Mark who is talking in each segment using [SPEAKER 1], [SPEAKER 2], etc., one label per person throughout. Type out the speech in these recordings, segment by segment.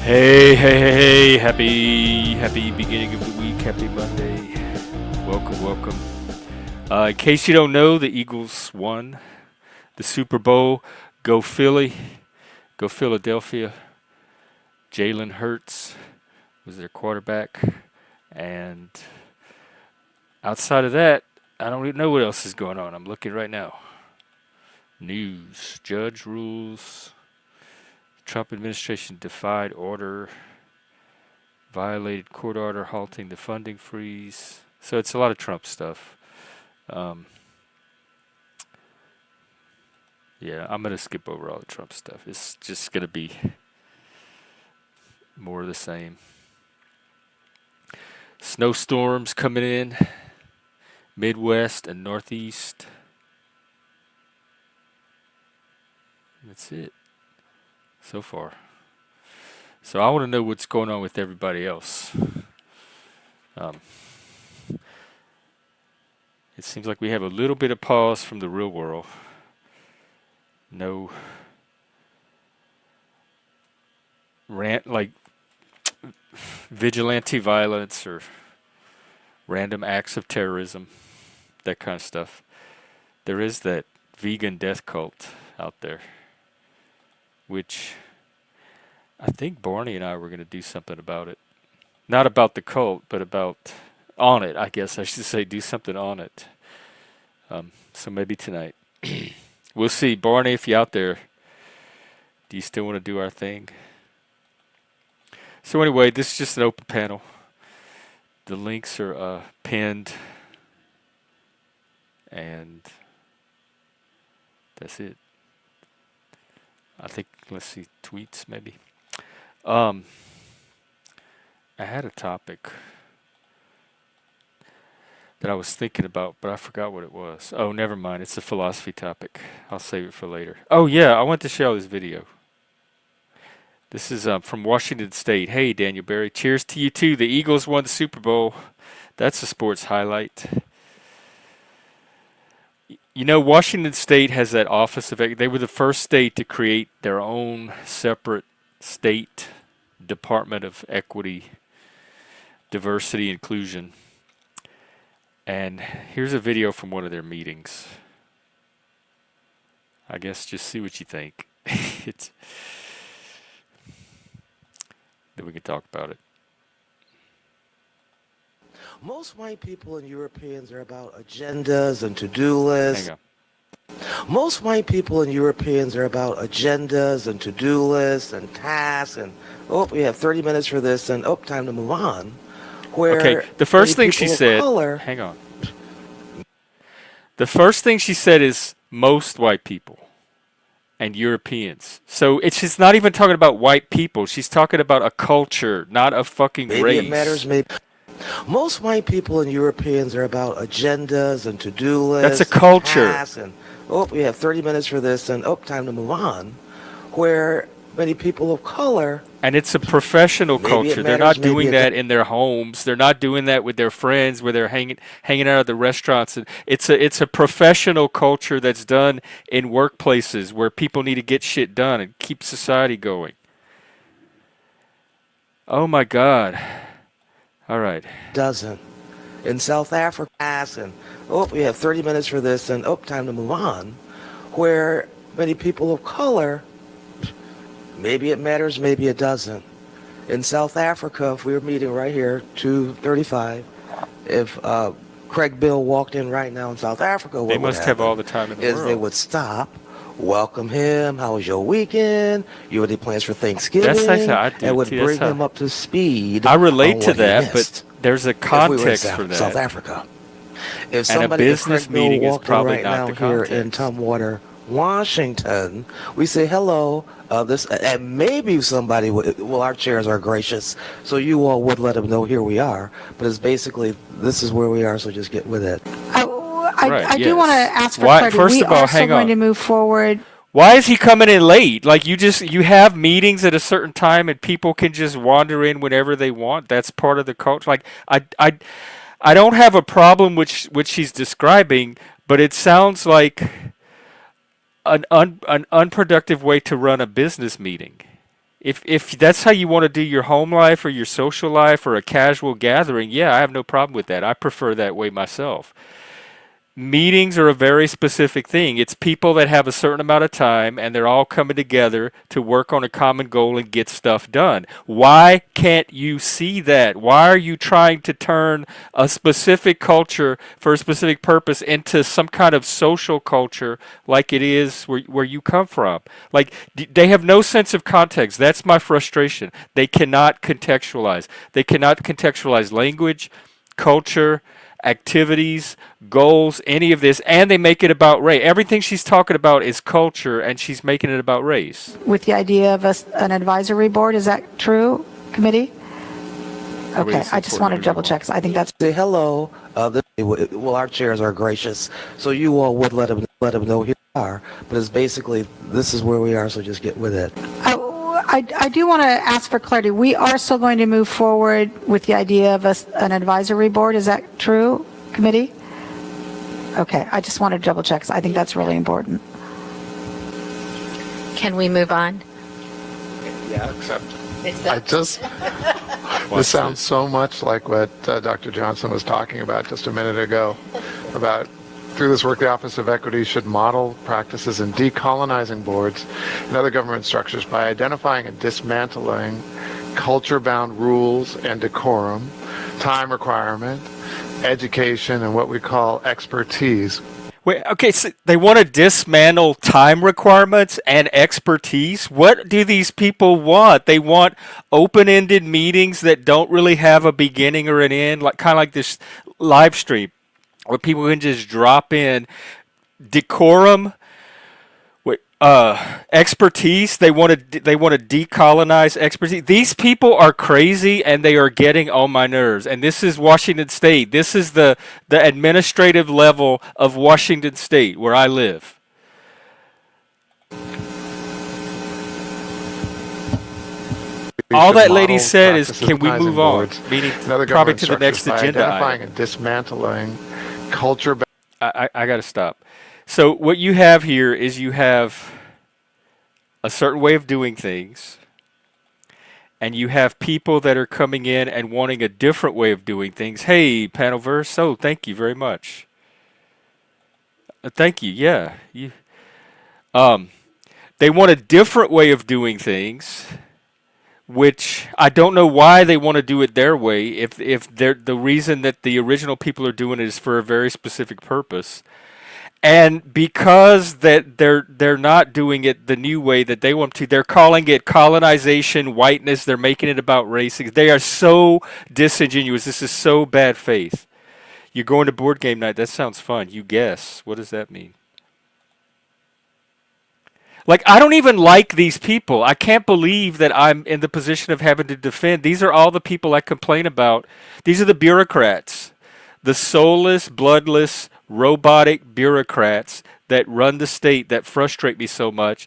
[SPEAKER 1] Hey, hey, hey, hey, happy beginning of the week, happy Monday. Welcome. In case you don't know, the Eagles won the Super Bowl. Go Philly, go Philadelphia. Jalen Hurts was their quarterback. And outside of that, I don't even know what else is going on. I'm looking right now. News, judge rules, Trump administration defied order, violated court order halting the funding freeze. So it's a lot of Trump stuff. Yeah, I'm going to skip over all the Trump stuff. It's just going to be more of the same. Snowstorms coming in, Midwest and Northeast. That's it so far. So I want to know what's going on with everybody else. It seems like we have a little bit of pause from the real world. No vigilante violence or random acts of terrorism, that kind of stuff. There is that vegan death cult out there, which I think Barney and I were going to do something about it. Not about the cult, but on it, I guess I should say, do something on it. So maybe tonight. We'll see. Barney, if you're out there, do you still want to do our thing? So anyway, this is just an open panel. The links are pinned. And that's it. I think, let's see, tweets maybe. I had a topic that I was thinking about, but I forgot what it was. Oh, never mind. It's a philosophy topic. I'll save it for later. Oh, yeah, I want to show this video. This is from Washington State. Hey, Daniel Berry. Cheers to you, too. The Eagles won the Super Bowl. That's a sports highlight. You know, Washington State has that office of... They were the first state to create their own separate state Department of Equity, Diversity, Inclusion. And here's a video from one of their meetings. I guess just see what you think. Then we can talk about it.
[SPEAKER 2] Most white people and Europeans are about agendas and to-do lists.
[SPEAKER 1] Hang on.
[SPEAKER 2] Most white people and Europeans are about agendas and to-do lists and tasks and, oh, we have 30 minutes for this and, oh, time to move on.
[SPEAKER 1] Okay, the first thing she said, hang on. The first thing she said is most white people and Europeans. So she's not even talking about white people. She's talking about a culture, not a fucking race.
[SPEAKER 2] Maybe it matters, maybe. Most white people and Europeans are about agendas and to-do lists.
[SPEAKER 1] That's a culture.
[SPEAKER 2] And, oh, we have 30 minutes for this and, oh, time to move on. Where many people of color...
[SPEAKER 1] And it's a professional culture. They're not doing that in their homes. They're not doing that with their friends where they're hanging out at the restaurants. It's a professional culture that's done in workplaces where people need to get shit done and keep society going. Oh my God. All right.
[SPEAKER 2] Doesn't. In South Africa, and, oh, we have 30 minutes for this and, oh, time to move on. Where many people of color... Maybe it matters, maybe it doesn't. In South Africa, if we were meeting right here, 2:35, if Craig Bill walked in right now in South Africa, what
[SPEAKER 1] they must
[SPEAKER 2] would
[SPEAKER 1] have all the time in the world.
[SPEAKER 2] They would stop, welcome him. How was your weekend? You have any plans for Thanksgiving?
[SPEAKER 1] That's nice. I do.
[SPEAKER 2] And would bring him up to speed.
[SPEAKER 1] I relate to that, but there's a context for that.
[SPEAKER 2] South Africa. If
[SPEAKER 1] and a business meeting is probably not the context.
[SPEAKER 2] Here in Tumwater, Washington, we say hello. And maybe somebody would, well, our chairs are gracious, so you all would let them know here we are. But it's basically, this is where we are, so just get with it.
[SPEAKER 3] I do want to ask for clarity.
[SPEAKER 1] First of all,
[SPEAKER 3] we are still going to move forward.
[SPEAKER 1] Why is he coming in late? Like you have meetings at a certain time and people can just wander in whenever they want. That's part of the culture. Like I don't have a problem with what she's describing, but it sounds like an unproductive way to run a business meeting. If that's how you want to do your home life or your social life or a casual gathering, yeah, I have no problem with that. I prefer that way myself. Meetings are a very specific thing. It's people that have a certain amount of time and they're all coming together to work on a common goal and get stuff done. Why can't you see that? Why are you trying to turn a specific culture for a specific purpose into some kind of social culture like it is where you come from? Like, they have no sense of context. That's my frustration. They cannot contextualize. They cannot contextualize language, culture, activities, goals, any of this, and they make it about race. Everything she's talking about is culture, and she's making it about race.
[SPEAKER 3] With the idea of an advisory board, is that true, committee? Okay, I just wanted to double check. I think that's.
[SPEAKER 2] Say hello. Well, our chairs are gracious, so you all would let them know here we are. But it's basically, this is where we are, so just get with it.
[SPEAKER 3] I do want to ask for clarity. We are still going to move forward with the idea of an advisory board. Is that true, committee? Okay, I just wanted to double check. I think that's really important.
[SPEAKER 4] Can we move on?
[SPEAKER 5] Yeah, except this sounds so much like what Dr. Johnson was talking about just a minute ago, about through this work, the Office of Equity should model practices in decolonizing boards and other government structures by identifying and dismantling culture-bound rules and decorum, time requirement, education, and what we call expertise.
[SPEAKER 1] Wait, okay, so they want to dismantle time requirements and expertise. What do these people want? They want open-ended meetings that don't really have a beginning or an end, like kind of like this live stream, where people can just drop in. Decorum, expertise. They want to decolonize expertise. These people are crazy, and they are getting on my nerves. And this is Washington State. This is the administrative level of Washington State, where I live. All that lady said is, "Can we move on?" Meaning, probably to the next agenda
[SPEAKER 5] identifying
[SPEAKER 1] item.
[SPEAKER 5] and dismantling culture.
[SPEAKER 1] I got to stop. So what you have here is you have a certain way of doing things, and you have people that are coming in and wanting a different way of doing things. Hey, Panelverse, oh, thank you very much. Thank you. Yeah, they want a different way of doing things, which I don't know why they want to do it their way. If the reason that the original people are doing it is for a very specific purpose. And because that they're not doing it the new way that they want to, they're calling it colonization, whiteness. They're making it about race. They are so disingenuous. This is so bad faith. You're going to board game night. That sounds fun. You guess. What does that mean? Like, I don't even like these people. I can't believe that I'm in the position of having to defend. These are all the people I complain about. These are the bureaucrats. The soulless, bloodless, robotic bureaucrats that run the state that frustrate me so much.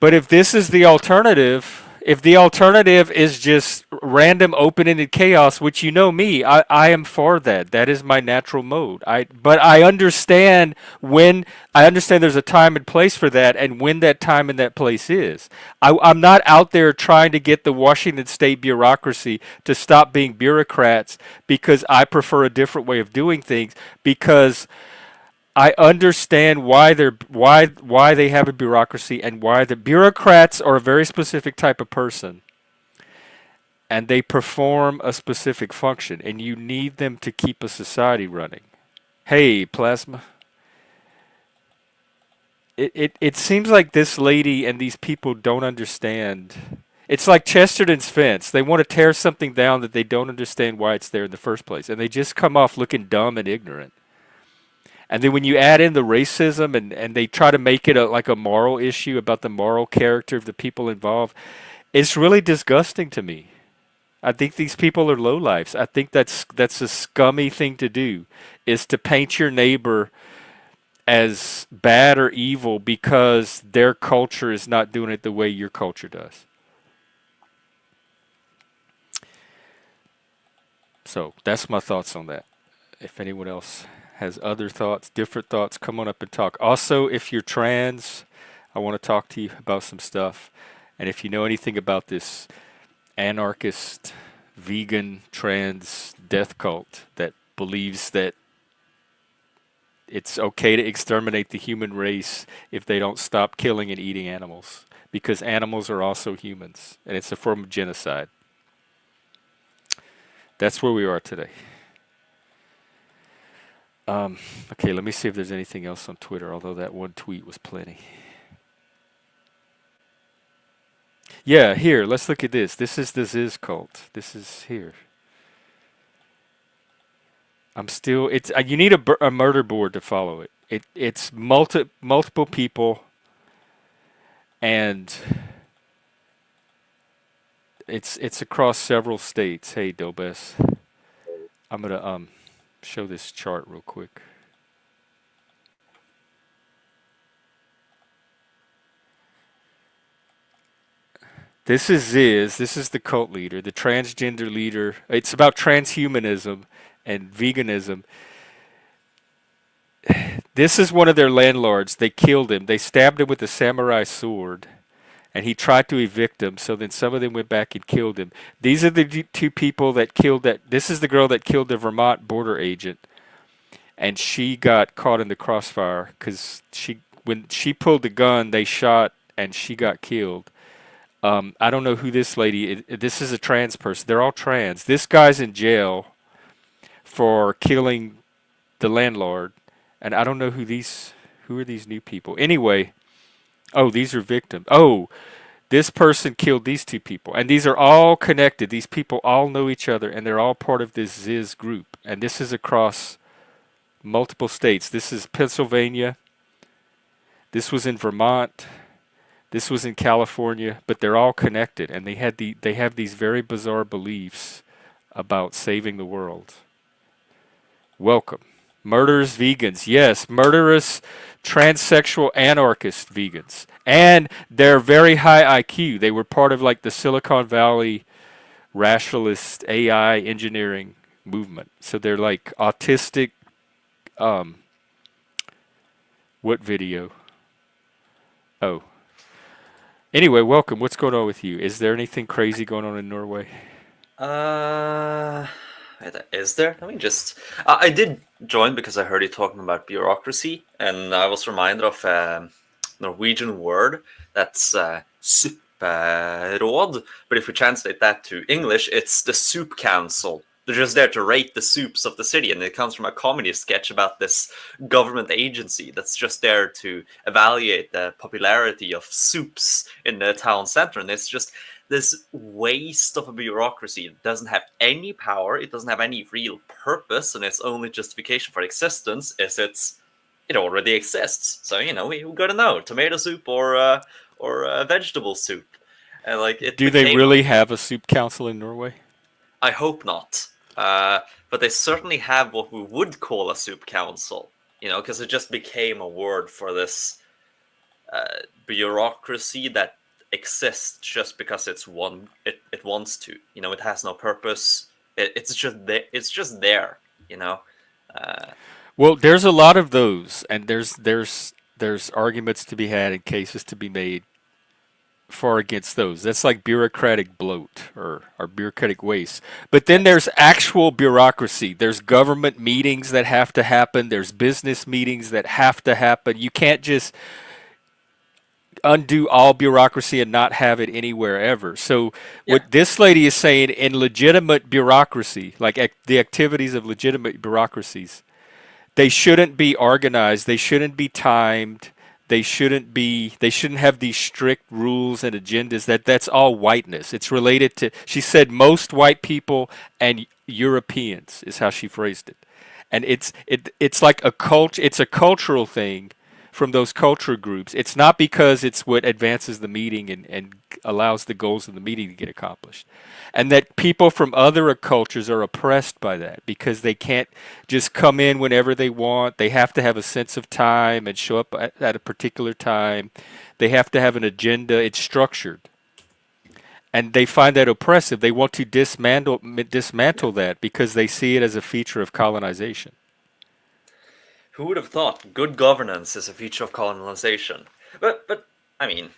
[SPEAKER 1] But if this is the alternative, if the alternative is just random open-ended chaos, which you know me, I am for that. That is my natural mode. But I understand there's a time and place for that, and when that time and that place is. I'm not out there trying to get the Washington State bureaucracy to stop being bureaucrats because I prefer a different way of doing things, because I understand why they have a bureaucracy, and why the bureaucrats are a very specific type of person, and they perform a specific function, and you need them to keep a society running. Hey, Plasma. It seems like this lady and these people don't understand. It's like Chesterton's fence. They want to tear something down that they don't understand why it's there in the first place, and they just come off looking dumb and ignorant. And then when you add in the racism and they try to make it like a moral issue about the moral character of the people involved, it's really disgusting to me. I think these people are lowlifes. I think that's a scummy thing to do, is to paint your neighbor as bad or evil because their culture is not doing it the way your culture does. So that's my thoughts on that. If anyone else has other thoughts, different thoughts, come on up and talk. Also, if you're trans, I want to talk to you about some stuff. And if you know anything about this anarchist, vegan, trans death cult that believes that it's okay to exterminate the human race if they don't stop killing and eating animals, because animals are also humans, and it's a form of genocide. That's where we are today. Okay, let me see if there's anything else on Twitter, although that one tweet was plenty. Yeah, here, let's look at this. This is the Ziz cult. This is here. I'm still. It's you need a murder board to follow it. It's multiple people, and it's across several states. Hey, Dobes, I'm gonna show this chart real quick. This is Ziz. This is the cult leader, the transgender leader. It's about transhumanism and veganism. This is one of their landlords. They killed him. They stabbed him with a samurai sword, and he tried to evict them. So then some of them went back and killed him. These are the two people that killed that. This is the girl that killed the Vermont border agent, and she got caught in the crossfire because when she pulled the gun, they shot and she got killed. I don't know who this lady is. This is a trans person. They're all trans. This guy's in jail for killing the landlord, and I don't know who are these new people. Anyway, oh, these are victims. Oh, this person killed these two people, and these are all connected. These people all know each other, and they're all part of this Ziz group. And this is across multiple states. This is Pennsylvania. This was in Vermont. This was in California, but they're all connected, and they have these very bizarre beliefs about saving the world. Welcome. Murderous vegans. Yes, murderous transsexual anarchist vegans. And they're very high IQ. They were part of like the Silicon Valley rationalist AI engineering movement. So they're like autistic what video? Oh. Anyway, welcome. What's going on with you? Is there anything crazy going on in Norway?
[SPEAKER 4] Uh, is there? Let me just. I did join because I heard you talking about bureaucracy, and I was reminded of a Norwegian word that's supperåd. But if we translate that to English, it's the soup council. They're just there to rate the soups of the city, and it comes from a comedy sketch about this government agency that's just there to evaluate the popularity of soups in the town center. And it's just this waste of a bureaucracy. It doesn't have any power, it doesn't have any real purpose, and its only justification for existence is it already exists. So we got to know tomato soup or vegetable soup. And like it.
[SPEAKER 1] Do they really have a soup council in Norway?
[SPEAKER 4] I hope not. But they certainly have what we would call a soup council, because it just became a word for this bureaucracy that exists just because it wants to. It has no purpose. It's just there.
[SPEAKER 1] Well, there's a lot of those, and there's arguments to be had and cases to be made for against those. That's like bureaucratic bloat or bureaucratic waste. But then there's actual bureaucracy. There's government meetings that have to happen. There's business meetings that have to happen. You can't just undo all bureaucracy and not have it anywhere ever. So what this lady is saying, in legitimate bureaucracy, like the activities of legitimate bureaucracies, they shouldn't be organized. They shouldn't be timed. They shouldn't have these strict rules and agendas. That's all whiteness. It's related to, she said, most white people and Europeans is how she phrased it. And it's like it's a cultural thing from those culture groups. It's not because it's what advances the meeting and allows the goals of the meeting to get accomplished. And that people from other cultures are oppressed by that because they can't just come in whenever they want. They have to have a sense of time and show up at a particular time. They have to have an agenda. It's structured. And they find that oppressive. They want to dismantle that because they see it as a feature of colonization.
[SPEAKER 4] Who would have thought good governance is a feature of colonization? But I mean,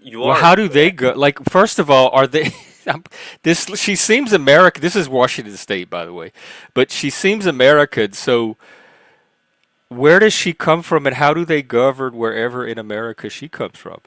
[SPEAKER 4] You
[SPEAKER 1] Well,
[SPEAKER 4] are
[SPEAKER 1] how do they go? Like, first of all, are they? This she seems American. This is Washington State, by the way, but she seems American. So, where does she come from, and how do they govern wherever in America she comes from?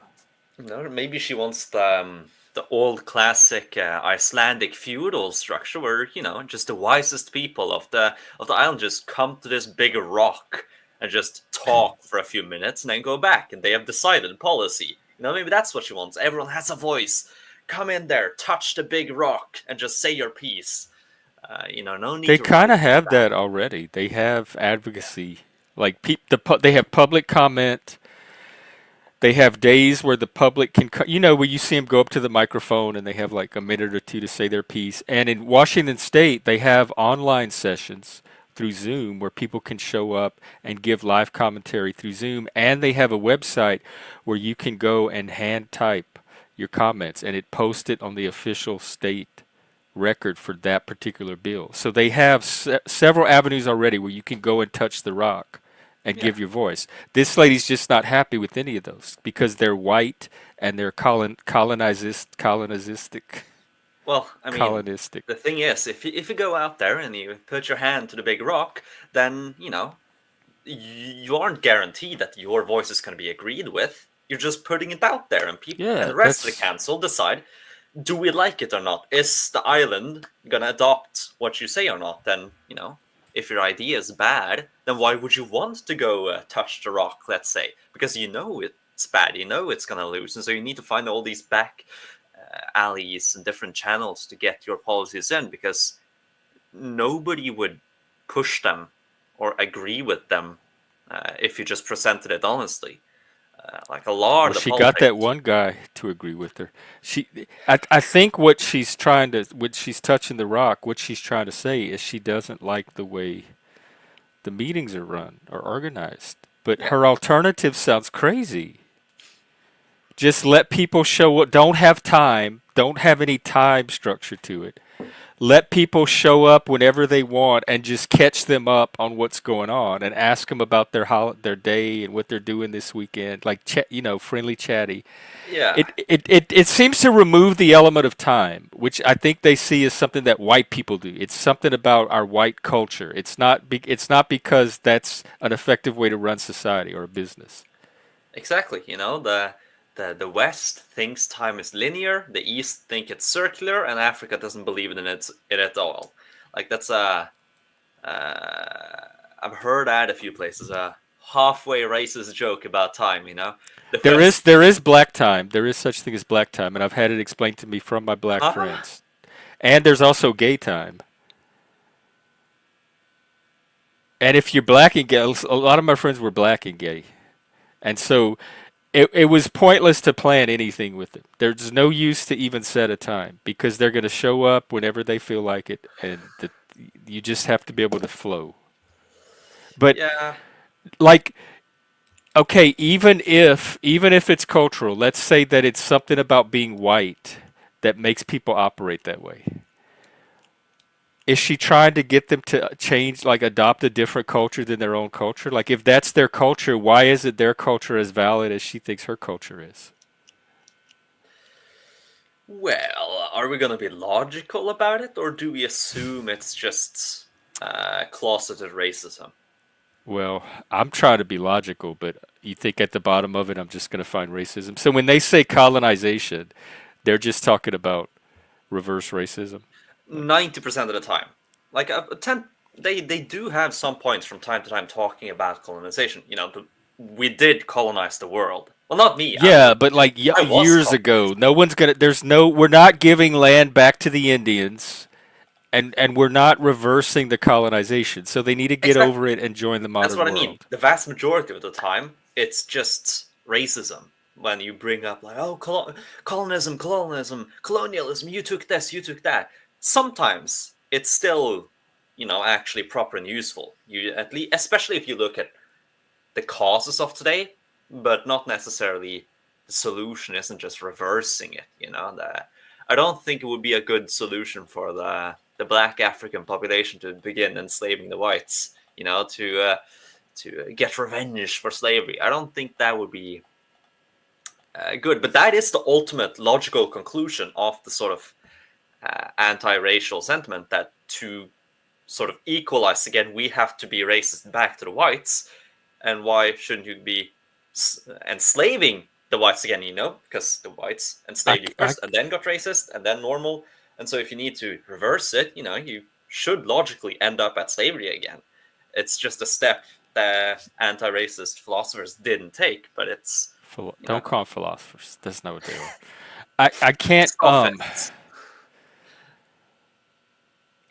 [SPEAKER 4] No, maybe she wants the old classic Icelandic feudal structure where just the wisest people of the island just come to this big rock and just talk for a few minutes and then go back and they have decided policy. Maybe that's what she wants. Everyone has a voice. Come in there, touch the big rock, and just say your piece. No need
[SPEAKER 1] They
[SPEAKER 4] to
[SPEAKER 1] kind
[SPEAKER 4] write
[SPEAKER 1] of
[SPEAKER 4] things
[SPEAKER 1] have
[SPEAKER 4] down.
[SPEAKER 1] that already. They have advocacy, like they have public comment. They have days where the public can, where you see them go up to the microphone and they have like a minute or two to say their piece. And in Washington State, they have online sessions through Zoom where people can show up and give live commentary through Zoom. And they have a website where you can go and hand type your comments and it posts it on the official state record for that particular bill. So they have several avenues already where you can go and touch the rock and
[SPEAKER 4] Yeah.
[SPEAKER 1] give your voice. This lady's just not happy with any of those because they're white and they're
[SPEAKER 4] Well, I mean,
[SPEAKER 1] colonistic.
[SPEAKER 4] the thing is, if you go out there and you put your hand to the big rock, then you aren't guaranteed that your voice is going to be agreed with. You're just putting it out there, and people and
[SPEAKER 1] Yeah,
[SPEAKER 4] the rest of the
[SPEAKER 1] that's
[SPEAKER 4] council decide: do we like it or not? Is the island going to adopt what you say or not? Then if your idea is bad, then why would you want to go touch the rock? Let's say because it's bad, it's going to lose, and so you need to find all these back alleys and different channels to get your policies in because nobody would push them or agree with them if you just presented it honestly. Like a lot
[SPEAKER 1] well,
[SPEAKER 4] of the
[SPEAKER 1] she got that
[SPEAKER 4] politics.
[SPEAKER 1] one guy to agree with her. I think what she's touching the rock, what she's trying to say is she doesn't like the way the meetings are run or organized. But
[SPEAKER 4] Yeah,
[SPEAKER 1] her alternative sounds crazy. Just let people show up. Don't have time. Don't have any time structure to it. Let people show up whenever they want and just catch them up on what's going on and ask them about their day and what they're doing this weekend. Like friendly chatty.
[SPEAKER 4] yeah,
[SPEAKER 1] It seems to remove the element of time, which I think they see as something that white people do. It's something about our white culture. It's not because that's an effective way to run society or a business.
[SPEAKER 4] exactly. The West thinks time is linear, the East think it's circular, and Africa doesn't believe in it at all. Like that's I've heard that a few places. A halfway racist joke about time. The West.
[SPEAKER 1] There is black time. There is such thing as black time, and I've had it explained to me from my black
[SPEAKER 4] Huh?
[SPEAKER 1] friends. And there's also gay time. And if you're black and gay, a lot of my friends were black and gay, and so it was pointless to plan anything with it. There's no use to even set a time because they're going to show up whenever they feel like it, and you just have to be able to flow. But
[SPEAKER 4] Yeah.
[SPEAKER 1] like, okay, even if it's cultural, let's say that it's something about being white that makes people operate that way. Is she trying to get them to change, like adopt a different culture than their own culture? Like, if that's their culture, why isn't their culture as valid as she thinks her culture is?
[SPEAKER 4] Well, are we gonna be logical about it, or do we assume it's just closeted racism?
[SPEAKER 1] Well, I'm trying to be logical, but you think at the bottom of it, I'm just going to find racism. So when they say colonization, they're just talking about reverse racism.
[SPEAKER 4] 90% of the time, like they do have some points from time to time talking about colonization. We did colonize the world. Well, not me.
[SPEAKER 1] Yeah, but like
[SPEAKER 4] I was
[SPEAKER 1] years ago,
[SPEAKER 4] colonized.
[SPEAKER 1] no one's gonna. We're not giving land back to the Indians, and we're not reversing the colonization. So they need to get over
[SPEAKER 4] Exactly.
[SPEAKER 1] it and join the
[SPEAKER 4] That's
[SPEAKER 1] modern
[SPEAKER 4] what I mean.
[SPEAKER 1] world.
[SPEAKER 4] The vast majority of the time, it's just racism. When you bring up like, oh, colonialism, you took this, you took that. Sometimes it's still, actually proper and useful. You at least, especially if you look at the causes of today, but not necessarily the solution isn't just reversing it. I don't think it would be a good solution for the black African population to begin enslaving the whites. To get revenge for slavery. I don't think that would be good. But that is the ultimate logical conclusion of the sort of anti-racial sentiment, that to sort of equalize again, we have to be racist back to the whites. And why shouldn't you be enslaving the whites again? Because the whites enslaved you
[SPEAKER 1] I
[SPEAKER 4] first, and then got racist, and then normal. And so if you need to reverse it, you should logically end up at slavery again. It's just a step that anti-racist philosophers didn't take, but it's
[SPEAKER 1] don't call them philosophers. That's not what they are. I can't
[SPEAKER 4] sophists.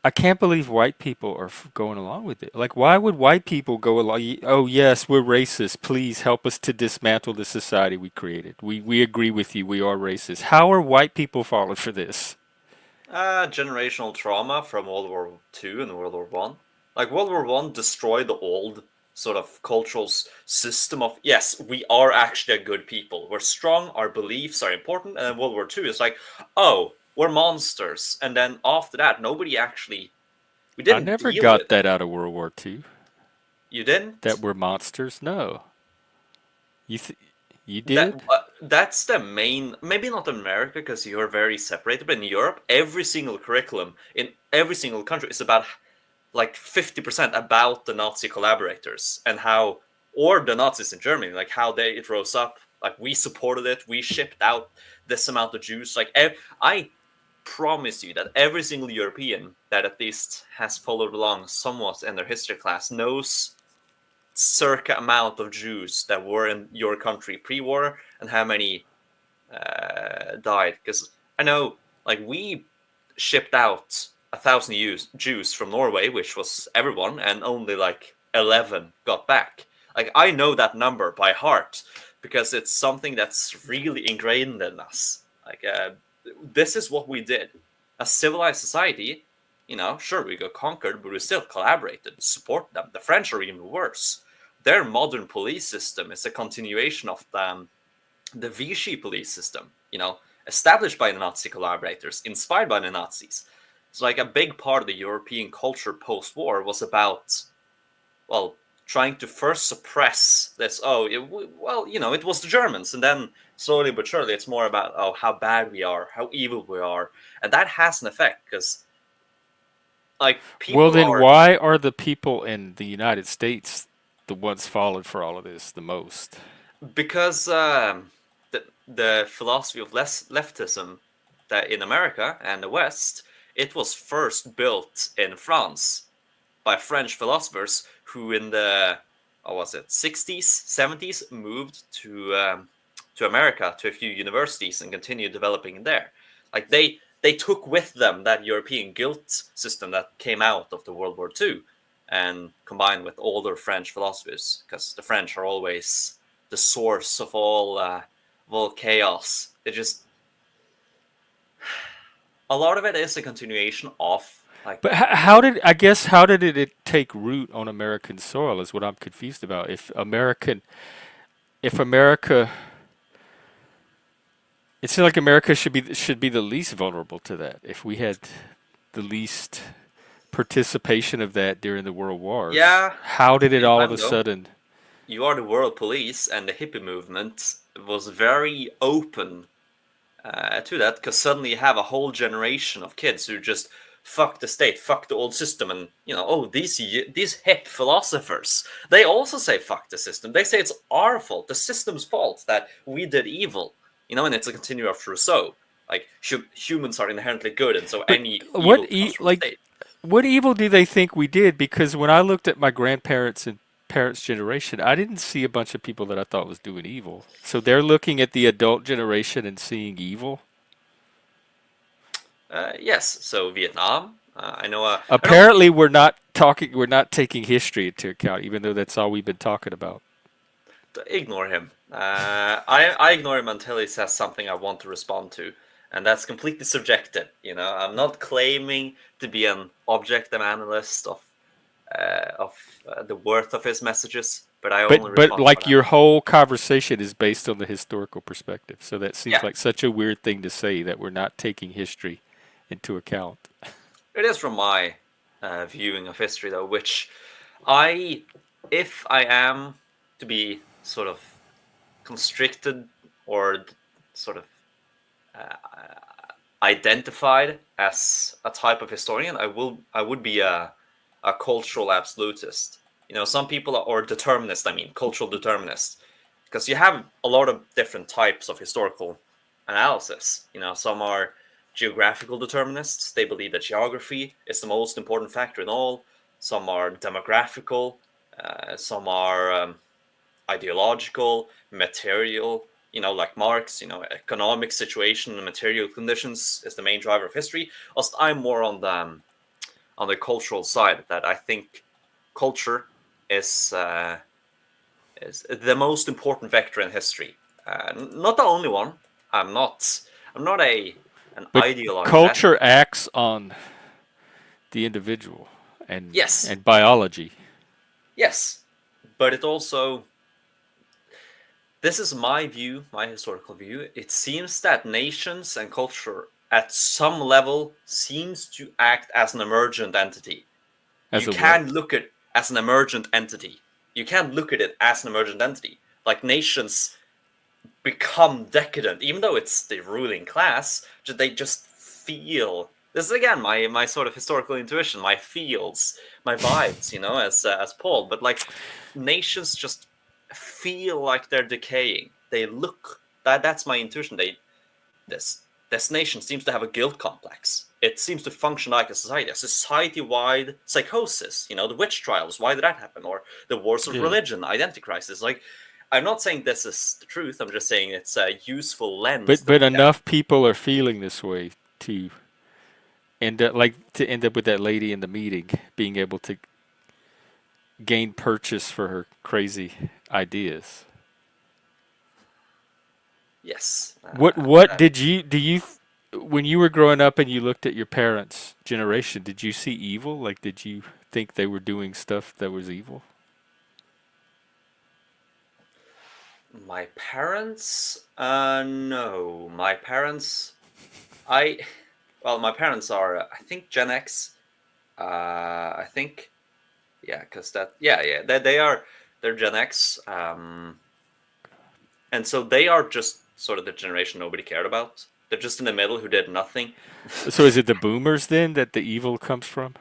[SPEAKER 1] I can't believe white people are going along with it. Like, why would white people go along? Oh, yes, we're racist. Please help us to dismantle the society we created. We agree with you. We are racist. How are white people falling for this?
[SPEAKER 4] Generational trauma from World War II and World War One. Like, World War One destroyed the old sort of cultural system of, yes, we are actually a good people. We're strong. Our beliefs are important. And then World War II is like, oh, we're monsters. And then after that, we
[SPEAKER 1] I
[SPEAKER 4] didn't
[SPEAKER 1] never
[SPEAKER 4] deal with
[SPEAKER 1] got that
[SPEAKER 4] it.
[SPEAKER 1] out of World War II.
[SPEAKER 4] You didn't?
[SPEAKER 1] That we're monsters? No. You th- you
[SPEAKER 4] That
[SPEAKER 1] did?
[SPEAKER 4] that's the main, maybe not America because you're very separated, but in Europe, every single curriculum in every single country is about like 50% about the Nazi collaborators and how, or the Nazis in Germany, like how it rose up. Like, we supported it, we shipped out this amount of Jews. Like, I promise you that every single European that at least has followed along somewhat in their history class knows circa amount of Jews that were in your country pre-war and how many died. Because I know, like, we shipped out 1,000 Jews from Norway, which was everyone, and only like 11 got back. Like, I know that number by heart because it's something that's really ingrained in us. Like, this is what we did. A civilized society, sure, we got conquered, but we still collaborated, support them. The French are even worse. Their modern police system is a continuation of the Vichy police system, established by the Nazi collaborators, inspired by the Nazis. So, like, a big part of the European culture post-war was about, well, trying to first suppress this. Oh, it was the Germans, and then slowly but surely, it's more about, oh, how bad we are, how evil we are, and that has an effect because, like,
[SPEAKER 1] Well,
[SPEAKER 4] people
[SPEAKER 1] then
[SPEAKER 4] are,
[SPEAKER 1] why are the people in the United States the ones falling for all of this the most?
[SPEAKER 4] because the philosophy of leftism that in America and the West, it was first built in France by French philosophers who in the 60s 70s moved to America to a few universities and continued developing there. Like, they took with them that European guilt system that came out of the World War II and combined with older French philosophers, because the French are always the source of all chaos. They just, a lot of it is a continuation of, like,
[SPEAKER 1] But how did it take root on American soil is what I'm confused about. If America, it seems like America should be the least vulnerable to that. If we had the least participation of that during the world wars,
[SPEAKER 4] yeah,
[SPEAKER 1] how
[SPEAKER 4] at the
[SPEAKER 1] did it
[SPEAKER 4] same
[SPEAKER 1] all of
[SPEAKER 4] time
[SPEAKER 1] a
[SPEAKER 4] though,
[SPEAKER 1] sudden?
[SPEAKER 4] you are the world police, and the hippie movement was very open to that, because suddenly you have a whole generation of kids who just fuck the state, fuck the old system, and these hip philosophers, they also say fuck the system. They say it's our fault, the system's fault that we did evil, and it's a continuum of Rousseau. Like, humans are inherently good, and so
[SPEAKER 1] But
[SPEAKER 4] any evil comes from the state.
[SPEAKER 1] what evil do they think we did? Because when I looked at my grandparents and parents' generation, I didn't see a bunch of people that I thought was doing evil. So they're looking at the adult generation and seeing evil.
[SPEAKER 4] Yes, so Vietnam. I know.
[SPEAKER 1] Apparently, we're not taking history into account, even though that's all we've been talking about.
[SPEAKER 4] Ignore him. I ignore him until he says something I want to respond to, and that's completely subjective. I'm not claiming to be an objective analyst of the worth of his messages, but I only
[SPEAKER 1] But
[SPEAKER 4] respond to what
[SPEAKER 1] like
[SPEAKER 4] I.
[SPEAKER 1] your whole conversation is based on the historical perspective, so that seems
[SPEAKER 4] Yeah,
[SPEAKER 1] like such a weird thing to say that we're not taking history into account.
[SPEAKER 4] it is from my viewing of history, though, which I, if I am to be sort of constricted or sort of identified as a type of historian, I would be a cultural absolutist. Some people are, or determinist. I mean, cultural determinist, because you have a lot of different types of historical analysis. Some are geographical determinists. They believe that geography is the most important factor in all. Some are demographical. Some are ideological, material. Like Marx, economic situation and material conditions is the main driver of history. Whilst I'm more on the cultural side, that I think culture is the most important vector in history. Not the only one. I'm not. I'm not an
[SPEAKER 1] But
[SPEAKER 4] ideal on that.
[SPEAKER 1] culture acts on the individual
[SPEAKER 4] Yes,
[SPEAKER 1] and biology.
[SPEAKER 4] yes, but it also. This is my view, my historical view. It seems that nations and culture, at some level, seems to act as an emergent entity.
[SPEAKER 1] As
[SPEAKER 4] You
[SPEAKER 1] a what?
[SPEAKER 4] can look at it as an emergent entity. You can't look at it as an emergent entity. Like nations become decadent, even though it's the ruling class. They just feel. This is again my sort of historical intuition, my feels, my vibes, as Paul. But like nations just feel like they're decaying. They look that's my intuition. This nation seems to have a guilt complex. It seems to function like a society-wide psychosis. The witch trials, why did that happen? Or the wars of
[SPEAKER 1] Yeah.
[SPEAKER 4] religion, identity crisis. Like, I'm not saying this is the truth. I'm just saying it's a useful lens.
[SPEAKER 1] But enough people are feeling this way to end up with that lady in the meeting being able to gain purchase for her crazy ideas.
[SPEAKER 4] Yes.
[SPEAKER 1] What did you do you when you were growing up and you looked at your parents' generation, did you see evil? Like, did you think they were doing stuff that was evil?
[SPEAKER 4] My parents? No. My parents. I. Well, my parents are, I think, Gen X. I think. Yeah, because that. Yeah. They are. They're Gen X. And so they are just sort of the generation nobody cared about. They're just in the middle who did nothing.
[SPEAKER 1] So is it the boomers then that the evil comes from?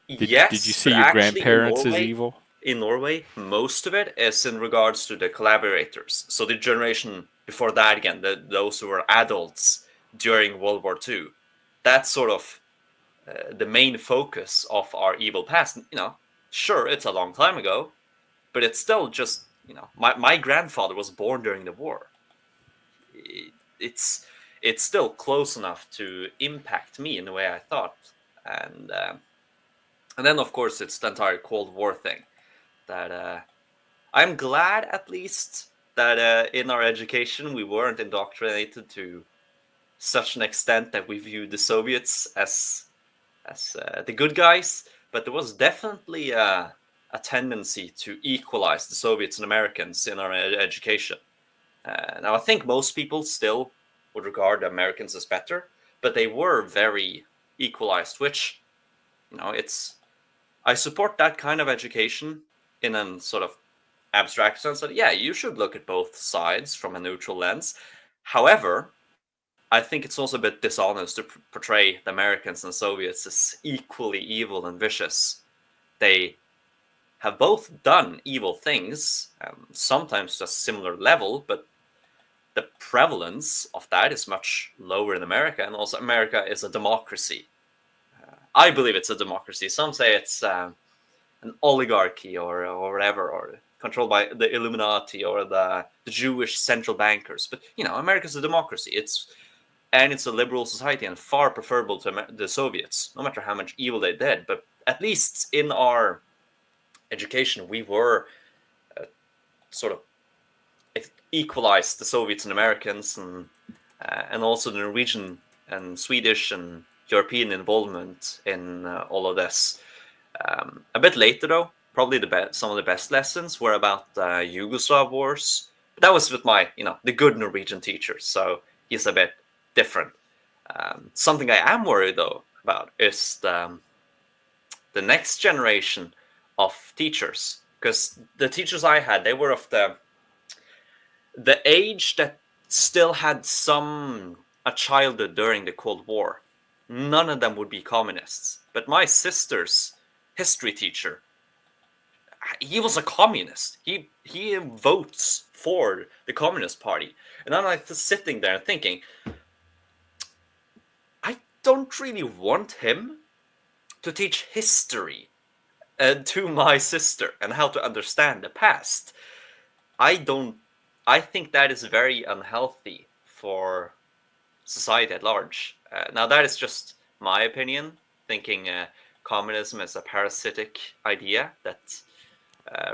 [SPEAKER 1] Did you
[SPEAKER 4] Yes,
[SPEAKER 1] see
[SPEAKER 4] but
[SPEAKER 1] your
[SPEAKER 4] actually
[SPEAKER 1] grandparents as evil?
[SPEAKER 4] in Norway, most of it is in regards to the collaborators. So the generation before that, again, those who were adults during World War II, that's sort of the main focus of our evil past. Sure, it's a long time ago, but it's still just, my grandfather was born during the war. It's it's still close enough to impact me in the way I thought, and then of course it's the entire Cold War thing that I'm glad at least that in our education we weren't indoctrinated to such an extent that we viewed the Soviets as the good guys, but there was definitely a tendency to equalize the Soviets and Americans in our education. Now, I think most people still would regard the Americans as better, but they were very equalized, which, I support that kind of education in a sort of abstract sense that, yeah, you should look at both sides from a neutral lens. However, I think it's also a bit dishonest to portray the Americans and Soviets as equally evil and vicious. They have both done evil things, sometimes to a similar level, but the prevalence of that is much lower in America, and also America is a democracy. I believe it's a democracy. Some say it's an oligarchy or whatever, or controlled by the Illuminati or the Jewish central bankers. But America's a democracy. It's a liberal society and far preferable to the Soviets, no matter how much evil they did. But at least in our education, we were sort of equalized the Soviets and Americans, and also the Norwegian and Swedish and European involvement in all of this. A bit later, though, probably some of the best lessons were about Yugoslav wars. But that was with my, the good Norwegian teacher, so he's a bit different. Something I am worried though about is the next generation of teachers, because the teachers I had, they were of the the age that still had a childhood during the Cold War, none of them would be communists. But my sister's history teacher, he was a communist. He votes for the Communist Party, and I'm like just sitting there and thinking, I don't really want him to teach history to my sister and how to understand the past. I don't. I think that is very unhealthy for society at large. Now that is just my opinion. Thinking communism is a parasitic idea that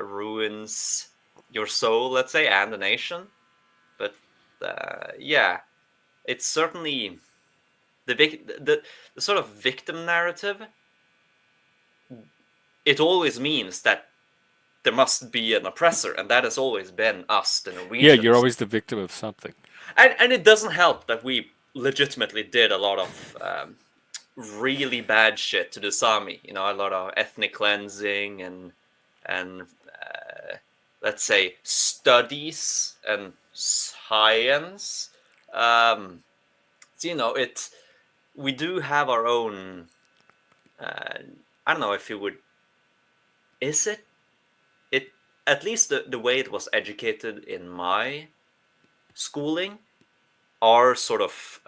[SPEAKER 4] ruins your soul, let's say, and the nation. But yeah, it's certainly the sort of victim narrative. It always means that there must be an oppressor, and that has always been us, the
[SPEAKER 1] Yeah,
[SPEAKER 4] Norwegians.
[SPEAKER 1] you're always the victim of something.
[SPEAKER 4] And it doesn't help that we legitimately did a lot of really bad shit to the Sami. You know, a lot of ethnic cleansing and let's say studies and science. So, you know, we do have our own. I don't know if you would. Is it? It at least the way it was educated in my schooling, our sort of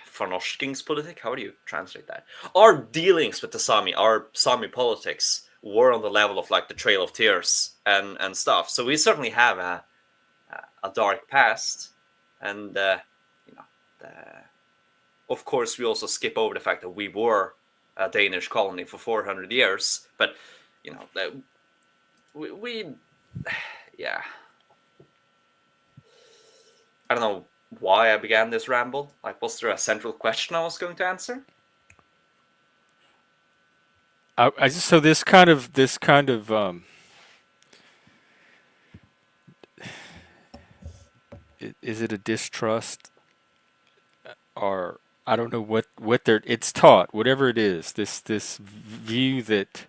[SPEAKER 4] fornorskingspolitikk, how do you translate that? Our dealings with the Sami, our Sami politics were on the level of like the Trail of Tears and stuff. So we certainly have a dark past, and you know, of course we also skip over the fact that we were a Danish colony for 400 years, but you know, we yeah. I don't know why I began this ramble. Like, was there a central question I was going to answer?
[SPEAKER 1] I just so this kind of is it a distrust or I don't know what they're it's taught whatever it is this view that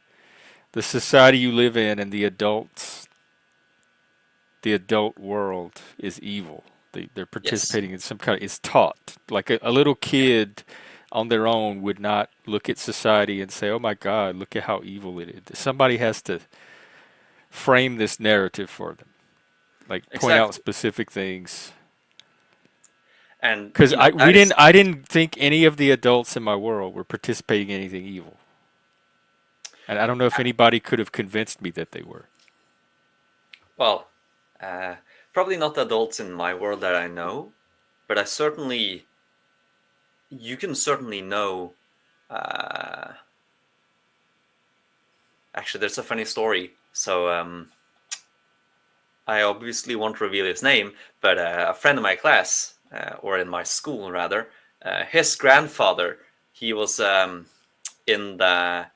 [SPEAKER 1] the society you live in and the adult world is evil. They're
[SPEAKER 4] Yes,
[SPEAKER 1] participating in some kind of it's taught like a little kid on their own would not look at society and say, "Oh my God, look at how evil it is." Somebody has to frame this narrative for them, like point out
[SPEAKER 4] exactly.
[SPEAKER 1] specific things.
[SPEAKER 4] And
[SPEAKER 1] Because
[SPEAKER 4] you know
[SPEAKER 1] I didn't think any of the adults in my world were participating in anything evil, and I don't know if anybody could have convinced me that they were.
[SPEAKER 4] well, uh, probably not the adults in my world that I know, but you can certainly know. Uh, Actually, there's a funny story. So I obviously won't reveal his name, but a friend of my class, or in my school rather, his grandfather, he was in the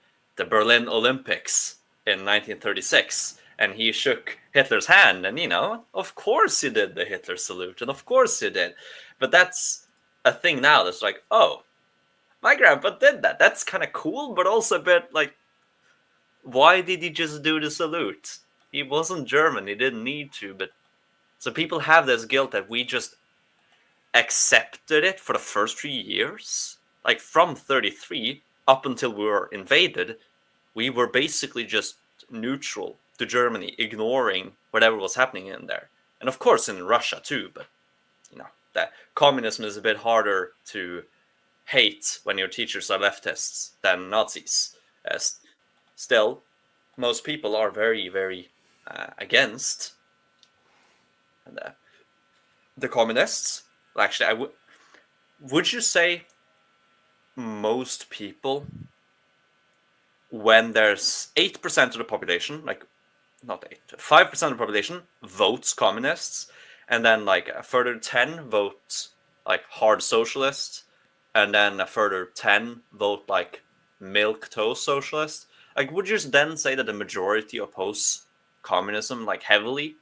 [SPEAKER 4] Berlin Olympics in 1936, and he shook Hitler's hand, and you know, of course he did the Hitler salute, and of course he did. But that's a thing now that's like, oh, my grandpa did that. That's kind of cool, but also a bit like, why did he just do the salute? He wasn't German. He didn't need to. But so people have this guilt that we just accepted it for the first few years. Like from 33 up until we were invaded, we were basically just neutral to Germany, ignoring whatever was happening in there. And of course in Russia too, but you know, that communism is a bit harder to hate when your teachers are leftists than Nazis. Still, most people are very, very against the communists. Actually, would you say most people, when there's 8% of the population, like not 8, 5% of the population votes communists, and then like a further 10 vote like hard socialists, and then a further 10 vote like milk toast socialists, like would you then say that the majority oppose communism like heavily?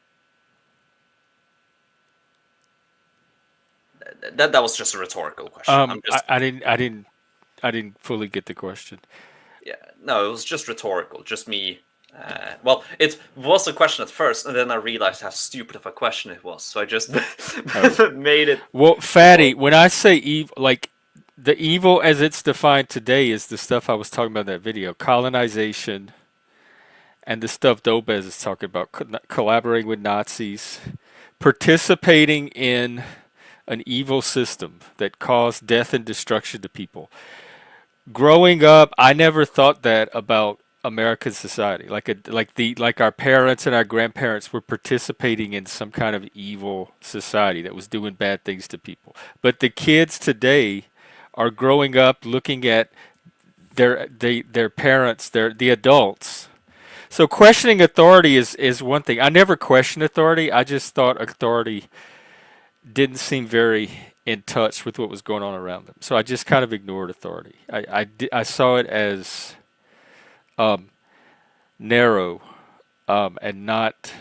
[SPEAKER 4] That was just a rhetorical question. I'm just
[SPEAKER 1] I didn't fully get the question.
[SPEAKER 4] yeah, no, it was just rhetorical, just me Well, it was a question at first, and then I realized how stupid of a question it was, so I just
[SPEAKER 1] Oh.
[SPEAKER 4] made it
[SPEAKER 1] Well,
[SPEAKER 4] more.
[SPEAKER 1] Fatty, when I say evil, like the evil as it's defined today is the stuff I was talking about in that video, colonization, and the stuff Dobez is talking about, collaborating with Nazis, participating in an evil system that caused death and destruction to people. Growing up, I never thought that about American society. Like our parents and our grandparents were participating in some kind of evil society that was doing bad things to people. But the kids today are growing up looking at their parents, the adults. So questioning authority is one thing. I never questioned authority. I just thought authority didn't seem very in touch with what was going on around them. So I just kind of ignored authority. I saw it as um, narrow and not.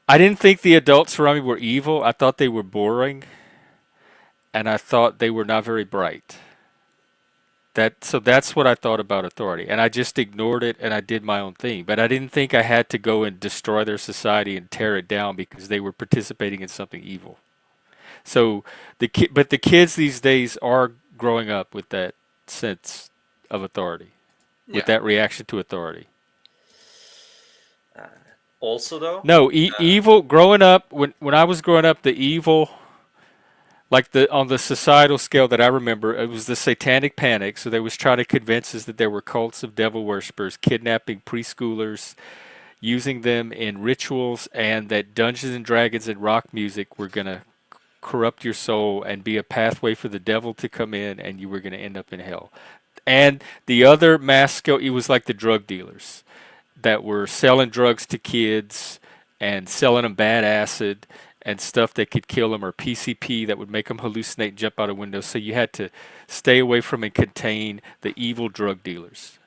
[SPEAKER 1] I didn't think the adults around me were evil. I thought they were boring, and I thought they were not very bright. That's what I thought about authority, and I just ignored it and I did my own thing. But I didn't think I had to go and destroy their society and tear it down because they were participating in something evil. So but the kids these days are growing up with that sense of authority, with
[SPEAKER 4] Yeah.
[SPEAKER 1] that reaction to authority.
[SPEAKER 4] Uh, Also, though,
[SPEAKER 1] No,
[SPEAKER 4] uh,
[SPEAKER 1] evil growing up when I was growing up, the evil like the on the societal scale that I remember, it was the Satanic Panic. So they was trying to convince us that there were cults of devil worshippers kidnapping preschoolers, using them in rituals, and that Dungeons and Dragons and rock music were gonna corrupt your soul and be a pathway for the devil to come in, and you were gonna end up in hell. And the other mass scale, it was like the drug dealers that were selling drugs to kids and selling them bad acid and stuff that could kill them, or PCP that would make them hallucinate and jump out of windows. So you had to stay away from and contain the evil drug dealers.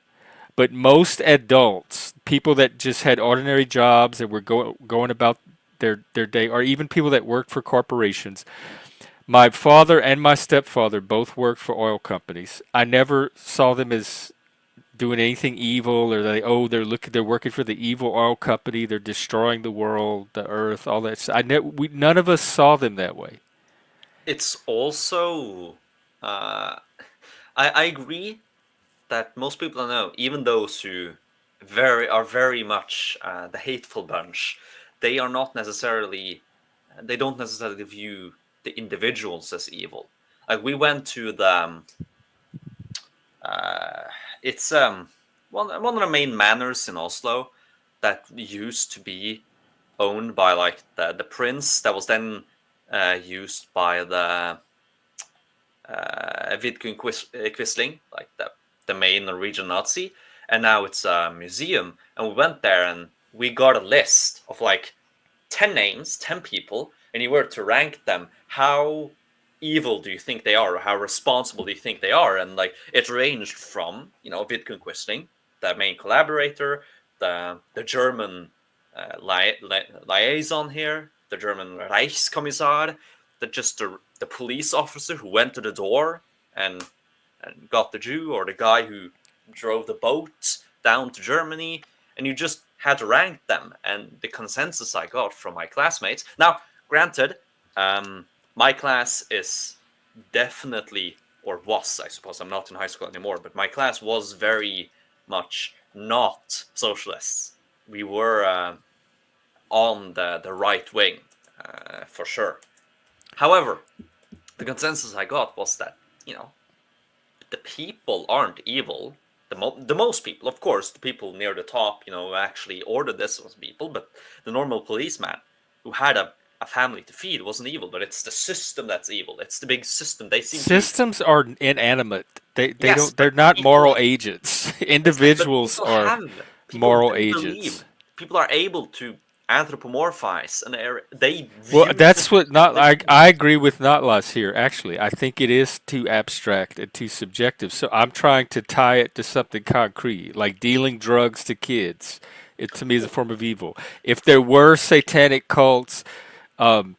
[SPEAKER 1] But most adults, people that just had ordinary jobs and were going about their day, or even people that worked for corporations. My father and my stepfather both worked for oil companies. I never saw them as doing anything evil, or they're working for the evil oil company, they're destroying the world, the earth, all that. None of us saw them that way.
[SPEAKER 4] it's also. Uh, I agree that most people I know, even those who very much the hateful bunch, they are not necessarily. They don't necessarily view the individuals as evil. Like we went to the. Uh, it's one of the main manors in Oslo that used to be owned by like the prince that was then used by the Vidkun Quisling, like the main Norwegian Nazi, and now it's a museum. And we went there and we got a list of like 10 names, 10 people, and you were to rank them. How evil do you think they are, or how responsible do you think they are? And like it ranged from, Vidkun Quisling, the main collaborator, the German liaison here, the German Reichskommissar, the police officer who went to the door and got the Jew, or the guy who drove the boat down to Germany, and you just had to rank them. And the consensus I got from my classmates. Now, granted, my class is definitely, or was, I suppose, I'm not in high school anymore, but my class was very much not socialists. We were on the right wing, for sure. However, the consensus I got was that, the people aren't evil. The most people, of course, the people near the top, who actually ordered this was people, but the normal policeman who had a family to feed wasn't evil, but it's the system that's evil. It's the big system. They seem to.
[SPEAKER 1] Systems are inanimate. They
[SPEAKER 4] Yes,
[SPEAKER 1] don't.
[SPEAKER 4] but
[SPEAKER 1] They're not
[SPEAKER 4] people.
[SPEAKER 1] moral agents.
[SPEAKER 4] Yes, but
[SPEAKER 1] Individuals are
[SPEAKER 4] people
[SPEAKER 1] moral
[SPEAKER 4] do believe.
[SPEAKER 1] agents.
[SPEAKER 4] People are able to anthropomorphize, and they
[SPEAKER 1] Well,
[SPEAKER 4] view
[SPEAKER 1] that's what
[SPEAKER 4] systems
[SPEAKER 1] not. I
[SPEAKER 4] differently.
[SPEAKER 1] I agree with Notlas here. Actually, I think it is too abstract and too subjective. So I'm trying to tie it to something concrete, like dealing drugs to kids. It to me is a form of evil. If there were satanic cults, um,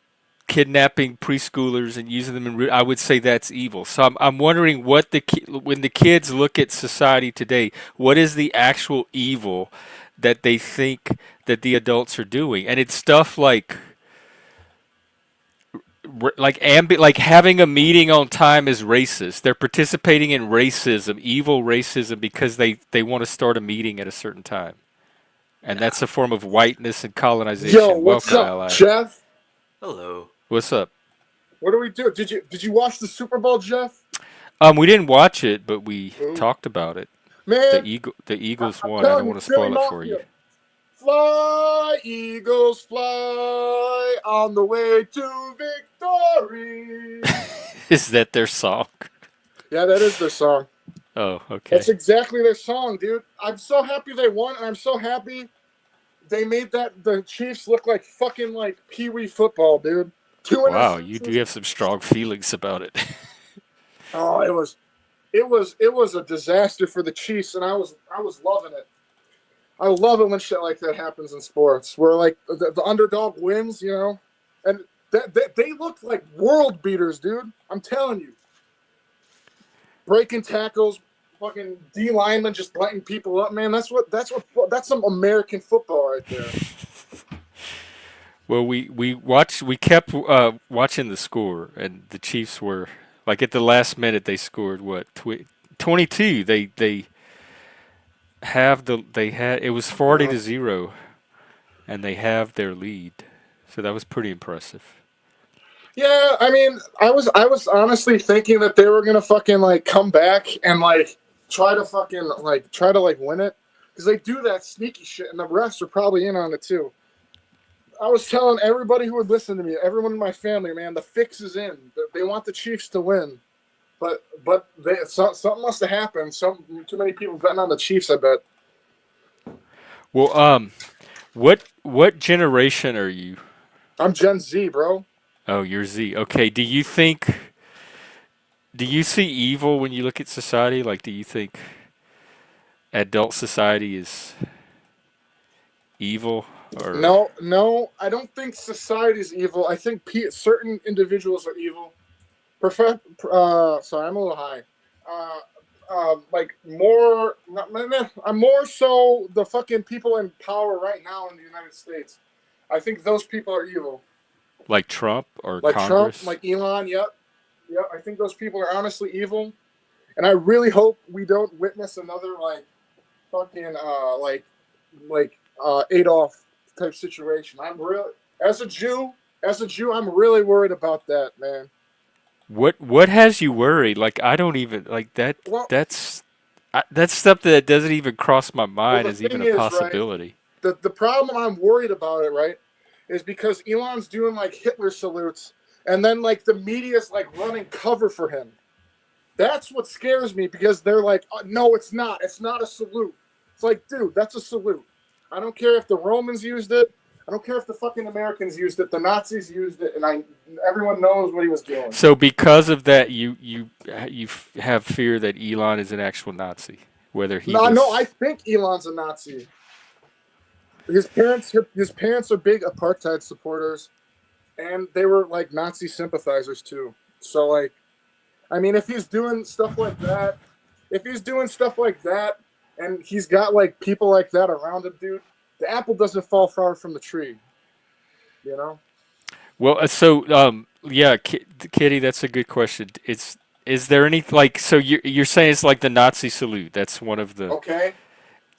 [SPEAKER 1] kidnapping preschoolers and using them I would say that's evil. So I'm wondering what when the kids look at society today, what is the actual evil that they think that the adults are doing? And it's stuff like having a meeting on time is racist. They're participating in racism, evil racism, because they want to start a meeting at a certain time. And that's a form of whiteness and
[SPEAKER 6] Yo,
[SPEAKER 1] colonization.
[SPEAKER 6] what's
[SPEAKER 1] Welcome,
[SPEAKER 6] up,
[SPEAKER 1] ally.
[SPEAKER 6] Jeff?
[SPEAKER 4] Hello.
[SPEAKER 1] What's up?
[SPEAKER 6] What do we do? Did you watch the Super Bowl, Jeff?
[SPEAKER 1] We didn't watch it, but we
[SPEAKER 6] Ooh.
[SPEAKER 1] talked about it.
[SPEAKER 6] Man,
[SPEAKER 1] The Eagles
[SPEAKER 6] I'm
[SPEAKER 1] won. I don't
[SPEAKER 6] telling you,
[SPEAKER 1] want to
[SPEAKER 6] Philly
[SPEAKER 1] spoil it for you.
[SPEAKER 6] Mafia. Fly, Eagles, fly on the way to victory.
[SPEAKER 1] Is that their song?
[SPEAKER 6] Yeah, that is their song.
[SPEAKER 1] Oh, okay.
[SPEAKER 6] That's exactly their song, dude. I'm so happy they won, and I'm so happy they made the Chiefs look like fucking like Pee-wee football, dude. Two
[SPEAKER 1] Wow, you do
[SPEAKER 6] interceptions.
[SPEAKER 1] have some strong feelings about it.
[SPEAKER 6] Oh, it was a disaster for the Chiefs, and I was loving it. I love it when shit like that happens in sports, where like the underdog wins, you know, and they looked like world beaters, dude. I'm telling you, breaking tackles, fucking D linemen just lighting people up, man. That's some American football right there.
[SPEAKER 1] Well, we kept watching the score, and the Chiefs were like at the last minute they scored what 22. They had it was 40-0, and they have their lead, so that was pretty impressive.
[SPEAKER 6] Yeah, I mean, I was honestly thinking that they were gonna fucking like come back and like try to win it, because they do that sneaky shit, and the refs are probably in on it too. I was telling everybody who would listen to me, everyone in my family, man, the fix is in. They want the Chiefs to win, but something must have happened. Too many people betting on the Chiefs, I bet.
[SPEAKER 1] Well, what generation are you?
[SPEAKER 6] I'm Gen Z, bro.
[SPEAKER 1] Oh, you're Z. Okay. Do you see evil when you look at society? Like, do you think adult society is evil or
[SPEAKER 6] No, I don't think society's evil. I think certain individuals are evil. Sorry, I'm a little high. Like more, I'm more so the fucking people in power right now in the United States. I think those people are evil.
[SPEAKER 1] like Trump or
[SPEAKER 6] Like Trump,
[SPEAKER 1] Congress?
[SPEAKER 6] like Elon. Yep. I think those people are honestly evil, and I really hope we don't witness another like fucking Adolf type situation. I'm really as a Jew, I'm really worried about that, man.
[SPEAKER 1] What has you worried? Like, I don't even like that.
[SPEAKER 6] Well,
[SPEAKER 1] That's stuff that doesn't even cross my
[SPEAKER 6] well,
[SPEAKER 1] mind
[SPEAKER 6] the
[SPEAKER 1] as even
[SPEAKER 6] thing
[SPEAKER 1] a
[SPEAKER 6] is, right?
[SPEAKER 1] possibility.
[SPEAKER 6] The problem I'm worried about it, right, is because Elon's doing like Hitler salutes, and then like the media's like running cover for him. That's what scares me, because they're like, oh, no, it's not. It's not a salute. It's like, dude, that's a salute. I don't care if the Romans used it. I don't care if the fucking Americans used it. The Nazis used it, and everyone knows what he was doing.
[SPEAKER 1] So because of that, have fear that Elon is an actual Nazi, whether he
[SPEAKER 6] No,
[SPEAKER 1] was.
[SPEAKER 6] no, I think Elon's a Nazi. His parents are big apartheid supporters, and they were like Nazi sympathizers too. So like, I mean, if he's doing stuff like that, and he's got like people like that around him, dude, the apple doesn't fall far from the tree. You know?
[SPEAKER 1] Well, yeah, Kitty, that's a good question. Is there any like so you're saying it's like the Nazi salute? That's one of the
[SPEAKER 6] Okay.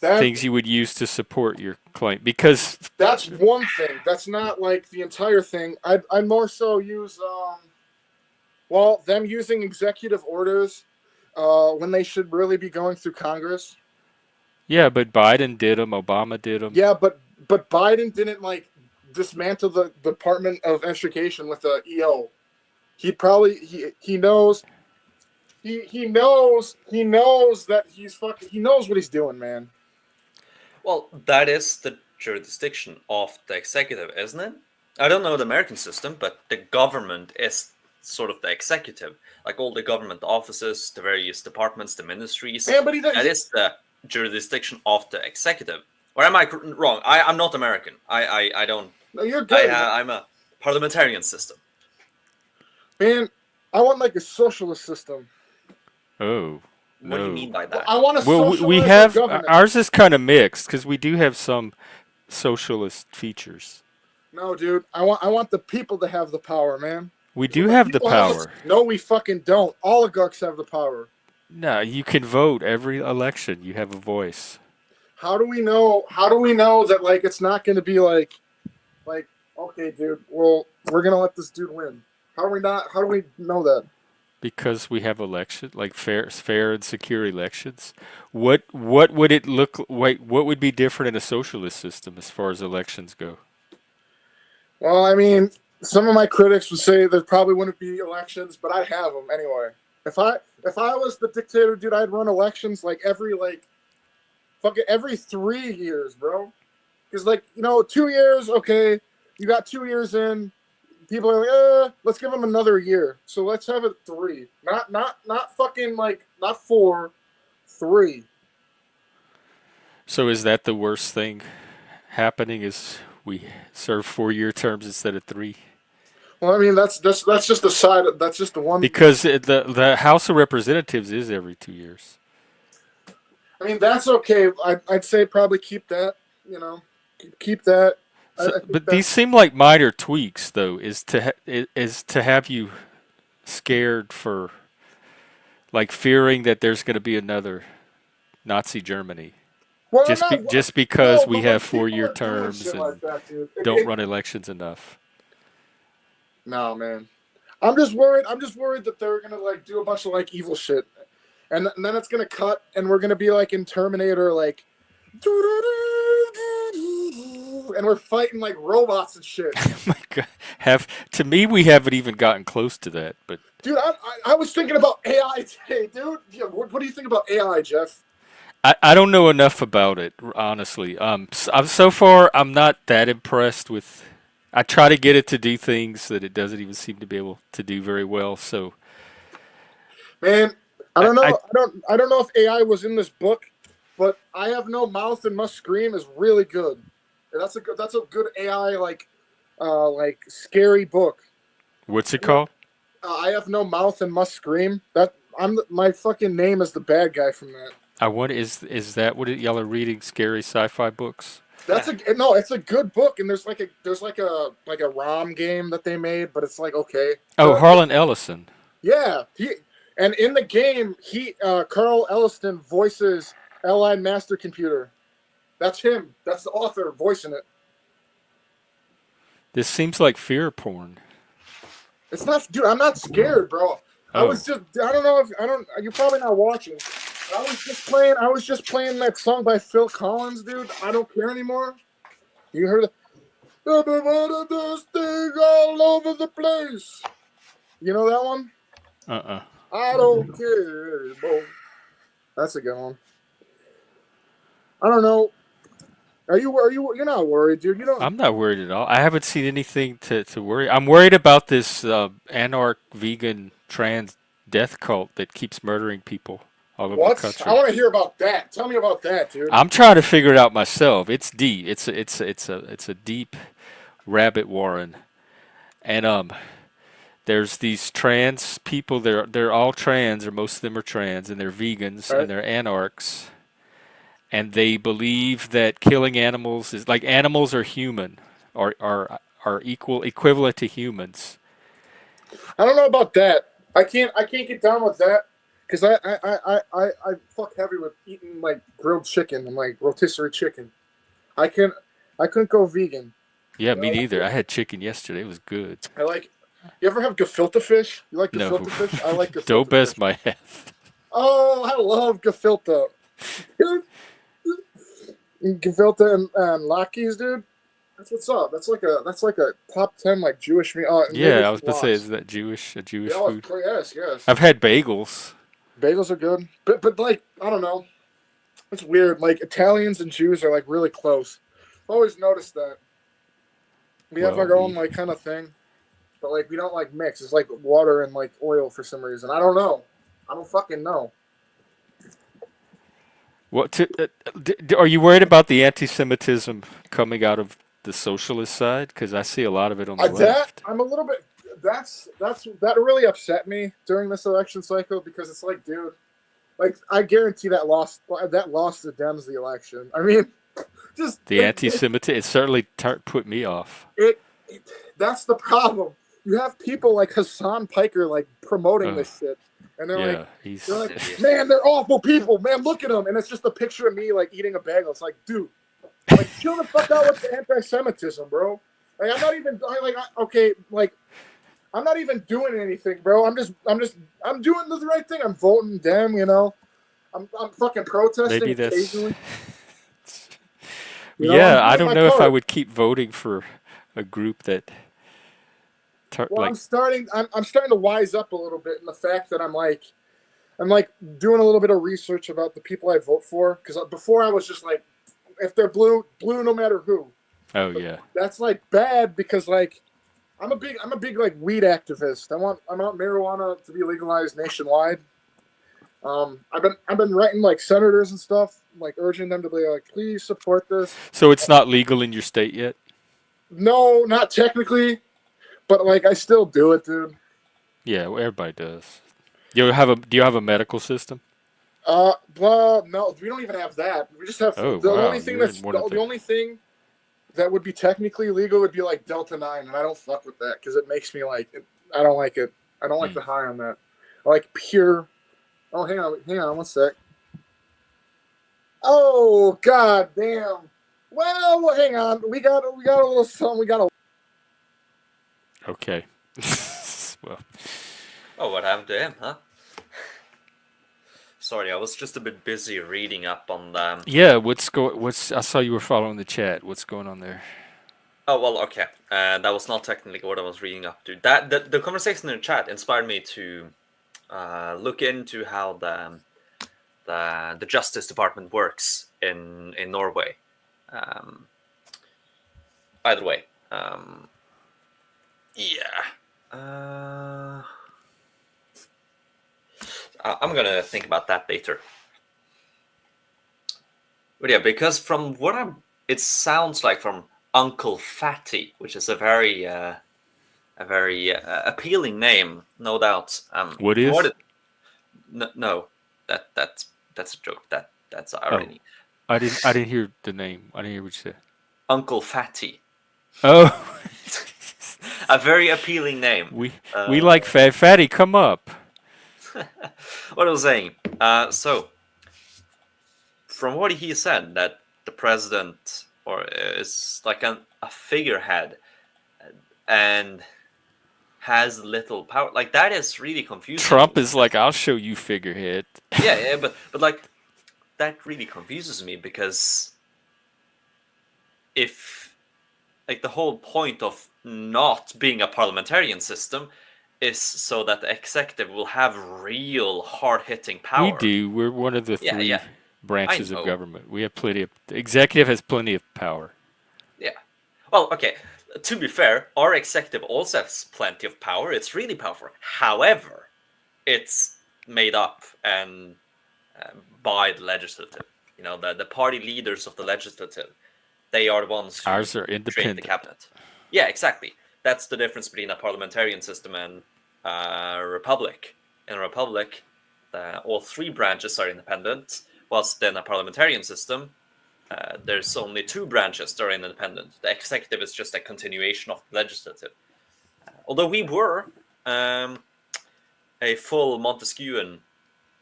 [SPEAKER 1] things you would use to support your claim because
[SPEAKER 6] That's one thing. That's not like the entire thing. I more so use them using executive orders when they should really be going through Congress.
[SPEAKER 1] yeah, but Biden did them, Obama did them.
[SPEAKER 6] Yeah, but Biden didn't like dismantle the Department of Education with the EO. He knows that he knows what he's doing, man.
[SPEAKER 4] Well, that is the jurisdiction of the executive, isn't it? I don't know the American system, but the government is sort of the executive. Like all the government offices, the various departments, the ministries.
[SPEAKER 6] Yeah, but he
[SPEAKER 4] That
[SPEAKER 6] doesn't.
[SPEAKER 4] is the jurisdiction of the executive. Or am I wrong? I'm not American. I don't.
[SPEAKER 6] No, you're good.
[SPEAKER 4] I'm a parliamentarian system.
[SPEAKER 6] Man, I want like a socialist system.
[SPEAKER 1] Oh,
[SPEAKER 4] What do you
[SPEAKER 1] no.
[SPEAKER 4] mean by that?
[SPEAKER 6] I want to
[SPEAKER 1] Well, we
[SPEAKER 6] socialize our
[SPEAKER 1] have
[SPEAKER 6] government.
[SPEAKER 1] ours is kind of mixed because we do have some socialist features.
[SPEAKER 6] No, dude. I want the people to have the power, man.
[SPEAKER 1] We
[SPEAKER 6] When
[SPEAKER 1] do have the
[SPEAKER 6] people have
[SPEAKER 1] power.
[SPEAKER 6] no, we fucking don't. Oligarchs have the power.
[SPEAKER 1] No, you can vote every election. You have a voice.
[SPEAKER 6] How do we know? How do we know that like it's not going to be like, okay, dude. Well, we're gonna let this dude win. How do we not? How do we know that?
[SPEAKER 1] Because we have election, like fair and secure elections. What would it look like? What would be different in a socialist system as far as elections go?
[SPEAKER 6] Well, I mean, some of my critics would say there probably wouldn't be elections, but I'd have them anyway. If I was the dictator, dude, I'd run elections like fucking every 3 years, bro. Because 2 years, okay, you got 2 years in. People are like, let's give them another year. So let's have it 3, not fucking not 4, 3.
[SPEAKER 1] So is that the worst thing happening? Is we serve 4-year terms instead of 3?
[SPEAKER 6] Well, I mean that's just the side. That's just the one.
[SPEAKER 1] Because the House of Representatives is every 2 years.
[SPEAKER 6] I mean that's okay. I'd say probably keep that. Keep that.
[SPEAKER 1] But these seem like minor tweaks, though. Is to have you scared for, like, fearing that there's going to be another Nazi Germany,
[SPEAKER 6] Well,
[SPEAKER 1] just because
[SPEAKER 6] no,
[SPEAKER 1] we
[SPEAKER 6] but
[SPEAKER 1] have
[SPEAKER 6] people
[SPEAKER 1] 4-year
[SPEAKER 6] are doing
[SPEAKER 1] terms
[SPEAKER 6] shit
[SPEAKER 1] and
[SPEAKER 6] like that, dude.
[SPEAKER 1] don't run elections enough.
[SPEAKER 6] No, man. I'm just worried. That they're gonna do a bunch of evil shit, and then it's gonna cut, and we're gonna be like in Terminator, and we're fighting like robots and shit.
[SPEAKER 1] Oh my God, to me we haven't even gotten close to that. But
[SPEAKER 6] Dude, I was thinking about AI today, dude. Yeah, what do you think about AI, Jeff?
[SPEAKER 1] I don't know enough about it, honestly. So far I'm not that impressed with. I try to get it to do things that it doesn't even seem to be able to do very well. So,
[SPEAKER 6] Man, I don't know.
[SPEAKER 1] I-
[SPEAKER 6] I don't know if AI was in this book, but I Have No Mouth and Must Scream is really good. That's a good AI scary book.
[SPEAKER 1] what's it called?
[SPEAKER 6] I Have No Mouth and Must Scream. My fucking name is the bad guy from that.
[SPEAKER 1] I wonder is that what y'all are reading? Scary sci-fi books?
[SPEAKER 6] It's a good book, and there's like a ROM game that they made, but it's okay.
[SPEAKER 1] Oh, Harlan Ellison.
[SPEAKER 6] Yeah, and in the game Carl Elliston voices Allied Master Computer. That's him. That's the author voicing it.
[SPEAKER 1] This seems like fear porn.
[SPEAKER 6] It's not, dude. I'm not scared, bro. I
[SPEAKER 1] Oh.
[SPEAKER 6] was just. I don't know if I don't. You're probably not watching. I was just playing that song by Phil Collins, dude. I Don't Care Anymore. You heard it? Everybody does things all over the place. You know that one? I don't care anymore. That's a good one. I don't know. You're not worried, dude. You don't.
[SPEAKER 1] I'm not worried at all. I haven't seen anything to worry. I'm worried about this anarch vegan trans death cult that keeps murdering people all over the
[SPEAKER 6] What?
[SPEAKER 1] country.
[SPEAKER 6] I want to hear about that. Tell me about that, dude.
[SPEAKER 1] I'm trying to figure it out myself. It's deep. It's a deep rabbit warren, and there's these trans people. They're all trans, or most of them are trans, and they're vegans
[SPEAKER 6] Right.
[SPEAKER 1] and they're anarchs, and they believe that killing animals is like animals are human, are equivalent to humans.
[SPEAKER 6] I don't know about that. I can't get down with that because I fuck heavy with eating grilled chicken and rotisserie chicken. I couldn't go vegan.
[SPEAKER 1] Yeah, me neither. I had chicken yesterday. It was good.
[SPEAKER 6] You ever have gefilte fish? You like
[SPEAKER 1] No.
[SPEAKER 6] gefilte fish? I like gefilte
[SPEAKER 1] Don't
[SPEAKER 6] fish.
[SPEAKER 1] mess my head.
[SPEAKER 6] Oh, I love gefilte. Gefilte and Lockies, dude. That's what's up. That's like a top 10 Jewish meal.
[SPEAKER 1] Yeah, I was about to say, is that a Jewish
[SPEAKER 6] Yeah,
[SPEAKER 1] food?
[SPEAKER 6] yes.
[SPEAKER 1] I've had bagels.
[SPEAKER 6] Bagels are good, but I don't know. It's weird. Italians and Jews are really close. I've always noticed that. We have our own kind of thing, but we don't mix. It's water and oil for some reason. I don't know. I don't fucking know.
[SPEAKER 1] Are you worried about the anti-Semitism coming out of the socialist side? Because I see a lot of it on the left.
[SPEAKER 6] I'm a little bit. that really upset me during this election cycle because it's like, dude, like I guarantee that lost the Dems the election. I mean, just
[SPEAKER 1] The anti-Semitism, it certainly put me off.
[SPEAKER 6] it that's the problem. You have people like Hassan Piker like promoting this shit, and they're like, man, they're awful people. Man, look at them, and it's just a picture of me like eating a bagel. It's like, dude, like chill the fuck out with the anti-Semitism, bro. Like I'm not even I'm not even doing anything, bro. I'm doing the right thing. I'm voting Dem, you know. I'm fucking protesting
[SPEAKER 1] Maybe that's
[SPEAKER 6] occasionally.
[SPEAKER 1] Yeah, I don't know if I would keep voting for a group that.
[SPEAKER 6] I'm starting to wise up a little bit in the fact that I'm doing a little bit of research about the people I vote for, because before I was just like, if they're blue no matter who.
[SPEAKER 1] Oh yeah.
[SPEAKER 6] That's like bad because like I'm a big like weed activist. I want marijuana to be legalized nationwide. I've been writing like senators and stuff, like urging them to be like, please support this.
[SPEAKER 1] So it's not legal in your state yet?
[SPEAKER 6] No, not technically, but like I still do it, dude.
[SPEAKER 1] Yeah, well, everybody does. Do you have a medical system?
[SPEAKER 6] No, we don't even have that. We just have the only thing that would be technically legal would be like Delta 9, and I don't fuck with that because it makes me like I don't like it. I don't like the high on that. I like pure. Oh, hang on, 1 sec. Oh, god damn. Well, hang on. We got a little something. We got a.
[SPEAKER 1] Okay. Well.
[SPEAKER 4] Oh, what happened to him, huh? Sorry, I was just a bit busy reading up on them.
[SPEAKER 1] Yeah, I saw you were following the chat. What's going on there?
[SPEAKER 4] Oh, well, okay. That was not technically what I was reading up to. The conversation in the chat inspired me to look into how the Justice Department works in Norway. Either way, yeah. I'm gonna think about that later. But yeah, because from what it sounds like from Uncle Fatty, which is a very appealing name, no doubt.
[SPEAKER 1] What is?
[SPEAKER 4] No, that's a joke. That's irony.
[SPEAKER 1] Oh, I didn't hear the name. I didn't hear what you said.
[SPEAKER 4] Uncle Fatty.
[SPEAKER 1] Oh.
[SPEAKER 4] A very appealing name.
[SPEAKER 1] We like Fatty. Come up.
[SPEAKER 4] What I was saying. So, from what he said, that the president is like a figurehead and has little power. Like that is really confusing.
[SPEAKER 1] Trump is like, I'll show you figurehead.
[SPEAKER 4] Yeah, but like that really confuses me because if like the whole point of not being a parliamentarian system is so that the executive will have real hard-hitting power.
[SPEAKER 1] We do. We're one of the three branches of government. We have the executive has plenty of power.
[SPEAKER 4] Yeah. Well, okay. To be fair, our executive also has plenty of power. It's really powerful. However, it's made up and by the legislative. You know, the party leaders of the legislative. They are the ones who
[SPEAKER 1] ours are independent.
[SPEAKER 4] Create the cabinet. Yeah, exactly. That's the difference between a parliamentarian system and a republic. In a republic, all three branches are independent, whilst in a parliamentarian system, there's only two branches that are independent. The executive is just a continuation of the legislative. Although we were a full Montesquieuan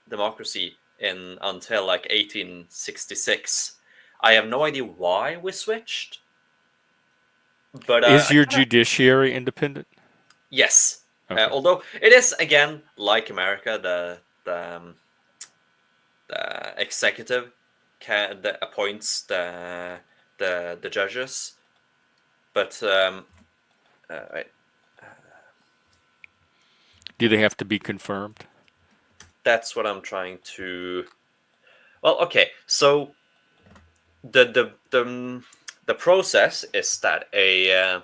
[SPEAKER 4] democracy until like 1866. I have no idea why we switched. But
[SPEAKER 1] is your judiciary independent?
[SPEAKER 4] Yes. Okay. Although it is again like America, the executive appoints the judges, but right.
[SPEAKER 1] Do they have to be confirmed?
[SPEAKER 4] That's what I'm trying to. Well, okay. So the process is that a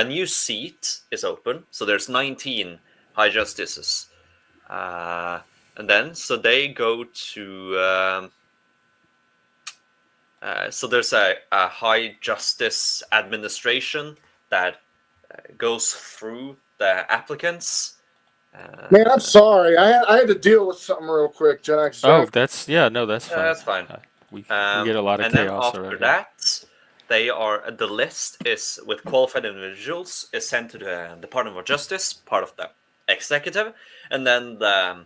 [SPEAKER 4] new seat is open. So there's 19 high justices, and then so they go to. So there's a high justice administration that goes through the applicants.
[SPEAKER 6] Man, I'm sorry. I had to deal with something real quick, Gen X.
[SPEAKER 1] Oh, that's fine.
[SPEAKER 4] That's fine.
[SPEAKER 1] We get a lot of
[SPEAKER 4] And then
[SPEAKER 1] chaos
[SPEAKER 4] after
[SPEAKER 1] around here.
[SPEAKER 4] that, the list is with qualified individuals is sent to the Department of Justice, part of the executive, and then the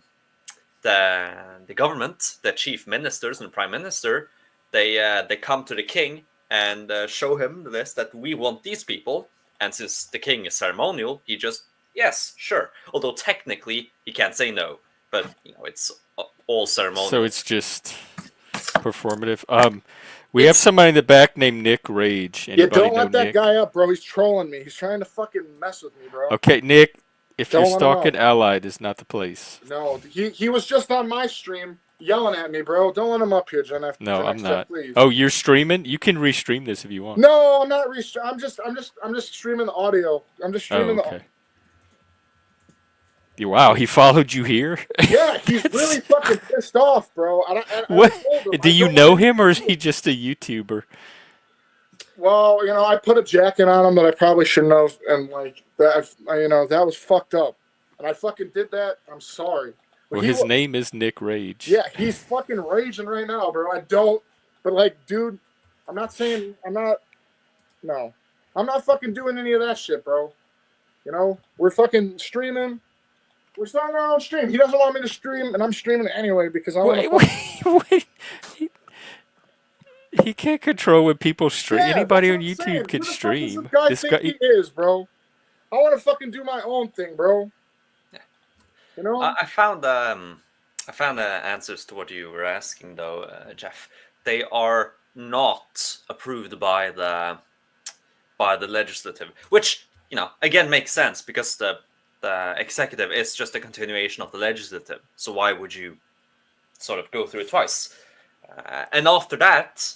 [SPEAKER 4] government, the chief ministers and the prime minister, they come to the king and show him the list that we want these people. And since the king is ceremonial, he just yes, sure. Although technically he can't say no, but it's all ceremonial.
[SPEAKER 1] So it's just performative. We have somebody in the back named Nick Rage. Anybody
[SPEAKER 6] don't
[SPEAKER 1] know
[SPEAKER 6] let that
[SPEAKER 1] Nick?
[SPEAKER 6] guy up, bro. He's trolling me. He's trying to fucking mess with me, bro.
[SPEAKER 1] Okay, Nick. If
[SPEAKER 6] Don't
[SPEAKER 1] you're
[SPEAKER 6] let him know.
[SPEAKER 1] stalking Allied, is not the place.
[SPEAKER 6] No, he was just on my stream yelling at me, bro. Don't let him up here, Gen F.
[SPEAKER 1] No,
[SPEAKER 6] Gen
[SPEAKER 1] I'm
[SPEAKER 6] X,
[SPEAKER 1] not.
[SPEAKER 6] please.
[SPEAKER 1] Oh, you're streaming? You can restream this if you want.
[SPEAKER 6] No, I'm not I'm just streaming the audio. I'm just streaming
[SPEAKER 1] okay. Wow, he followed you here?
[SPEAKER 6] Yeah, he's really fucking pissed off, bro.
[SPEAKER 1] What? Do you know him, or is he just a YouTuber?
[SPEAKER 6] Well, I put a jacket on him that I probably shouldn't have, and like that, that was fucked up, and I fucking did that. I'm sorry. But
[SPEAKER 1] Well, his name is Nick Rage.
[SPEAKER 6] Yeah, he's fucking raging right now, bro. But like, dude, I'm not fucking doing any of that shit, bro. We're fucking streaming. We're starting our own stream. He doesn't want me to stream, and I'm streaming anyway because I want to.
[SPEAKER 1] Wait. He can't control when people stream.
[SPEAKER 6] Yeah,
[SPEAKER 1] Anybody on
[SPEAKER 6] that's what I'm
[SPEAKER 1] YouTube
[SPEAKER 6] saying.
[SPEAKER 1] can
[SPEAKER 6] Who the fuck
[SPEAKER 1] stream.
[SPEAKER 6] does this guy think he is, bro? I want to fucking do my own thing, bro.
[SPEAKER 4] I found answers to what you were asking, though, Jeff. They are not approved by the legislative, which again makes sense because the executive is just a continuation of the legislative. So why would you sort of go through it twice? And after that,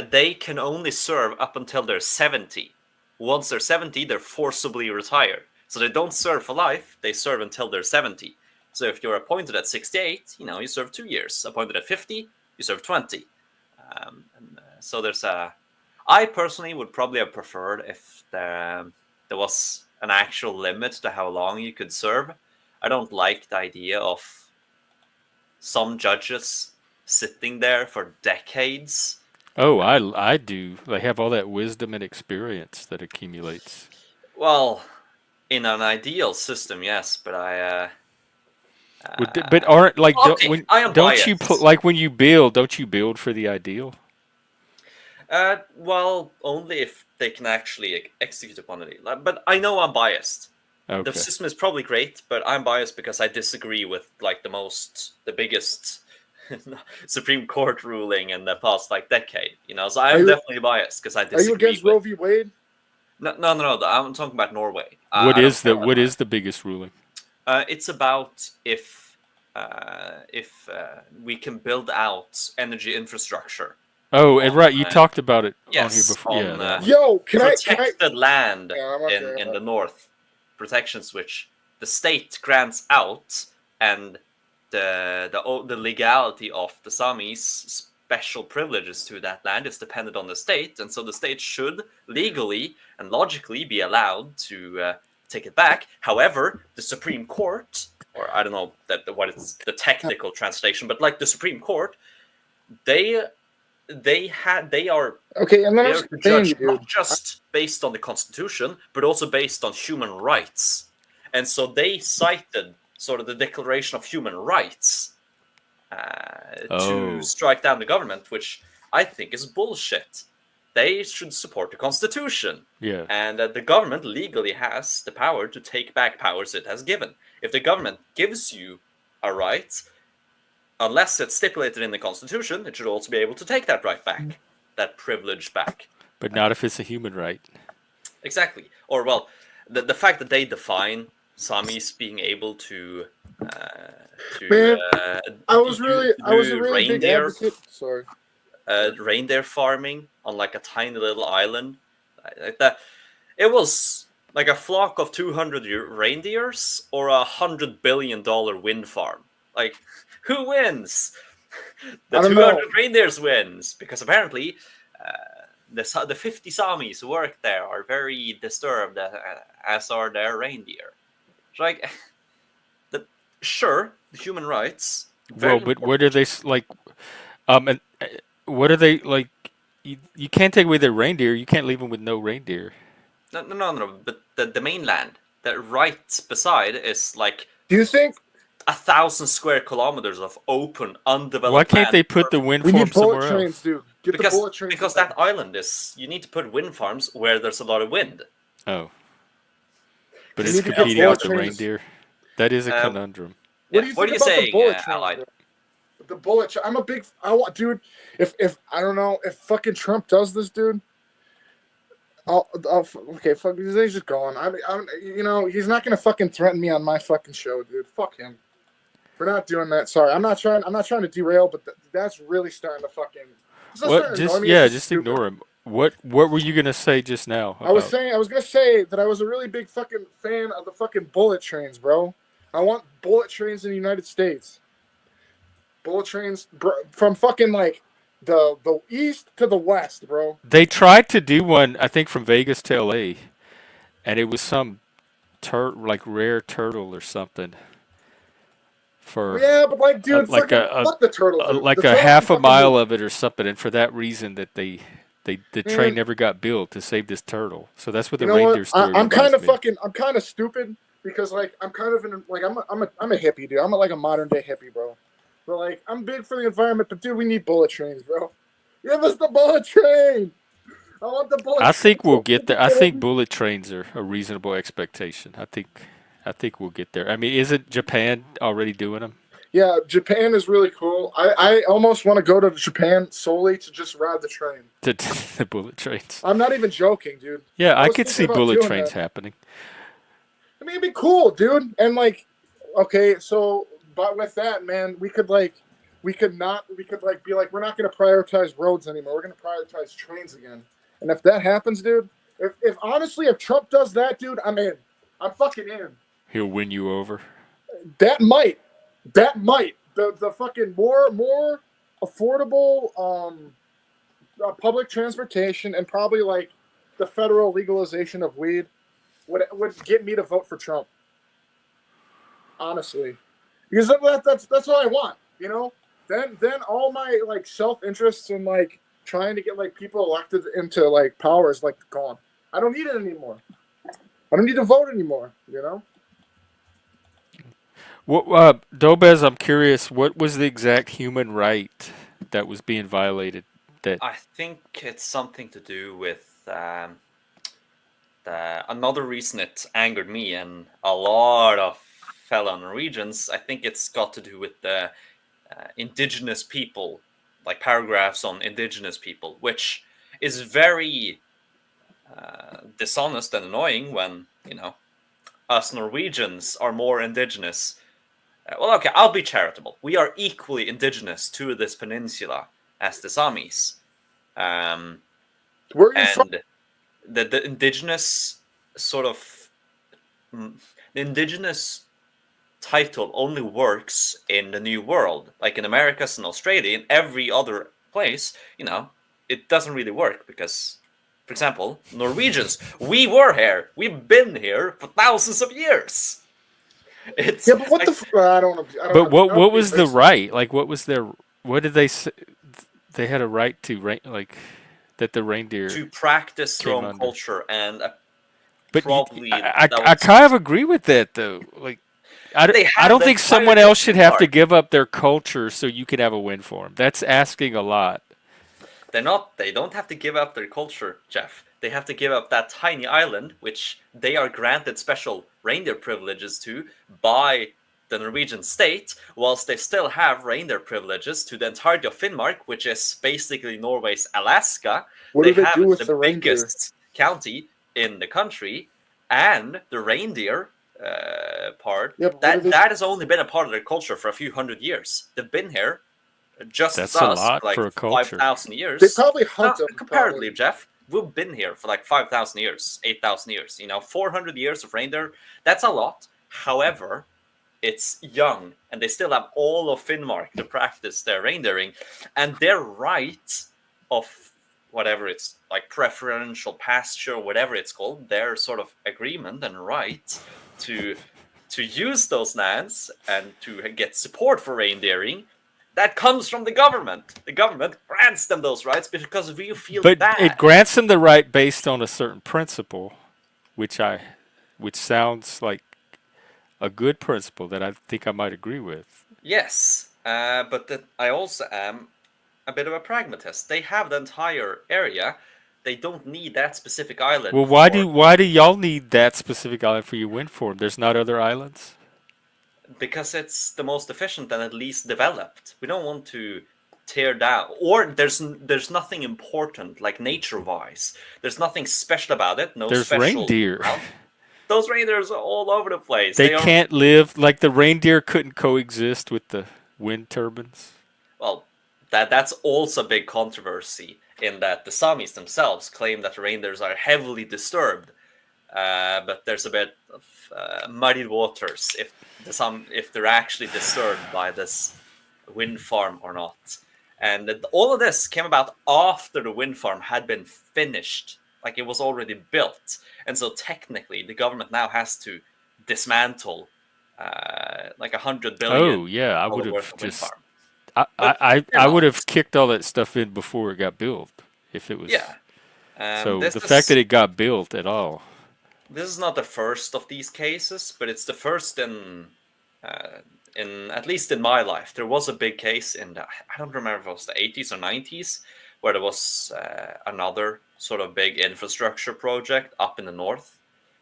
[SPEAKER 4] they can only serve up until they're 70. Once they're 70, they're forcibly retired. So they don't serve for life, they serve until they're 70. So if you're appointed at 68, you serve 2 years. Appointed at 50, you serve 20. So there's I personally would probably have preferred if there was an actual limit to how long you could serve. I don't like the idea of some judges sitting there for decades.
[SPEAKER 1] Oh, I do. They have all that wisdom and experience that accumulates.
[SPEAKER 4] Well, in an ideal system, yes, but
[SPEAKER 1] but aren't like
[SPEAKER 4] okay,
[SPEAKER 1] don't you like when you build? Don't you build for the ideal?
[SPEAKER 4] Well, only if they can actually execute upon it. But I know I'm biased.
[SPEAKER 1] Okay.
[SPEAKER 4] The system is probably great, but I'm biased because I disagree with like the biggest Supreme Court ruling in the past decade. So I'm definitely biased because I disagree.
[SPEAKER 6] Are you against Roe v. Wade?
[SPEAKER 4] No. I'm talking about Norway.
[SPEAKER 1] What is the biggest ruling?
[SPEAKER 4] It's about if we can build out energy infrastructure.
[SPEAKER 1] Oh, and right, you talked about it on here before.
[SPEAKER 4] Protected land in the north, protections which the state grants out, and the legality of the Samis' special privileges to that land is dependent on the state, and so the state should legally and logically be allowed to take it back. However, the Supreme Court, or I don't know what is the technical translation, but like the Supreme Court, they are
[SPEAKER 6] okay, and then
[SPEAKER 4] to judge not just based on the Constitution, but also based on human rights. And so they cited sort of the Declaration of Human Rights to strike down the government, which I think is bullshit. They should support the Constitution.
[SPEAKER 1] Yeah.
[SPEAKER 4] And the government legally has the power to take back powers it has given. If the government gives you a right, unless it's stipulated in the Constitution, it should also be able to take that right back, that privilege back.
[SPEAKER 1] But not if it's a human right.
[SPEAKER 4] Exactly. Or, well, the fact that they define Samis being able to
[SPEAKER 6] I was a really big advocate. Sorry.
[SPEAKER 4] Reindeer farming on like a tiny little island like that. It was like a flock of 200 reindeers or $100 billion wind farm. Like, who wins? The 200 reindeers wins, because apparently the 50 Samis who work there are very disturbed, as are their reindeer. It's like, sure, the human rights.
[SPEAKER 1] Well, but what are they like? And what are they like? You can't take away their reindeer. You can't leave them with no reindeer.
[SPEAKER 4] No. But the mainland, that right beside is like
[SPEAKER 6] Do you think
[SPEAKER 4] 1,000 square kilometers of open, undeveloped
[SPEAKER 1] Why can't
[SPEAKER 4] land.
[SPEAKER 1] they put the wind
[SPEAKER 6] we
[SPEAKER 1] farm
[SPEAKER 6] need bullet
[SPEAKER 1] somewhere
[SPEAKER 6] trains,
[SPEAKER 1] else?
[SPEAKER 6] dude? Get
[SPEAKER 4] because
[SPEAKER 6] the bullet trains.
[SPEAKER 4] because that island is, you need to put wind farms where there's a lot of wind.
[SPEAKER 1] Oh, but
[SPEAKER 6] We
[SPEAKER 1] it's
[SPEAKER 6] need to get
[SPEAKER 1] competing
[SPEAKER 6] bullet
[SPEAKER 1] with the
[SPEAKER 6] trains.
[SPEAKER 1] reindeer. That is a
[SPEAKER 4] Uh,
[SPEAKER 1] conundrum.
[SPEAKER 6] What do you
[SPEAKER 4] what
[SPEAKER 6] think
[SPEAKER 4] are you
[SPEAKER 6] about the
[SPEAKER 4] saying,
[SPEAKER 6] bullet trains,
[SPEAKER 4] Ally?
[SPEAKER 6] bro? The bullet. I'm a big. I want, dude. If I don't know if fucking Trump does this, dude. Okay, fuck. He's just going. I'm. You know, he's not gonna fucking threaten me on my fucking show, dude. Fuck him. We're not doing that. Sorry, I'm not trying to derail, but that's really starting to fucking.
[SPEAKER 1] What? Just yeah, just ignore him. What were you gonna say just now?
[SPEAKER 6] I was gonna say that I was a really big fucking fan of the fucking bullet trains, bro. I want bullet trains in the United States. Bullet trains from fucking like the east to the west, bro.
[SPEAKER 1] They tried to do one, I think, from Vegas to LA, and it was some like rare turtle or something. For
[SPEAKER 6] Yeah, but like, dude,
[SPEAKER 1] like
[SPEAKER 6] fucking fuck the turtle, dude.
[SPEAKER 1] like
[SPEAKER 6] The
[SPEAKER 1] a
[SPEAKER 6] turtle
[SPEAKER 1] half
[SPEAKER 6] can
[SPEAKER 1] a
[SPEAKER 6] fucking
[SPEAKER 1] mile
[SPEAKER 6] move.
[SPEAKER 1] of it or something, and for that reason that the train
[SPEAKER 6] Man.
[SPEAKER 1] never got built to save this turtle. So that's what the
[SPEAKER 6] You know
[SPEAKER 1] reindeer
[SPEAKER 6] what?
[SPEAKER 1] story
[SPEAKER 6] I'm kind
[SPEAKER 1] reminds
[SPEAKER 6] of
[SPEAKER 1] me of.
[SPEAKER 6] fucking. I'm kind of stupid because like I'm kind of in like I'm a hippie, dude. I'm like a modern day hippie, bro. But like I'm big for the environment, but dude, we need bullet trains, bro. Give us the bullet train. I want the bullet.
[SPEAKER 1] I think
[SPEAKER 6] train.
[SPEAKER 1] we'll get there. I think bullet trains are a reasonable expectation. I think we'll get there. I mean, isn't Japan already doing them?
[SPEAKER 6] Yeah, Japan is really cool. I almost want to go to Japan solely to just ride the train.
[SPEAKER 1] The bullet trains.
[SPEAKER 6] I'm not even joking, dude.
[SPEAKER 1] Yeah, I
[SPEAKER 6] was
[SPEAKER 1] could
[SPEAKER 6] thinking
[SPEAKER 1] see
[SPEAKER 6] about
[SPEAKER 1] bullet
[SPEAKER 6] doing
[SPEAKER 1] trains
[SPEAKER 6] that.
[SPEAKER 1] happening.
[SPEAKER 6] I mean, it'd be cool, dude. And like, okay, so but with that, man, we could like be like, we're not gonna prioritize roads anymore. We're gonna prioritize trains again. And if that happens, dude, if honestly, if Trump does that, dude, I'm in. I'm fucking in.
[SPEAKER 1] He'll win you over.
[SPEAKER 6] That might. The fucking more affordable public transportation and probably like the federal legalization of weed would get me to vote for Trump. Honestly, because that's what I want. You know, then all my like self interests and like trying to get like people elected into like power is like gone. I don't need it anymore. I don't need to vote anymore. You know.
[SPEAKER 1] What, Dobez, I'm curious, what was the exact human right that was being violated? That
[SPEAKER 4] I think it's something to do with another reason it angered me and a lot of fellow Norwegians. I think it's got to do with the indigenous people, like paragraphs on indigenous people, which is very dishonest and annoying when, you know, us Norwegians are more indigenous. Well, okay, I'll be charitable. We are equally indigenous to this peninsula as the Samis.
[SPEAKER 6] Where are you from?
[SPEAKER 4] And the indigenous sort of the indigenous title only works in the New World, like in Americas and Australia. In every other place, you know, it doesn't really work because, for example, Norwegians, we were here, we've been here for thousands of years. It's
[SPEAKER 6] Yeah, but what
[SPEAKER 4] like,
[SPEAKER 6] I don't know.
[SPEAKER 1] but what was the right? Like, what was their? What did they say? They had a right to like that the reindeer
[SPEAKER 4] to practice their
[SPEAKER 1] came
[SPEAKER 4] own
[SPEAKER 1] under.
[SPEAKER 4] culture, and
[SPEAKER 1] But
[SPEAKER 4] probably
[SPEAKER 1] I
[SPEAKER 4] that was,
[SPEAKER 1] kind of agree with that though. Like,
[SPEAKER 4] They
[SPEAKER 1] I
[SPEAKER 4] have
[SPEAKER 1] don't
[SPEAKER 4] the
[SPEAKER 1] think someone
[SPEAKER 4] entire
[SPEAKER 1] else should have to
[SPEAKER 4] Denmark.
[SPEAKER 1] give up their culture so you can have a win for them. That's asking a lot.
[SPEAKER 4] They don't have to give up their culture, Jeff. They have to give up that tiny island, which they are granted special reindeer privileges to by the Norwegian state, whilst they still have reindeer privileges to the entirety of Finnmark, which is basically Norway's Alaska.
[SPEAKER 6] What do they
[SPEAKER 4] have
[SPEAKER 6] do with
[SPEAKER 4] the
[SPEAKER 6] the reindeer?
[SPEAKER 4] biggest county in the country, and the reindeer part,
[SPEAKER 6] Yeah, but what do they-
[SPEAKER 4] that has only been a part of their culture for a few hundred years. They've been here just
[SPEAKER 1] That's
[SPEAKER 4] as
[SPEAKER 1] a
[SPEAKER 4] us
[SPEAKER 1] lot
[SPEAKER 4] for like
[SPEAKER 1] for a culture.
[SPEAKER 4] 5,000 years.
[SPEAKER 6] They probably hunt them.
[SPEAKER 4] Comparatively, Jeff, we've been here for like 5,000 years, 8,000 years. You know, 400 years of reindeer. That's a lot. However, it's young, and they still have all of Finnmark to practice their reindeering, and their right of whatever it's like preferential pasture, whatever it's called, their sort of agreement and right to use those lands and to get support for reindeering, that comes from the government. The government grants them those rights because we feel
[SPEAKER 1] But
[SPEAKER 4] bad.
[SPEAKER 1] it grants them the right based on a certain principle, which sounds like a good principle that I think I might agree with.
[SPEAKER 4] Yes, but I also am a bit of a pragmatist. They have the entire area. They don't need that specific island.
[SPEAKER 1] Well, why do y'all need that specific island for your wind farm? There's not other islands?
[SPEAKER 4] Because it's the most efficient and at least developed. We don't want to tear down, or there's nothing important like nature-wise. There's nothing special about it. No
[SPEAKER 1] There's
[SPEAKER 4] special.
[SPEAKER 1] reindeer.
[SPEAKER 4] Those reindeers are all over the place.
[SPEAKER 1] They can't live like the reindeer couldn't coexist with the wind turbines.
[SPEAKER 4] Well, that's also a big controversy in that the Samis themselves claim that the reindeers are heavily disturbed. But there's a bit of muddied waters if they're actually disturbed by this wind farm or not. And all of this came about after the wind farm had been finished, like it was already built. And so technically, the government now has to dismantle like $100 billion.
[SPEAKER 1] Oh yeah, I would have
[SPEAKER 4] wind
[SPEAKER 1] just.
[SPEAKER 4] farm.
[SPEAKER 1] I would have kicked all that stuff in before it got built if it was.
[SPEAKER 4] Yeah.
[SPEAKER 1] So the fact that it got built at all.
[SPEAKER 4] This is not the first of these cases, but it's the first in at least in my life. There was a big case in I don't remember if it was the 80s or 90s, where there was another sort of big infrastructure project up in the north,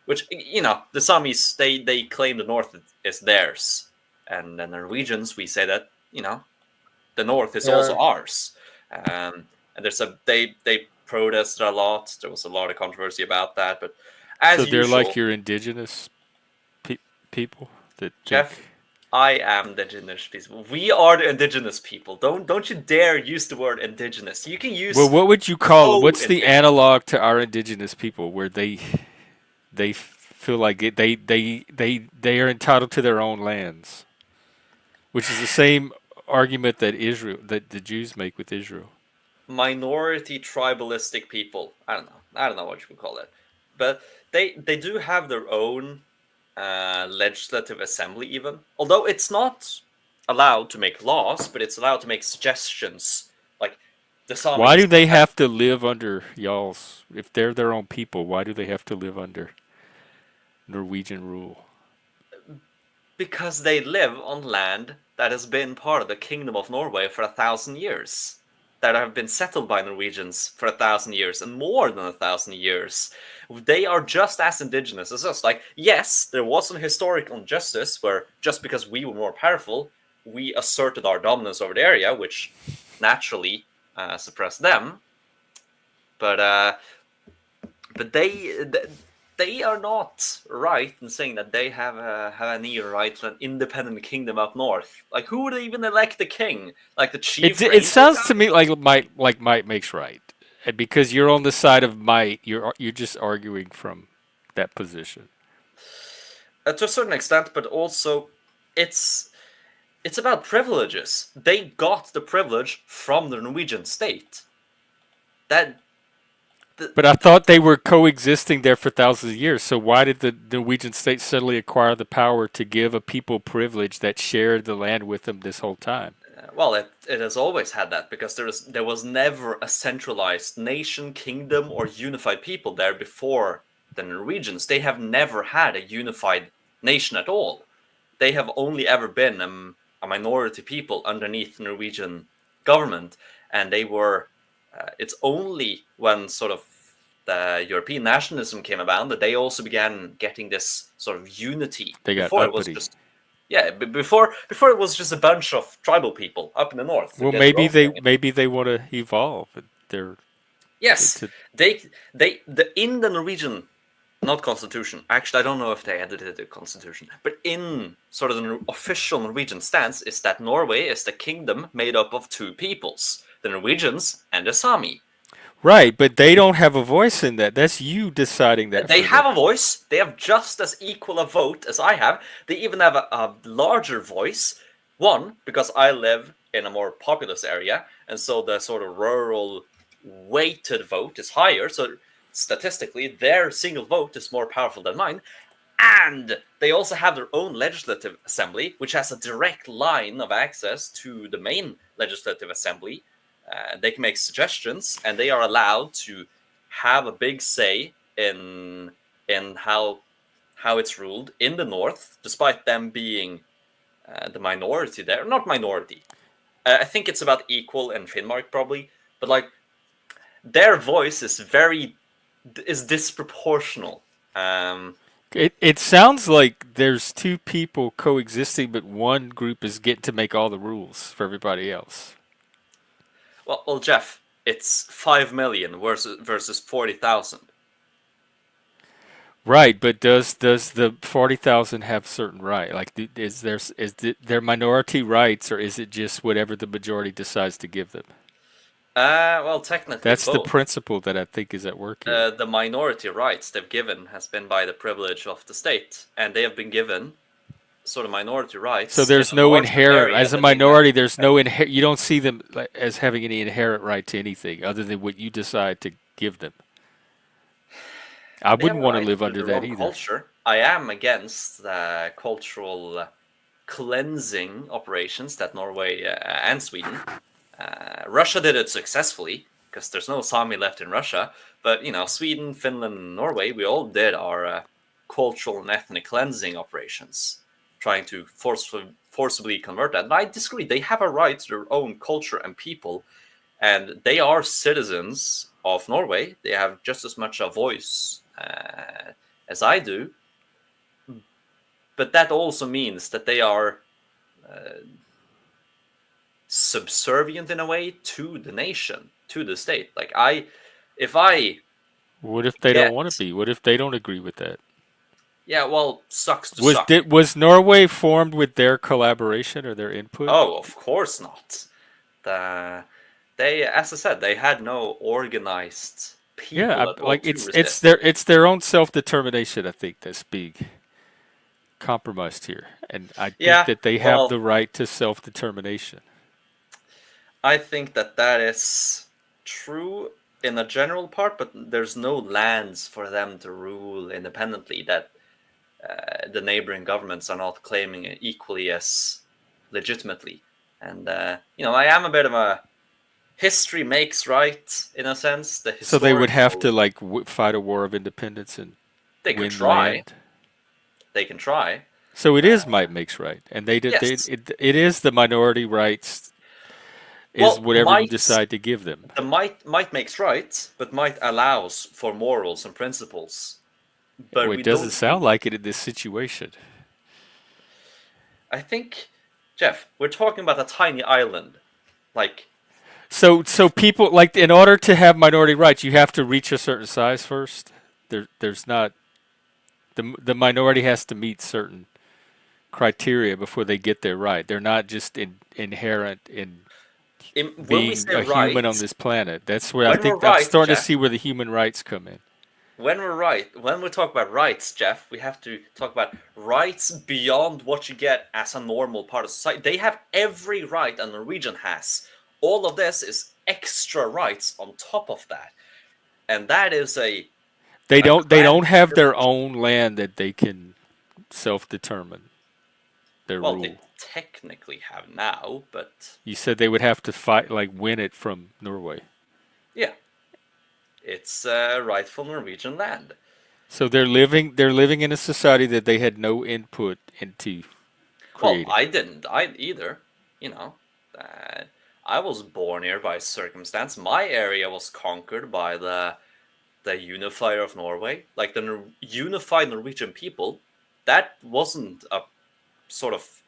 [SPEAKER 4] which, you know, the Samis, they claim the north is theirs, and the Norwegians, we say that, you know, the north is also ours. And they protested a lot. There was a lot of controversy about that, but as
[SPEAKER 1] so they're
[SPEAKER 4] usual,
[SPEAKER 1] like your indigenous people that
[SPEAKER 4] Jeff. I am the indigenous people. We are the indigenous people. Don't you dare use the word indigenous. You can use.
[SPEAKER 1] Well, what would you call it? What's the
[SPEAKER 4] indigenous
[SPEAKER 1] analog to our indigenous people, where they feel like they are entitled to their own lands, which is the same argument that the Jews make with Israel.
[SPEAKER 4] minority tribalistic people? I don't know what you would call it, but they do have their own legislative assembly, even although it's not allowed to make laws, but it's allowed to make suggestions. Like the Samis.
[SPEAKER 1] Why do they have to live under y'all's? If they're their own people, why do they have to live under Norwegian rule?
[SPEAKER 4] Because they live on land that has been part of the Kingdom of Norway for 1,000 years, that have been settled by Norwegians for 1,000 years and more than 1,000 years. They are just as indigenous as us. Like, yes, there was an historical injustice where just because we were more powerful, we asserted our dominance over the area, which naturally suppressed them. But they are not right in saying that they have any right to an independent kingdom up north. Like, who would even elect the king? Like the chief.
[SPEAKER 1] It sounds to me like might makes right, and because you're on the side of might, you're just arguing from that position.
[SPEAKER 4] To a certain extent, but also it's about privileges. They got the privilege from the Norwegian state.
[SPEAKER 1] But I thought they were coexisting there for thousands of years. So why did the Norwegian state suddenly acquire the power to give a people privilege that shared the land with them this whole time?
[SPEAKER 4] Well, it has always had that, because there was never a centralized nation, kingdom, or unified people there before the Norwegians. They have never had a unified nation at all. They have only ever been a minority people underneath the Norwegian government, and they were. It's only when sort of the European nationalism came about that they also began getting this sort of unity.
[SPEAKER 1] They got
[SPEAKER 4] before
[SPEAKER 1] uppity.
[SPEAKER 4] It was just, before it was just a bunch of tribal people up in the north.
[SPEAKER 1] Well, maybe they want to evolve.
[SPEAKER 4] Yes, in the Norwegian, not constitution. Actually, I don't know if they edited the constitution, but in sort of the official Norwegian stance is that Norway is the kingdom made up of two peoples: the Norwegians and the Sami.
[SPEAKER 1] Right, but they don't have a voice in that. That's you deciding that.
[SPEAKER 4] They have a voice. They have just as equal a vote as I have. They even have a larger voice. One, because I live in a more populous area, and so the sort of rural weighted vote is higher, so statistically their single vote is more powerful than mine. And they also have their own legislative assembly, which has a direct line of access to the main legislative assembly. They can make suggestions, and they are allowed to have a big say in how it's ruled in the north, despite them being the minority there. Not minority. I think it's about equal in Finnmark probably, but like their voice is disproportional.
[SPEAKER 1] It sounds like there's two people coexisting, but one group is getting to make all the rules for everybody else.
[SPEAKER 4] Well, Jeff, it's 5 million versus 40,000.
[SPEAKER 1] Right, but does the 40,000 have certain right? Like, is there minority rights, or is it just whatever the majority decides to give them?
[SPEAKER 4] Well, technically
[SPEAKER 1] That's the
[SPEAKER 4] both.
[SPEAKER 1] principle that I think is at work here.
[SPEAKER 4] The minority rights they've given has been by the privilege of the state, and they have been given sort of minority rights.
[SPEAKER 1] So there's
[SPEAKER 4] in a
[SPEAKER 1] no
[SPEAKER 4] larger
[SPEAKER 1] inherent,
[SPEAKER 4] area
[SPEAKER 1] as a
[SPEAKER 4] than they have.
[SPEAKER 1] minority, there's no you don't see them as having any inherent right to anything other than what you decide to give them. I
[SPEAKER 4] They have
[SPEAKER 1] wouldn't
[SPEAKER 4] a
[SPEAKER 1] want to
[SPEAKER 4] right
[SPEAKER 1] live
[SPEAKER 4] to
[SPEAKER 1] under
[SPEAKER 4] their
[SPEAKER 1] that
[SPEAKER 4] own
[SPEAKER 1] either.
[SPEAKER 4] culture. I am against the cultural cleansing operations that Norway and Sweden. Russia did it successfully because there's no Sami left in Russia. But Sweden, Finland, and Norway, we all did our cultural and ethnic cleansing operations, trying to forcibly convert that. And I disagree. They have a right to their own culture and people, and they are citizens of Norway. They have just as much a voice as I do. But that also means that they are subservient in a way to the nation, to the state. Like if I
[SPEAKER 1] What if they
[SPEAKER 4] get,
[SPEAKER 1] don't want to be? What if they don't agree with that?
[SPEAKER 4] yeah, well, sucks to
[SPEAKER 1] Was
[SPEAKER 4] suck.
[SPEAKER 1] was Norway formed with their collaboration or their input?
[SPEAKER 4] Oh, of course not. They, as I said, they had no organized
[SPEAKER 1] Yeah,
[SPEAKER 4] people at all
[SPEAKER 1] like
[SPEAKER 4] to resist.
[SPEAKER 1] it's their own self-determination, I think, that's being compromised here. And I think
[SPEAKER 4] Yeah,
[SPEAKER 1] that they have
[SPEAKER 4] well,
[SPEAKER 1] the right to self-determination.
[SPEAKER 4] I think that is true in a general part, but there's no lands for them to rule independently that the neighboring governments are not claiming it equally as legitimately. And I am a bit of a history makes right in a sense. The
[SPEAKER 1] So they would have
[SPEAKER 4] historical
[SPEAKER 1] to like fight a war of independence and
[SPEAKER 4] they could
[SPEAKER 1] win
[SPEAKER 4] try.
[SPEAKER 1] land.
[SPEAKER 4] They can try.
[SPEAKER 1] So it is might makes right, and
[SPEAKER 4] Yes.
[SPEAKER 1] it is the minority rights is
[SPEAKER 4] Well,
[SPEAKER 1] whatever you decide to give them.
[SPEAKER 4] the might makes right, but might allows for morals and principles. But
[SPEAKER 1] Well,
[SPEAKER 4] we
[SPEAKER 1] it doesn't
[SPEAKER 4] don't.
[SPEAKER 1] sound like it in this situation.
[SPEAKER 4] I think, Jeff, we're talking about a tiny island. Like,
[SPEAKER 1] So people like in order to have minority rights, you have to reach a certain size first. There's not the minority has to meet certain criteria before they get their right. They're not just inherent in
[SPEAKER 4] when we
[SPEAKER 1] being
[SPEAKER 4] say
[SPEAKER 1] a
[SPEAKER 4] right,
[SPEAKER 1] human on this planet. That's where I
[SPEAKER 4] when we're
[SPEAKER 1] think I'm
[SPEAKER 4] right,
[SPEAKER 1] starting to
[SPEAKER 4] Jeff,
[SPEAKER 1] see where the human rights come in.
[SPEAKER 4] when we're right, when we talk about rights, Jeff, we have to talk about rights beyond what you get as a normal part of society. They have every right a Norwegian has. All of this is extra rights on top of that, and that is a
[SPEAKER 1] They
[SPEAKER 4] grand
[SPEAKER 1] don't have their
[SPEAKER 4] privilege.
[SPEAKER 1] own land that they can self-determine their
[SPEAKER 4] Well, they
[SPEAKER 1] rule.
[SPEAKER 4] technically have now, but
[SPEAKER 1] You said they would have to fight like win it from Norway.
[SPEAKER 4] yeah, it's rightful Norwegian land.
[SPEAKER 1] So they're living in a society that they had no input into
[SPEAKER 4] Well,
[SPEAKER 1] creating.
[SPEAKER 4] I didn't. I either. You know, uh, I was born here by circumstance. My area was conquered by the unifier of Norway, like the unified Norwegian people. That wasn't a sort of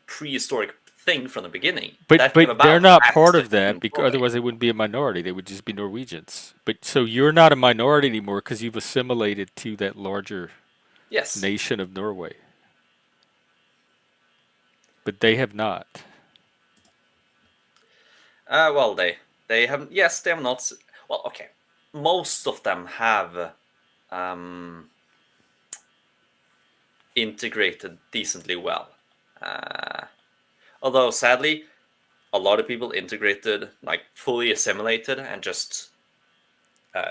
[SPEAKER 4] prehistoric thing from the beginning. That came
[SPEAKER 1] But they're
[SPEAKER 4] about
[SPEAKER 1] not part
[SPEAKER 4] after
[SPEAKER 1] of that
[SPEAKER 4] King
[SPEAKER 1] because
[SPEAKER 4] Norway.
[SPEAKER 1] otherwise they wouldn't be a minority. They would just be Norwegians. But so you're not a minority anymore because you've assimilated to that larger
[SPEAKER 4] Yes.
[SPEAKER 1] nation of Norway. But they have not.
[SPEAKER 4] Well, they have. Yes, they have not. Well, okay. Most of them have integrated decently well. Although sadly, a lot of people integrated, like fully assimilated, and just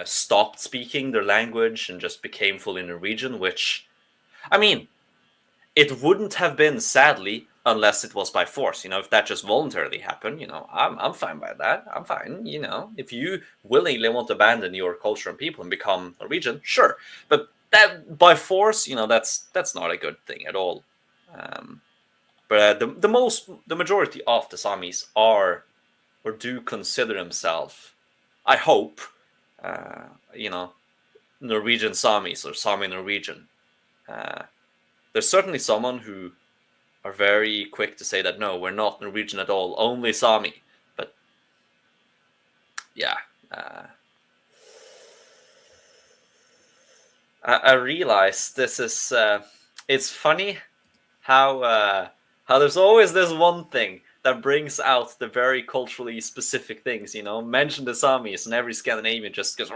[SPEAKER 4] stopped speaking their language and just became fully Norwegian, which, I mean, it wouldn't have been, sadly, unless it was by force. If that just voluntarily happened, I'm fine by that. I'm fine. If you willingly want to abandon your culture and people and become Norwegian, sure. But that by force, that's not a good thing at all. But the majority of the Samis are or do consider themselves, I hope, uh, you know, Norwegian Samis or Sami Norwegian. There's certainly someone who are very quick to say that no, we're not Norwegian at all, only Sami. But yeah, I realize this is. It's funny how there's always this one thing that brings out the very culturally specific things. Mention the Samis, and every Scandinavian just goes,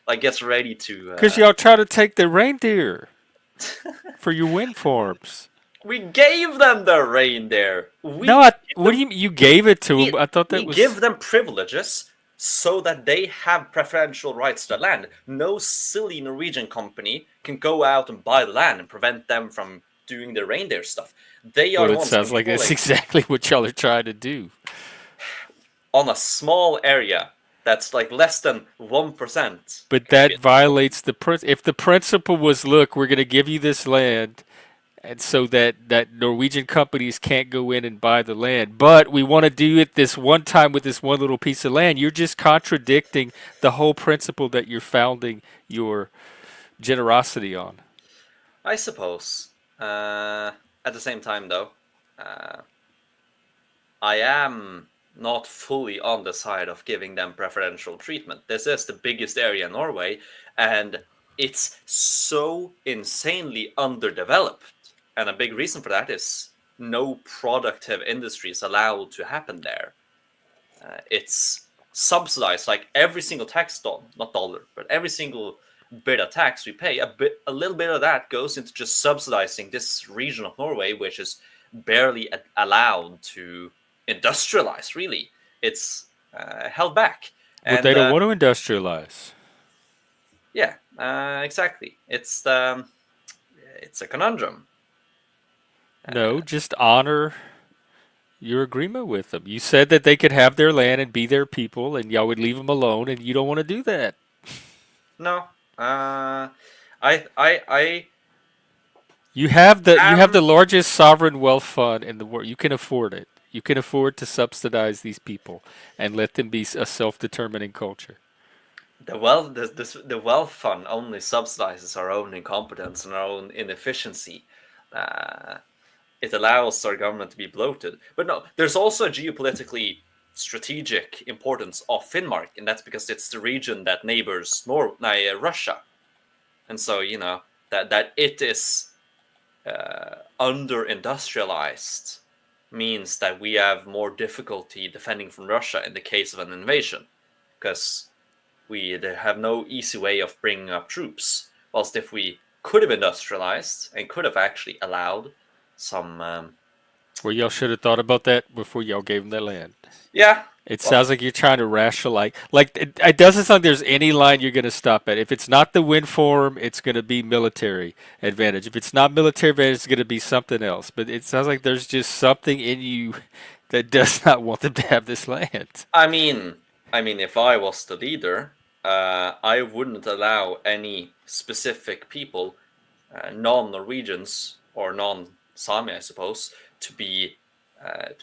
[SPEAKER 4] like gets ready to.
[SPEAKER 1] Because y'all try to take the reindeer for your wind farms.
[SPEAKER 4] We gave them the reindeer.
[SPEAKER 1] What do you mean you gave it to them? I thought that
[SPEAKER 4] we
[SPEAKER 1] was.
[SPEAKER 4] give them privileges so that they have preferential rights to the land. No silly Norwegian company can go out and buy the land and prevent them from doing the reindeer stuff. They are
[SPEAKER 1] Well,
[SPEAKER 4] the
[SPEAKER 1] it
[SPEAKER 4] ones
[SPEAKER 1] sounds like that's exactly what y'all are trying to do.
[SPEAKER 4] on a small area that's like less than 1%.
[SPEAKER 1] But that violates the principle. If the principle was, look, we're going to give you this land, and so that Norwegian companies can't go in and buy the land, but we want to do it this one time with this one little piece of land, you're just contradicting the whole principle that you're founding your generosity on.
[SPEAKER 4] I suppose. At the same time, though, I am not fully on the side of giving them preferential treatment. This is the biggest area in Norway, and it's so insanely underdeveloped. And a big reason for that is no productive industry is allowed to happen there. It's subsidized, like every single tax not dollar, but every single bit of tax we pay, a little bit of that goes into just subsidizing this region of Norway, which is barely allowed to industrialize. Really, it's held back.
[SPEAKER 1] But they don't want to industrialize.
[SPEAKER 4] Yeah, exactly. It's a conundrum.
[SPEAKER 1] No, just honor your agreement with them. You said that they could have their land and be their people, and y'all would leave them alone, and you don't want to do that.
[SPEAKER 4] No, I
[SPEAKER 1] You have the largest sovereign wealth fund in the world. You can afford it. You can afford to subsidize these people and let them be a self-determining culture.
[SPEAKER 4] the wealth fund only subsidizes our own incompetence and our own inefficiency. It allows our government to be bloated. But no, there's also a geopolitically strategic importance of Finnmark, and that's because it's the region that neighbors Russia, and so that it is under-industrialized means that we have more difficulty defending from Russia in the case of an invasion, because we have no easy way of bringing up troops. Whilst if we could have industrialized and could have actually allowed some...
[SPEAKER 1] Well, y'all should have thought about that before y'all gave them that land.
[SPEAKER 4] Yeah.
[SPEAKER 1] It sounds like you're trying to rationalize. Like, it doesn't sound like there's any line you're going to stop at. If it's not the wind farm, it's going to be military advantage. If it's not military advantage, it's going to be something else. But it sounds like there's just something in you that does not want them to have this land.
[SPEAKER 4] I mean, if I was the leader, I wouldn't allow any specific people, non-Norwegians or non-Sami, I suppose, to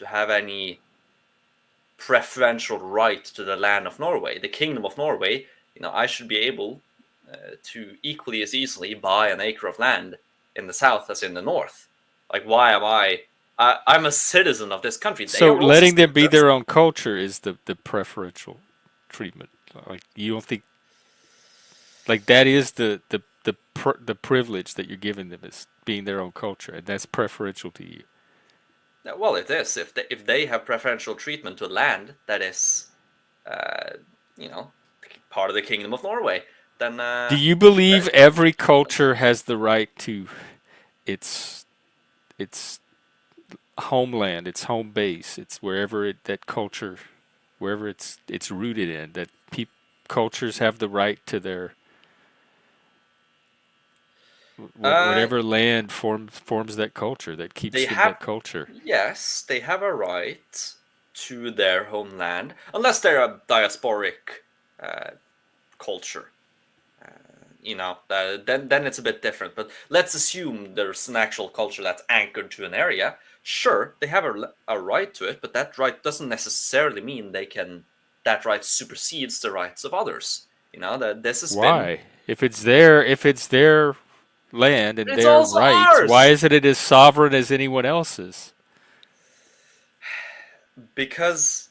[SPEAKER 4] have any preferential right to the land of Norway, the Kingdom of Norway. I should be able to equally as easily buy an acre of land in the south as in the north. Like, why am I'm a citizen of this country.
[SPEAKER 1] So letting them be their own culture is the preferential treatment. Like, you don't think, like, that is the privilege that you're giving them, is being their own culture, and that's preferential to you.
[SPEAKER 4] Well, it is. If they have preferential treatment to land that is, part of the Kingdom of Norway, then...
[SPEAKER 1] Do you believe every culture has the right to its homeland, its home base. It's wherever that culture, wherever it's rooted in. That cultures have the right to their
[SPEAKER 4] Uh,
[SPEAKER 1] whatever land forms that culture that keeps
[SPEAKER 4] they
[SPEAKER 1] them that
[SPEAKER 4] have,
[SPEAKER 1] culture.
[SPEAKER 4] yes, they have a right to their homeland, unless they're a diasporic uh, culture. Then it's a bit different. But let's assume there's an actual culture that's anchored to an area. Sure, they have a right to it, but that right doesn't necessarily mean that right supersedes the rights of others. That this has been.
[SPEAKER 1] Why? If it's their land and
[SPEAKER 4] It's
[SPEAKER 1] their
[SPEAKER 4] also
[SPEAKER 1] rights, why
[SPEAKER 4] ours
[SPEAKER 1] isn't it as sovereign as anyone else's?
[SPEAKER 4] because,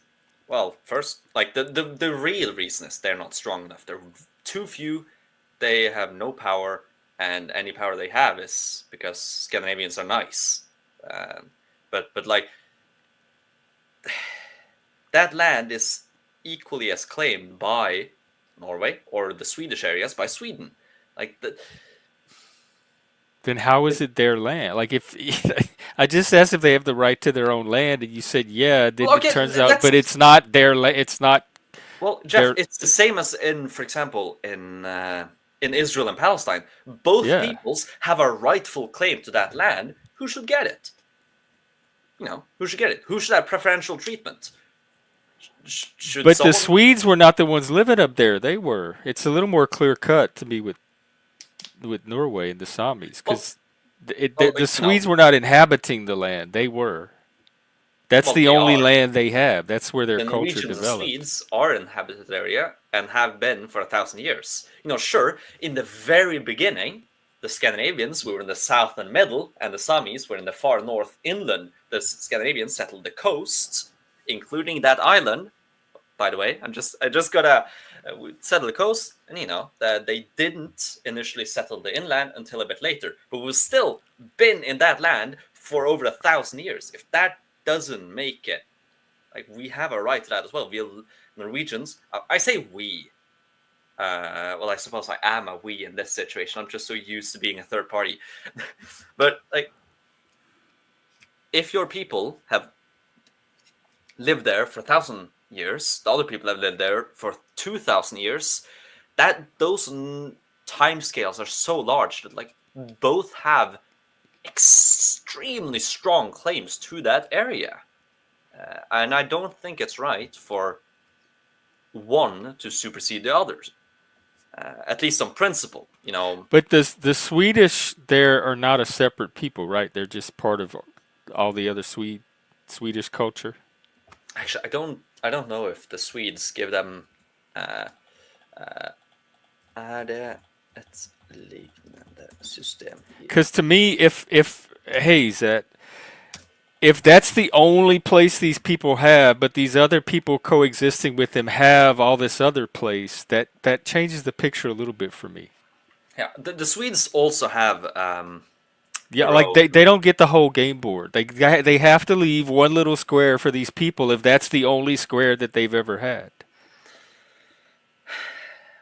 [SPEAKER 4] well, first, like the real reason is they're not strong enough. They're too few. They have no power, and any power they have is because Scandinavians are nice. Um, but like that land is equally as claimed by Norway or the Swedish areas by Sweden. Like the,
[SPEAKER 1] Then how is it their land? Like if I just asked if they have the right to their own land, and you said yeah, then
[SPEAKER 4] well,
[SPEAKER 1] it
[SPEAKER 4] okay,
[SPEAKER 1] turns out,
[SPEAKER 4] that's
[SPEAKER 1] but it's not their land. It's not
[SPEAKER 4] well, Jeff.
[SPEAKER 1] their.
[SPEAKER 4] It's the same as for example, in Israel and Palestine. Both
[SPEAKER 1] Yeah,
[SPEAKER 4] peoples have a rightful claim to that land. Who should get it? Who should get it? Who should have preferential treatment? Should
[SPEAKER 1] but the
[SPEAKER 4] someone?
[SPEAKER 1] Swedes were not the ones living up there. They were. It's a little more clear cut to me with Norway and the Samis
[SPEAKER 4] Well,
[SPEAKER 1] because
[SPEAKER 4] well,
[SPEAKER 1] the Swedes were not inhabiting the land. They were. That's
[SPEAKER 4] well,
[SPEAKER 1] the
[SPEAKER 4] they
[SPEAKER 1] only
[SPEAKER 4] are.
[SPEAKER 1] land they have. That's where their
[SPEAKER 4] The
[SPEAKER 1] culture
[SPEAKER 4] Norwegians and
[SPEAKER 1] developed.
[SPEAKER 4] Swedes are inhabited area and have been for 1,000 years. Sure, in the very beginning, the Scandinavians were in the south and middle, and the Samis were in the far north inland. The Scandinavians settled the coast, including that island. By the way, I just gotta settle the coast, and that they didn't initially settle the inland until a bit later, but we've still been in that land for over 1,000 years. If that doesn't make it, like, we have a right to that as well. We Norwegians. I say we. Well, I suppose I am a we in this situation. I'm just so used to being a third party. But like, if your people have lived there for 1,000 years, the other people have lived there for 2,000 years. Those timescales are so large that like both have extremely strong claims to that area. And I don't think it's right for one to supersede the others, at least on principle.
[SPEAKER 1] But the Swedish there are not a separate people, right? They're just part of all the other Swedish culture.
[SPEAKER 4] Actually, I don't know if the Swedes give them. Är det ett liknande system?
[SPEAKER 1] Because to me, if Hayes, that if that's the only place these people have, but these other people coexisting with them have all this other place, that changes the picture a little bit for me.
[SPEAKER 4] Yeah, the Swedes also have
[SPEAKER 1] Yeah,
[SPEAKER 4] their
[SPEAKER 1] like
[SPEAKER 4] own.
[SPEAKER 1] they don't get the whole game board. They have to leave one little square for these people if that's the only square that they've ever had.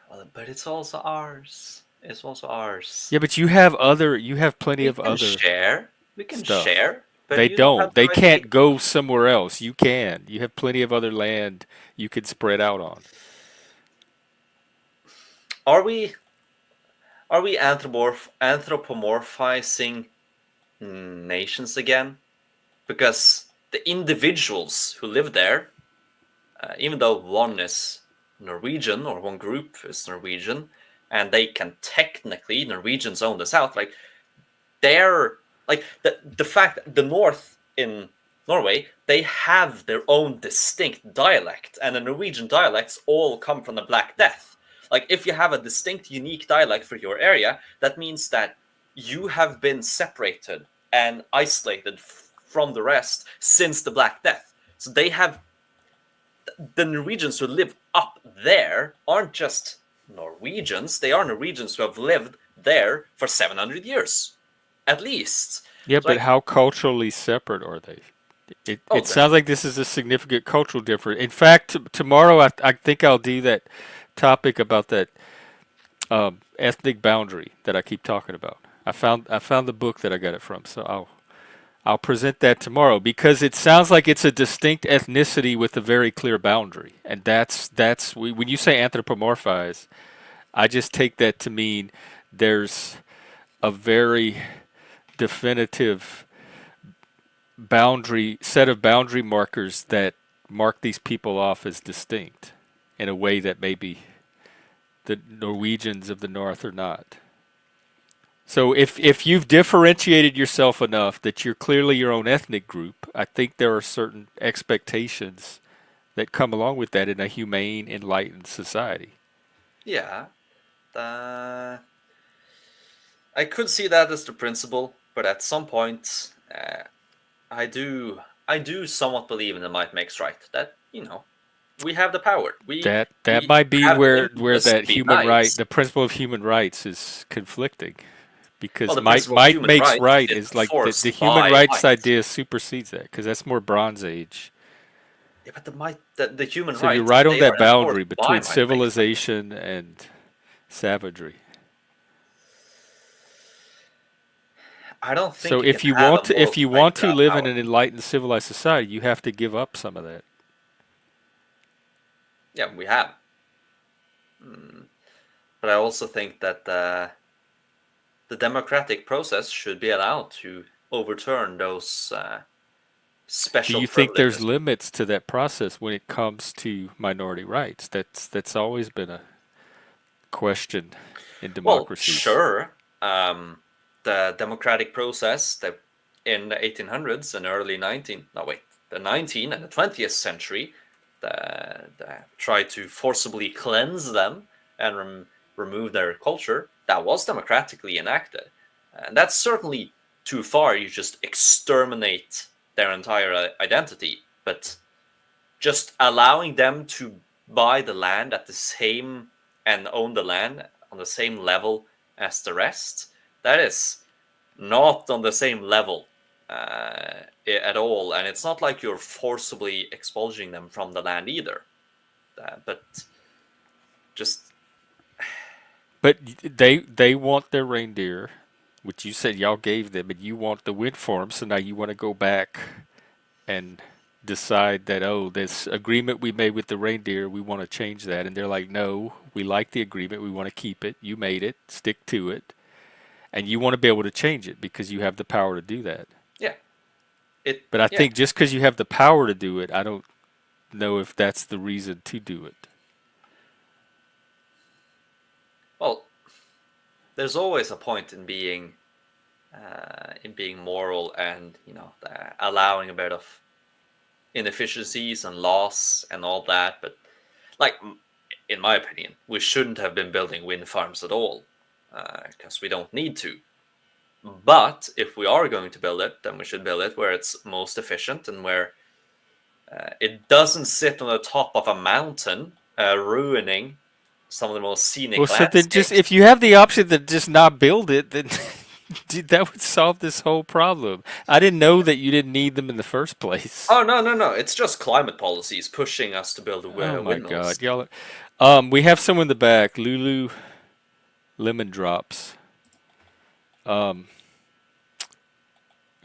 [SPEAKER 4] Well, but it's also ours. It's also ours.
[SPEAKER 1] Yeah, but you have plenty
[SPEAKER 4] We
[SPEAKER 1] of
[SPEAKER 4] can
[SPEAKER 1] other
[SPEAKER 4] share. We can
[SPEAKER 1] stuff.
[SPEAKER 4] share. But
[SPEAKER 1] They
[SPEAKER 4] you don't have
[SPEAKER 1] don't.
[SPEAKER 4] the
[SPEAKER 1] They
[SPEAKER 4] right to
[SPEAKER 1] can't go somewhere else. You can. You have plenty of other land you could spread out on.
[SPEAKER 4] Are we anthropomorphizing nations again? Because the individuals who live there, even though one is Norwegian or one group is Norwegian, and they can technically Norwegians own the South, like they're like the fact that the North in Norway, they have their own distinct dialect, and the Norwegian dialects all come from the Black Death. Like, if you have a distinct, unique dialect for your area, that means that you have been separated and isolated from the rest since the Black Death. So they have the Norwegians who live up there aren't just Norwegians; they are Norwegians who have lived there for 700 years, at least.
[SPEAKER 1] Yeah,
[SPEAKER 4] So,
[SPEAKER 1] but
[SPEAKER 4] like,
[SPEAKER 1] how culturally separate are they? It sounds like this is a significant cultural difference. In fact, tomorrow I think I'll do that topic about that ethnic boundary that I keep talking about. I found the book that I got it from, so I'll present that tomorrow because it sounds like it's a distinct ethnicity with a very clear boundary, and when you say anthropomorphize, I just take that to mean there's a very definitive set of boundary markers that mark these people off as distinct in a way that maybe the Norwegians of the North are not. So if you've differentiated yourself enough that you're clearly your own ethnic group, I think there are certain expectations that come along with that in a humane, enlightened society.
[SPEAKER 4] Yeah. Uh, I could see that as the principle, but at some point, I do somewhat believe in the might makes right. That we have the power.
[SPEAKER 1] That
[SPEAKER 4] We
[SPEAKER 1] might be
[SPEAKER 4] have the
[SPEAKER 1] where
[SPEAKER 4] impetus to
[SPEAKER 1] that
[SPEAKER 4] be
[SPEAKER 1] human right,
[SPEAKER 4] nice.
[SPEAKER 1] the principle of human rights, is conflicting,
[SPEAKER 4] Well,
[SPEAKER 1] because
[SPEAKER 4] the
[SPEAKER 1] might
[SPEAKER 4] principle of
[SPEAKER 1] might
[SPEAKER 4] human
[SPEAKER 1] makes
[SPEAKER 4] rights
[SPEAKER 1] right
[SPEAKER 4] is
[SPEAKER 1] is like the
[SPEAKER 4] enforced
[SPEAKER 1] human
[SPEAKER 4] by
[SPEAKER 1] rights
[SPEAKER 4] might.
[SPEAKER 1] idea supersedes that because that's more Bronze Age.
[SPEAKER 4] Yeah, but the human
[SPEAKER 1] So you're
[SPEAKER 4] rights,
[SPEAKER 1] right on
[SPEAKER 4] they are
[SPEAKER 1] that boundary
[SPEAKER 4] enforced by
[SPEAKER 1] between
[SPEAKER 4] might makes right.
[SPEAKER 1] civilization and savagery.
[SPEAKER 4] I don't
[SPEAKER 1] So
[SPEAKER 4] think you can have a moral
[SPEAKER 1] if you
[SPEAKER 4] claim
[SPEAKER 1] want to
[SPEAKER 4] without
[SPEAKER 1] live in
[SPEAKER 4] power.
[SPEAKER 1] an enlightened, civilized society, you have to give up some of that.
[SPEAKER 4] Yeah, we have. But I also think that the democratic process should be allowed to overturn those
[SPEAKER 1] Do
[SPEAKER 4] special
[SPEAKER 1] you think there's
[SPEAKER 4] privileges.
[SPEAKER 1] limits to that process when it comes to minority rights? That's always been a question in
[SPEAKER 4] Well,
[SPEAKER 1] democracies.
[SPEAKER 4] sure. The democratic process that in the 1800s and early 19, no wait, the 19th and the 20th century, tried to forcibly cleanse them and remove their culture. That was democratically enacted, and that's certainly too far. You just exterminate their entire identity, but just allowing them to buy the land at the same and own the land on the same level as the rest, that is not on the same level at all. And it's not like you're forcibly expulsing them from the land either. But just
[SPEAKER 1] But they want their reindeer, which you said y'all gave them, and you want the wind farm. So now you want to go back and decide that, oh, this agreement we made with the reindeer, we want to change that. And they're like, no, we like the agreement, we want to keep it. You made it, stick to it, and you want to be able to change it because you have the power to do that.
[SPEAKER 4] yeah, it
[SPEAKER 1] But I
[SPEAKER 4] yeah.
[SPEAKER 1] think just because you have the power to do it, I don't know if that's the reason to do it.
[SPEAKER 4] Well, there's always a point in being moral and allowing a bit of inefficiencies and loss and all that. But like, in my opinion, we shouldn't have been building wind farms at all because we don't need to. But if we are going to build it, then we should build it where it's most efficient and where it doesn't sit on the top of a mountain, ruining some of the most scenic
[SPEAKER 1] Well, so then just
[SPEAKER 4] landscapes.
[SPEAKER 1] if you have the option to just not build it, then dude, that would solve this whole problem. I didn't know that you didn't need them in the first place.
[SPEAKER 4] Oh no! It's just climate policies pushing us to build
[SPEAKER 1] Oh my
[SPEAKER 4] windmills.
[SPEAKER 1] God, y'all. We have someone in the back, LuluLemonDrops.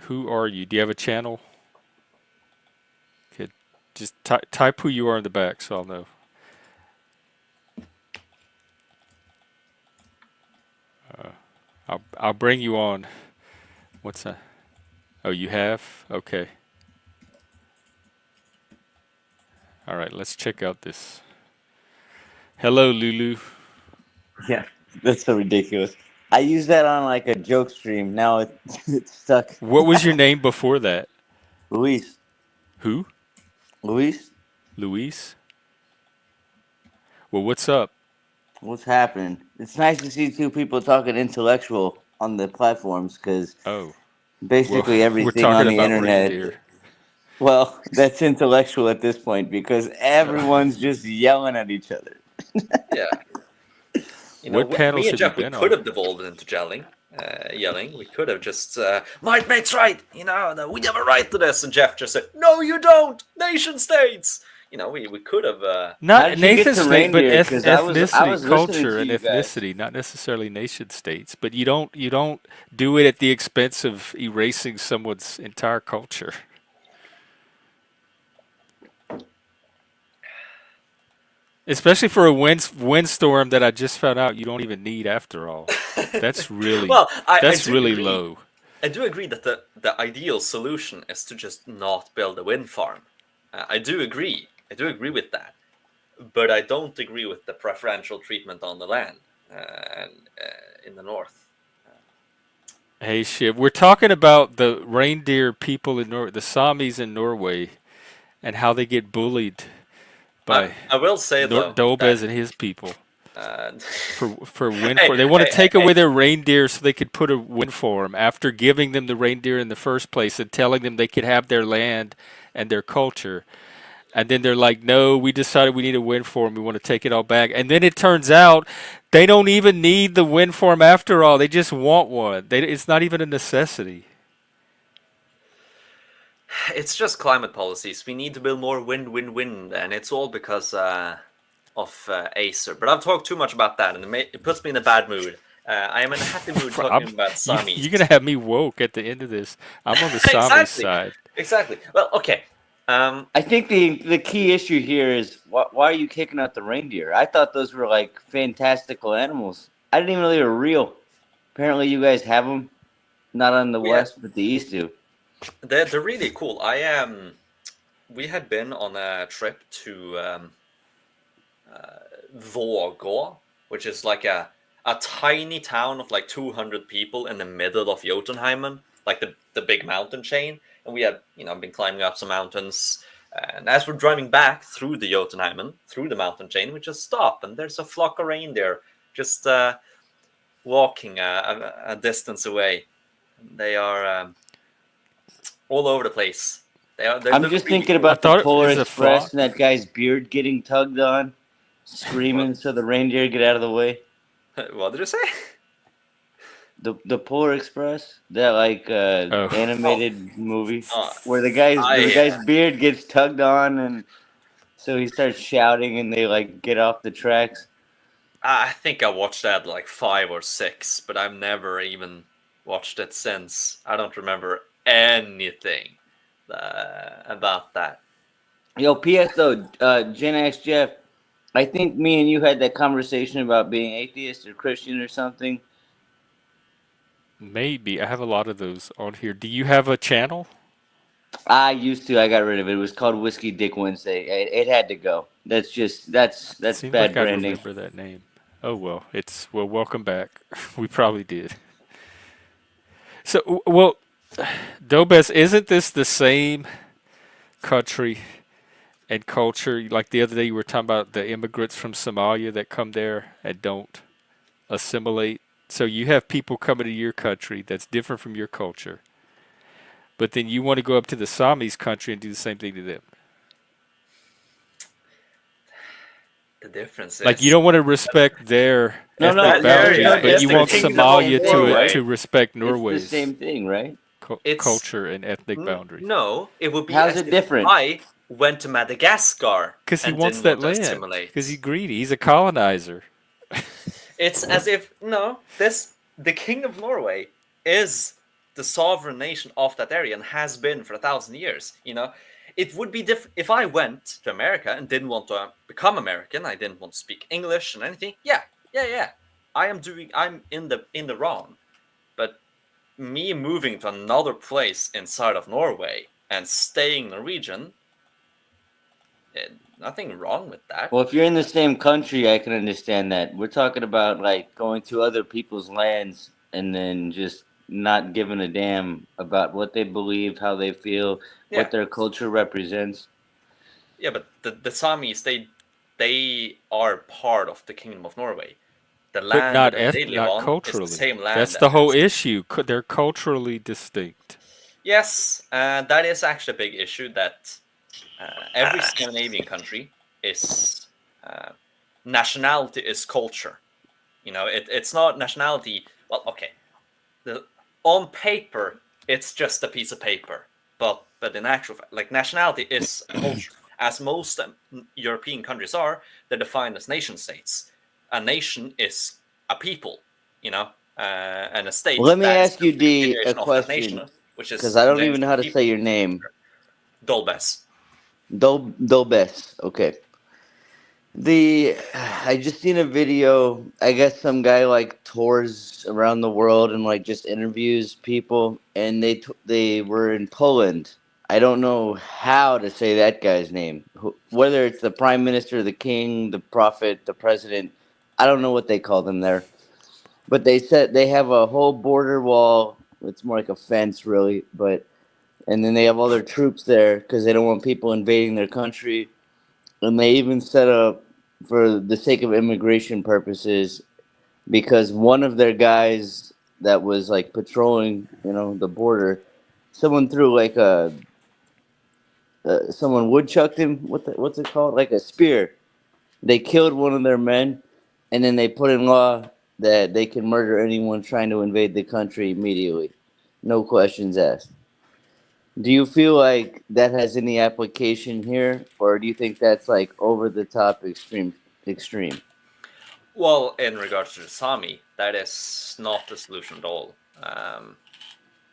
[SPEAKER 1] Who are you? Do you have a channel? Okay, just type who you are in the back, so I'll know. I'll bring you on. What's that? Oh, you have? Okay. All right, let's check out this. Hello, Lulu.
[SPEAKER 7] Yeah, that's so ridiculous. I used that on like a joke stream. Now it's stuck.
[SPEAKER 1] What was your name before that?
[SPEAKER 7] Luis.
[SPEAKER 1] Who?
[SPEAKER 7] Luis,
[SPEAKER 1] Luis? Well, what's up?
[SPEAKER 7] what's happening? It's nice to see two people talking intellectual on the platforms because
[SPEAKER 1] Oh, well,
[SPEAKER 7] basically
[SPEAKER 1] we're
[SPEAKER 7] everything on
[SPEAKER 1] talking
[SPEAKER 7] the
[SPEAKER 1] about
[SPEAKER 7] internet,
[SPEAKER 1] reindeer.
[SPEAKER 7] well, that's intellectual at this point because everyone's just yelling at each other.
[SPEAKER 4] Yeah,
[SPEAKER 1] What panels
[SPEAKER 4] me and
[SPEAKER 1] have you
[SPEAKER 4] Jeff, we
[SPEAKER 1] been
[SPEAKER 4] could
[SPEAKER 1] on?
[SPEAKER 4] have devolved into yelling. We could have just might makes right. We have a right to this, and Jeff just said, "No, you don't, nation states." we could have.
[SPEAKER 7] How
[SPEAKER 1] Not
[SPEAKER 7] did you get
[SPEAKER 1] nation
[SPEAKER 7] to
[SPEAKER 1] state, but
[SPEAKER 7] reindeer? Because I
[SPEAKER 1] ethnicity,
[SPEAKER 7] was listening
[SPEAKER 1] culture,
[SPEAKER 7] to
[SPEAKER 1] and
[SPEAKER 7] you guys.
[SPEAKER 1] ethnicity, not necessarily nation states. But you don't do it at the expense of erasing someone's entire culture. Especially for a windstorm that I just found out you don't even need after all. That's really
[SPEAKER 4] Well, I
[SPEAKER 1] that's
[SPEAKER 4] do
[SPEAKER 1] really
[SPEAKER 4] agree.
[SPEAKER 1] low.
[SPEAKER 4] I do agree that the ideal solution is to just not build a wind farm. I do agree. I do agree with that. But I don't agree with the preferential treatment on the land and in the north.
[SPEAKER 1] Hey, shit, we're talking about the reindeer people in the Samis in Norway, and how they get bullied by
[SPEAKER 4] I will say though that
[SPEAKER 1] Dobez and his people
[SPEAKER 4] uh,
[SPEAKER 1] for wind
[SPEAKER 4] hey,
[SPEAKER 1] farm. They want to
[SPEAKER 4] hey,
[SPEAKER 1] take
[SPEAKER 4] hey,
[SPEAKER 1] away their reindeer so they could put a wind farm after giving them the reindeer in the first place and telling them they could have their land and their culture. And then they're like, no, we decided we need a wind farm. We want to take it all back. And then it turns out they don't even need the wind farm after all. They just want one. It's not even a necessity.
[SPEAKER 4] it's just climate policies. We need to build more wind, and it's all because of Acer. But I've talked too much about that, and it puts me in a bad mood. I am in a happy mood talking about Samis.
[SPEAKER 1] You're going to have me woke at the end of this. I'm on the Sami
[SPEAKER 4] exactly,
[SPEAKER 1] side.
[SPEAKER 4] exactly. Well, okay.
[SPEAKER 7] I think the key issue here is why are you kicking out the reindeer? I thought those were like fantastical animals. I didn't even know they were real. Apparently, you guys have them, not on the
[SPEAKER 4] Yeah.
[SPEAKER 7] west, but the east do.
[SPEAKER 4] They're really cool. We had been on a trip to Vågå, which is like a tiny town of like 200 people in the middle of Jotunheimen, like the big mountain chain. And we had been climbing up some mountains. And as we're driving back through the Jotunheimen, through the mountain chain, we just stop, and there's a flock of reindeer just walking a distance away. They are all over the place.
[SPEAKER 7] I'm just
[SPEAKER 4] really
[SPEAKER 7] thinking
[SPEAKER 4] cool.
[SPEAKER 7] about the
[SPEAKER 1] thought it
[SPEAKER 7] Polar
[SPEAKER 1] was a
[SPEAKER 7] Express
[SPEAKER 1] flock.
[SPEAKER 7] and that guy's beard getting tugged on, screaming so the reindeer get out of the way.
[SPEAKER 4] What did you say?
[SPEAKER 7] The Polar Express, that like
[SPEAKER 1] Oh.
[SPEAKER 7] animated movie
[SPEAKER 4] Uh,
[SPEAKER 7] where the guy's
[SPEAKER 4] I
[SPEAKER 7] beard gets tugged on, and so he starts shouting, and they like get off the tracks.
[SPEAKER 4] I think I watched that like 5 or 6, but I've never even watched it since. I don't remember anything about that.
[SPEAKER 7] Yo, P.S. though, Gen X Jeff, I think me and you had that conversation about being atheist or Christian or something.
[SPEAKER 1] Maybe. I have a lot of those on here. Do you have a channel?
[SPEAKER 7] I used to. I got rid of it. It was called Whiskey Dick Wednesday. It had to go. That's
[SPEAKER 1] Seems
[SPEAKER 7] bad
[SPEAKER 1] like I'd
[SPEAKER 7] branding.
[SPEAKER 1] remember that name. Oh well, welcome back. We probably did. So, well, Dobes, isn't this the same country and culture? Like the other day, you were talking about the immigrants from Somalia that come there and don't assimilate. So you have people coming to your country that's different from your culture, but then you want to go up to the Samis country and do the same thing to them.
[SPEAKER 4] The difference
[SPEAKER 1] Like you
[SPEAKER 4] is
[SPEAKER 1] don't want to respect their
[SPEAKER 7] No,
[SPEAKER 1] ethnic
[SPEAKER 7] there's
[SPEAKER 1] boundaries,
[SPEAKER 7] no
[SPEAKER 1] but you want
[SPEAKER 7] difference.
[SPEAKER 1] Somalia
[SPEAKER 4] Norway.
[SPEAKER 1] to respect
[SPEAKER 7] It's the
[SPEAKER 1] Norway's
[SPEAKER 7] same thing, right?
[SPEAKER 4] It's-
[SPEAKER 1] culture and ethnic boundaries.
[SPEAKER 4] no. It would be
[SPEAKER 7] How's
[SPEAKER 4] as
[SPEAKER 7] it
[SPEAKER 4] if
[SPEAKER 7] different?
[SPEAKER 4] I went to Madagascar
[SPEAKER 1] Because he
[SPEAKER 4] and
[SPEAKER 1] wants
[SPEAKER 4] didn't
[SPEAKER 1] that
[SPEAKER 4] want to
[SPEAKER 1] land.
[SPEAKER 4] assimilate.
[SPEAKER 1] Because he's greedy. He's a colonizer.
[SPEAKER 4] It's as if the King of Norway is the sovereign nation of that area and has been for 1,000 years. It would be different if I went to America and didn't want to become American. I didn't want to speak English and anything. Yeah. I'm in the wrong. But me moving to another place inside of Norway and staying Norwegian, nothing wrong with that.
[SPEAKER 7] Well, if you're in the same country, I can understand that. We're talking about like going to other people's lands and then just not giving a damn about what they believe, how they feel,
[SPEAKER 4] Yeah.
[SPEAKER 7] what their culture represents.
[SPEAKER 4] Yeah, but the Samis, they are part of the Kingdom of Norway. The
[SPEAKER 1] But
[SPEAKER 4] land
[SPEAKER 1] not
[SPEAKER 4] that they live
[SPEAKER 1] not
[SPEAKER 4] on is
[SPEAKER 1] culturally.
[SPEAKER 4] the same land.
[SPEAKER 1] That's the whole issue. They're culturally distinct.
[SPEAKER 4] Yes, that is actually a big issue. That every Scandinavian country is nationality is culture. It's not nationality. Well, okay, on paper it's just a piece of paper, but in actual fact, like nationality is a culture. as most European countries are, they're defined as nation states. A nation is a people, and a state
[SPEAKER 7] Well, let me
[SPEAKER 4] that is
[SPEAKER 7] ask
[SPEAKER 4] a
[SPEAKER 7] you, D, a
[SPEAKER 4] continuation of that nation,
[SPEAKER 7] question,
[SPEAKER 4] which
[SPEAKER 7] because
[SPEAKER 4] is
[SPEAKER 7] I don't
[SPEAKER 4] the
[SPEAKER 7] even know how to say
[SPEAKER 4] people.
[SPEAKER 7] your name.
[SPEAKER 4] Dolbes.
[SPEAKER 7] Dolbes. Okay. I just seen a video. I guess some guy like tours around the world and like just interviews people, and they were in Poland. I don't know how to say that guy's name. Whether it's the prime minister, the king, the prophet, the president. I don't know what they call them there, but they said they have a whole border wall. It's more like a fence, really, but and then they have all their troops there because they don't want people invading their country, and they even set up for the sake of immigration purposes because one of their guys that was like patrolling, the border, someone threw like someone woodchucked him. What's it called? Like a spear. They killed one of their men, and then they put in law that they can murder anyone trying to invade the country immediately, no questions asked. Do you feel like that has any application here, or do you think that's like over the top extreme?
[SPEAKER 4] Well, in regards to the Sami, that is not the solution at all.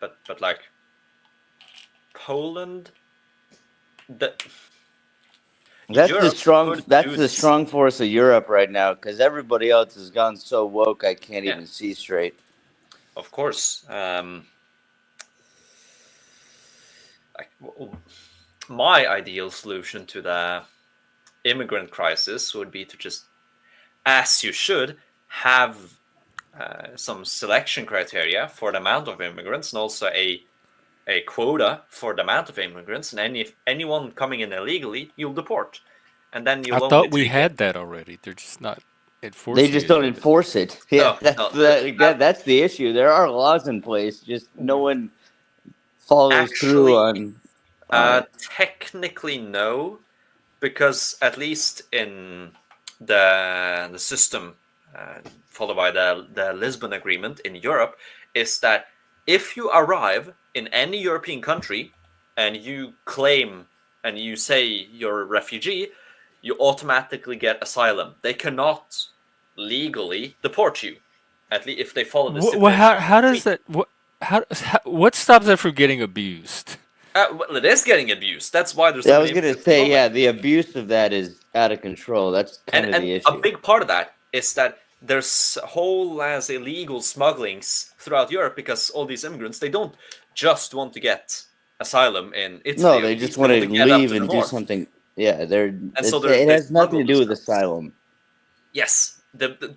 [SPEAKER 4] But like Poland, Europe could
[SPEAKER 7] That's
[SPEAKER 4] do
[SPEAKER 7] the
[SPEAKER 4] this.
[SPEAKER 7] strong force of Europe right now because everybody else has gone so woke I can't
[SPEAKER 4] Yeah,
[SPEAKER 7] even see straight.
[SPEAKER 4] of course. My ideal solution to the immigrant crisis would be to just, as you should, have some selection criteria for the amount of immigrants and also a quota for the amount of immigrants. And if anyone coming in illegally, you'll deport. And then
[SPEAKER 1] I
[SPEAKER 4] you'll only
[SPEAKER 1] thought we
[SPEAKER 4] take in.
[SPEAKER 1] had that already. They're just not
[SPEAKER 7] They
[SPEAKER 1] enforcing
[SPEAKER 7] just
[SPEAKER 1] any
[SPEAKER 7] don't
[SPEAKER 1] of it.
[SPEAKER 7] enforce it. Yeah,
[SPEAKER 4] Oh, no.
[SPEAKER 7] that's the issue. There are laws in place, just no one follows through
[SPEAKER 4] Actually,
[SPEAKER 7] on it.
[SPEAKER 4] technically, no, because at least in the system followed by the Lisbon Agreement in Europe is that if you arrive in any European country and you claim and you say you're a refugee, you automatically get asylum. They cannot legally deport you, at least if they follow the stipulations of
[SPEAKER 1] How
[SPEAKER 4] the
[SPEAKER 1] does
[SPEAKER 4] treaty.
[SPEAKER 1] that what stops that from getting abused?
[SPEAKER 4] Well, it is getting abused. That's why there's so
[SPEAKER 7] Yeah, I
[SPEAKER 4] many
[SPEAKER 7] was gonna
[SPEAKER 4] immigrants at the
[SPEAKER 7] say,
[SPEAKER 4] moment.
[SPEAKER 7] yeah, the abuse of that is out of control. That's kind of
[SPEAKER 4] And
[SPEAKER 7] the
[SPEAKER 4] a
[SPEAKER 7] issue.
[SPEAKER 4] big part of that is that there's whole as illegal smugglings throughout Europe because all these immigrants, they don't just want to get asylum in
[SPEAKER 7] No,
[SPEAKER 4] Italy or
[SPEAKER 7] they just
[SPEAKER 4] Greece, they
[SPEAKER 7] want
[SPEAKER 4] want
[SPEAKER 7] to
[SPEAKER 4] to get up
[SPEAKER 7] leave
[SPEAKER 4] to the
[SPEAKER 7] and do
[SPEAKER 4] north.
[SPEAKER 7] something. Yeah,
[SPEAKER 4] And so
[SPEAKER 7] it
[SPEAKER 4] they
[SPEAKER 7] has nothing
[SPEAKER 4] smuggle
[SPEAKER 7] to do with
[SPEAKER 4] themselves.
[SPEAKER 7] asylum.
[SPEAKER 4] Yes,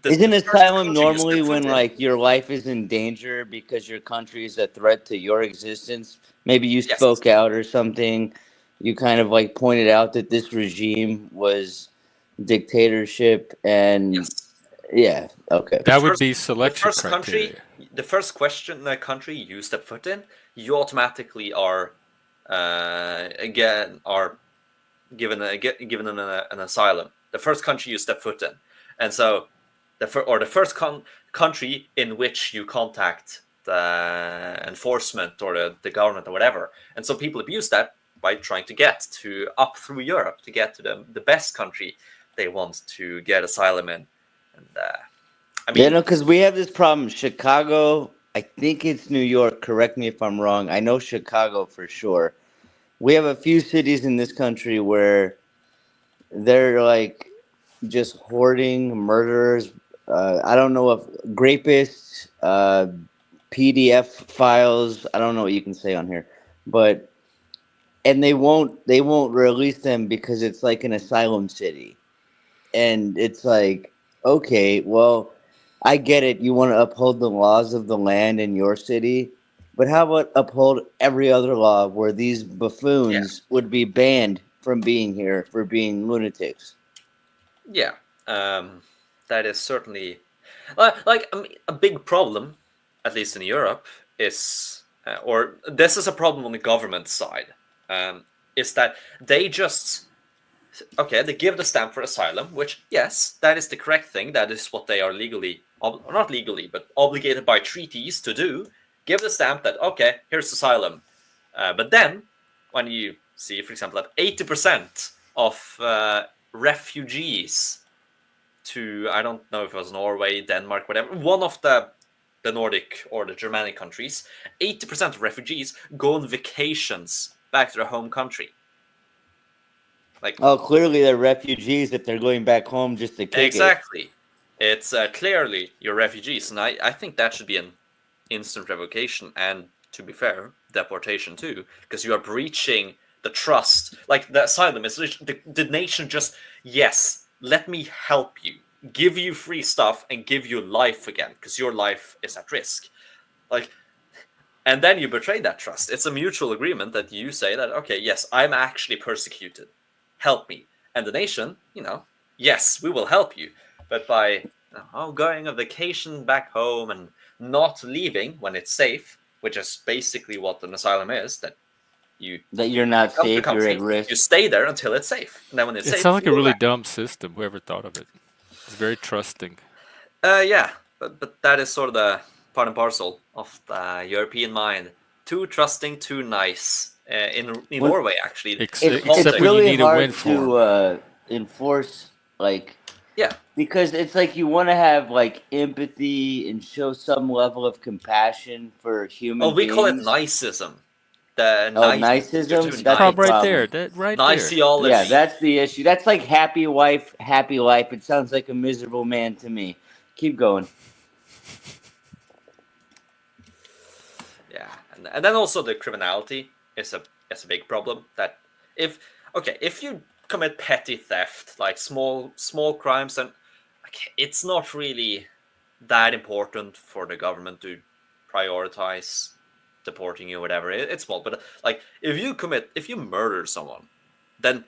[SPEAKER 7] Isn't
[SPEAKER 4] the first
[SPEAKER 7] asylum
[SPEAKER 4] country you
[SPEAKER 7] normally
[SPEAKER 4] step
[SPEAKER 7] when
[SPEAKER 4] foot in.
[SPEAKER 7] like your life is in danger because your country is a threat to your existence? Maybe you
[SPEAKER 4] Yes,
[SPEAKER 7] spoke out or something. You kind of like pointed out that this regime was dictatorship and
[SPEAKER 4] yes.
[SPEAKER 7] yeah, okay.
[SPEAKER 4] The
[SPEAKER 1] That would
[SPEAKER 4] first,
[SPEAKER 1] be
[SPEAKER 4] the
[SPEAKER 1] selection
[SPEAKER 4] first country,
[SPEAKER 1] criteria.
[SPEAKER 4] the first question the country you step foot in, you automatically are again are given an asylum. The first country you step foot in, and so the first country in which you contact the enforcement or the government or whatever. And so people abuse that by trying to get to up through Europe to get to the best country they want to get asylum in. And I
[SPEAKER 7] Yeah,
[SPEAKER 4] mean,
[SPEAKER 7] no, because we have this problem. Chicago, I think it's New York. Correct me if I'm wrong. I know Chicago for sure. We have a few cities in this country where they're like just hoarding murderers. I don't know if rapists, PDF files. I don't know what you can say on here, but and they won't release them because it's like an asylum city, and it's like okay, well, I get it. You want to uphold the laws of the land in your city, but how about uphold every other law where these
[SPEAKER 4] yeah,
[SPEAKER 7] buffoons would be banned from being here for being lunatics?
[SPEAKER 4] yeah, that is certainly like a big problem, at least in Europe, is or this is a problem on the government side. Is that they just okay, they give the stamp for asylum, which yes, that is the correct thing. That is what they are legally, not legally, but obligated by treaties to do. Give the stamp that okay, here's asylum. But then, when you see, for example, that 80% of refugees to, I don't know if it was Norway, Denmark, whatever, one of the Nordic or the Germanic countries, 80% of refugees go on vacations back to their home country. Like,
[SPEAKER 7] Oh, clearly they're refugees if they're going back home just to kick it.
[SPEAKER 4] exactly. It's clearly you're refugees, and I think that should be an instant revocation, and to be fair, deportation too, because you are breaching the trust. Like the asylum is the nation just, yes, let me help you, give you free stuff, and give you life again, because your life is at risk. Like, and then you betray that trust. It's a mutual agreement that you say that, okay, yes, I'm actually persecuted, help me, and the nation, yes, we will help you, but by going on vacation back home and not leaving when it's safe, which is basically what an asylum is, that
[SPEAKER 7] you're not
[SPEAKER 4] come to the
[SPEAKER 7] safe, you're
[SPEAKER 4] country,
[SPEAKER 7] at risk.
[SPEAKER 4] you stay there until it's safe, and then when it's
[SPEAKER 1] It
[SPEAKER 4] safe,
[SPEAKER 1] sounds like
[SPEAKER 4] you
[SPEAKER 1] a
[SPEAKER 4] go
[SPEAKER 1] really
[SPEAKER 4] back.
[SPEAKER 1] dumb system. Whoever thought of it. It's very trusting.
[SPEAKER 4] Yeah, but that is sort of the part and parcel of the European mind. Too trusting, too nice. In Norway, actually,
[SPEAKER 1] Ex-
[SPEAKER 4] the
[SPEAKER 7] It's
[SPEAKER 1] except
[SPEAKER 4] concept-
[SPEAKER 1] when you
[SPEAKER 7] really
[SPEAKER 1] need a
[SPEAKER 7] hard
[SPEAKER 1] win for 'em.
[SPEAKER 7] to enforce, like,
[SPEAKER 4] yeah,
[SPEAKER 7] because it's like you want to have like empathy and show some level of compassion for human
[SPEAKER 4] we call it
[SPEAKER 7] beings.
[SPEAKER 4] niceism. The
[SPEAKER 7] Oh,
[SPEAKER 4] nice, you're
[SPEAKER 7] niceism?
[SPEAKER 4] too
[SPEAKER 7] That's a
[SPEAKER 4] nice.
[SPEAKER 1] Problem right
[SPEAKER 7] problem.
[SPEAKER 1] there. That right there.
[SPEAKER 4] Niceology.
[SPEAKER 7] Yeah, that's the issue. That's like happy wife, happy life. It sounds like a miserable man to me. Keep going.
[SPEAKER 4] Yeah, and then also the criminality is a big problem. That if you commit petty theft, like small crimes, and it's not really that important for the government to prioritize deporting you or whatever. It's small, but like if you murder someone, then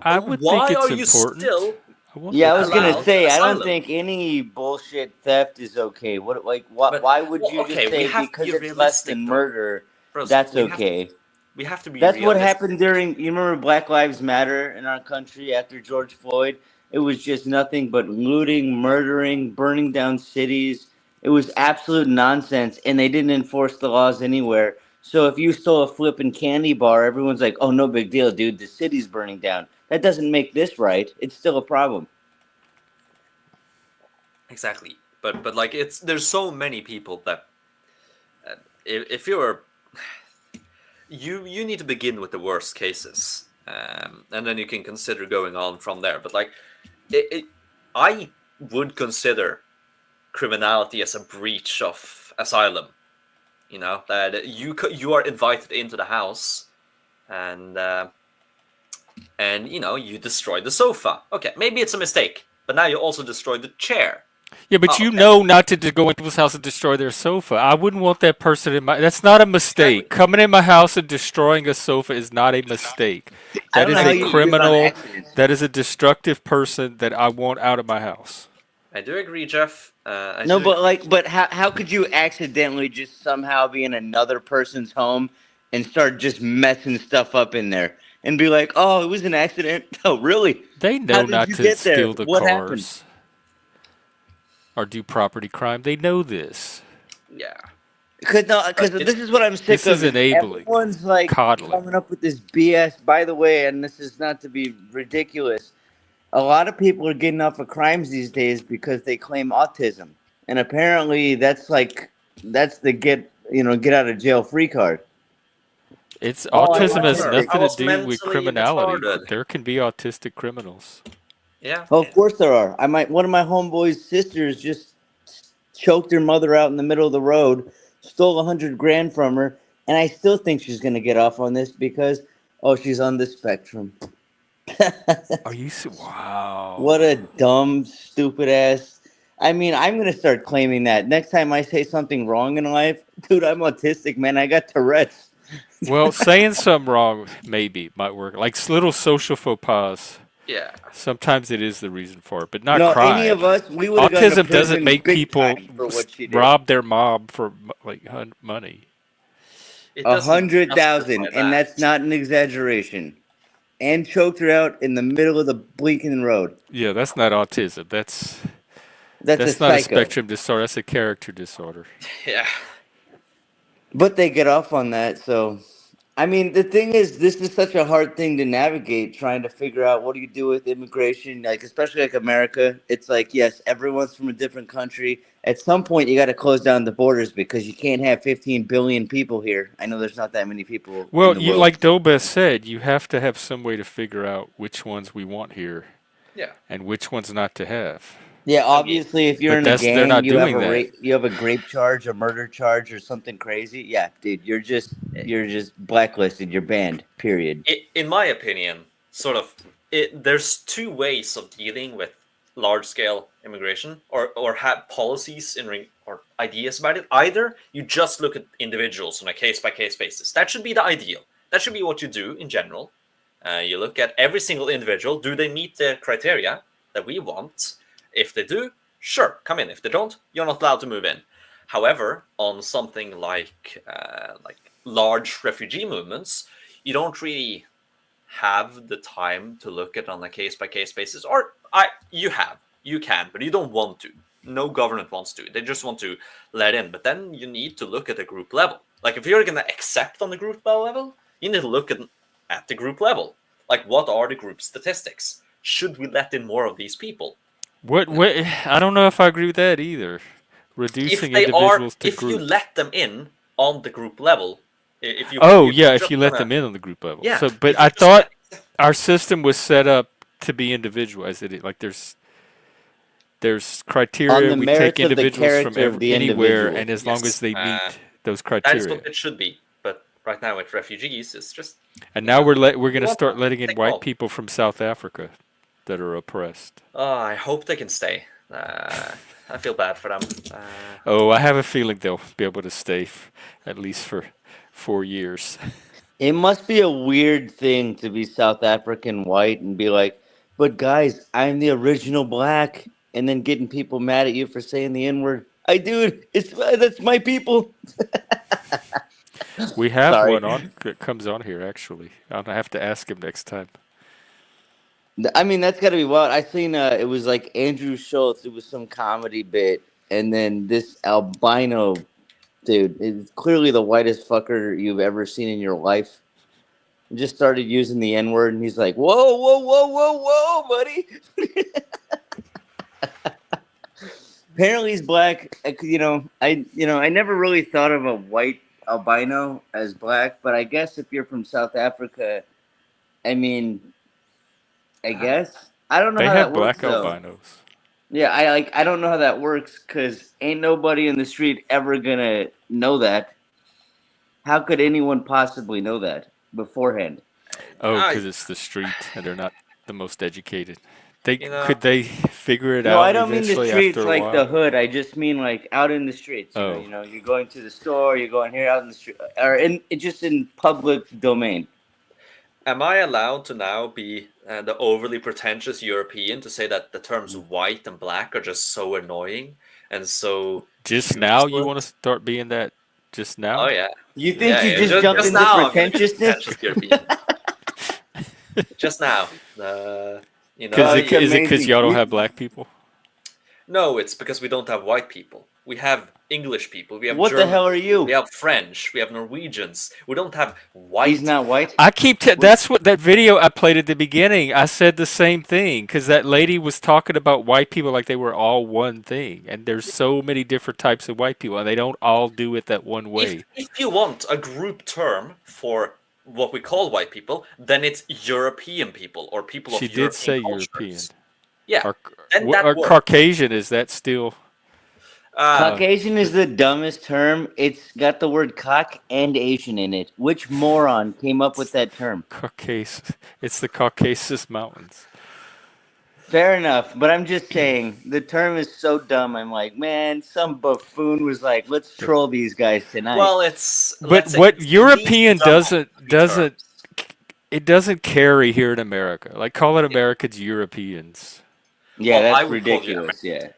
[SPEAKER 1] I would
[SPEAKER 4] why
[SPEAKER 1] think it's
[SPEAKER 4] are you
[SPEAKER 1] important.
[SPEAKER 4] still
[SPEAKER 7] Yeah, I was gonna
[SPEAKER 4] allowed
[SPEAKER 7] say I don't
[SPEAKER 4] asylum?
[SPEAKER 7] think any bullshit theft is okay.
[SPEAKER 4] But-
[SPEAKER 7] Why would
[SPEAKER 4] well,
[SPEAKER 7] you
[SPEAKER 4] okay,
[SPEAKER 7] just
[SPEAKER 4] we
[SPEAKER 7] say
[SPEAKER 4] have to
[SPEAKER 7] because
[SPEAKER 4] be
[SPEAKER 7] it's less
[SPEAKER 4] realistic,
[SPEAKER 7] than
[SPEAKER 4] though.
[SPEAKER 7] murder,
[SPEAKER 4] Bros,
[SPEAKER 7] that's
[SPEAKER 4] we have to-
[SPEAKER 7] okay?
[SPEAKER 4] We have to be
[SPEAKER 7] That's what
[SPEAKER 4] realistic.
[SPEAKER 7] happened during. You remember Black Lives Matter in our country after George Floyd? It was just nothing but looting, murdering, burning down cities. It was absolute nonsense, and they didn't enforce the laws anywhere. So if you stole a flippin' candy bar, everyone's like, "Oh, no big deal, dude. The city's burning down." That doesn't make this right. It's still a problem.
[SPEAKER 4] Exactly, but like there's so many people that if you're you need to begin with the worst cases, and then you can consider going on from there. But like I would consider criminality as a breach of asylum. That you are invited into the house, and you destroy the sofa. Okay, maybe it's a mistake, but now you also destroyed the chair.
[SPEAKER 1] Yeah, but
[SPEAKER 4] Oh,
[SPEAKER 1] you
[SPEAKER 4] okay.
[SPEAKER 1] know not to go into people's house and destroy their sofa. I wouldn't want that person in my. That's not a mistake.
[SPEAKER 4] Exactly.
[SPEAKER 1] Coming in my house and destroying a sofa is not a mistake.
[SPEAKER 7] I
[SPEAKER 1] That
[SPEAKER 7] don't
[SPEAKER 1] is
[SPEAKER 7] know how
[SPEAKER 1] a
[SPEAKER 7] you do it on
[SPEAKER 1] criminal.
[SPEAKER 7] accident.
[SPEAKER 1] That is a destructive person that I want out of my house.
[SPEAKER 4] I do agree, Jeff.
[SPEAKER 7] No, but how could you accidentally just somehow be in another person's home and start just messing stuff up in there and be like, "Oh, it was an accident." Oh, really?
[SPEAKER 1] They
[SPEAKER 7] How
[SPEAKER 1] know
[SPEAKER 7] did
[SPEAKER 1] not
[SPEAKER 7] you
[SPEAKER 1] to
[SPEAKER 7] get there?
[SPEAKER 1] steal the
[SPEAKER 7] What happened?
[SPEAKER 1] cars or do property crime. They know this.
[SPEAKER 4] Yeah.
[SPEAKER 7] Because
[SPEAKER 4] But
[SPEAKER 7] this is what I'm sick
[SPEAKER 1] This
[SPEAKER 7] of.
[SPEAKER 1] is enabling,
[SPEAKER 7] Everyone's like
[SPEAKER 1] coddling.
[SPEAKER 7] coming up with this BS. By the way, and this is not to be ridiculous. A lot of people are getting off of crimes these days because they claim autism, and apparently that's the get out of jail free card.
[SPEAKER 1] It's
[SPEAKER 7] Oh, I
[SPEAKER 1] autism
[SPEAKER 7] watched
[SPEAKER 1] has
[SPEAKER 7] it.
[SPEAKER 1] nothing
[SPEAKER 4] I
[SPEAKER 1] to
[SPEAKER 4] was
[SPEAKER 1] do with
[SPEAKER 4] mentally
[SPEAKER 1] criminality.
[SPEAKER 4] retarded.
[SPEAKER 1] There can be autistic criminals.
[SPEAKER 4] Yeah.
[SPEAKER 7] Oh, of course there are. One of my homeboy's sisters just choked her mother out in the middle of the road, stole $100,000 from her, and I still think she's gonna get off on this because she's on the spectrum.
[SPEAKER 1] Are you? Wow.
[SPEAKER 7] What a dumb, stupid ass. I mean, I'm gonna start claiming that next time I say something wrong in life, dude. I'm autistic, man. I got Tourette's.
[SPEAKER 1] Well, saying something wrong maybe might work. Like little social faux pas.
[SPEAKER 4] Yeah.
[SPEAKER 1] Sometimes it is the reason for it, but not
[SPEAKER 7] No,
[SPEAKER 1] crime.
[SPEAKER 7] any of us, we would have gone to
[SPEAKER 1] Autism doesn't
[SPEAKER 7] prison
[SPEAKER 1] make
[SPEAKER 7] big
[SPEAKER 1] people
[SPEAKER 7] time for what she did.
[SPEAKER 1] rob their mom for like money.
[SPEAKER 4] It doesn't
[SPEAKER 7] 100,000,
[SPEAKER 4] justify
[SPEAKER 7] and
[SPEAKER 4] that.
[SPEAKER 7] that's not an exaggeration. And choked her out in the middle of the blinking road.
[SPEAKER 1] Yeah, that's not autism. That's
[SPEAKER 7] That's a
[SPEAKER 1] not a
[SPEAKER 7] psycho.
[SPEAKER 1] spectrum disorder. That's a character disorder.
[SPEAKER 4] Yeah.
[SPEAKER 7] But they get off on that, so I mean, the thing is, this is such a hard thing to navigate, trying to figure out what do you do with immigration, like especially like America. It's like, yes, everyone's from a different country. At some point, you got to close down the borders because you can't have 15 billion people here. I know there's not that many people in
[SPEAKER 1] Well,
[SPEAKER 7] the
[SPEAKER 1] you
[SPEAKER 7] world.
[SPEAKER 1] like Dobes said, you have to have some way to figure out which ones we want here
[SPEAKER 4] Yeah.
[SPEAKER 1] and which ones not to have.
[SPEAKER 7] Yeah,
[SPEAKER 4] I mean,
[SPEAKER 7] obviously, if you're
[SPEAKER 1] But
[SPEAKER 7] in a
[SPEAKER 1] they're
[SPEAKER 7] gang,
[SPEAKER 1] not doing that.
[SPEAKER 7] you have a grape charge, a murder charge, or something crazy. Yeah, dude, you're just blacklisted. You're banned. Period.
[SPEAKER 4] in my opinion, sort of, there's two ways of dealing with large scale immigration or have policies or ideas about it. Either you just look at individuals on a case by case basis. That should be the ideal. That should be what you do in general. You look at every single individual. Do they meet the criteria that we want? If they do, sure, come in. If they don't, you're not allowed to move in. However, on something like large refugee movements, you don't really have the time to look at on a case by case basis. Or you can, but you don't want to. No government wants to. They just want to let in. But then you need to look at the group level. Like if you're gonna accept on the group level, you need to look at the group level. Like what are the group statistics? Should we let in more of these people?
[SPEAKER 1] What I don't know if I agree with that either. Reducing individuals to
[SPEAKER 4] If you
[SPEAKER 1] groups.
[SPEAKER 4] let them in on the group level, if you
[SPEAKER 1] Oh
[SPEAKER 4] if
[SPEAKER 1] yeah,
[SPEAKER 4] you're
[SPEAKER 1] if
[SPEAKER 4] just
[SPEAKER 1] you let
[SPEAKER 4] gonna
[SPEAKER 1] them in on the group level.
[SPEAKER 4] yeah,
[SPEAKER 1] So, but
[SPEAKER 4] if you're
[SPEAKER 1] I
[SPEAKER 4] just gonna
[SPEAKER 1] thought our system was set up to be individualized. Like there's
[SPEAKER 7] On
[SPEAKER 1] criteria.
[SPEAKER 7] the
[SPEAKER 1] We take
[SPEAKER 7] merits of the
[SPEAKER 1] individuals from
[SPEAKER 7] character of the
[SPEAKER 1] anywhere,
[SPEAKER 7] individual.
[SPEAKER 1] and as long as
[SPEAKER 4] yes,
[SPEAKER 1] they meet those
[SPEAKER 4] that is what
[SPEAKER 1] criteria.
[SPEAKER 4] it should be. But right now with refugees, it's just
[SPEAKER 1] And
[SPEAKER 4] you
[SPEAKER 1] now
[SPEAKER 4] know
[SPEAKER 1] we're
[SPEAKER 4] you
[SPEAKER 1] going to
[SPEAKER 4] want
[SPEAKER 1] start
[SPEAKER 4] them,
[SPEAKER 1] letting in
[SPEAKER 4] take them
[SPEAKER 1] white
[SPEAKER 4] all.
[SPEAKER 1] people from South Africa that are oppressed.
[SPEAKER 4] Oh, I hope they can stay. I feel bad for them.
[SPEAKER 1] Oh, I have a feeling they'll be able to stay at least for 4 years.
[SPEAKER 7] It must be a weird thing to be South African white and be like, but guys, I'm the original black, and then getting people mad at you for saying the N word. I dude, it's that's my people.
[SPEAKER 1] We have
[SPEAKER 7] Sorry.
[SPEAKER 1] one on that comes on here actually. I'll have to ask him next time.
[SPEAKER 7] I mean, that's got to be wild. I seen it was like Andrew Schultz. It was some comedy bit, and then this albino dude is clearly the whitest fucker you've ever seen in your life. Just started using the N word, and he's like, "Whoa, whoa, whoa, whoa, whoa, buddy." Apparently, he's black. I never really thought of a white albino as black, but I guess if you're from South Africa, I mean, I guess I don't know
[SPEAKER 1] They
[SPEAKER 7] how that
[SPEAKER 1] have
[SPEAKER 7] works
[SPEAKER 1] black
[SPEAKER 7] though.
[SPEAKER 1] albinos.
[SPEAKER 7] Yeah, I don't know how that works because ain't nobody in the street ever gonna know that. How could anyone possibly know that beforehand?
[SPEAKER 1] Oh,
[SPEAKER 4] I
[SPEAKER 1] because it's the street and they're not the most educated. They
[SPEAKER 4] you know
[SPEAKER 1] could they figure it
[SPEAKER 7] No, I
[SPEAKER 1] out
[SPEAKER 7] don't mean the
[SPEAKER 1] eventually after
[SPEAKER 7] streets
[SPEAKER 1] a
[SPEAKER 7] like the
[SPEAKER 1] while.
[SPEAKER 7] hood. I just mean like out in the streets.
[SPEAKER 1] Oh,
[SPEAKER 7] You're going to the store, you're going here out in the street, or just in public domain.
[SPEAKER 4] am I allowed to now be the overly pretentious European to say that the terms white and black are just so annoying and so
[SPEAKER 1] just now you want to
[SPEAKER 4] useless?
[SPEAKER 1] start being that? Just
[SPEAKER 4] Oh
[SPEAKER 1] now?
[SPEAKER 4] yeah,
[SPEAKER 7] You think
[SPEAKER 4] yeah,
[SPEAKER 7] you
[SPEAKER 4] yeah.
[SPEAKER 7] just jumped
[SPEAKER 4] Just
[SPEAKER 7] into
[SPEAKER 4] now I'm gonna be
[SPEAKER 7] pretentiousness?
[SPEAKER 4] pretentious European. Just now,
[SPEAKER 1] Because
[SPEAKER 7] It's
[SPEAKER 1] is it because
[SPEAKER 7] amazing.
[SPEAKER 1] y'all don't have black people?
[SPEAKER 4] no, it's because we don't have white people. We have English people. We have
[SPEAKER 7] What the
[SPEAKER 4] German.
[SPEAKER 7] hell are you?
[SPEAKER 4] We have French. We have Norwegians. We don't have white.
[SPEAKER 7] He's not white.
[SPEAKER 1] I keep that's what that video I played at the beginning. I said the same thing because that lady was talking about white people like they were all one thing, and there's so many different types of white people, and they don't all do it that one way.
[SPEAKER 4] If you want a group term for what we call white people, then it's European people or people
[SPEAKER 1] She
[SPEAKER 4] of
[SPEAKER 1] did
[SPEAKER 4] European
[SPEAKER 1] say European.
[SPEAKER 4] cultures. Yeah,
[SPEAKER 1] Or,
[SPEAKER 4] and that
[SPEAKER 1] or
[SPEAKER 4] works.
[SPEAKER 1] Caucasian, is that still?
[SPEAKER 7] Caucasian is the dumbest term. It's got the word cock and Asian in it. Which moron came up with that term?
[SPEAKER 1] Caucasus. It's the Caucasus Mountains.
[SPEAKER 7] Fair enough, but I'm just saying the term is so dumb. I'm like, man, some buffoon was like, let's troll these guys tonight.
[SPEAKER 4] Well, it's
[SPEAKER 1] But
[SPEAKER 4] let's say
[SPEAKER 1] what
[SPEAKER 4] it's
[SPEAKER 1] European
[SPEAKER 4] least dumb of the two
[SPEAKER 1] doesn't
[SPEAKER 4] terms.
[SPEAKER 1] it doesn't carry here in America. Like calling Americans Europeans.
[SPEAKER 7] Yeah,
[SPEAKER 4] Well, I
[SPEAKER 7] that's
[SPEAKER 4] would call you
[SPEAKER 7] ridiculous. Yeah.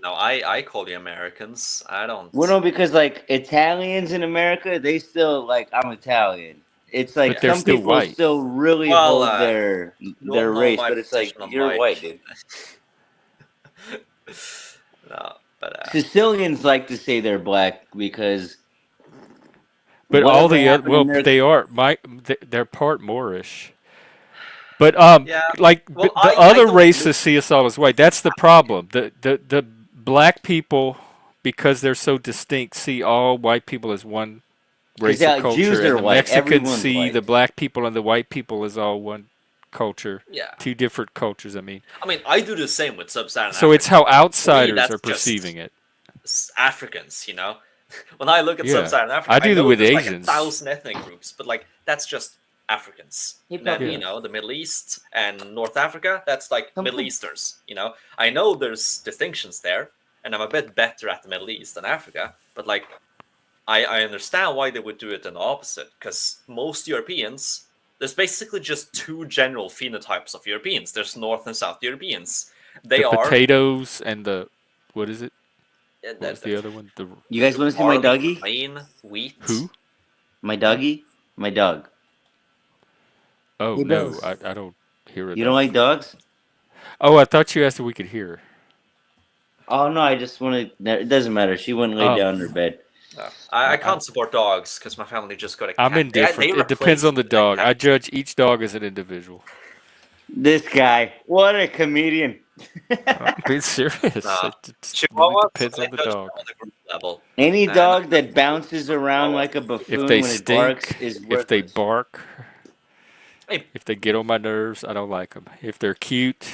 [SPEAKER 4] No, I call you Americans. I don't.
[SPEAKER 7] Well, no, because like Italians in America, they still like I'm Italian. It's like
[SPEAKER 1] But they're
[SPEAKER 7] some
[SPEAKER 1] still
[SPEAKER 7] people
[SPEAKER 1] white.
[SPEAKER 7] still really
[SPEAKER 4] Well,
[SPEAKER 7] hold their
[SPEAKER 4] you all know
[SPEAKER 7] race,
[SPEAKER 4] my
[SPEAKER 7] but it's like
[SPEAKER 4] position on
[SPEAKER 7] you're
[SPEAKER 4] white.
[SPEAKER 7] white, dude.
[SPEAKER 4] No, but
[SPEAKER 7] Sicilians like to say they're black because
[SPEAKER 1] But all
[SPEAKER 7] Whatever
[SPEAKER 1] the other,
[SPEAKER 7] happened in
[SPEAKER 1] well,
[SPEAKER 7] their
[SPEAKER 1] they're part Moorish. But
[SPEAKER 4] Yeah.
[SPEAKER 1] like
[SPEAKER 4] Well,
[SPEAKER 1] the
[SPEAKER 4] I
[SPEAKER 1] other
[SPEAKER 4] don't live.
[SPEAKER 1] races see us all as white. That's the problem. The black people, because they're so distinct, see all white people as one
[SPEAKER 7] because
[SPEAKER 1] race or
[SPEAKER 7] yeah,
[SPEAKER 1] culture,
[SPEAKER 7] Jews
[SPEAKER 1] and
[SPEAKER 7] are
[SPEAKER 1] the
[SPEAKER 7] white.
[SPEAKER 1] Mexicans
[SPEAKER 7] Everyone's
[SPEAKER 1] see
[SPEAKER 7] white.
[SPEAKER 1] the black people and the white people as all one culture.
[SPEAKER 4] Yeah.
[SPEAKER 1] Two different cultures. I mean,
[SPEAKER 4] I mean, I do the same with sub-Saharan
[SPEAKER 1] so it's
[SPEAKER 4] Africa.
[SPEAKER 1] how
[SPEAKER 4] To me,
[SPEAKER 1] outsiders
[SPEAKER 4] that's
[SPEAKER 1] are perceiving
[SPEAKER 4] just
[SPEAKER 1] it.
[SPEAKER 4] Africans, you know. When I look at
[SPEAKER 1] Yeah,
[SPEAKER 4] sub-Saharan Africa,
[SPEAKER 1] I
[SPEAKER 4] I
[SPEAKER 1] do that
[SPEAKER 4] know
[SPEAKER 1] with
[SPEAKER 4] there's like
[SPEAKER 1] Asians.
[SPEAKER 4] 1,000 ethnic groups, but like that's just Africans.
[SPEAKER 7] Hey,
[SPEAKER 4] And then
[SPEAKER 7] puppy.
[SPEAKER 1] Yeah.
[SPEAKER 4] you know the Middle East and North Africa, that's like
[SPEAKER 7] Come
[SPEAKER 4] Middle
[SPEAKER 7] on.
[SPEAKER 4] Easters. You know, I know there's distinctions there, and I'm a bit better at the Middle East than Africa, but like I understand why they would do it in the opposite, because most Europeans, there's basically just two general phenotypes of Europeans. There's North and South Europeans. They
[SPEAKER 1] The
[SPEAKER 4] are
[SPEAKER 1] potatoes and the what is it? What was
[SPEAKER 4] the
[SPEAKER 1] the other one? The
[SPEAKER 7] You guys want to see my
[SPEAKER 4] barley,
[SPEAKER 7] doggy?
[SPEAKER 4] grain, wheat.
[SPEAKER 1] who?
[SPEAKER 7] My doggy? My dog.
[SPEAKER 1] Oh
[SPEAKER 7] Hey,
[SPEAKER 1] no,
[SPEAKER 7] Bells.
[SPEAKER 1] I don't hear a
[SPEAKER 7] You don't
[SPEAKER 1] dog.
[SPEAKER 7] like dogs?
[SPEAKER 1] Oh, I thought you asked if we could hear.
[SPEAKER 7] Oh no, I just want to. It doesn't matter. She wouldn't lay
[SPEAKER 1] Oh,
[SPEAKER 7] down in her bed.
[SPEAKER 4] No, I
[SPEAKER 1] I,
[SPEAKER 4] can't support dogs because my family just got a
[SPEAKER 1] I'm
[SPEAKER 4] cat. They
[SPEAKER 1] indifferent. It depends on
[SPEAKER 4] replaced
[SPEAKER 1] the
[SPEAKER 4] me with a
[SPEAKER 1] dog. I
[SPEAKER 4] cat.
[SPEAKER 1] judge each dog as an individual.
[SPEAKER 7] This guy, what a comedian!
[SPEAKER 1] I'm being serious.
[SPEAKER 4] No,
[SPEAKER 1] It just really
[SPEAKER 4] Chihuahuas,
[SPEAKER 1] depends
[SPEAKER 4] I
[SPEAKER 1] on the
[SPEAKER 4] judge them
[SPEAKER 1] dog.
[SPEAKER 4] on a group level.
[SPEAKER 7] Any
[SPEAKER 4] And
[SPEAKER 7] dog that bounces around like a
[SPEAKER 1] If
[SPEAKER 7] buffoon
[SPEAKER 1] they
[SPEAKER 7] when it barks
[SPEAKER 1] stink,
[SPEAKER 7] is
[SPEAKER 1] if they
[SPEAKER 7] worthless.
[SPEAKER 1] bark,
[SPEAKER 4] hey,
[SPEAKER 1] if they get on my nerves, I don't like them. If they're cute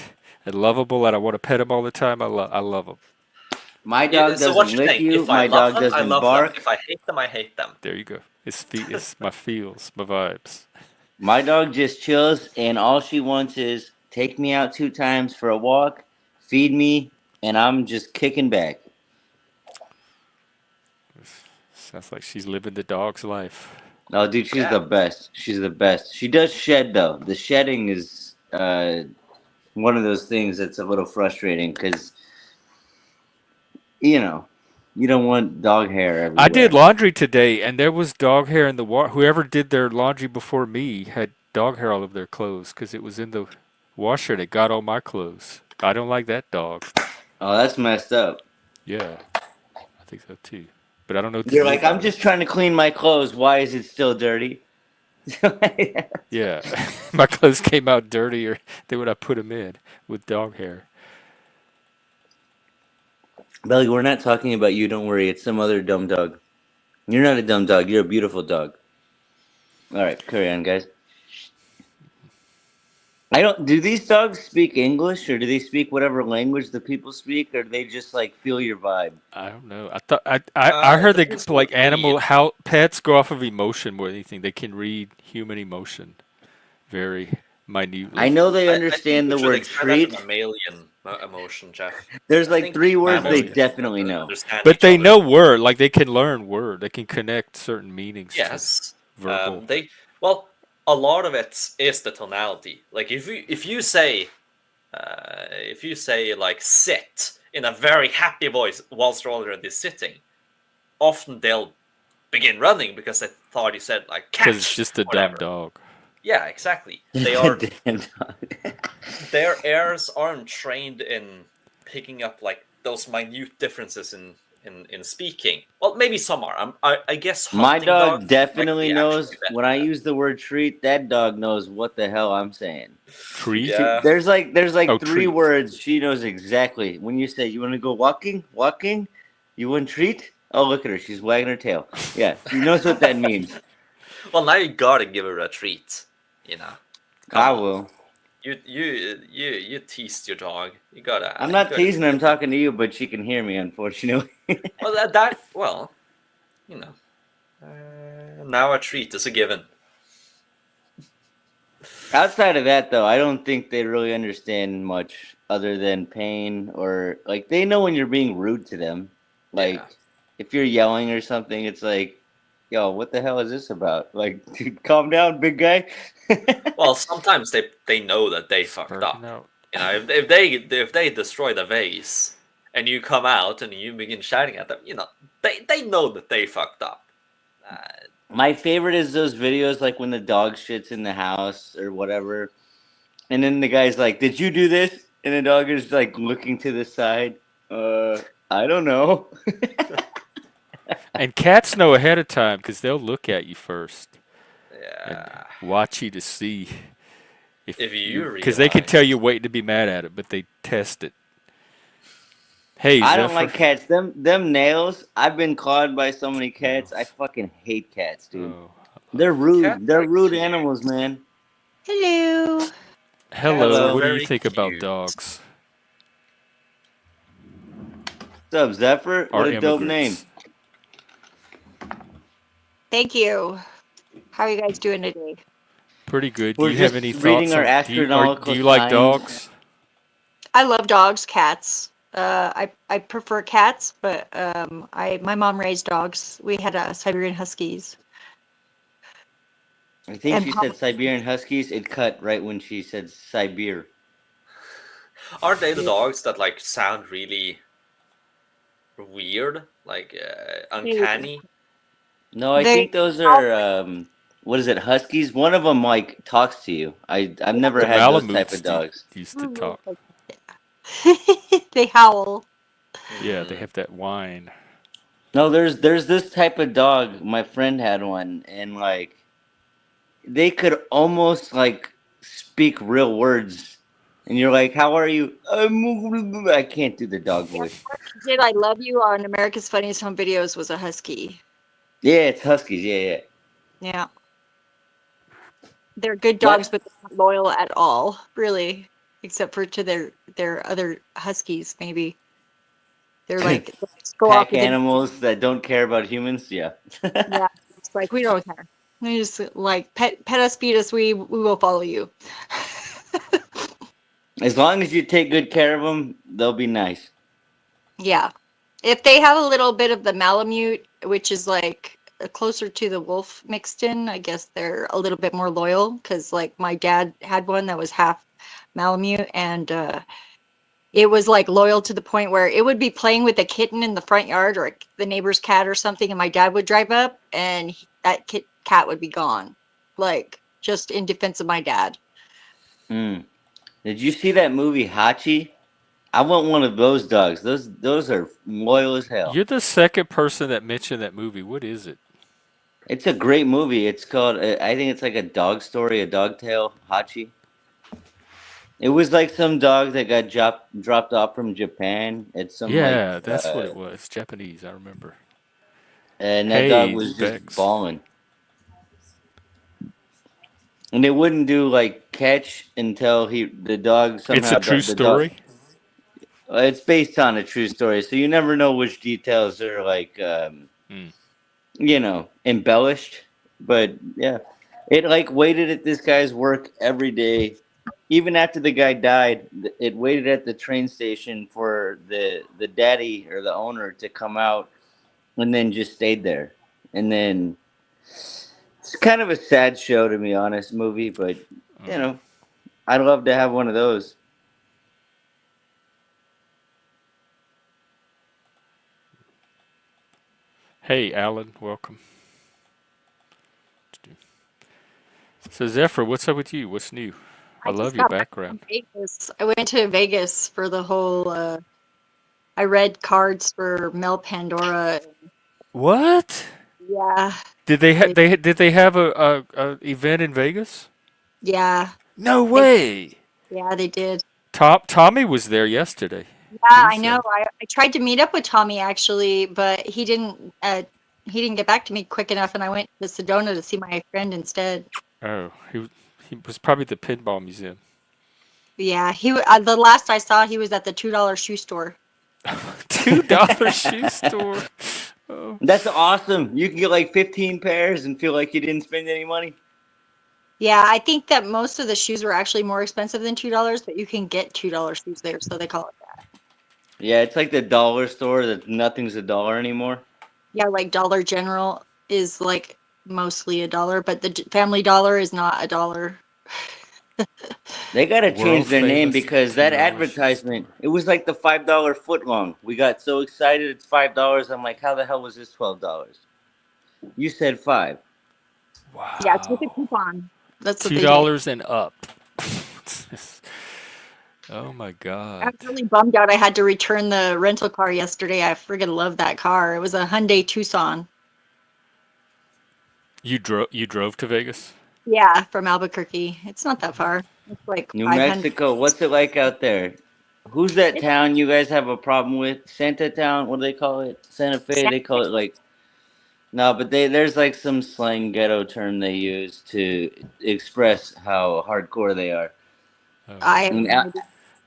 [SPEAKER 1] and lovable and I want to pet them all the time, I love them.
[SPEAKER 7] My
[SPEAKER 4] yeah,
[SPEAKER 7] dog
[SPEAKER 4] so what
[SPEAKER 7] doesn't
[SPEAKER 4] you
[SPEAKER 7] lick
[SPEAKER 4] think?
[SPEAKER 7] you.
[SPEAKER 4] If I
[SPEAKER 7] My
[SPEAKER 4] love
[SPEAKER 7] dog
[SPEAKER 4] them, I
[SPEAKER 7] doesn't
[SPEAKER 4] love them.
[SPEAKER 7] bark.
[SPEAKER 4] If I hate them, I hate them.
[SPEAKER 1] There you go. It's my feels, my vibes.
[SPEAKER 7] My dog just chills, and all she wants is take me out 2 times for a walk, feed me, and I'm just kicking back.
[SPEAKER 1] Sounds like she's living the dog's life.
[SPEAKER 7] Oh, dude, she's
[SPEAKER 4] Yeah.
[SPEAKER 7] the best. She's the best. She does shed though. The shedding is one of those things that's a little frustrating because you don't want dog hair
[SPEAKER 1] I did
[SPEAKER 7] everywhere.
[SPEAKER 1] laundry today, and there was dog hair in the water. Whoever did their laundry before me had dog hair all over their clothes because it was in the washer and it got on my clothes. I don't like that dog.
[SPEAKER 7] Oh, that's messed up.
[SPEAKER 1] Yeah, I think so too. But I don't know what to
[SPEAKER 7] You're
[SPEAKER 1] do
[SPEAKER 7] like, I'm
[SPEAKER 1] about it.
[SPEAKER 7] just trying to clean my clothes. Why is it still dirty?
[SPEAKER 1] Yeah, my clothes came out dirtier than when I put them in with dog hair.
[SPEAKER 7] Belly, we're not talking about you. Don't worry. It's some other dumb dog. You're not a dumb dog. You're a beautiful dog. All right, carry on, guys. I don't. Do these dogs speak English, or do they speak whatever language the people speak, or do they just like feel your vibe?
[SPEAKER 1] I don't know. I thought I
[SPEAKER 4] It
[SPEAKER 1] heard they
[SPEAKER 4] depends
[SPEAKER 1] like
[SPEAKER 4] what breed.
[SPEAKER 1] animal how pets go off of emotion more than anything. They can read human emotion very minutely.
[SPEAKER 7] I know they
[SPEAKER 4] I
[SPEAKER 7] understand
[SPEAKER 4] think
[SPEAKER 7] the
[SPEAKER 4] we
[SPEAKER 7] word
[SPEAKER 4] should extend that to
[SPEAKER 7] treat.
[SPEAKER 4] mammalian emotion, Jeff.
[SPEAKER 7] There's
[SPEAKER 4] I
[SPEAKER 7] like
[SPEAKER 4] think
[SPEAKER 7] 3 words they
[SPEAKER 4] mammals
[SPEAKER 7] definitely know.
[SPEAKER 4] understand
[SPEAKER 1] But
[SPEAKER 4] each
[SPEAKER 1] they
[SPEAKER 4] other.
[SPEAKER 1] know word, like they can learn word. They can connect certain meanings
[SPEAKER 4] Yes.
[SPEAKER 1] to verbal.
[SPEAKER 4] Well, a lot of it is the tonality. Like if you say like sit in a very happy voice whilst they're already sitting, often they'll begin running because they thought you said like catch.
[SPEAKER 1] Because it's just a dumb
[SPEAKER 4] whatever.
[SPEAKER 1] dog.
[SPEAKER 4] Yeah, exactly. They are
[SPEAKER 7] Damn dog.
[SPEAKER 4] their ears aren't trained in picking up like those minute differences in speaking. Well, maybe some are. I guess
[SPEAKER 7] My
[SPEAKER 4] hunting
[SPEAKER 7] dog
[SPEAKER 4] dogs
[SPEAKER 7] definitely
[SPEAKER 4] might be
[SPEAKER 7] knows
[SPEAKER 4] actually better
[SPEAKER 7] when I
[SPEAKER 4] at
[SPEAKER 7] use the word treat. That dog knows what the hell I'm saying.
[SPEAKER 1] Treat?
[SPEAKER 4] Yeah.
[SPEAKER 7] There's like
[SPEAKER 1] Oh,
[SPEAKER 7] 3
[SPEAKER 1] treat.
[SPEAKER 7] words she knows exactly. When you say you want to go walking, you want treat. Oh, look at her, she's wagging her tail. Yeah, she knows what that means.
[SPEAKER 4] Well, now you gotta give her a treat. You know. Come
[SPEAKER 7] I
[SPEAKER 4] on.
[SPEAKER 7] will.
[SPEAKER 4] You teased your dog. You gotta.
[SPEAKER 7] I'm not
[SPEAKER 4] you gotta
[SPEAKER 7] teasing her. I'm
[SPEAKER 4] give her-
[SPEAKER 7] talking to you, but she can hear me, unfortunately.
[SPEAKER 4] Well, well, you know. Now a treat is a given.
[SPEAKER 7] Outside of that, though, I don't think they really understand much other than pain or like they know when you're being rude to them. Like
[SPEAKER 4] Yeah.
[SPEAKER 7] if you're yelling or something, it's like, yo, what the hell is this about? Like, dude, calm down, big guy.
[SPEAKER 4] Well, sometimes they know that they fucked up.
[SPEAKER 1] Burning out.
[SPEAKER 4] You know, if they destroy the vase and you come out and you begin shouting at them, you know, they know that they fucked up.
[SPEAKER 7] My favorite is those videos like when the dog shits in the house or whatever. And then the guy's like, did you do this? And the dog is like looking to the side. I don't know.
[SPEAKER 1] And cats know ahead of time because they'll look at you first and
[SPEAKER 4] Yeah.
[SPEAKER 1] watch you to see
[SPEAKER 4] If
[SPEAKER 1] if
[SPEAKER 4] you
[SPEAKER 1] you, because they can tell
[SPEAKER 4] realize.
[SPEAKER 1] you're waiting to be mad at it, but they test it. Hey,
[SPEAKER 7] I don't
[SPEAKER 1] Zephyr.
[SPEAKER 7] like cats. Them nails. I've been clawed by so many cats. I
[SPEAKER 1] Nails.
[SPEAKER 7] fucking hate cats, dude.
[SPEAKER 1] Oh, I
[SPEAKER 7] They're
[SPEAKER 1] love
[SPEAKER 4] Cats
[SPEAKER 7] rude. They're
[SPEAKER 4] are
[SPEAKER 7] rude
[SPEAKER 4] cute.
[SPEAKER 7] animals, man.
[SPEAKER 3] Hello.
[SPEAKER 1] Hello,
[SPEAKER 4] Cats are
[SPEAKER 7] Hello.
[SPEAKER 1] what do you
[SPEAKER 4] very
[SPEAKER 1] think about
[SPEAKER 4] cute.
[SPEAKER 1] dogs?
[SPEAKER 7] What's up, Zephyr? What
[SPEAKER 1] Are
[SPEAKER 7] a dope name.
[SPEAKER 1] immigrants?
[SPEAKER 3] Thank you. How are you guys doing today?
[SPEAKER 1] Pretty good. Do
[SPEAKER 7] We're
[SPEAKER 1] you have
[SPEAKER 7] just
[SPEAKER 1] any
[SPEAKER 7] reading
[SPEAKER 1] thoughts
[SPEAKER 7] our
[SPEAKER 1] on do
[SPEAKER 7] astronomical
[SPEAKER 1] you like
[SPEAKER 7] signs.
[SPEAKER 1] dogs?
[SPEAKER 3] I love dogs, cats. I prefer cats, but my mom raised dogs. We had Siberian Huskies
[SPEAKER 7] I think
[SPEAKER 3] and
[SPEAKER 7] she said Siberian Huskies. It cut right when she said Sibir.
[SPEAKER 4] Aren't they the dogs that like sound really weird, like
[SPEAKER 3] they
[SPEAKER 4] uncanny?
[SPEAKER 7] No, I
[SPEAKER 3] they
[SPEAKER 7] think those are what is it? Huskies. One of them like talks to you. I've never
[SPEAKER 1] The
[SPEAKER 7] had those type of
[SPEAKER 1] Malamutes
[SPEAKER 7] dogs.
[SPEAKER 1] used to talk.
[SPEAKER 3] they howl.
[SPEAKER 1] Yeah, they
[SPEAKER 4] Hmm.
[SPEAKER 1] have that whine.
[SPEAKER 7] No, there's this type of dog. My friend had one, and like they could almost like speak real words, and you're like, "How are you?" I can't do the dog
[SPEAKER 3] Yeah,
[SPEAKER 7] voice.
[SPEAKER 3] did I love you on America's Funniest Home Videos was a husky.
[SPEAKER 7] Yeah, it's huskies. Yeah, yeah.
[SPEAKER 3] Yeah, they're good
[SPEAKER 7] My
[SPEAKER 3] dogs, but they're not loyal at all, really, except for to their other huskies. Maybe they're like they just go off
[SPEAKER 7] pack
[SPEAKER 3] into
[SPEAKER 7] animals that don't care about humans. Yeah.
[SPEAKER 3] yeah. It's like we don't care. They just like pet us, beat us. We will follow you.
[SPEAKER 7] As long as you take good care of them, they'll be nice.
[SPEAKER 3] Yeah. If they have a little bit of the Malamute, which is like closer to the wolf mixed in, I guess they're a little bit more loyal because like my dad had one that was half Malamute and it was like loyal to the point where it would be playing with a kitten in the front yard or the neighbor's cat or something and my dad would drive up and that cat would be gone. Like just in defense of my dad.
[SPEAKER 7] Mm. Did you see that movie Hachi? I want one of those dogs. Those are loyal as hell.
[SPEAKER 1] You're the second person that mentioned that movie. What is it?
[SPEAKER 7] It's a great movie. It's called I think it's like a dog story, a dog tale, Hachi. It was like some dog that got dropped off from Japan. It's some like
[SPEAKER 1] Yeah, that's what it was. Japanese, I remember.
[SPEAKER 7] and that dog
[SPEAKER 1] Hey,
[SPEAKER 7] was just
[SPEAKER 1] Bex.
[SPEAKER 7] bawling. And they wouldn't do like catch until the dog
[SPEAKER 1] It's a
[SPEAKER 7] somehow
[SPEAKER 1] true
[SPEAKER 7] the dog.
[SPEAKER 1] story.
[SPEAKER 7] It's based on a true story, so you never know which details are like
[SPEAKER 1] Mm.
[SPEAKER 7] embellished. But yeah, it like waited at this guy's work every day, even after the guy died. It waited at the train station for the daddy or the owner to come out, and then just stayed there. And then it's kind of a sad show, to be honest, movie. But you
[SPEAKER 1] Oh.
[SPEAKER 7] know, I'd love to have one of those.
[SPEAKER 1] Hey, Alan, welcome. So, Zephyr, what's up with you? What's new? I
[SPEAKER 3] I
[SPEAKER 1] love
[SPEAKER 3] just
[SPEAKER 1] your
[SPEAKER 3] got back from
[SPEAKER 1] background.
[SPEAKER 3] Vegas. I went to Vegas for the whole I read cards for Mel Pandora.
[SPEAKER 1] What?
[SPEAKER 3] Yeah.
[SPEAKER 1] Did they
[SPEAKER 3] They,
[SPEAKER 1] did they have a event in Vegas?
[SPEAKER 3] yeah.
[SPEAKER 1] No
[SPEAKER 3] They
[SPEAKER 1] way.
[SPEAKER 3] yeah, they did.
[SPEAKER 1] Tommy was there yesterday.
[SPEAKER 3] Yeah,
[SPEAKER 1] He
[SPEAKER 3] I know.
[SPEAKER 1] said,
[SPEAKER 3] I tried to meet up with Tommy actually, but he didn't get back to me quick enough and I went to Sedona to see my friend instead.
[SPEAKER 1] "Oh, he was probably at the pinball museum."
[SPEAKER 3] Yeah, the last I saw he was at the $2 shoe store.
[SPEAKER 1] $2 shoe store. Oh.
[SPEAKER 7] That's awesome. You can get like 15 pairs and feel like you didn't spend any money.
[SPEAKER 3] Yeah, I think that most of the shoes were actually more expensive than $2, but you can get $2 shoes there, so they call it that.
[SPEAKER 7] Yeah, it's like the dollar store that nothing's a dollar anymore.
[SPEAKER 3] Yeah, like Dollar General is like mostly a dollar, but the Family Dollar is not a dollar.
[SPEAKER 7] They got to
[SPEAKER 1] World
[SPEAKER 7] change their name
[SPEAKER 1] famous
[SPEAKER 7] because that
[SPEAKER 1] $2 shoe
[SPEAKER 7] advertisement,
[SPEAKER 1] store.
[SPEAKER 7] it was like the $5 foot long. We got so excited it's $5. I'm like, how the hell was this $12? You said 5.
[SPEAKER 3] Yeah, it's with a
[SPEAKER 1] Wow.
[SPEAKER 3] coupon. That's what
[SPEAKER 1] two
[SPEAKER 3] they did.
[SPEAKER 1] dollars and up. Oh my
[SPEAKER 8] I
[SPEAKER 1] God.
[SPEAKER 8] was really bummed out. I had to return the rental car yesterday. I friggin' love that car. It was a Hyundai Tucson.
[SPEAKER 1] You drove to Vegas?
[SPEAKER 8] Yeah, from Albuquerque. It's not that far. It's like
[SPEAKER 7] New
[SPEAKER 8] 500.
[SPEAKER 7] Mexico, what's it like out there? Who's that
[SPEAKER 8] It's
[SPEAKER 7] town you guys have a problem with? Santa Town? What do they call it? Santa Fe?
[SPEAKER 8] sad.
[SPEAKER 7] They call it like no, but there's like some slang ghetto term they use to express how hardcore they are.
[SPEAKER 1] Oh
[SPEAKER 8] I have
[SPEAKER 1] Lord.
[SPEAKER 7] And,
[SPEAKER 8] no idea.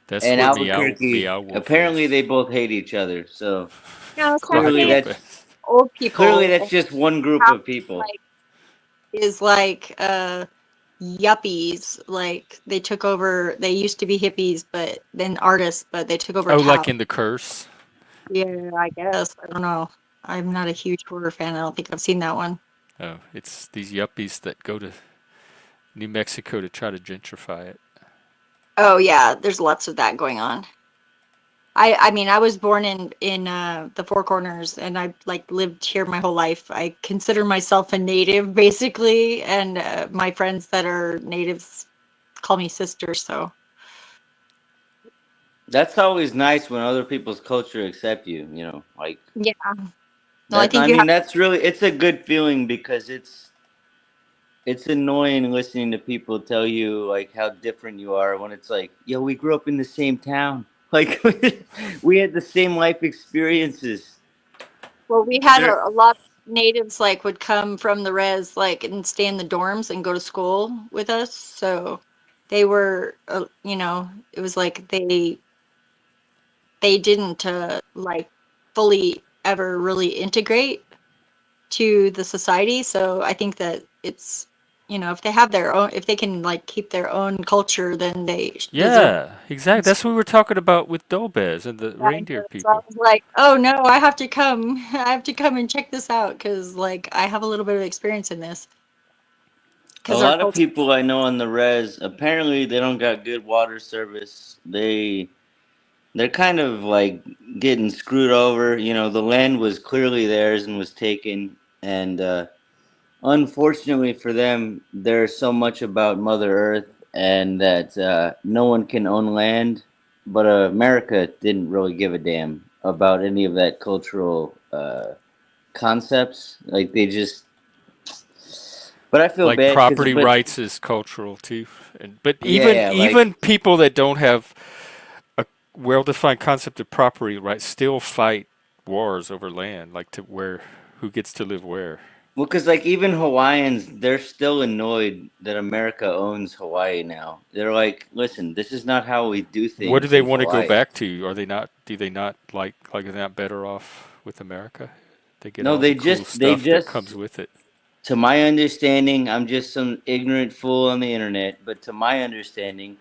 [SPEAKER 1] That's
[SPEAKER 7] and
[SPEAKER 1] where Meow
[SPEAKER 7] Albuquerque,
[SPEAKER 1] Wolf
[SPEAKER 7] apparently
[SPEAKER 1] is.
[SPEAKER 7] they both hate each other. So
[SPEAKER 8] No, Santa
[SPEAKER 7] clearly
[SPEAKER 8] Fe is
[SPEAKER 1] Quadruped.
[SPEAKER 8] old
[SPEAKER 7] clearly
[SPEAKER 8] people.
[SPEAKER 7] that's just one group
[SPEAKER 8] Half
[SPEAKER 7] of people.
[SPEAKER 8] like is like yuppies. Like they took over. They used to be hippies, but then artists, but they took over
[SPEAKER 1] Oh,
[SPEAKER 8] town.
[SPEAKER 1] like in The Curse?
[SPEAKER 8] Yeah, I guess. I don't know. I'm not a huge horror fan. I don't think I've seen that one.
[SPEAKER 1] Oh, it's these yuppies that go to New Mexico to try to gentrify it.
[SPEAKER 8] Oh yeah, there's lots of that going on. I mean, I was born in the Four Corners, and I like lived here my whole life. I consider myself a native, basically, and my friends that are natives call me sister. So
[SPEAKER 7] That's always nice when other people's culture accept you, you know, like
[SPEAKER 8] yeah, no, I
[SPEAKER 7] that.
[SPEAKER 8] think
[SPEAKER 7] I
[SPEAKER 8] you
[SPEAKER 7] mean,
[SPEAKER 8] have.
[SPEAKER 7] that's really it's a good feeling because it's annoying listening to people tell you like how different you are when it's like, yo, we grew up in the same town. Like we had the same life experiences.
[SPEAKER 8] Well, we had
[SPEAKER 6] Yeah.
[SPEAKER 8] a lot of natives like would come from the res like and stay in the dorms and go to school with us. So they were, it was like they didn't like fully ever really integrate to the society. So I think that it's, if they have their own, if they can like keep their own culture, then they deserve.
[SPEAKER 1] Yeah, exactly. That's what we were talking about with Dolbez and the
[SPEAKER 8] Yeah, I
[SPEAKER 1] reindeer
[SPEAKER 8] know. So I
[SPEAKER 1] people.
[SPEAKER 8] was like, oh no, I have to come. I have to come and check this out because like I have a little bit of experience in this
[SPEAKER 7] A
[SPEAKER 8] because our
[SPEAKER 7] lot of
[SPEAKER 8] culture.
[SPEAKER 7] people I know on the res, apparently they don't got good water service. They're kind of like getting screwed over. You know, the land was clearly theirs and was taken, and unfortunately for them, there's so much about Mother Earth, and that no one can own land. But America didn't really give a damn about any of that cultural concepts. Like they just. But I feel
[SPEAKER 1] Like
[SPEAKER 7] bad because,
[SPEAKER 1] property
[SPEAKER 7] but
[SPEAKER 1] rights is cultural too. But
[SPEAKER 7] yeah,
[SPEAKER 1] even
[SPEAKER 7] yeah, like
[SPEAKER 1] even people that don't have a well-defined concept of property rights still fight wars over land, like to where who gets to live where.
[SPEAKER 7] well, because like even Hawaiians, they're still annoyed that America owns Hawaii now. They're like, listen, this is not how we do
[SPEAKER 1] What do
[SPEAKER 7] things
[SPEAKER 1] they
[SPEAKER 7] in
[SPEAKER 1] want to go
[SPEAKER 7] Hawaii.
[SPEAKER 1] back to? Are they not? Do they not like they're not better off with America? They get
[SPEAKER 7] No,
[SPEAKER 1] all the cool
[SPEAKER 7] they
[SPEAKER 1] stuff that
[SPEAKER 7] just,
[SPEAKER 1] comes with it.
[SPEAKER 7] to my understanding, I'm just some ignorant fool on the internet, but to my understanding,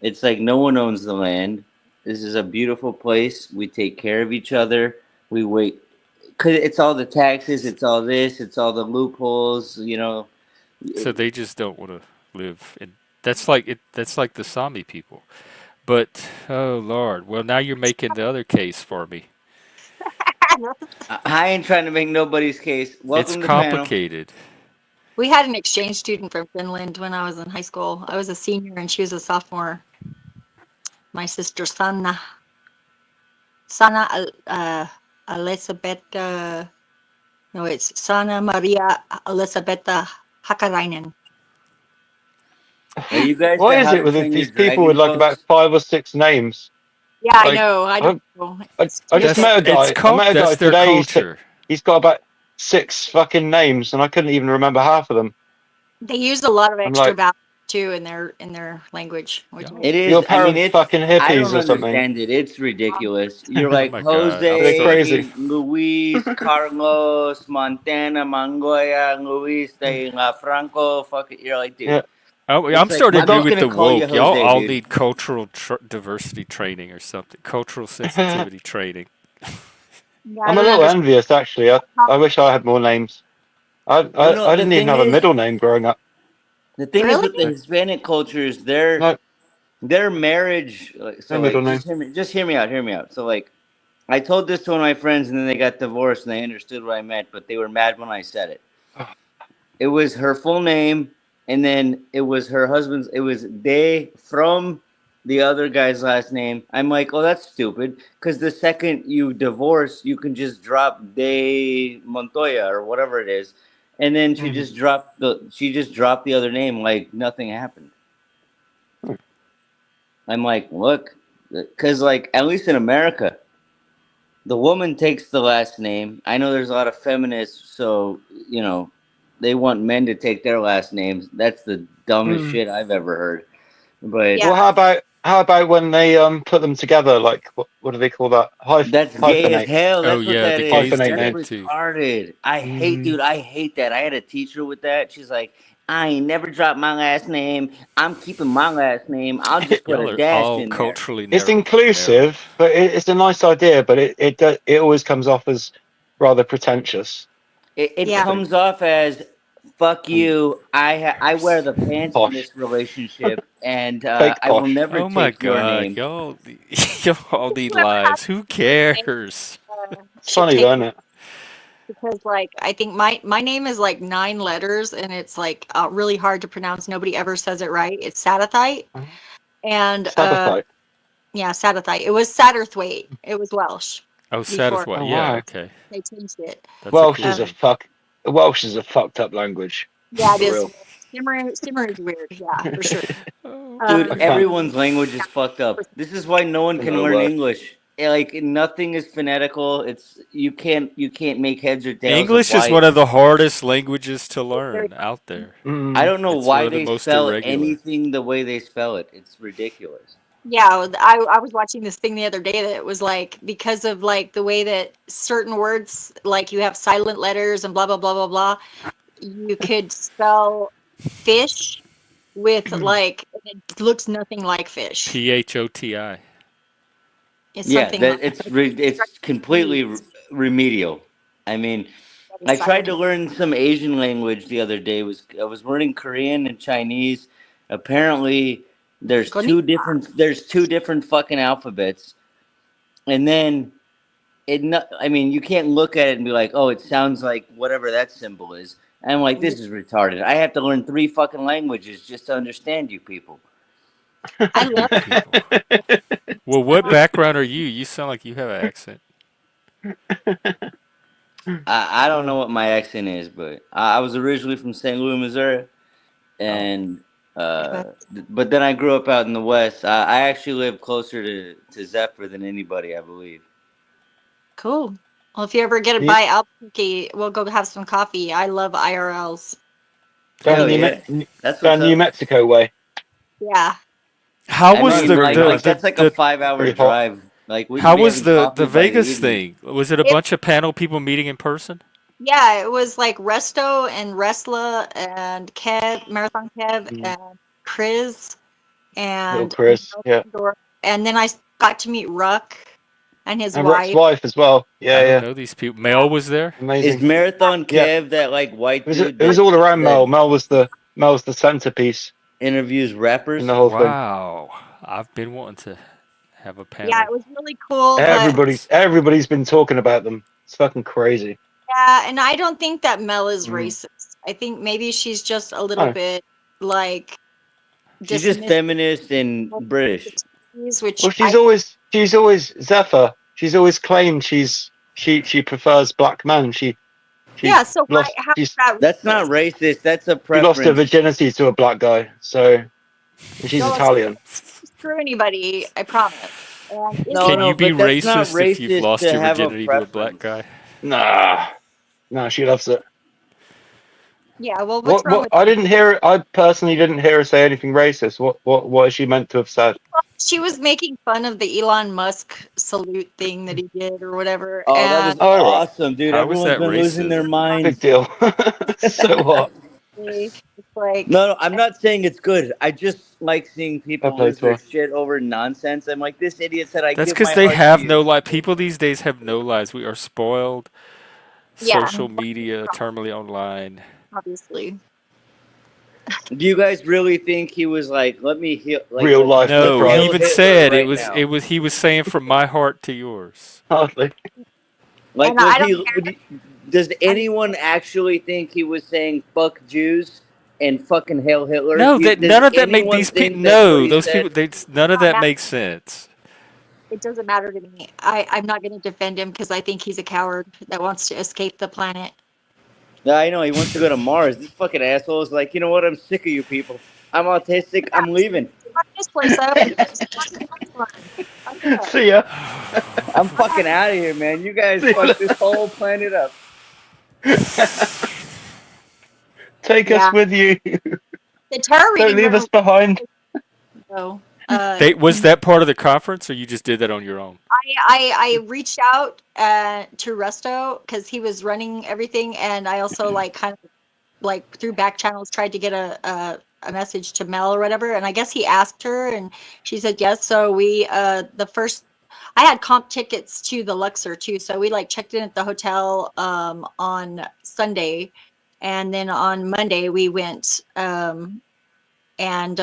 [SPEAKER 7] it's like no one owns the land. This is a beautiful place. We take care of each other. We wait, cause it's all the taxes, it's all this, it's all the loopholes. You know,
[SPEAKER 1] So they just don't want to live in. That's like it. That's like the Sami people. But oh Lord, well now you're making the other case for me.
[SPEAKER 7] I ain't trying to make nobody's case.
[SPEAKER 1] It's
[SPEAKER 7] Welcome to the panel.
[SPEAKER 1] complicated.
[SPEAKER 8] We had an exchange student from Finland when I was in high school. I was a senior and she was a sophomore. My sister Sana Elisabeth. No, it's Sana Maria Elisabetta Hakarainen.
[SPEAKER 7] Are you guys
[SPEAKER 9] What
[SPEAKER 7] the
[SPEAKER 9] is
[SPEAKER 7] How
[SPEAKER 9] it
[SPEAKER 7] to
[SPEAKER 9] with
[SPEAKER 7] Train Your
[SPEAKER 9] these people with
[SPEAKER 7] Dragon
[SPEAKER 9] like about
[SPEAKER 7] folks?
[SPEAKER 9] 5 or 6 names?
[SPEAKER 8] Yeah, I
[SPEAKER 9] Like,
[SPEAKER 8] know. I don't
[SPEAKER 9] I,
[SPEAKER 8] know.
[SPEAKER 9] I,
[SPEAKER 8] It's
[SPEAKER 9] I just
[SPEAKER 8] stupid.
[SPEAKER 9] met a
[SPEAKER 1] It's
[SPEAKER 9] guy. I met a guy
[SPEAKER 1] That's their
[SPEAKER 9] today.
[SPEAKER 1] culture.
[SPEAKER 9] He's got about 6 fucking names, and I couldn't even remember half of them.
[SPEAKER 8] They use a lot of
[SPEAKER 9] I'm
[SPEAKER 8] extra
[SPEAKER 9] like,
[SPEAKER 8] vowels too in their language, which
[SPEAKER 1] Yeah.
[SPEAKER 8] is
[SPEAKER 7] It
[SPEAKER 9] your
[SPEAKER 7] is. I mean,
[SPEAKER 9] parents
[SPEAKER 7] it's.
[SPEAKER 9] fucking
[SPEAKER 7] I
[SPEAKER 9] hippies
[SPEAKER 7] don't
[SPEAKER 9] or something.
[SPEAKER 7] understand it. It's ridiculous. You're
[SPEAKER 1] Oh
[SPEAKER 7] like
[SPEAKER 1] my God, I'm
[SPEAKER 9] Are they
[SPEAKER 1] starting.
[SPEAKER 9] crazy?
[SPEAKER 7] Jose, Luis, Carlos, Montana, Mangoya, Luis de la Franco. Fuck it. You're like, dude.
[SPEAKER 9] Yeah.
[SPEAKER 1] Oh,
[SPEAKER 7] It's
[SPEAKER 1] I'm
[SPEAKER 7] like
[SPEAKER 1] starting
[SPEAKER 9] My
[SPEAKER 1] to agree
[SPEAKER 7] I'm
[SPEAKER 9] dog.
[SPEAKER 1] with
[SPEAKER 7] gonna
[SPEAKER 1] the
[SPEAKER 7] call you
[SPEAKER 1] woke. Y'all
[SPEAKER 7] Jose,
[SPEAKER 1] all
[SPEAKER 7] dude.
[SPEAKER 1] need cultural diversity training or something. Cultural sensitivity training.
[SPEAKER 8] yeah, I
[SPEAKER 9] I'm a
[SPEAKER 8] don't
[SPEAKER 9] little
[SPEAKER 8] understand
[SPEAKER 9] envious, actually. I wish I had more names. I,
[SPEAKER 7] Well,
[SPEAKER 9] I
[SPEAKER 7] no.
[SPEAKER 9] I
[SPEAKER 7] The
[SPEAKER 9] didn't even
[SPEAKER 7] thing
[SPEAKER 9] have a
[SPEAKER 7] is,
[SPEAKER 9] middle name growing up.
[SPEAKER 7] with the
[SPEAKER 8] really.
[SPEAKER 9] No,
[SPEAKER 7] Hispanic cultures,
[SPEAKER 9] no,
[SPEAKER 7] their marriage.
[SPEAKER 9] no
[SPEAKER 7] So
[SPEAKER 9] middle
[SPEAKER 7] like,
[SPEAKER 9] name.
[SPEAKER 7] just hear me out. Hear me out. So like, I told this to one of my friends, and then they got divorced, and they understood what I meant, but they were mad when I said it. It was her full name, and then it was her husband's. It was de from the other guy's last name. I'm like, oh, that's stupid. Because the second you divorce, you can just drop De Montoya or whatever it is, and then she just dropped the other name like nothing happened. I'm like, look, because like at least in America, the woman takes the last name. I know there's a lot of feminists, so they want men to take their last names. That's the dumbest shit I've ever heard. But
[SPEAKER 8] Yeah.
[SPEAKER 9] Well, how about when they put them together? Like what do they call that?
[SPEAKER 7] that's gay as
[SPEAKER 9] Hyphenate.
[SPEAKER 7] hell.
[SPEAKER 1] Oh
[SPEAKER 7] That's what
[SPEAKER 1] yeah,
[SPEAKER 7] that
[SPEAKER 1] the
[SPEAKER 7] is.
[SPEAKER 1] gays
[SPEAKER 9] Hyphenate
[SPEAKER 1] do
[SPEAKER 7] That's
[SPEAKER 9] name.
[SPEAKER 1] that too.
[SPEAKER 7] retarded. I hate that. I had a teacher with that. She's like, I ain't never dropped my last name. I'm keeping my last name. I'll just put a
[SPEAKER 1] Y'all are
[SPEAKER 7] dash
[SPEAKER 1] all
[SPEAKER 7] in there.
[SPEAKER 1] culturally
[SPEAKER 9] It's
[SPEAKER 1] narrow.
[SPEAKER 9] inclusive, but it's a nice idea. But it always comes off as rather pretentious.
[SPEAKER 7] It
[SPEAKER 8] Yeah.
[SPEAKER 7] comes off as fuck
[SPEAKER 9] And
[SPEAKER 7] you. I wear the pants in
[SPEAKER 9] posh,
[SPEAKER 7] this relationship, and
[SPEAKER 9] fake
[SPEAKER 7] I will
[SPEAKER 9] posh.
[SPEAKER 7] never
[SPEAKER 1] Oh my
[SPEAKER 7] take your
[SPEAKER 1] God,
[SPEAKER 7] name.
[SPEAKER 1] y'all, y'all all need
[SPEAKER 8] Whoever has
[SPEAKER 1] lives. Who cares?
[SPEAKER 9] It's
[SPEAKER 8] should
[SPEAKER 9] funny,
[SPEAKER 8] take,
[SPEAKER 9] though, isn't it?
[SPEAKER 8] because like I think my name is like 9 letters and it's like really hard to pronounce. Nobody ever says it right. It's Sadathite. And
[SPEAKER 9] Sabotage.
[SPEAKER 8] yeah, Sadathite. It was Satterthwaite. It was Welsh
[SPEAKER 1] Oh,
[SPEAKER 8] before
[SPEAKER 1] Satisfied.
[SPEAKER 9] Oh
[SPEAKER 1] Yeah,
[SPEAKER 9] wow.
[SPEAKER 1] okay.
[SPEAKER 8] they changed it.
[SPEAKER 1] That's a
[SPEAKER 9] Welsh
[SPEAKER 1] cool
[SPEAKER 9] is a
[SPEAKER 1] name.
[SPEAKER 9] fuck. Welsh is a fucked up language.
[SPEAKER 8] Yeah, it
[SPEAKER 9] For
[SPEAKER 8] is.
[SPEAKER 9] real.
[SPEAKER 8] Simmer is weird. Yeah, for sure.
[SPEAKER 1] Oh,
[SPEAKER 7] Dude,
[SPEAKER 9] I
[SPEAKER 8] Um,
[SPEAKER 9] can't.
[SPEAKER 7] everyone's language is fucked up. This is why no one can
[SPEAKER 9] No
[SPEAKER 7] learn
[SPEAKER 9] word.
[SPEAKER 7] English. Like nothing is phonetical. It's you can't make heads or tails of
[SPEAKER 1] English is
[SPEAKER 7] why.
[SPEAKER 1] one of the hardest languages to learn out there.
[SPEAKER 7] I
[SPEAKER 9] Mm.
[SPEAKER 7] don't know
[SPEAKER 1] It's one
[SPEAKER 7] why
[SPEAKER 1] of the
[SPEAKER 7] they
[SPEAKER 1] most
[SPEAKER 7] spell
[SPEAKER 1] irregular.
[SPEAKER 7] anything the way they spell it. It's ridiculous.
[SPEAKER 8] yeah, I was watching this thing the other day that was like because of like the way that certain words like you have silent letters and blah blah blah blah blah. You could spell fish with like it looks nothing like fish.
[SPEAKER 1] PHOTI.
[SPEAKER 8] It's
[SPEAKER 7] Yeah,
[SPEAKER 8] something
[SPEAKER 7] that it's completely remedial. I mean, I tried to learn some Asian language the other day. I was learning Korean and Chinese. Apparently, there's two different fucking alphabets, and then I mean, you can't look at it and be like, oh, it sounds like whatever that symbol is. And I'm like, this is retarded. I have to learn 3 fucking languages just to understand you people.
[SPEAKER 8] I love
[SPEAKER 1] You people. Well, what background are you? You sound like you have an accent.
[SPEAKER 7] I don't know what my accent is, but I was originally from St. Louis, Missouri,
[SPEAKER 1] Oh.
[SPEAKER 7] and but then I grew up out in the West. I actually live closer to Zephyr than anybody, I believe.
[SPEAKER 8] Cool. Well, if you ever get it
[SPEAKER 9] You,
[SPEAKER 8] by Albuquerque, we'll go have some coffee. I love IRLs.
[SPEAKER 9] down
[SPEAKER 7] Hell
[SPEAKER 9] New,
[SPEAKER 7] yeah, that's what's
[SPEAKER 9] down New
[SPEAKER 7] up.
[SPEAKER 9] Mexico way.
[SPEAKER 8] Yeah.
[SPEAKER 1] How
[SPEAKER 7] I
[SPEAKER 1] was
[SPEAKER 7] mean,
[SPEAKER 1] the
[SPEAKER 9] Very
[SPEAKER 7] like
[SPEAKER 1] the
[SPEAKER 9] nice.
[SPEAKER 1] the,
[SPEAKER 7] that's like a
[SPEAKER 1] the
[SPEAKER 7] 5 hour
[SPEAKER 9] Pretty hot.
[SPEAKER 7] drive. Like we could
[SPEAKER 1] how
[SPEAKER 7] be
[SPEAKER 1] was
[SPEAKER 7] having
[SPEAKER 1] the
[SPEAKER 7] coffee by the
[SPEAKER 1] Vegas
[SPEAKER 7] evening.
[SPEAKER 1] thing? Was it a
[SPEAKER 8] It,
[SPEAKER 1] bunch of panel people meeting in person?
[SPEAKER 8] yeah, it was like Resto and Resla and Kev, Marathon Kev
[SPEAKER 9] Mm.
[SPEAKER 8] and Chris
[SPEAKER 9] Little
[SPEAKER 8] and
[SPEAKER 9] Chris, yeah,
[SPEAKER 8] and then I got to meet Ruck and his
[SPEAKER 9] and Rick's
[SPEAKER 8] wife.
[SPEAKER 9] wife as well.
[SPEAKER 1] I
[SPEAKER 9] Yeah,
[SPEAKER 1] don't
[SPEAKER 9] yeah,
[SPEAKER 1] know these people. Mel was there.
[SPEAKER 7] Is
[SPEAKER 9] amazing.
[SPEAKER 7] Marathon
[SPEAKER 9] Yeah,
[SPEAKER 7] Kev that like white dude
[SPEAKER 9] it was
[SPEAKER 7] that
[SPEAKER 9] all around
[SPEAKER 7] that
[SPEAKER 9] Mel. Mel was the centerpiece
[SPEAKER 7] interviews
[SPEAKER 9] in the
[SPEAKER 7] rappers?
[SPEAKER 9] whole thing.
[SPEAKER 1] Wow, I've been wanting to have a
[SPEAKER 8] Yeah, it
[SPEAKER 1] panel.
[SPEAKER 8] was really cool, but
[SPEAKER 9] Everybody's been talking about them. It's fucking crazy.
[SPEAKER 8] yeah, and I don't think that Mel is
[SPEAKER 9] Mm.
[SPEAKER 8] racist. I think maybe she's just a little
[SPEAKER 9] Oh,
[SPEAKER 8] bit like
[SPEAKER 7] She's just
[SPEAKER 8] dismissive
[SPEAKER 7] feminist and
[SPEAKER 8] of
[SPEAKER 7] British.
[SPEAKER 8] activities, which
[SPEAKER 9] well,
[SPEAKER 8] I
[SPEAKER 9] she's always Zephyr. She's always claimed she prefers black men.
[SPEAKER 8] yeah. So why? How is
[SPEAKER 9] She's
[SPEAKER 8] that
[SPEAKER 7] That's
[SPEAKER 8] racist?
[SPEAKER 7] not racist. That's a
[SPEAKER 9] she lost her
[SPEAKER 7] preference.
[SPEAKER 9] virginity to a black guy. So and she's
[SPEAKER 8] No, she
[SPEAKER 9] Italian.
[SPEAKER 8] didn't screw anybody. I promise. And
[SPEAKER 7] No,
[SPEAKER 1] Can
[SPEAKER 8] Israel,
[SPEAKER 1] you
[SPEAKER 7] no,
[SPEAKER 1] be
[SPEAKER 7] but that's not
[SPEAKER 1] racist if you've
[SPEAKER 7] racist
[SPEAKER 1] lost
[SPEAKER 7] to
[SPEAKER 1] your
[SPEAKER 7] have a
[SPEAKER 1] virginity to a black
[SPEAKER 7] preference.
[SPEAKER 1] guy?
[SPEAKER 9] Nah, no, she loves it.
[SPEAKER 8] yeah. Well, what's wrong
[SPEAKER 9] What?
[SPEAKER 8] with
[SPEAKER 9] I didn't hear. I personally didn't hear her say anything racist. What is she meant to have said?
[SPEAKER 8] she was making fun of the Elon Musk salute thing that he did or whatever,
[SPEAKER 7] Oh, that was
[SPEAKER 8] and
[SPEAKER 9] Oh right,
[SPEAKER 7] awesome, dude.
[SPEAKER 1] How is
[SPEAKER 7] Everyone's
[SPEAKER 1] that
[SPEAKER 7] been losing their
[SPEAKER 1] racism?
[SPEAKER 9] big
[SPEAKER 7] minds.
[SPEAKER 9] deal. So what?
[SPEAKER 8] it's like
[SPEAKER 7] No, I'm not saying it's good. I just like seeing
[SPEAKER 9] Fair
[SPEAKER 7] people
[SPEAKER 9] play
[SPEAKER 7] lose
[SPEAKER 9] to
[SPEAKER 7] their
[SPEAKER 9] her.
[SPEAKER 7] shit over nonsense. I'm like, this idiot said, I
[SPEAKER 1] That's
[SPEAKER 7] give
[SPEAKER 1] because
[SPEAKER 7] my
[SPEAKER 1] they
[SPEAKER 7] heart to
[SPEAKER 1] have no
[SPEAKER 7] you.
[SPEAKER 1] life. People these days have no lives. We are spoiled.
[SPEAKER 8] yeah,
[SPEAKER 1] Social media, terminally online.
[SPEAKER 8] obviously.
[SPEAKER 7] Do you guys really think he was like, let me heal, like,
[SPEAKER 9] Real life
[SPEAKER 7] let's
[SPEAKER 1] No, he
[SPEAKER 9] surprise.
[SPEAKER 7] kill
[SPEAKER 1] even
[SPEAKER 7] Hitler
[SPEAKER 1] said
[SPEAKER 7] right now?
[SPEAKER 1] he was saying from my heart to yours.
[SPEAKER 9] Hardly.
[SPEAKER 7] Like,
[SPEAKER 8] And I don't care.
[SPEAKER 7] does anyone actually think he was saying fuck Jews? and fucking Hail Hitler.
[SPEAKER 1] No, that
[SPEAKER 7] Does
[SPEAKER 1] none of that make
[SPEAKER 7] anyone
[SPEAKER 1] these people.
[SPEAKER 7] think that's what
[SPEAKER 1] No,
[SPEAKER 7] he
[SPEAKER 1] those
[SPEAKER 7] said?
[SPEAKER 1] people. None of
[SPEAKER 8] Not
[SPEAKER 1] that
[SPEAKER 8] matter.
[SPEAKER 1] makes sense.
[SPEAKER 8] It doesn't matter to me. I'm not going to defend him because I think he's a coward that wants to escape the planet.
[SPEAKER 7] Yeah, I know he wants to go to Mars. This fucking asshole is like, you know what? I'm sick of you people. I'm autistic. I'm leaving.
[SPEAKER 8] Fuck this place up. It's not the next one. Fuck it up.
[SPEAKER 9] See ya.
[SPEAKER 7] I'm fucking out of here, man. You guys
[SPEAKER 9] See you
[SPEAKER 7] fucked this whole planet up.
[SPEAKER 9] Take
[SPEAKER 8] Yeah.
[SPEAKER 9] us with you.
[SPEAKER 8] The tarot
[SPEAKER 9] Don't
[SPEAKER 8] reading
[SPEAKER 9] leave
[SPEAKER 8] room.
[SPEAKER 9] us behind.
[SPEAKER 8] So,
[SPEAKER 1] Was that part of the conference, or you just did that on your own?
[SPEAKER 8] I reached out to Resto because he was running everything, and I also like kind of like through back channels tried to get a message to Mel or whatever, and I guess he asked her, and she said yes. So we the first. I had comp tickets to the Luxor too, so we like checked in at the hotel on Sunday, and then on Monday we went and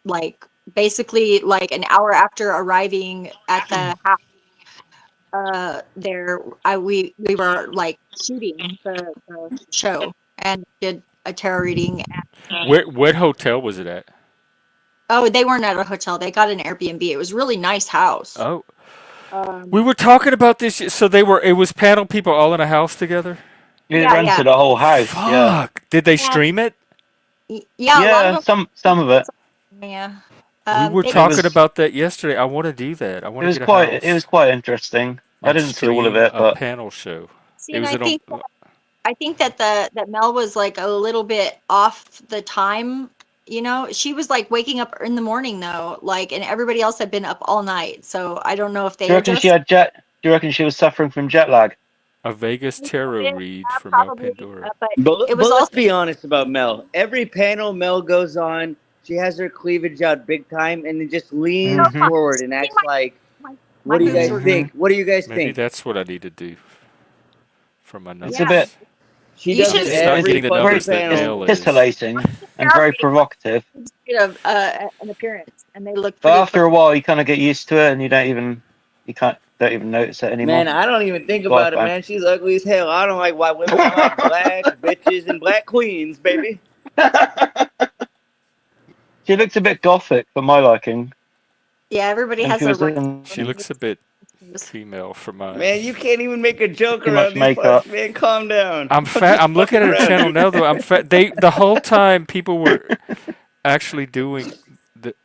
[SPEAKER 8] like basically like an hour after arriving at the house there we were like shooting the show and did a tarot reading and,
[SPEAKER 1] What hotel was it at?
[SPEAKER 8] oh, they weren't at a hotel, they got an Airbnb. It was a really nice house.
[SPEAKER 1] Oh, we were talking about this. So it was panel people all in a house together.
[SPEAKER 9] You
[SPEAKER 8] Yeah,
[SPEAKER 9] rented a whole house. Yeah.
[SPEAKER 1] Fuck! Did they
[SPEAKER 8] Yeah.
[SPEAKER 1] stream it?
[SPEAKER 8] Yeah, a lot
[SPEAKER 9] Yeah.
[SPEAKER 8] of them.
[SPEAKER 9] Some of it.
[SPEAKER 8] Yeah.
[SPEAKER 1] We were
[SPEAKER 8] They
[SPEAKER 1] talking about that yesterday. I want to do that. I want to get a house.
[SPEAKER 9] It was quite interesting. I
[SPEAKER 1] and
[SPEAKER 9] didn't see all of
[SPEAKER 1] stream
[SPEAKER 9] it,
[SPEAKER 1] a
[SPEAKER 9] but
[SPEAKER 1] panel show.
[SPEAKER 8] see,
[SPEAKER 1] It
[SPEAKER 8] and
[SPEAKER 1] was
[SPEAKER 8] I think that that Mel was like a little bit off the time. You know, she was like waking up in the morning though, like, and everybody else had been up all night. So I don't know if
[SPEAKER 9] do
[SPEAKER 8] they
[SPEAKER 9] you reckon she had jet? Do you reckon she was suffering from jet lag?
[SPEAKER 1] a Vegas tarot read from Mel
[SPEAKER 8] probably,
[SPEAKER 1] Pandora.
[SPEAKER 8] but
[SPEAKER 7] But,
[SPEAKER 8] it was
[SPEAKER 7] let's
[SPEAKER 8] also
[SPEAKER 7] be honest about Mel. Every panel Mel goes on, she has her cleavage out big time and then just leans
[SPEAKER 9] Mhm.
[SPEAKER 7] forward and acts like,
[SPEAKER 8] my
[SPEAKER 7] what do you
[SPEAKER 8] boobs
[SPEAKER 7] guys
[SPEAKER 8] were
[SPEAKER 7] think? What do you guys
[SPEAKER 1] Maybe
[SPEAKER 7] think?
[SPEAKER 1] that's what I need to do for my numbers.
[SPEAKER 9] It's a bit.
[SPEAKER 7] She
[SPEAKER 8] You
[SPEAKER 7] does
[SPEAKER 8] should
[SPEAKER 7] it
[SPEAKER 1] Just not
[SPEAKER 7] every
[SPEAKER 1] getting the
[SPEAKER 7] fucking
[SPEAKER 1] numbers that
[SPEAKER 9] It's
[SPEAKER 7] panel.
[SPEAKER 1] Mel is.
[SPEAKER 9] titillating and very provocative.
[SPEAKER 8] an appearance, and they look
[SPEAKER 9] But
[SPEAKER 8] pretty.
[SPEAKER 9] after a while, you kind of get used to it, and you don't even notice it anymore.
[SPEAKER 7] Man, I don't even think
[SPEAKER 9] It's
[SPEAKER 7] about it,
[SPEAKER 9] fine.
[SPEAKER 7] man. She's ugly as hell. I don't like white women. I like black bitches and black queens, baby.
[SPEAKER 9] She looks a bit gothic for my liking.
[SPEAKER 8] Yeah, everybody
[SPEAKER 9] And
[SPEAKER 8] has
[SPEAKER 9] she
[SPEAKER 8] their
[SPEAKER 9] was
[SPEAKER 8] right.
[SPEAKER 9] in
[SPEAKER 1] She looks a bit female for mine.
[SPEAKER 7] Man, you can't even make a joke
[SPEAKER 9] Too
[SPEAKER 7] around
[SPEAKER 9] much
[SPEAKER 7] these
[SPEAKER 9] makeup.
[SPEAKER 7] parts, man. Calm down.
[SPEAKER 1] I'm
[SPEAKER 7] Don't
[SPEAKER 1] fat.
[SPEAKER 7] just
[SPEAKER 1] I'm looking at
[SPEAKER 7] fuck
[SPEAKER 1] her
[SPEAKER 7] around,
[SPEAKER 1] channel
[SPEAKER 7] dude.
[SPEAKER 1] now, though. I'm fat. The whole time people were actually doing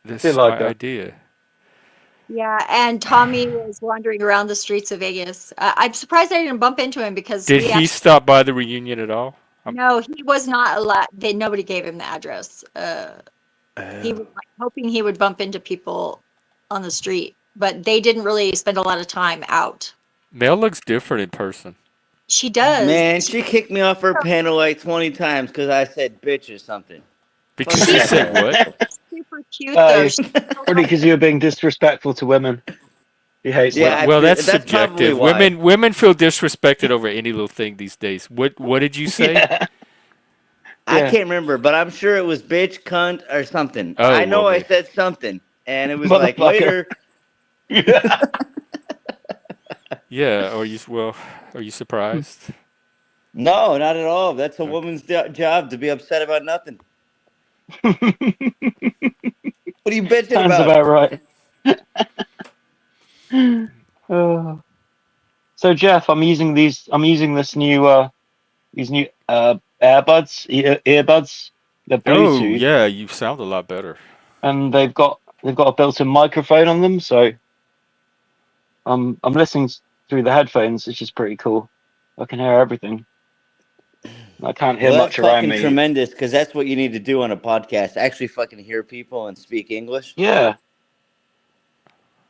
[SPEAKER 1] this
[SPEAKER 9] like
[SPEAKER 1] my
[SPEAKER 9] her.
[SPEAKER 1] idea.
[SPEAKER 8] Yeah, and Tommy was wandering around the streets of Vegas. I'm surprised I didn't bump into him because
[SPEAKER 1] Did
[SPEAKER 8] we
[SPEAKER 1] he
[SPEAKER 8] actually,
[SPEAKER 1] stop by the reunion at all?
[SPEAKER 8] no, he was not allowed. Nobody gave him the address. He was like, hoping he would bump into people on the street, but they didn't really spend a lot of time out.
[SPEAKER 1] Mel looks different in person.
[SPEAKER 8] She does.
[SPEAKER 7] Man, she kicked me off her panel like 20 times because I said bitch or something.
[SPEAKER 1] Because she said what?
[SPEAKER 8] Super cute though. She's
[SPEAKER 9] Probably because you were being disrespectful to women. He hates
[SPEAKER 7] Yeah,
[SPEAKER 9] that.
[SPEAKER 1] Well, that's
[SPEAKER 7] that's probably
[SPEAKER 1] subjective.
[SPEAKER 7] why.
[SPEAKER 1] Women feel disrespected over any little thing these days. What did you say?
[SPEAKER 9] Yeah.
[SPEAKER 7] I
[SPEAKER 9] Yeah.
[SPEAKER 7] can't remember, but I'm sure it was bitch, cunt, or something.
[SPEAKER 1] Oh,
[SPEAKER 7] I know
[SPEAKER 1] well,
[SPEAKER 7] I said something, and it was like
[SPEAKER 9] Motherfucker.
[SPEAKER 7] later.
[SPEAKER 1] Yeah. Are you surprised?
[SPEAKER 7] No, not at all. That's a woman's job to be upset about nothing. What are you bitching
[SPEAKER 9] Sounds
[SPEAKER 7] about?
[SPEAKER 9] about right. So Jeff, I'm using this new earbuds. They're
[SPEAKER 1] Oh,
[SPEAKER 9] Bluetooth,
[SPEAKER 1] yeah. You sound a lot better.
[SPEAKER 9] and they've got a built-in microphone on them. So I'm listening through the headphones, which is pretty cool. I can hear everything. I can't hear
[SPEAKER 7] Well,
[SPEAKER 9] much
[SPEAKER 7] that's
[SPEAKER 9] around
[SPEAKER 7] fucking
[SPEAKER 9] me.
[SPEAKER 7] tremendous because that's what you need to do on a podcast. Actually, fucking hear people and speak English.
[SPEAKER 9] Yeah.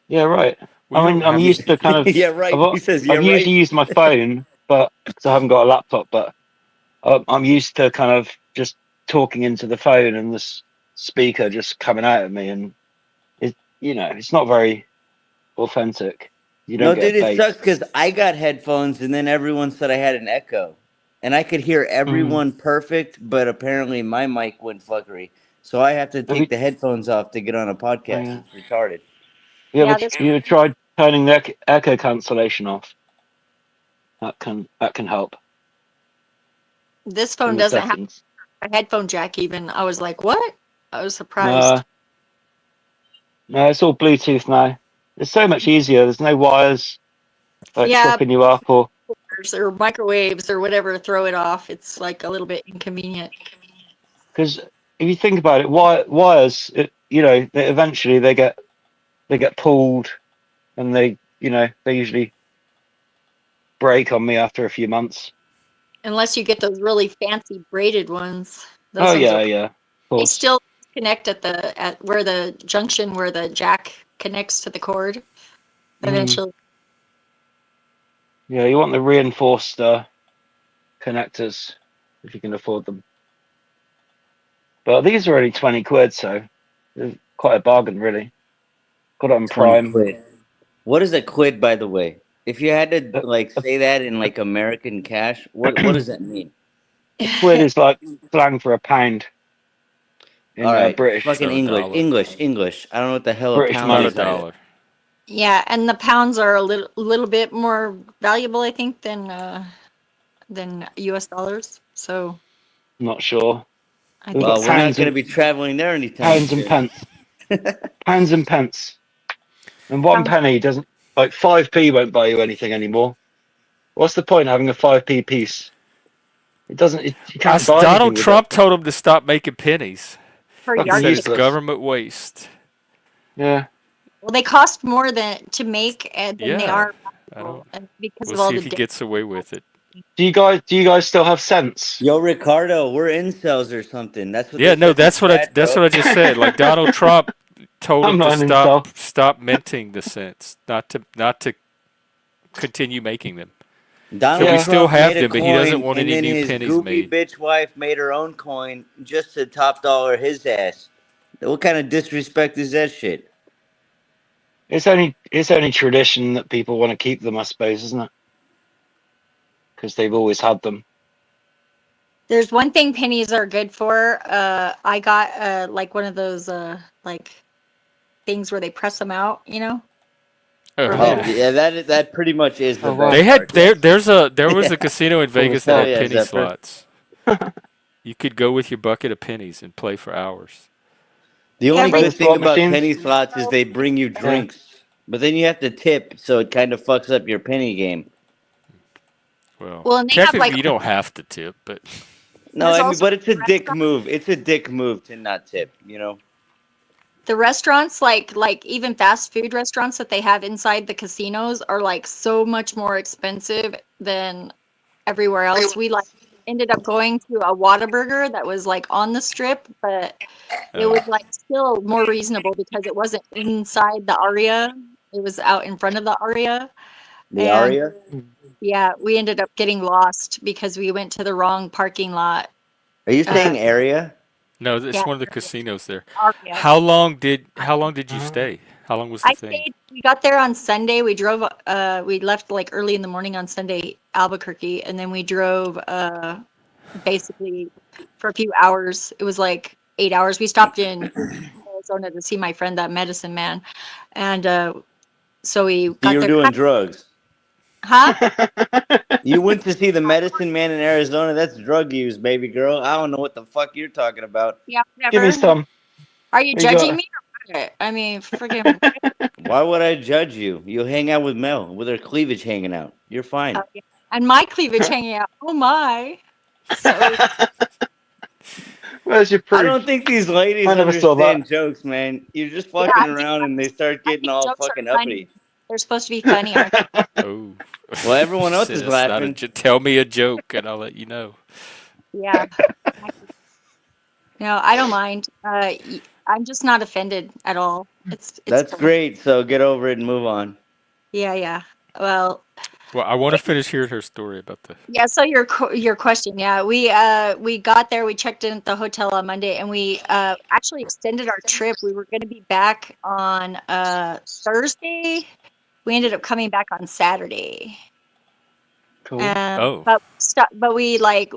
[SPEAKER 9] Yeah, right.
[SPEAKER 1] Well, you don't
[SPEAKER 9] I'm
[SPEAKER 1] have
[SPEAKER 9] used to kind of.
[SPEAKER 7] Yeah, right. He says, yeah,
[SPEAKER 9] I've usually
[SPEAKER 7] right.
[SPEAKER 9] used my phone, but because I haven't got a laptop, but I'm used to kind of just talking into the phone and this speaker just coming out at me, and it's not very authentic. You
[SPEAKER 7] No,
[SPEAKER 9] don't get
[SPEAKER 7] dude, it
[SPEAKER 9] bass.
[SPEAKER 7] sucks because I got headphones and then everyone said I had an echo. And I could hear everyone perfect, but apparently my mic went fuckery. So I have to take the headphones off to get on a podcast.
[SPEAKER 9] Yeah.
[SPEAKER 7] It's retarded.
[SPEAKER 8] Yeah,
[SPEAKER 9] But you tried turning the echo cancellation off. That can help.
[SPEAKER 8] this
[SPEAKER 9] in
[SPEAKER 8] phone
[SPEAKER 9] the
[SPEAKER 8] doesn't have
[SPEAKER 9] settings.
[SPEAKER 8] a headphone jack even. I was like, what? I was surprised.
[SPEAKER 9] No, it's all Bluetooth now. It's so much easier. There's no wires like
[SPEAKER 8] Yeah,
[SPEAKER 9] tripping you up or
[SPEAKER 8] or microwaves or whatever throw it off. It's like a little bit inconvenient.
[SPEAKER 9] because if you think about it, wires, eventually they get pulled and they usually break on me after a few months.
[SPEAKER 8] Unless you get those really fancy braided ones. Those
[SPEAKER 9] Oh
[SPEAKER 8] ones
[SPEAKER 9] yeah,
[SPEAKER 8] are
[SPEAKER 9] yeah, of
[SPEAKER 8] they
[SPEAKER 9] course.
[SPEAKER 8] still connect at where the junction where the jack connects to the cord eventually.
[SPEAKER 9] Yeah, you want the reinforced connectors if you can afford them. But these are only 20 quid, so they're quite a bargain, really. Got it on
[SPEAKER 7] 20
[SPEAKER 9] Prime.
[SPEAKER 7] quid. What is a quid, by the way? If you had to
[SPEAKER 9] A,
[SPEAKER 7] like say that in like American cash, what does that mean?
[SPEAKER 9] a quid is like slang for a pound
[SPEAKER 7] All
[SPEAKER 9] in
[SPEAKER 7] right,
[SPEAKER 9] British
[SPEAKER 7] fucking
[SPEAKER 1] So a dollar.
[SPEAKER 7] English. I don't know what the hell a
[SPEAKER 9] British
[SPEAKER 1] It's
[SPEAKER 7] pound
[SPEAKER 1] about
[SPEAKER 9] money.
[SPEAKER 1] a
[SPEAKER 7] is either.
[SPEAKER 1] dollar.
[SPEAKER 8] Yeah, and the pounds are a little bit more valuable, I think, than US dollars. So
[SPEAKER 9] I'm not sure.
[SPEAKER 8] I
[SPEAKER 9] We've
[SPEAKER 8] think
[SPEAKER 9] got
[SPEAKER 7] Well,
[SPEAKER 8] so.
[SPEAKER 7] we're not going to be traveling there anytime
[SPEAKER 9] pounds and
[SPEAKER 7] soon.
[SPEAKER 9] pence, pounds and pence, and one
[SPEAKER 8] Pounds.
[SPEAKER 9] penny doesn't like 5p won't buy you anything anymore. What's the point of having a 5p piece? It doesn't. You can't buy
[SPEAKER 1] Donald
[SPEAKER 9] anything with it.
[SPEAKER 1] Trump told him to stop making pennies.
[SPEAKER 8] For
[SPEAKER 1] He
[SPEAKER 9] Fucking
[SPEAKER 8] yard
[SPEAKER 1] said
[SPEAKER 8] sale.
[SPEAKER 1] it's
[SPEAKER 9] useless.
[SPEAKER 1] government waste.
[SPEAKER 9] Yeah.
[SPEAKER 8] Well, they cost more to make than they
[SPEAKER 1] Yeah,
[SPEAKER 8] are
[SPEAKER 1] I don't.
[SPEAKER 8] valuable, and because
[SPEAKER 1] We'll
[SPEAKER 8] of all
[SPEAKER 1] see
[SPEAKER 8] the
[SPEAKER 1] if he gets away with it.
[SPEAKER 9] Do you guys still have sense?
[SPEAKER 7] Yo, Ricardo, we're incels or something. That's what they
[SPEAKER 1] Yeah, no,
[SPEAKER 7] said in the chat,
[SPEAKER 1] that's
[SPEAKER 7] bro.
[SPEAKER 1] what I just said. Like Donald Trump told
[SPEAKER 9] I'm
[SPEAKER 1] him to
[SPEAKER 9] not an incel.
[SPEAKER 1] stop minting the cents, not to continue making them. So we
[SPEAKER 7] Donald
[SPEAKER 9] Yeah.
[SPEAKER 1] still
[SPEAKER 7] Trump made
[SPEAKER 1] have
[SPEAKER 7] a
[SPEAKER 1] them, but he doesn't
[SPEAKER 7] coin,
[SPEAKER 1] want
[SPEAKER 7] and
[SPEAKER 1] any
[SPEAKER 7] then
[SPEAKER 1] new
[SPEAKER 7] his
[SPEAKER 1] pennies
[SPEAKER 7] goopy
[SPEAKER 1] made.
[SPEAKER 7] bitch wife made her own coin just to top dollar his ass. What kind of disrespect is that shit?
[SPEAKER 9] It's only tradition that people want to keep them, I suppose, isn't it? Because they've always had them.
[SPEAKER 8] There's one thing pennies are good for. I got like one of those like things where they press them out,
[SPEAKER 1] Oh
[SPEAKER 8] for
[SPEAKER 7] Oh,
[SPEAKER 8] little.
[SPEAKER 1] yeah,
[SPEAKER 7] yeah, that pretty much is the
[SPEAKER 9] Oh
[SPEAKER 7] best
[SPEAKER 9] wow.
[SPEAKER 1] they had
[SPEAKER 7] part. Yes.
[SPEAKER 1] there was a
[SPEAKER 7] Yeah.
[SPEAKER 1] casino in
[SPEAKER 9] What was
[SPEAKER 1] Vegas that
[SPEAKER 7] Hell
[SPEAKER 1] had
[SPEAKER 9] that?
[SPEAKER 7] yeah,
[SPEAKER 1] penny
[SPEAKER 7] Zephyr.
[SPEAKER 1] slots. You could go with your bucket of pennies and play for hours.
[SPEAKER 7] The only
[SPEAKER 8] Every
[SPEAKER 9] Those
[SPEAKER 7] good thing
[SPEAKER 9] slot
[SPEAKER 7] about
[SPEAKER 9] machines.
[SPEAKER 7] penny slots is they bring you
[SPEAKER 9] Yeah.
[SPEAKER 7] drinks, but then you have to tip, so it kind of fucks up your penny game.
[SPEAKER 1] Well,
[SPEAKER 8] well, and they have like
[SPEAKER 1] technically you don't have to tip, but
[SPEAKER 7] No,
[SPEAKER 8] there's
[SPEAKER 7] I mean,
[SPEAKER 8] also
[SPEAKER 7] but it's a dick
[SPEAKER 8] restaurants.
[SPEAKER 7] move. It's a dick move to not tip, you know?
[SPEAKER 8] The restaurants like even fast food restaurants that they have inside the casinos are like so much more expensive than everywhere else. We like ended up going to a Whataburger that was like on the strip, but it was like still more reasonable because it wasn't inside the Aria. It was out in front of the Aria.
[SPEAKER 7] The
[SPEAKER 8] And
[SPEAKER 7] Aria?
[SPEAKER 8] yeah, we ended up getting lost because we went to the wrong parking lot.
[SPEAKER 7] Are you
[SPEAKER 8] Uh,
[SPEAKER 7] saying area?
[SPEAKER 1] no, it's
[SPEAKER 8] yeah,
[SPEAKER 1] one of the casinos there.
[SPEAKER 8] Aria.
[SPEAKER 1] How long did you
[SPEAKER 9] Uh,
[SPEAKER 1] stay? How long was the
[SPEAKER 8] I
[SPEAKER 1] thing?
[SPEAKER 8] stayed. We got there on Sunday. We left like early in the morning on Sunday, Albuquerque, and then we drove basically for a few hours. It was like 8 hours. We stopped in Arizona to see my friend, that medicine man, and so we
[SPEAKER 7] So you
[SPEAKER 8] got
[SPEAKER 7] were
[SPEAKER 8] there.
[SPEAKER 7] doing drugs.
[SPEAKER 8] Huh?
[SPEAKER 7] You went to see the medicine man in Arizona? That's drug use, baby girl. I don't know what the fuck you're talking about.
[SPEAKER 8] Yeah,
[SPEAKER 9] Give me
[SPEAKER 8] whatever.
[SPEAKER 9] some.
[SPEAKER 8] Are you
[SPEAKER 9] We
[SPEAKER 8] judging
[SPEAKER 9] got.
[SPEAKER 8] me or what? I mean, freaking.
[SPEAKER 7] Why would I judge you? You hang out with Mel with her cleavage hanging out. You're fine.
[SPEAKER 8] Yeah. And my cleavage hanging out. Oh my! So
[SPEAKER 9] Where's your
[SPEAKER 7] I don't
[SPEAKER 9] proof?
[SPEAKER 7] think these
[SPEAKER 9] I
[SPEAKER 7] ladies
[SPEAKER 9] never saw that.
[SPEAKER 7] understand jokes, man. You're just
[SPEAKER 8] yeah,
[SPEAKER 7] fucking around and they start
[SPEAKER 8] I
[SPEAKER 7] getting
[SPEAKER 8] think
[SPEAKER 7] all
[SPEAKER 8] jokes are
[SPEAKER 7] fucking
[SPEAKER 8] funny.
[SPEAKER 7] uppity.
[SPEAKER 8] They're supposed to be funny, aren't they?
[SPEAKER 1] Oh,
[SPEAKER 7] Well, everyone
[SPEAKER 1] she
[SPEAKER 7] else
[SPEAKER 1] said
[SPEAKER 7] is
[SPEAKER 1] it's not a.
[SPEAKER 7] laughing.
[SPEAKER 1] Tell me a joke and I'll let you know.
[SPEAKER 8] Yeah. No, I don't mind. I'm just not offended at all. It's
[SPEAKER 7] That's
[SPEAKER 8] cool.
[SPEAKER 7] great. So get over it and move on.
[SPEAKER 8] Yeah, yeah. Well,
[SPEAKER 1] Well, I want to finish hearing her story about the.
[SPEAKER 8] yeah. So your question, yeah. We got there. We checked in at the hotel on Monday, and we actually extended our trip. We were going to be back on Thursday. We ended up coming back on Saturday.
[SPEAKER 9] Cool.
[SPEAKER 1] Oh,
[SPEAKER 8] But we like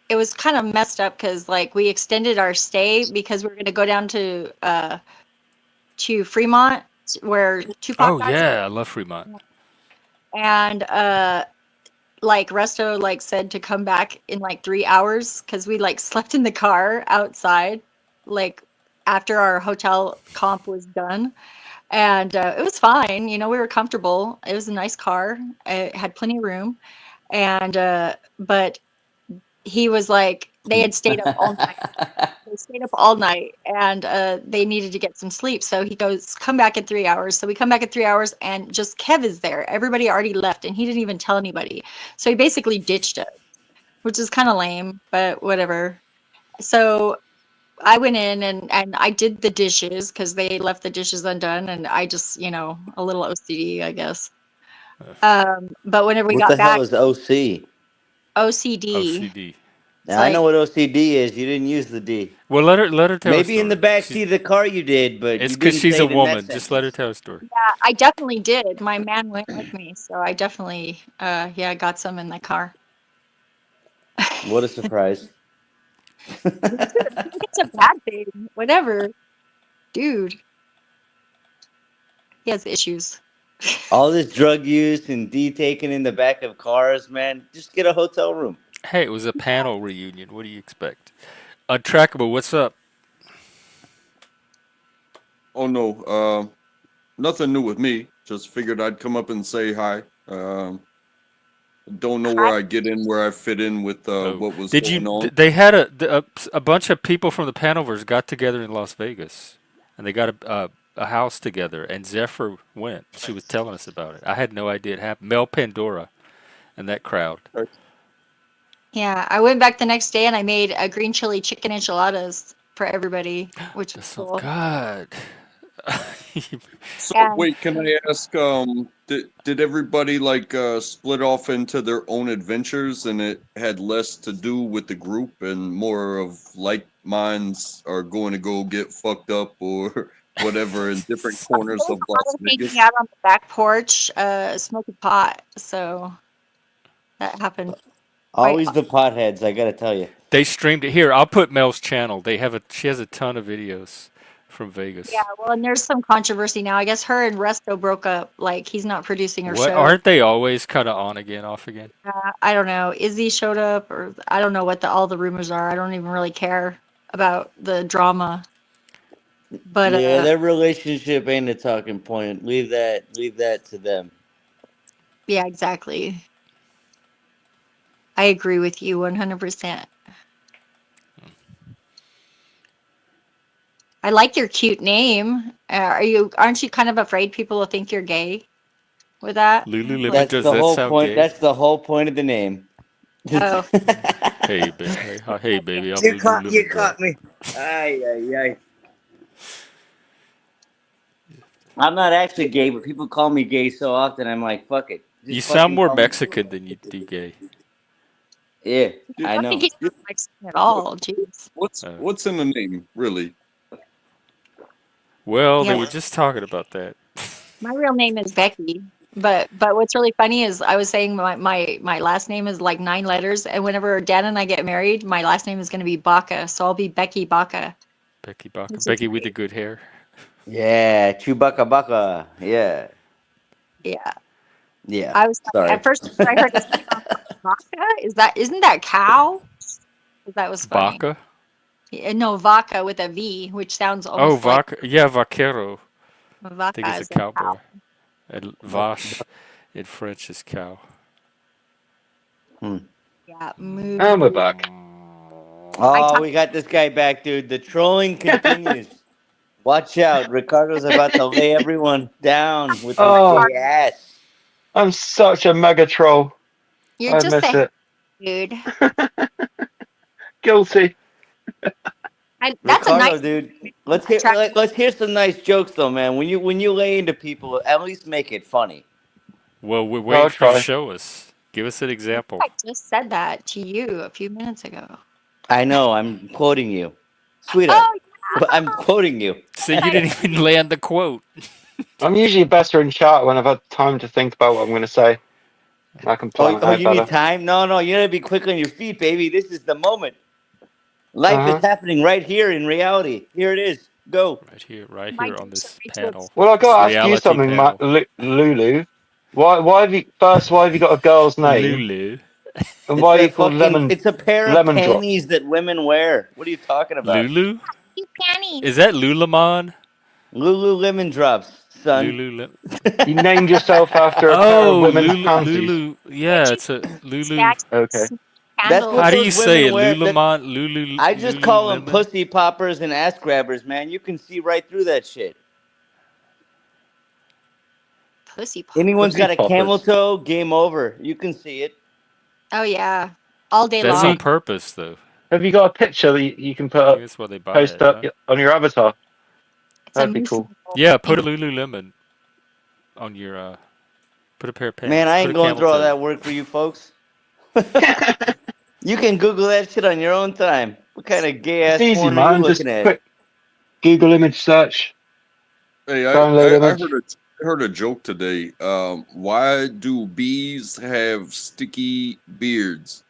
[SPEAKER 8] it was kind of messed up because like we extended our stay because we are going to go down to Fremont where Tupac
[SPEAKER 1] oh
[SPEAKER 8] died.
[SPEAKER 1] yeah, I love Fremont.
[SPEAKER 8] And like Resto like said to come back in like 3 hours because we like slept in the car outside, like after our hotel comp was done. And it was fine. You know, we were comfortable. It was a nice car. It had plenty of room. And but he was like, they had stayed up all night. They stayed up all night and they needed to get some sleep. So he goes, come back in 3 hours. So we come back in 3 hours and just Kev is there. Everybody already left and he didn't even tell anybody. So he basically ditched us, which is kind of lame, but whatever. So I went in and I did the dishes because they left the dishes undone. And I just, you know, a little OCD, I guess. But whenever we
[SPEAKER 7] What the
[SPEAKER 8] got
[SPEAKER 7] hell
[SPEAKER 8] back,
[SPEAKER 7] is OC?
[SPEAKER 8] OCD.
[SPEAKER 1] OCD.
[SPEAKER 7] Now, I
[SPEAKER 8] like,
[SPEAKER 7] know what OCD is. You didn't use the D.
[SPEAKER 1] Well, let her tell a
[SPEAKER 7] Maybe in the
[SPEAKER 1] story.
[SPEAKER 7] back seat of the car you did, but
[SPEAKER 1] It's
[SPEAKER 7] you
[SPEAKER 1] because
[SPEAKER 7] didn't
[SPEAKER 1] she's
[SPEAKER 7] say
[SPEAKER 1] a
[SPEAKER 7] it in that
[SPEAKER 1] woman. Just let her
[SPEAKER 7] sentence.
[SPEAKER 1] tell a story.
[SPEAKER 8] Yeah, I definitely did. My man went with me, so I definitely, yeah, got some in the car.
[SPEAKER 7] What a surprise.
[SPEAKER 8] Me too. I think it's a bad thing. Whatever, dude. He has issues.
[SPEAKER 7] All this drug use and D taken in the back of cars, man. Just get a hotel room.
[SPEAKER 1] Hey, it was a panel reunion. What do you expect? Untrackable, what's up?
[SPEAKER 10] Oh no, nothing new with me. Just figured I'd come up and say hi. Don't know where I get in, where I fit in with
[SPEAKER 1] Oh,
[SPEAKER 10] what was
[SPEAKER 1] did
[SPEAKER 10] going
[SPEAKER 1] you?
[SPEAKER 10] on.
[SPEAKER 1] They had a bunch of people from the Panovers got together in Las Vegas, and they got a house together. And Zephyr went. She was telling us about it. I had no idea it happened. Mel Pandora and that crowd.
[SPEAKER 8] Yeah, I went back the next day and I made a green chili chicken enchiladas for everybody, which was
[SPEAKER 1] That's so
[SPEAKER 8] cool.
[SPEAKER 1] God.
[SPEAKER 10] So
[SPEAKER 8] And
[SPEAKER 10] wait, can I ask? Did everybody like split off into their own adventures, and it had less to do with the group and more of like minds are going to go get fucked up or whatever in different
[SPEAKER 8] there
[SPEAKER 10] corners
[SPEAKER 8] was
[SPEAKER 10] of
[SPEAKER 8] a lot
[SPEAKER 10] Las
[SPEAKER 8] of
[SPEAKER 10] Vegas?
[SPEAKER 8] hanging out on the back porch, smoking pot. So that happened quite
[SPEAKER 7] Always the potheads, I gotta tell you.
[SPEAKER 1] They streamed it here. I'll put Mel's channel. She has a ton of videos from
[SPEAKER 8] Yeah,
[SPEAKER 1] Vegas.
[SPEAKER 8] well, and there's some controversy now. I guess her and Resto broke up. Like he's not producing her
[SPEAKER 1] What
[SPEAKER 8] show.
[SPEAKER 1] aren't they always kind of on again, off again?
[SPEAKER 8] I don't know. Izzy showed up, or I don't know what all the rumors are. I don't even really care about the drama. But
[SPEAKER 7] Yeah, their relationship ain't a talking point. Leave that to them.
[SPEAKER 8] yeah, exactly. I agree with you 100%. I like your cute name. Aren't you kind of afraid people will think you're gay with that?
[SPEAKER 1] Lululemon,
[SPEAKER 8] Like,
[SPEAKER 7] That's
[SPEAKER 1] does
[SPEAKER 7] the
[SPEAKER 1] that
[SPEAKER 7] whole
[SPEAKER 1] sound
[SPEAKER 7] point.
[SPEAKER 1] gay?
[SPEAKER 7] That's the whole point of the name.
[SPEAKER 8] oh,
[SPEAKER 1] Hey, baby, I'm
[SPEAKER 7] You
[SPEAKER 1] Lululemon drop.
[SPEAKER 7] caught me. Ay, ay, ay. I'm not actually gay, but people call me gay so often. I'm like, fuck it.
[SPEAKER 1] You
[SPEAKER 7] Just
[SPEAKER 1] sound
[SPEAKER 7] fucking
[SPEAKER 1] more
[SPEAKER 7] call me.
[SPEAKER 1] Mexican than you do gay.
[SPEAKER 7] Yeah,
[SPEAKER 8] I
[SPEAKER 7] I
[SPEAKER 8] don't think
[SPEAKER 7] know.
[SPEAKER 8] he's not Mexican at all. Jeez.
[SPEAKER 1] Uh,
[SPEAKER 10] What's in the name, really?
[SPEAKER 1] well, they
[SPEAKER 8] Yeah,
[SPEAKER 1] were just talking about that.
[SPEAKER 8] my real name is Becky. But what's really funny is I was saying my last name is like 9 letters, and whenever Dan and I get married, my last name is going to be Baca, so I'll be Becky Baca.
[SPEAKER 1] Becky Baca,
[SPEAKER 8] Which is
[SPEAKER 1] Becky with the
[SPEAKER 8] great.
[SPEAKER 1] good hair.
[SPEAKER 7] Yeah, Chewbacca Bacca. Yeah,
[SPEAKER 8] Yeah.
[SPEAKER 7] yeah.
[SPEAKER 8] I was like,
[SPEAKER 7] Sorry.
[SPEAKER 8] at first I heard it sound Vaca. Isn't that cow? That was funny.
[SPEAKER 1] Baca?
[SPEAKER 8] Yeah, no, vaca with a V, which sounds
[SPEAKER 1] Oh,
[SPEAKER 8] almost like
[SPEAKER 1] vaca. Yeah, vaquero. I think
[SPEAKER 8] vaca
[SPEAKER 1] it's a
[SPEAKER 8] is like cow.
[SPEAKER 1] cowboy. And vache in French is cow.
[SPEAKER 7] Hmm.
[SPEAKER 8] Yeah,
[SPEAKER 9] And we're
[SPEAKER 8] moo.
[SPEAKER 9] back.
[SPEAKER 8] I
[SPEAKER 7] Oh,
[SPEAKER 8] talked
[SPEAKER 7] we got this guy back, dude. The trolling continues. Watch out. Ricardo's about to lay everyone down with his
[SPEAKER 9] Oh,
[SPEAKER 7] gay ass.
[SPEAKER 9] I'm such a mega troll.
[SPEAKER 8] You're
[SPEAKER 9] I
[SPEAKER 8] just
[SPEAKER 9] miss
[SPEAKER 8] a
[SPEAKER 9] it.
[SPEAKER 8] dude.
[SPEAKER 9] Guilty.
[SPEAKER 8] That's a
[SPEAKER 7] Ricardo,
[SPEAKER 8] nice
[SPEAKER 7] dude. Let's hear
[SPEAKER 8] attract.
[SPEAKER 7] let's hear some nice jokes though, man. When you lay into people, at least make it funny.
[SPEAKER 1] Well, we're waiting
[SPEAKER 9] I'll
[SPEAKER 1] for you to
[SPEAKER 9] try.
[SPEAKER 1] show us. Give us an example.
[SPEAKER 8] I just said that to you a few minutes ago.
[SPEAKER 7] I know, I'm quoting you. Sweetheart.
[SPEAKER 8] Oh,
[SPEAKER 7] I'm quoting you.
[SPEAKER 1] See, you
[SPEAKER 8] I
[SPEAKER 1] didn't even land the quote.
[SPEAKER 9] I'm usually better in chat when I've had time to think about what I'm going to say. I can plan it
[SPEAKER 7] Oh,
[SPEAKER 9] out
[SPEAKER 7] you need
[SPEAKER 9] better.
[SPEAKER 7] time? No, you gotta be quick on your feet, baby. This is the moment. Life is
[SPEAKER 9] Uh-huh.
[SPEAKER 7] happening right here in reality. Here it is. Go.
[SPEAKER 1] Right
[SPEAKER 8] my
[SPEAKER 1] here on
[SPEAKER 8] jokes are
[SPEAKER 1] this
[SPEAKER 8] way too
[SPEAKER 1] panel.
[SPEAKER 9] Well, I
[SPEAKER 1] This
[SPEAKER 9] got to ask you
[SPEAKER 1] reality
[SPEAKER 9] something,
[SPEAKER 1] panel.
[SPEAKER 9] Lulu. Why have you got a girl's name?
[SPEAKER 1] Lulu.
[SPEAKER 9] And
[SPEAKER 7] It's
[SPEAKER 9] why are you
[SPEAKER 7] a
[SPEAKER 9] called
[SPEAKER 7] fucking. It's a pair of
[SPEAKER 9] lemon drop?
[SPEAKER 7] panties that women wear. What are you talking about?
[SPEAKER 1] Lulu?
[SPEAKER 8] You panties.
[SPEAKER 1] Is that Lulamon?
[SPEAKER 7] LuluLemonDrops, son.
[SPEAKER 1] Lulu.
[SPEAKER 9] You named yourself after a pair of
[SPEAKER 1] Oh,
[SPEAKER 9] women's
[SPEAKER 1] Lulu.
[SPEAKER 9] panties.
[SPEAKER 1] Lulu. Yeah, it's a Lulu.
[SPEAKER 9] Okay.
[SPEAKER 7] That's
[SPEAKER 8] Candles.
[SPEAKER 7] what
[SPEAKER 1] How do
[SPEAKER 7] those
[SPEAKER 1] you say
[SPEAKER 7] women
[SPEAKER 1] it?
[SPEAKER 7] wear. That
[SPEAKER 1] Lulamon? Lulu.
[SPEAKER 7] I just call them
[SPEAKER 1] Lululemon?
[SPEAKER 7] pussy poppers and ass grabbers, man. You can see right through that shit.
[SPEAKER 8] Pussy pop.
[SPEAKER 7] Anyone's
[SPEAKER 9] Pussy
[SPEAKER 7] got a camel
[SPEAKER 9] poppers.
[SPEAKER 7] toe, game over. You can see it.
[SPEAKER 8] Oh yeah, all day
[SPEAKER 1] That's
[SPEAKER 8] long.
[SPEAKER 1] on purpose, though.
[SPEAKER 9] Have you got a picture that you can put
[SPEAKER 1] I think
[SPEAKER 9] up,
[SPEAKER 1] that's why they buy
[SPEAKER 9] post
[SPEAKER 1] it,
[SPEAKER 9] up
[SPEAKER 1] huh?
[SPEAKER 9] on your avatar?
[SPEAKER 8] It's a
[SPEAKER 9] That'd be
[SPEAKER 8] moose
[SPEAKER 9] cool.
[SPEAKER 8] symbol.
[SPEAKER 1] Yeah, put a Lululemon on your, put a pair of pants.
[SPEAKER 7] Man, I
[SPEAKER 1] Put
[SPEAKER 7] ain't
[SPEAKER 1] a
[SPEAKER 7] going
[SPEAKER 1] camel
[SPEAKER 7] through all
[SPEAKER 1] toe.
[SPEAKER 7] that work for you folks. You can Google that shit on your own time. What kind of gay ass
[SPEAKER 9] It's easy,
[SPEAKER 7] porn are you
[SPEAKER 9] man. Just
[SPEAKER 7] looking at?
[SPEAKER 9] quick Google image search.
[SPEAKER 10] Hey,
[SPEAKER 9] Download
[SPEAKER 10] I
[SPEAKER 9] image.
[SPEAKER 10] heard a joke today. Why do bees have sticky beards?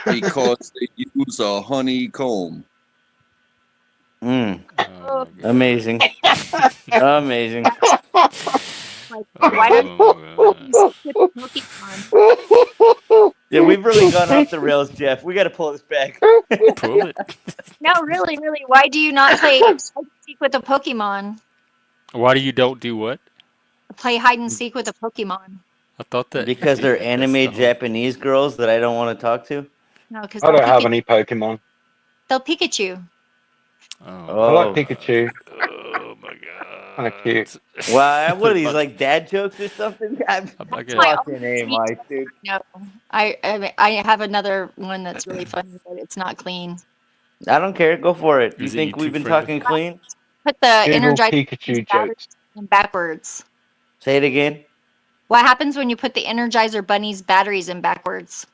[SPEAKER 10] Because they use a honeycomb.
[SPEAKER 7] Mm,
[SPEAKER 1] Oh, my God.
[SPEAKER 7] amazing. Amazing.
[SPEAKER 8] Like, why don't
[SPEAKER 1] Oh,
[SPEAKER 8] you stick with Pokemon?
[SPEAKER 7] Yeah, we've really gone off the rails, Jeff. We got to pull this back.
[SPEAKER 1] pull it.
[SPEAKER 8] No, really, really. Why do you not play hide and seek with a Pokemon?
[SPEAKER 1] Why do you don't do what?
[SPEAKER 8] Play hide and seek with a Pokemon.
[SPEAKER 1] I thought that you
[SPEAKER 7] Because they're
[SPEAKER 1] did. That's the
[SPEAKER 7] anime
[SPEAKER 1] whole.
[SPEAKER 7] Japanese girls that I don't want to talk to.
[SPEAKER 8] No, because
[SPEAKER 9] I don't have any Pokemon.
[SPEAKER 8] they'll Pikachu.
[SPEAKER 1] Oh,
[SPEAKER 9] I like
[SPEAKER 7] Oh.
[SPEAKER 9] Pikachu.
[SPEAKER 1] oh my God.
[SPEAKER 9] Kind of cute.
[SPEAKER 7] Wow, what are these, like dad jokes or something? I'm
[SPEAKER 1] my God.
[SPEAKER 8] my
[SPEAKER 7] fucking A, Mike, dude.
[SPEAKER 8] No, I have another one that's really funny, but it's not clean.
[SPEAKER 7] I don't care. Go for it. You
[SPEAKER 1] Is it
[SPEAKER 7] think we've
[SPEAKER 1] YouTube
[SPEAKER 7] been
[SPEAKER 1] friendly?
[SPEAKER 7] talking clean?
[SPEAKER 8] Put the
[SPEAKER 9] Google
[SPEAKER 8] Energizer
[SPEAKER 9] Pikachu
[SPEAKER 8] batteries
[SPEAKER 9] jokes.
[SPEAKER 8] in backwards.
[SPEAKER 7] Say it again.
[SPEAKER 8] What happens when you put the Energizer Bunny's batteries in backwards?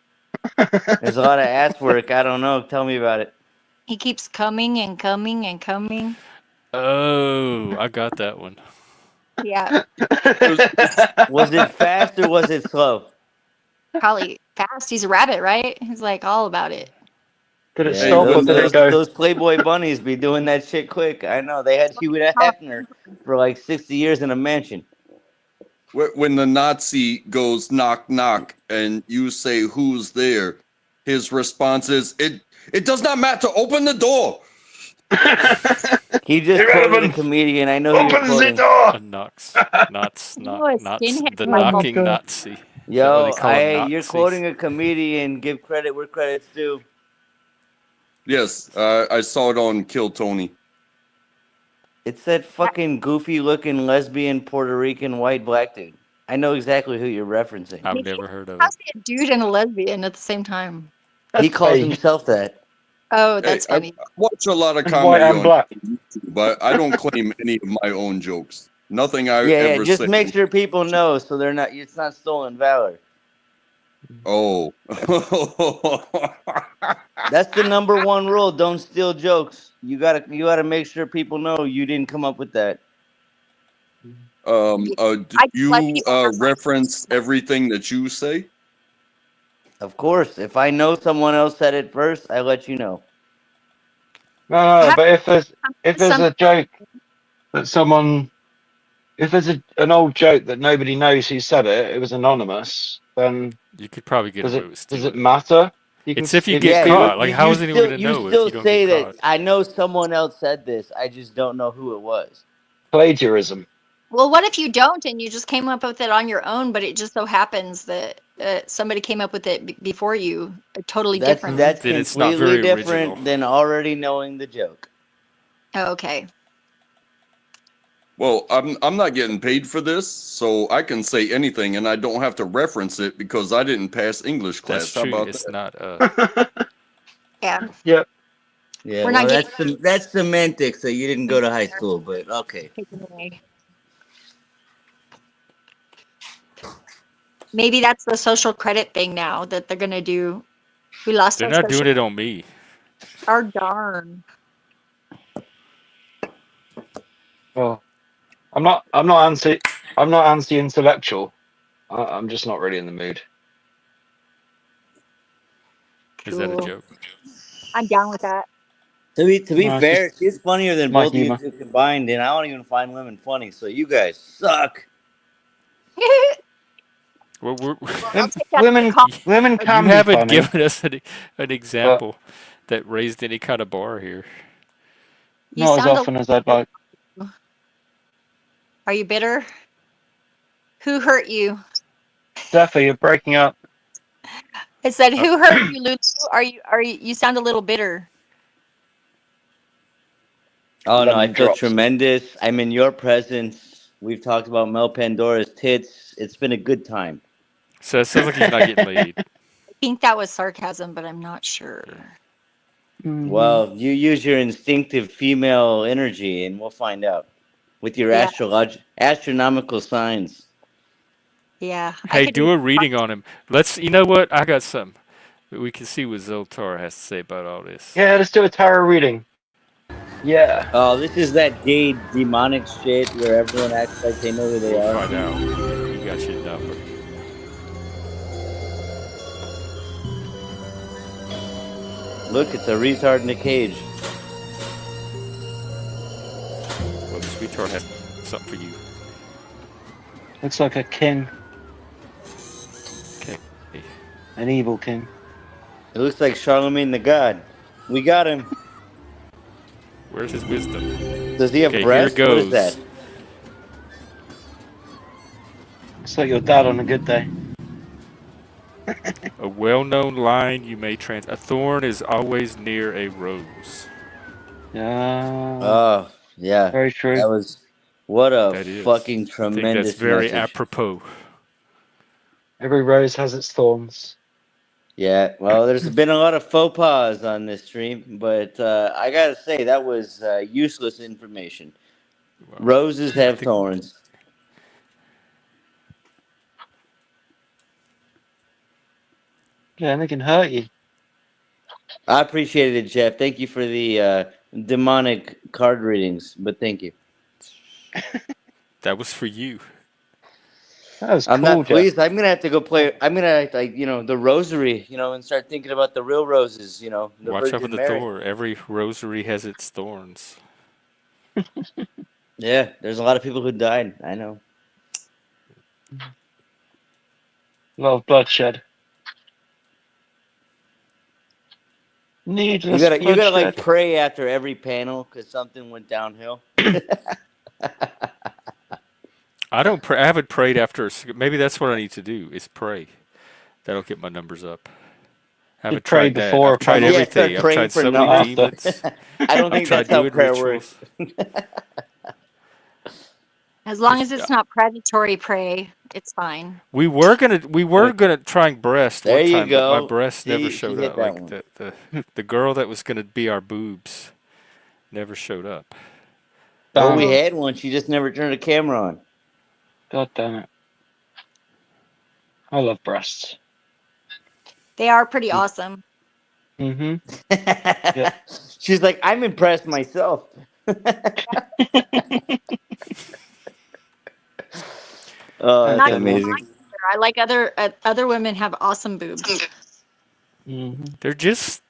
[SPEAKER 7] There's a lot of ass work. I don't know. Tell me about it.
[SPEAKER 8] He keeps coming and coming and coming.
[SPEAKER 1] Oh, I got that one.
[SPEAKER 8] Yeah,
[SPEAKER 7] Was it fast or was it slow?
[SPEAKER 8] probably fast. He's a rabbit, right? He's like all about it.
[SPEAKER 9] Did it
[SPEAKER 7] Yeah,
[SPEAKER 9] stop or did it go?
[SPEAKER 7] those Playboy bunnies be doing that shit quick. I know. They had Hugh Hefner for like 60 years in a mansion.
[SPEAKER 10] When the Nazi goes knock knock and you say who's there, his response is it does not matter. Open the door.
[SPEAKER 7] He just quoted a
[SPEAKER 9] Irrelevant.
[SPEAKER 7] comedian. I know who you're
[SPEAKER 9] Open the
[SPEAKER 7] quoting.
[SPEAKER 9] door!
[SPEAKER 1] A Knox,
[SPEAKER 8] You know, a
[SPEAKER 1] Knots,
[SPEAKER 8] skinhead
[SPEAKER 1] the
[SPEAKER 8] Bible.
[SPEAKER 1] knocking
[SPEAKER 9] God.
[SPEAKER 1] Nazi. Is that what
[SPEAKER 7] Yo,
[SPEAKER 1] they call them,
[SPEAKER 7] hey, you're
[SPEAKER 1] Nazis?
[SPEAKER 7] quoting a comedian. Give credit where credit's due.
[SPEAKER 10] Yes, I saw it on Kill Tony.
[SPEAKER 7] It's that fucking goofy looking lesbian Puerto Rican white black dude. I know exactly who you're referencing.
[SPEAKER 1] I've never heard of
[SPEAKER 8] How's
[SPEAKER 1] it.
[SPEAKER 8] he a dude and a lesbian at the same time?
[SPEAKER 7] He calls
[SPEAKER 9] fake.
[SPEAKER 7] himself that.
[SPEAKER 8] Oh,
[SPEAKER 10] Hey,
[SPEAKER 8] that's
[SPEAKER 10] I
[SPEAKER 8] funny.
[SPEAKER 10] watch a lot of
[SPEAKER 9] And white
[SPEAKER 10] comedy
[SPEAKER 9] and
[SPEAKER 10] on
[SPEAKER 9] black.
[SPEAKER 10] YouTube, but I don't claim any of my own jokes. Nothing I
[SPEAKER 7] Yeah,
[SPEAKER 10] ever
[SPEAKER 7] just
[SPEAKER 10] say.
[SPEAKER 7] make sure people know so they're not. It's not stolen valor.
[SPEAKER 10] Oh.
[SPEAKER 7] That's the number one rule. Don't steal jokes. You gotta make sure people know you didn't come up with that.
[SPEAKER 10] Do
[SPEAKER 8] I just let
[SPEAKER 10] you
[SPEAKER 8] people have
[SPEAKER 10] reference everything that you say?
[SPEAKER 7] Of course, if I know someone else said it first, I let you know.
[SPEAKER 9] No, but if there's
[SPEAKER 8] some-
[SPEAKER 9] a joke that someone, if there's an old joke that nobody knows who said it, it was anonymous, then
[SPEAKER 1] You could probably get
[SPEAKER 9] does
[SPEAKER 1] away
[SPEAKER 9] it
[SPEAKER 1] with
[SPEAKER 9] does
[SPEAKER 1] stealing
[SPEAKER 9] it matter? You
[SPEAKER 1] It's if you
[SPEAKER 9] if
[SPEAKER 1] get
[SPEAKER 7] Yeah,
[SPEAKER 9] steal
[SPEAKER 1] caught.
[SPEAKER 9] it?
[SPEAKER 1] Like, how is anyone gonna
[SPEAKER 7] you
[SPEAKER 1] know if
[SPEAKER 7] still
[SPEAKER 1] you don't
[SPEAKER 7] say
[SPEAKER 1] get
[SPEAKER 7] that
[SPEAKER 1] caught?
[SPEAKER 7] I know someone else said this. I just don't know who it was.
[SPEAKER 9] Plagiarism.
[SPEAKER 8] Well, what if you don't and you just came up with it on your own, but it just so happens that somebody came up with it before you, totally different?
[SPEAKER 7] That's
[SPEAKER 1] Then it's not
[SPEAKER 7] completely
[SPEAKER 1] very original.
[SPEAKER 7] different than already knowing the joke.
[SPEAKER 8] Oh, okay.
[SPEAKER 10] Well, I'm not getting paid for this, so I can say anything and I don't have to reference it because I didn't pass English class.
[SPEAKER 1] That's
[SPEAKER 10] How
[SPEAKER 1] true.
[SPEAKER 10] about
[SPEAKER 1] It's
[SPEAKER 10] that?
[SPEAKER 1] not.
[SPEAKER 8] Yeah.
[SPEAKER 9] Yep.
[SPEAKER 7] Yeah,
[SPEAKER 8] We're
[SPEAKER 7] well,
[SPEAKER 8] not getting
[SPEAKER 7] that's semantics. So you didn't go to high school, but okay.
[SPEAKER 8] taken away. Maybe that's the social credit thing now that they're gonna do. We lost
[SPEAKER 1] They're
[SPEAKER 8] our
[SPEAKER 1] not
[SPEAKER 8] social.
[SPEAKER 1] doing it on me.
[SPEAKER 8] Our darn.
[SPEAKER 9] Well, I'm not anti-intellectual. I'm just not really in the mood.
[SPEAKER 1] Is that a
[SPEAKER 8] Cool.
[SPEAKER 1] joke?
[SPEAKER 8] I'm down with that.
[SPEAKER 7] To be
[SPEAKER 9] No, it's
[SPEAKER 7] fair,
[SPEAKER 9] just
[SPEAKER 7] she's funnier than
[SPEAKER 9] my
[SPEAKER 7] both of you
[SPEAKER 9] humor.
[SPEAKER 7] two combined, and I don't even find women funny. So you guys suck.
[SPEAKER 1] Well,
[SPEAKER 8] I'll take that as a
[SPEAKER 9] Women,
[SPEAKER 8] compliment.
[SPEAKER 9] women
[SPEAKER 1] you
[SPEAKER 9] can be
[SPEAKER 1] haven't
[SPEAKER 9] funny,
[SPEAKER 1] given us an
[SPEAKER 9] but
[SPEAKER 1] example that raised any kind of bar here.
[SPEAKER 8] You
[SPEAKER 9] not as
[SPEAKER 8] sound a
[SPEAKER 9] often as I'd like.
[SPEAKER 8] little. Are you bitter? Who hurt you?
[SPEAKER 9] Zephyr, you're breaking up.
[SPEAKER 8] I said,
[SPEAKER 1] Uh,
[SPEAKER 8] who hurt you, Lulu? You sound a little bitter.
[SPEAKER 7] Oh no, I
[SPEAKER 9] Lemon
[SPEAKER 7] feel
[SPEAKER 9] drops.
[SPEAKER 7] tremendous. I'm in your presence. We've talked about Mel Pandora's tits. It's been a good time.
[SPEAKER 1] so it sounds like he's not getting laid.
[SPEAKER 8] I think that was sarcasm, but I'm not sure.
[SPEAKER 9] Mm-hmm.
[SPEAKER 7] Well, you use your instinctive female energy, and we'll find out with your
[SPEAKER 8] Yeah,
[SPEAKER 7] astronomical signs.
[SPEAKER 8] yeah. I
[SPEAKER 1] Hey,
[SPEAKER 8] could
[SPEAKER 1] do
[SPEAKER 8] read.
[SPEAKER 1] a reading on him. Let's. You know what? I got something. We can see what Zoltar has to say about all this.
[SPEAKER 9] Yeah, let's do a tarot reading. Yeah.
[SPEAKER 7] Oh, this is that gay demonic shit where everyone acts like they know who they
[SPEAKER 1] We'll
[SPEAKER 7] are.
[SPEAKER 1] find out. He got your number.
[SPEAKER 7] Look, it's a retard in a cage.
[SPEAKER 1] Well, the sweetheart has something for you.
[SPEAKER 9] Looks like a king,
[SPEAKER 1] Okay.
[SPEAKER 9] an evil king.
[SPEAKER 7] It looks like Charlemagne the God. We got him.
[SPEAKER 1] Where's his wisdom?
[SPEAKER 7] Does he have
[SPEAKER 1] Okay, here
[SPEAKER 7] breasts? What is
[SPEAKER 1] goes.
[SPEAKER 7] that?
[SPEAKER 9] Looks like your dad on a good day.
[SPEAKER 1] A well-known line you may trans. A thorn is always near a rose.
[SPEAKER 9] Yeah,
[SPEAKER 7] Oh, yeah.
[SPEAKER 9] very true.
[SPEAKER 7] That was what a
[SPEAKER 1] That is.
[SPEAKER 7] fucking
[SPEAKER 1] I think that's
[SPEAKER 7] tremendous
[SPEAKER 1] very
[SPEAKER 7] message.
[SPEAKER 1] apropos.
[SPEAKER 9] Every rose has its thorns.
[SPEAKER 7] Yeah, well, there's been a lot of faux pas on this stream, but I gotta say that was useless information.
[SPEAKER 1] Well,
[SPEAKER 7] Roses
[SPEAKER 1] I
[SPEAKER 7] have
[SPEAKER 1] think
[SPEAKER 7] thorns.
[SPEAKER 9] Yeah, and they can hurt you.
[SPEAKER 7] I appreciated it, Jeff. Thank you for the demonic card readings, but thank you.
[SPEAKER 1] that was for you.
[SPEAKER 9] That was
[SPEAKER 7] I'm
[SPEAKER 9] cool,
[SPEAKER 7] not
[SPEAKER 9] Jeff.
[SPEAKER 7] pleased. I'm gonna have to go play. I'm gonna like the rosary, and start thinking about the real roses. The
[SPEAKER 1] Watch out for
[SPEAKER 7] Virgin
[SPEAKER 1] the
[SPEAKER 7] Mary.
[SPEAKER 1] thorn. Every rosary has its thorns.
[SPEAKER 7] Yeah, there's a lot of people who died. I know.
[SPEAKER 9] A lot of bloodshed.
[SPEAKER 7] You
[SPEAKER 9] Needless
[SPEAKER 7] gotta like
[SPEAKER 9] bloodshed.
[SPEAKER 7] pray after every panel because something went downhill.
[SPEAKER 1] I don't pray. I haven't prayed after. Maybe that's what I need to do is pray. That'll get my numbers up. I haven't
[SPEAKER 9] Pray
[SPEAKER 1] tried that.
[SPEAKER 9] before
[SPEAKER 1] I've tried
[SPEAKER 9] panel.
[SPEAKER 7] Yeah,
[SPEAKER 1] everything.
[SPEAKER 7] start
[SPEAKER 1] I've
[SPEAKER 7] praying
[SPEAKER 1] tried
[SPEAKER 7] for
[SPEAKER 1] so
[SPEAKER 9] Not
[SPEAKER 1] many
[SPEAKER 9] after.
[SPEAKER 1] demons.
[SPEAKER 7] I don't
[SPEAKER 1] I've
[SPEAKER 7] think
[SPEAKER 1] tried
[SPEAKER 7] that's how
[SPEAKER 1] doing
[SPEAKER 7] prayer
[SPEAKER 1] rituals.
[SPEAKER 7] works.
[SPEAKER 8] As long
[SPEAKER 1] Just,
[SPEAKER 8] as it's not predatory prey, it's fine.
[SPEAKER 1] we were gonna try breast
[SPEAKER 7] There
[SPEAKER 1] one
[SPEAKER 7] you
[SPEAKER 1] time, but my
[SPEAKER 7] go.
[SPEAKER 1] breast never
[SPEAKER 7] She
[SPEAKER 1] showed
[SPEAKER 7] hit
[SPEAKER 1] up.
[SPEAKER 7] that
[SPEAKER 1] Like
[SPEAKER 7] one.
[SPEAKER 1] the girl that was gonna be our boobs never showed up.
[SPEAKER 7] Well, we
[SPEAKER 9] Damn.
[SPEAKER 8] Oh,
[SPEAKER 7] had one. She just never turned a camera on.
[SPEAKER 9] God damn it. I love breasts.
[SPEAKER 8] they are pretty awesome.
[SPEAKER 9] Mm-hmm. Yeah.
[SPEAKER 7] She's like, I'm impressed myself. Oh,
[SPEAKER 8] I'm
[SPEAKER 7] that's
[SPEAKER 8] not
[SPEAKER 9] Damn
[SPEAKER 8] gonna
[SPEAKER 9] right.
[SPEAKER 7] amazing.
[SPEAKER 8] lie either. I like other women have awesome boobs.
[SPEAKER 9] Mm-hmm.
[SPEAKER 1] They're just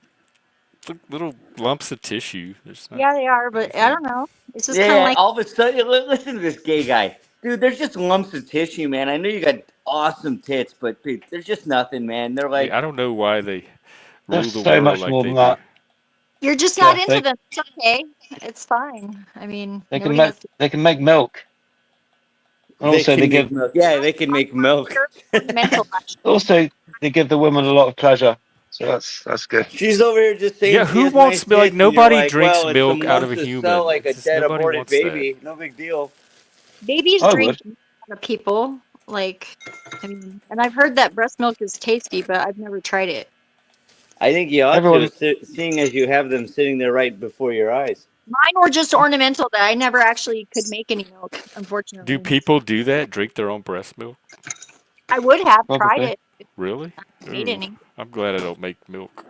[SPEAKER 1] little lumps of tissue. There's not
[SPEAKER 8] Yeah, they are, but I
[SPEAKER 1] anything.
[SPEAKER 8] don't know. It's just kind of
[SPEAKER 7] Yeah,
[SPEAKER 8] like
[SPEAKER 7] all of a sudden, listen to this gay guy. Dude, there's just lumps of tissue, man. I know you got awesome tits, but dude, there's just nothing, man. They're
[SPEAKER 1] Yeah,
[SPEAKER 7] like,
[SPEAKER 1] I don't know why they
[SPEAKER 9] There's
[SPEAKER 1] rule the
[SPEAKER 9] so
[SPEAKER 1] world
[SPEAKER 9] much
[SPEAKER 1] like
[SPEAKER 9] more
[SPEAKER 1] they
[SPEAKER 9] than
[SPEAKER 1] do.
[SPEAKER 9] that.
[SPEAKER 8] you're just not
[SPEAKER 9] Yeah,
[SPEAKER 8] into them. It's okay. It's fine. I mean,
[SPEAKER 9] they can
[SPEAKER 8] nobody
[SPEAKER 9] make
[SPEAKER 8] has to.
[SPEAKER 9] they can make milk. And
[SPEAKER 7] they
[SPEAKER 9] also they
[SPEAKER 7] can
[SPEAKER 9] give
[SPEAKER 7] make milk. Yeah, they can make milk.
[SPEAKER 8] They're ornamental, actually.
[SPEAKER 9] also they give the woman a lot of pleasure. So that's good.
[SPEAKER 7] She's over here just
[SPEAKER 1] Yeah,
[SPEAKER 7] saying she
[SPEAKER 1] who
[SPEAKER 7] has nice
[SPEAKER 1] wants like
[SPEAKER 7] tits, and you're
[SPEAKER 1] nobody
[SPEAKER 7] like,
[SPEAKER 1] drinks
[SPEAKER 7] well, it's some
[SPEAKER 1] milk out of
[SPEAKER 7] lumps
[SPEAKER 1] a
[SPEAKER 7] to sell
[SPEAKER 1] human.
[SPEAKER 7] like a
[SPEAKER 1] It's just,
[SPEAKER 7] dead
[SPEAKER 1] nobody
[SPEAKER 7] aborted
[SPEAKER 1] wants that.
[SPEAKER 7] baby. No big deal.
[SPEAKER 8] Babies
[SPEAKER 9] I
[SPEAKER 8] drink
[SPEAKER 9] would.
[SPEAKER 8] milk out of people. Like, I mean, and I've heard that breast milk is tasty, but I've never tried it.
[SPEAKER 7] I think you ought to,
[SPEAKER 9] Everyone
[SPEAKER 7] seeing as you have them sitting there right before your eyes.
[SPEAKER 8] Mine were just ornamental that I never actually could make any milk,
[SPEAKER 1] Do
[SPEAKER 8] unfortunately.
[SPEAKER 1] people do that? Drink their own breast milk?
[SPEAKER 8] I would have tried
[SPEAKER 9] probably.
[SPEAKER 8] it if
[SPEAKER 1] Really?
[SPEAKER 8] I made
[SPEAKER 1] Ooh,
[SPEAKER 8] any.
[SPEAKER 1] I'm glad I don't make milk.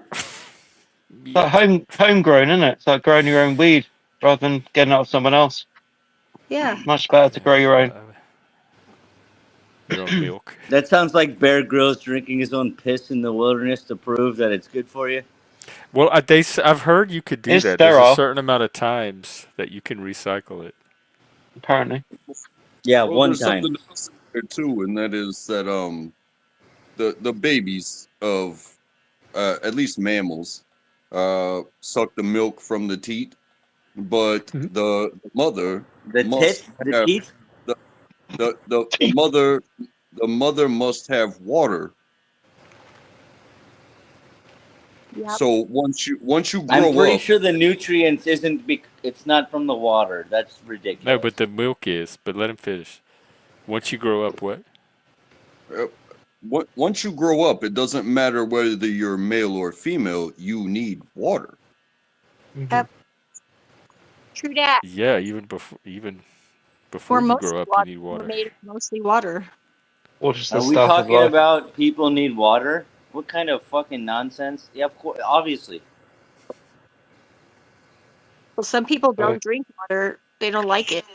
[SPEAKER 9] It's like homegrown, isn't it? It's like growing your own weed rather than getting it off someone else.
[SPEAKER 8] Yeah.
[SPEAKER 9] Much better to grow your own.
[SPEAKER 1] Your own milk.
[SPEAKER 7] That sounds like Bear Grylls drinking his own piss in the wilderness to prove that it's good for you.
[SPEAKER 1] Well, I've heard you could do
[SPEAKER 9] It's
[SPEAKER 1] that. There's a
[SPEAKER 9] sterile,
[SPEAKER 1] certain amount of times that you can recycle it.
[SPEAKER 9] apparently.
[SPEAKER 7] Yeah,
[SPEAKER 10] Well,
[SPEAKER 7] one
[SPEAKER 10] there's
[SPEAKER 7] time.
[SPEAKER 10] something else there too, and that is that the babies of at least mammals suck the milk from the teat, but the mother
[SPEAKER 7] The
[SPEAKER 10] must
[SPEAKER 7] tits, the
[SPEAKER 10] have
[SPEAKER 7] teeth.
[SPEAKER 10] the the mother must have water.
[SPEAKER 8] Yep.
[SPEAKER 10] So once you
[SPEAKER 7] I'm
[SPEAKER 10] grow
[SPEAKER 7] pretty
[SPEAKER 10] up,
[SPEAKER 7] sure the nutrients isn't. It's not from the water. That's
[SPEAKER 1] No,
[SPEAKER 7] ridiculous.
[SPEAKER 1] but the milk is. But let him finish. Once you grow up, what?
[SPEAKER 10] uh, once you grow up, it doesn't matter whether you're male or female. You need water.
[SPEAKER 8] Yep. True that.
[SPEAKER 1] Yeah, even before you grow up, you need
[SPEAKER 8] We're
[SPEAKER 1] water.
[SPEAKER 8] made of mostly water.
[SPEAKER 9] Or just the
[SPEAKER 7] Are we
[SPEAKER 9] stuff of
[SPEAKER 7] talking
[SPEAKER 9] life.
[SPEAKER 7] about people need water? What kind of fucking nonsense? Yeah, of course, obviously.
[SPEAKER 8] Well, some people
[SPEAKER 9] Uh,
[SPEAKER 8] don't drink water. They don't like it.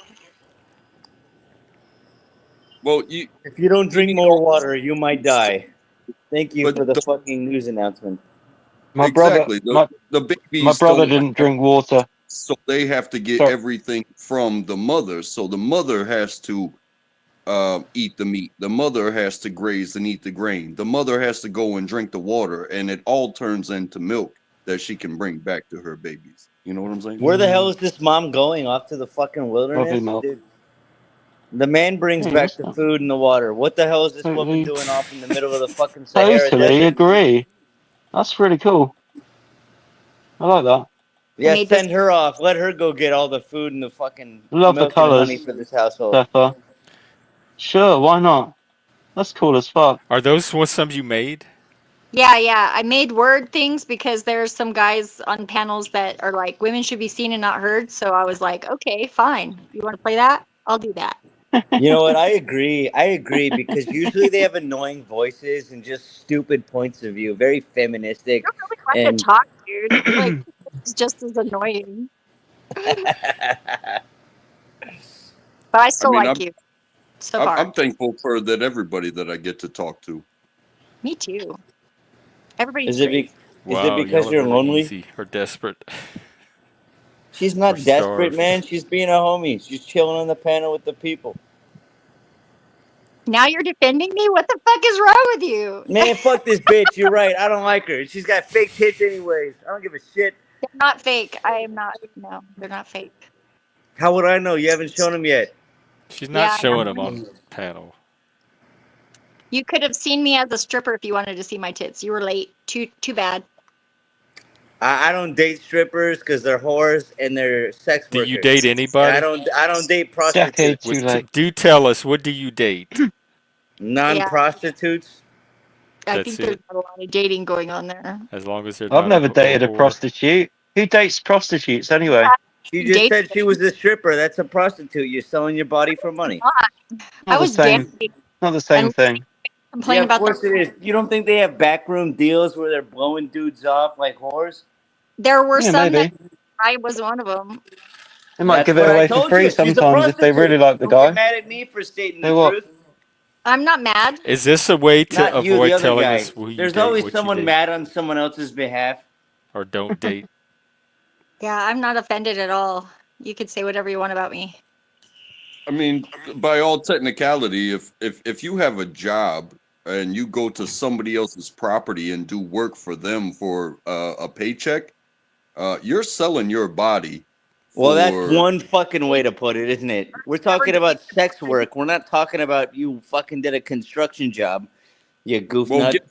[SPEAKER 10] Well, you
[SPEAKER 7] If you don't
[SPEAKER 10] you
[SPEAKER 7] drink
[SPEAKER 10] need
[SPEAKER 7] more
[SPEAKER 10] all
[SPEAKER 7] water, you might die. Thank you
[SPEAKER 10] but
[SPEAKER 7] for the fucking news announcement.
[SPEAKER 9] my brother,
[SPEAKER 10] exactly
[SPEAKER 9] my
[SPEAKER 10] the
[SPEAKER 9] my
[SPEAKER 10] babies
[SPEAKER 9] brother
[SPEAKER 10] don't
[SPEAKER 9] didn't
[SPEAKER 10] have,
[SPEAKER 9] drink water.
[SPEAKER 10] so they have to get
[SPEAKER 9] So
[SPEAKER 10] everything from the mother. So the mother has to eat the meat. The mother has to graze and eat the grain. The mother has to go and drink the water, and it all turns into milk that she can bring back to her babies. You know what I'm saying?
[SPEAKER 7] Where the hell is this mom going? Off to the fucking
[SPEAKER 9] lovely
[SPEAKER 7] wilderness?
[SPEAKER 9] milk.
[SPEAKER 7] Dude, the man brings
[SPEAKER 9] Hey,
[SPEAKER 7] back
[SPEAKER 9] that's
[SPEAKER 7] the
[SPEAKER 9] not
[SPEAKER 7] food and the water. What the hell is this woman
[SPEAKER 9] totally,
[SPEAKER 7] doing off in the middle of the fucking Sahara
[SPEAKER 9] totally
[SPEAKER 7] Desert?
[SPEAKER 9] agree. That's really cool. I like that.
[SPEAKER 8] I
[SPEAKER 7] Yeah,
[SPEAKER 8] made this.
[SPEAKER 7] send her off. Let her go get all the food and the fucking
[SPEAKER 9] Love the
[SPEAKER 7] milk and honey
[SPEAKER 9] colours,
[SPEAKER 7] for this household.
[SPEAKER 9] Pepper. Sure, why not? That's cool as fuck.
[SPEAKER 1] Are those what some you made?
[SPEAKER 8] Yeah. I made word things because there's some guys on panels that are like, women should be seen and not heard. So I was like, okay, fine. You want to play that? I'll do that.
[SPEAKER 7] You know what? I agree. I agree because usually they have annoying voices and just stupid points of view, very feministic.
[SPEAKER 8] You're really fun to
[SPEAKER 7] And
[SPEAKER 8] talk, dude. Like, it's just as annoying. But I
[SPEAKER 10] I
[SPEAKER 8] still
[SPEAKER 10] mean,
[SPEAKER 8] like
[SPEAKER 10] I'm
[SPEAKER 8] you so
[SPEAKER 10] I'm,
[SPEAKER 8] far.
[SPEAKER 10] I'm thankful for that everybody that I get to talk to.
[SPEAKER 8] Me too. Everybody's
[SPEAKER 7] is it
[SPEAKER 8] great.
[SPEAKER 7] be, is it
[SPEAKER 1] Wow,
[SPEAKER 7] because
[SPEAKER 1] y'all are
[SPEAKER 7] you're
[SPEAKER 1] really
[SPEAKER 7] lonely?
[SPEAKER 1] easy or desperate
[SPEAKER 7] She's
[SPEAKER 1] or
[SPEAKER 7] not desperate,
[SPEAKER 1] starved.
[SPEAKER 7] man. She's being a homie. She's chilling on the panel with the people.
[SPEAKER 8] Now you're defending me? What the fuck is wrong with you?
[SPEAKER 7] Man, fuck this bitch. You're right. I don't like her. She's got fake tits anyways. I don't give a shit.
[SPEAKER 8] They're not fake. I am not. No, they're not fake.
[SPEAKER 7] How would I know? You haven't shown them yet.
[SPEAKER 1] She's not
[SPEAKER 8] Yeah,
[SPEAKER 1] showing them on panel.
[SPEAKER 8] you could have seen me as a stripper if you wanted to see my tits. You were late. Too bad.
[SPEAKER 7] I don't date strippers because they're whores and they're sex
[SPEAKER 1] Do you
[SPEAKER 7] workers.
[SPEAKER 1] date
[SPEAKER 7] And
[SPEAKER 1] anybody?
[SPEAKER 7] I don't date
[SPEAKER 9] Decade
[SPEAKER 7] prostitutes.
[SPEAKER 9] too late.
[SPEAKER 1] Do tell us, what do you date?
[SPEAKER 8] Yeah,
[SPEAKER 7] Non-prostitutes.
[SPEAKER 8] I
[SPEAKER 1] That's
[SPEAKER 8] think there's
[SPEAKER 1] it.
[SPEAKER 8] not a lot of dating going on there.
[SPEAKER 1] As long as they're
[SPEAKER 9] I've
[SPEAKER 1] not
[SPEAKER 9] never
[SPEAKER 1] a
[SPEAKER 9] dated a
[SPEAKER 1] whore.
[SPEAKER 9] prostitute. Who dates prostitutes anyway?
[SPEAKER 7] She just
[SPEAKER 8] Dating
[SPEAKER 7] said she was a stripper. That's a prostitute. You're selling your body for money.
[SPEAKER 8] I
[SPEAKER 9] Not the
[SPEAKER 8] was
[SPEAKER 9] same.
[SPEAKER 8] dancing
[SPEAKER 9] Not the
[SPEAKER 8] and
[SPEAKER 9] same thing.
[SPEAKER 7] Yeah,
[SPEAKER 8] complained
[SPEAKER 7] of
[SPEAKER 8] about the.
[SPEAKER 7] course it is. You don't think they have backroom deals where they're blowing dudes off like whores?
[SPEAKER 8] There were
[SPEAKER 9] Yeah,
[SPEAKER 8] some that
[SPEAKER 9] maybe.
[SPEAKER 8] I was one of them.
[SPEAKER 9] They might
[SPEAKER 7] That's
[SPEAKER 9] give it
[SPEAKER 7] what I
[SPEAKER 9] away for
[SPEAKER 7] told
[SPEAKER 9] free
[SPEAKER 7] you. She's a
[SPEAKER 9] sometimes if they really
[SPEAKER 7] prostitute.
[SPEAKER 9] like the
[SPEAKER 7] Don't get
[SPEAKER 9] guy.
[SPEAKER 7] mad at me for stating the
[SPEAKER 9] Say what?
[SPEAKER 7] truth.
[SPEAKER 8] I'm not mad.
[SPEAKER 1] Is this a way to
[SPEAKER 7] Not you, the
[SPEAKER 1] avoid
[SPEAKER 7] other
[SPEAKER 1] telling
[SPEAKER 7] guy.
[SPEAKER 1] us who you
[SPEAKER 7] There's
[SPEAKER 1] date,
[SPEAKER 7] always
[SPEAKER 1] what you
[SPEAKER 7] someone
[SPEAKER 1] date,
[SPEAKER 7] mad on someone else's behalf.
[SPEAKER 1] or don't date?
[SPEAKER 8] Yeah, I'm not offended at all. You could say whatever you want about me.
[SPEAKER 10] I mean, by all technicality, if you have a job and you go to somebody else's property and do work for them for a paycheck, you're selling your body
[SPEAKER 7] Well, that's
[SPEAKER 10] for.
[SPEAKER 7] one fucking way to put it, isn't it? We're
[SPEAKER 8] Never
[SPEAKER 7] talking
[SPEAKER 8] dated
[SPEAKER 7] about
[SPEAKER 8] a
[SPEAKER 7] sex
[SPEAKER 8] boyfriend.
[SPEAKER 7] work. We're not talking about you fucking did a construction job, you goof
[SPEAKER 10] Well,
[SPEAKER 7] nut.
[SPEAKER 10] get.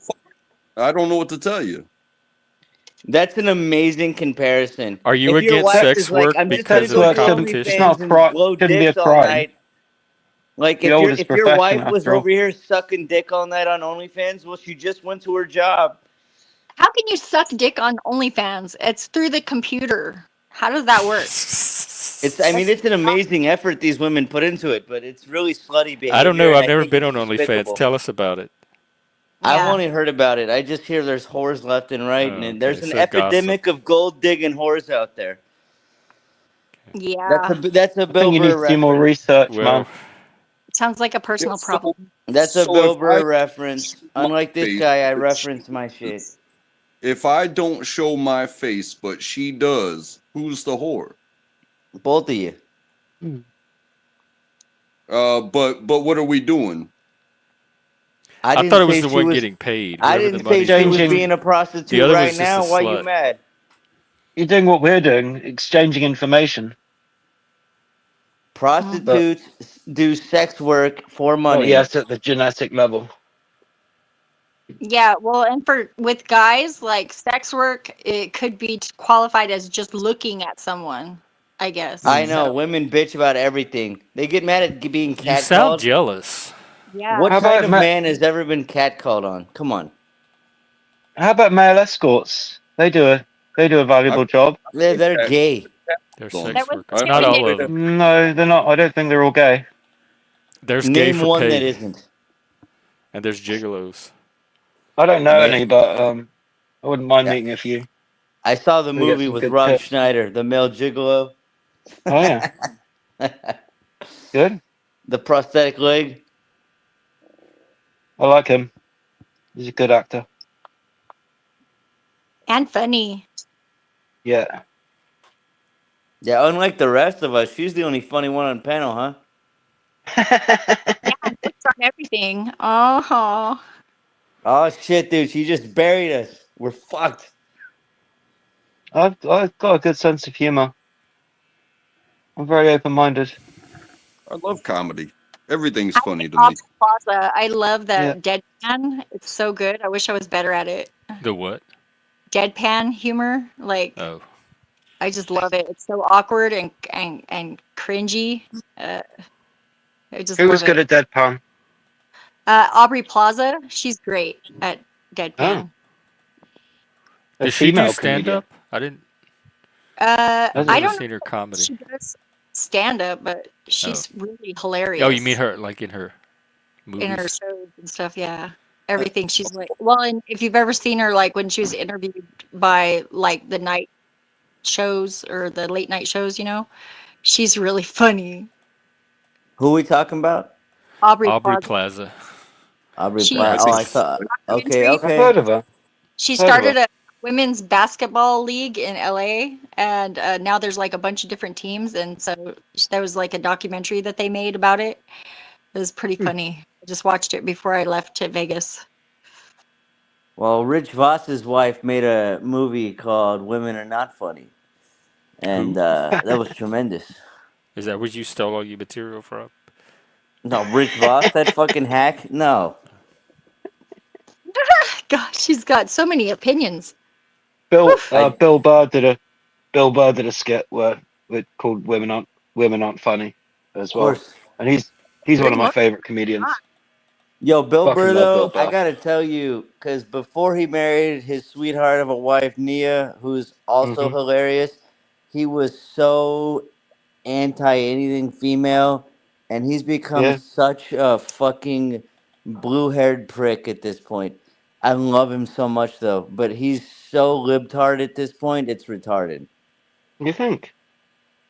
[SPEAKER 10] I don't know what to tell you.
[SPEAKER 7] That's an amazing comparison.
[SPEAKER 1] Are you
[SPEAKER 7] If your
[SPEAKER 1] against
[SPEAKER 7] wife
[SPEAKER 9] Se-
[SPEAKER 7] is
[SPEAKER 1] sex
[SPEAKER 7] like,
[SPEAKER 1] work
[SPEAKER 7] I'm just gonna
[SPEAKER 1] because
[SPEAKER 9] sex
[SPEAKER 1] of
[SPEAKER 7] go
[SPEAKER 1] the
[SPEAKER 7] do
[SPEAKER 9] work shouldn't. It's not
[SPEAKER 1] competition?
[SPEAKER 7] OnlyFans
[SPEAKER 9] a
[SPEAKER 7] and
[SPEAKER 9] crime.
[SPEAKER 7] blow
[SPEAKER 9] Shouldn't be a
[SPEAKER 7] dicks all
[SPEAKER 9] crime.
[SPEAKER 7] night. Like
[SPEAKER 9] The
[SPEAKER 7] if
[SPEAKER 9] oldest
[SPEAKER 7] your
[SPEAKER 9] profession,
[SPEAKER 7] wife was
[SPEAKER 9] after all.
[SPEAKER 7] over here sucking dick all night on OnlyFans, well, she just went to her job.
[SPEAKER 8] How can you suck dick on OnlyFans? It's through the computer. How does that work?
[SPEAKER 7] I
[SPEAKER 8] That's
[SPEAKER 7] mean, it's an amazing effort these women put into it, but it's really slutty
[SPEAKER 1] I don't
[SPEAKER 7] behavior,
[SPEAKER 1] know.
[SPEAKER 7] and
[SPEAKER 1] I've
[SPEAKER 7] I
[SPEAKER 1] never
[SPEAKER 7] think
[SPEAKER 1] been
[SPEAKER 7] it's
[SPEAKER 1] on OnlyFans.
[SPEAKER 7] despicable.
[SPEAKER 1] Tell us about it.
[SPEAKER 7] I've
[SPEAKER 8] yeah.
[SPEAKER 7] only heard about it. I just hear there's whores left and right, and
[SPEAKER 1] Okay,
[SPEAKER 7] there's an
[SPEAKER 1] so gossip.
[SPEAKER 7] epidemic of gold digging whores out there.
[SPEAKER 8] Yeah.
[SPEAKER 7] That's a
[SPEAKER 9] I think
[SPEAKER 7] Bill
[SPEAKER 9] you need
[SPEAKER 7] Burr
[SPEAKER 9] to do more
[SPEAKER 7] reference.
[SPEAKER 9] research, man.
[SPEAKER 1] Well,
[SPEAKER 8] Sounds like a
[SPEAKER 10] Yeah,
[SPEAKER 8] personal
[SPEAKER 10] so
[SPEAKER 8] problem.
[SPEAKER 7] That's a
[SPEAKER 10] so
[SPEAKER 7] Bill
[SPEAKER 10] if I
[SPEAKER 7] Burr reference.
[SPEAKER 10] show my
[SPEAKER 7] Unlike this
[SPEAKER 10] face,
[SPEAKER 7] guy, I
[SPEAKER 10] but
[SPEAKER 7] reference my shit.
[SPEAKER 10] if I don't show my face, but she does, who's the whore?
[SPEAKER 7] Both of you.
[SPEAKER 10] But what are we doing?
[SPEAKER 1] I
[SPEAKER 7] didn't
[SPEAKER 1] thought it was
[SPEAKER 7] say
[SPEAKER 1] the
[SPEAKER 7] she
[SPEAKER 1] one
[SPEAKER 7] was.
[SPEAKER 1] getting paid.
[SPEAKER 7] I
[SPEAKER 1] Whoever the
[SPEAKER 7] didn't say
[SPEAKER 1] money's
[SPEAKER 7] she was
[SPEAKER 1] going
[SPEAKER 9] Changing.
[SPEAKER 7] being a
[SPEAKER 1] to. The
[SPEAKER 7] prostitute
[SPEAKER 1] other
[SPEAKER 7] right
[SPEAKER 1] was just a
[SPEAKER 7] now. Why you
[SPEAKER 1] slut.
[SPEAKER 7] mad?
[SPEAKER 9] You're doing what we're doing, exchanging information. But
[SPEAKER 7] Prostitutes do sex work for
[SPEAKER 9] well,
[SPEAKER 7] money.
[SPEAKER 9] yes, at the genetic level.
[SPEAKER 8] Yeah, well, and for with guys, like sex work, it could be qualified as just looking at someone, I guess.
[SPEAKER 7] I
[SPEAKER 1] Hmm.
[SPEAKER 7] know
[SPEAKER 8] So,
[SPEAKER 7] women bitch about everything. They get mad at being
[SPEAKER 1] You sound
[SPEAKER 7] catcalled.
[SPEAKER 1] jealous.
[SPEAKER 8] yeah.
[SPEAKER 7] What
[SPEAKER 9] How
[SPEAKER 7] kind
[SPEAKER 9] about
[SPEAKER 7] of man has ever been catcalled on? Come on.
[SPEAKER 9] male escorts? They do a
[SPEAKER 10] I've
[SPEAKER 9] valuable job.
[SPEAKER 10] been
[SPEAKER 7] They're gay.
[SPEAKER 1] They're
[SPEAKER 10] on.
[SPEAKER 8] That
[SPEAKER 1] sex
[SPEAKER 8] was
[SPEAKER 1] workers.
[SPEAKER 10] I
[SPEAKER 1] Not
[SPEAKER 10] wouldn't
[SPEAKER 1] all
[SPEAKER 10] say
[SPEAKER 1] of
[SPEAKER 8] intimidating.
[SPEAKER 10] that.
[SPEAKER 1] them.
[SPEAKER 9] No, they're not. I don't think they're all gay.
[SPEAKER 1] There's gay
[SPEAKER 7] Name
[SPEAKER 1] for
[SPEAKER 7] one that
[SPEAKER 1] pay,
[SPEAKER 7] isn't.
[SPEAKER 1] and there's gigolos.
[SPEAKER 9] I don't know
[SPEAKER 7] Man,
[SPEAKER 9] any, but I wouldn't mind
[SPEAKER 7] yeah.
[SPEAKER 9] meeting a few.
[SPEAKER 7] I saw the
[SPEAKER 9] We get
[SPEAKER 7] movie
[SPEAKER 9] some
[SPEAKER 7] with
[SPEAKER 9] good
[SPEAKER 7] Rob
[SPEAKER 9] tips.
[SPEAKER 7] Schneider, the male gigolo.
[SPEAKER 9] Oh yeah, good.
[SPEAKER 7] The prosthetic leg.
[SPEAKER 9] I like him. He's a good actor.
[SPEAKER 8] And funny.
[SPEAKER 9] Yeah.
[SPEAKER 7] Yeah, unlike the rest of us, she's the only funny one on panel, huh?
[SPEAKER 8] Yeah, notes on everything. Uh-huh.
[SPEAKER 7] Oh shit, dude, she just buried us. We're fucked.
[SPEAKER 9] I've got a good sense of humor. I'm very open-minded.
[SPEAKER 10] I love comedy. Everything's
[SPEAKER 8] I
[SPEAKER 10] funny
[SPEAKER 8] like
[SPEAKER 10] to me.
[SPEAKER 8] Aubrey Plaza. I love
[SPEAKER 9] Yeah.
[SPEAKER 8] the deadpan. It's so good. I wish I was better at it.
[SPEAKER 1] The what?
[SPEAKER 8] Deadpan humor, like
[SPEAKER 1] Oh,
[SPEAKER 8] I just love it. It's so awkward and cringy. Uh, I just
[SPEAKER 9] Who was
[SPEAKER 8] love
[SPEAKER 9] good
[SPEAKER 8] it.
[SPEAKER 9] at deadpan?
[SPEAKER 8] Aubrey Plaza, she's great at
[SPEAKER 9] Oh,
[SPEAKER 8] deadpan.
[SPEAKER 9] a
[SPEAKER 1] does she do
[SPEAKER 9] female
[SPEAKER 1] stand
[SPEAKER 9] comedian.
[SPEAKER 1] up? I didn't. I've
[SPEAKER 9] Has
[SPEAKER 8] I
[SPEAKER 9] it?
[SPEAKER 1] never
[SPEAKER 8] don't know
[SPEAKER 1] seen her
[SPEAKER 8] if
[SPEAKER 1] comedy.
[SPEAKER 8] she does stand up, but
[SPEAKER 1] Oh.
[SPEAKER 8] she's really
[SPEAKER 1] Oh, you mean
[SPEAKER 8] hilarious
[SPEAKER 1] her like in her
[SPEAKER 8] in her
[SPEAKER 1] movies?
[SPEAKER 8] shows and stuff. Yeah, everything she's like. Well, and if you've ever seen her, like when she was interviewed by like the night shows or the late night shows, she's really funny.
[SPEAKER 7] Who we talking about?
[SPEAKER 8] Aubrey
[SPEAKER 1] Aubrey
[SPEAKER 8] Plaza.
[SPEAKER 1] Plaza.
[SPEAKER 7] Aubrey
[SPEAKER 8] She
[SPEAKER 10] I
[SPEAKER 7] Platt. Oh,
[SPEAKER 10] think
[SPEAKER 7] I
[SPEAKER 10] she's
[SPEAKER 7] saw.
[SPEAKER 10] funny.
[SPEAKER 7] Okay,
[SPEAKER 8] documentary.
[SPEAKER 9] I've heard
[SPEAKER 7] okay.
[SPEAKER 9] of her.
[SPEAKER 8] She
[SPEAKER 9] Heard of her.
[SPEAKER 8] started a women's basketball league in LA, and now there's like a bunch of different teams, and so there was like a documentary that they made about it. It was pretty funny. I just watched it before I left to Vegas.
[SPEAKER 7] Well, Rich Voss's wife made a movie called "Women Are Not Funny," and
[SPEAKER 1] Who?
[SPEAKER 7] that was tremendous.
[SPEAKER 1] Is that where you stole all your material from?
[SPEAKER 7] No, Rich Voss, that fucking hack. No,
[SPEAKER 8] Gosh, she's got so many opinions.
[SPEAKER 9] Bill
[SPEAKER 8] Woof.
[SPEAKER 7] I
[SPEAKER 9] Bill Burr did a skit called Women Aren't Funny
[SPEAKER 7] of
[SPEAKER 9] as well,
[SPEAKER 7] course.
[SPEAKER 9] and he's one
[SPEAKER 8] Rick
[SPEAKER 9] of my
[SPEAKER 8] Morton.
[SPEAKER 9] favorite comedians.
[SPEAKER 7] Yo, Bill
[SPEAKER 9] Fucking
[SPEAKER 7] Burr,
[SPEAKER 9] love Bill
[SPEAKER 7] though, I
[SPEAKER 9] Burr.
[SPEAKER 7] gotta tell you, because before he married his sweetheart of a wife, Nia, who's also
[SPEAKER 9] Hmm.
[SPEAKER 7] hilarious, he was so anti anything female, and he's become
[SPEAKER 9] Yeah,
[SPEAKER 7] such a fucking blue haired prick at this point. I love him so much, though, but he's so libtard at this point, it's retarded.
[SPEAKER 9] you think?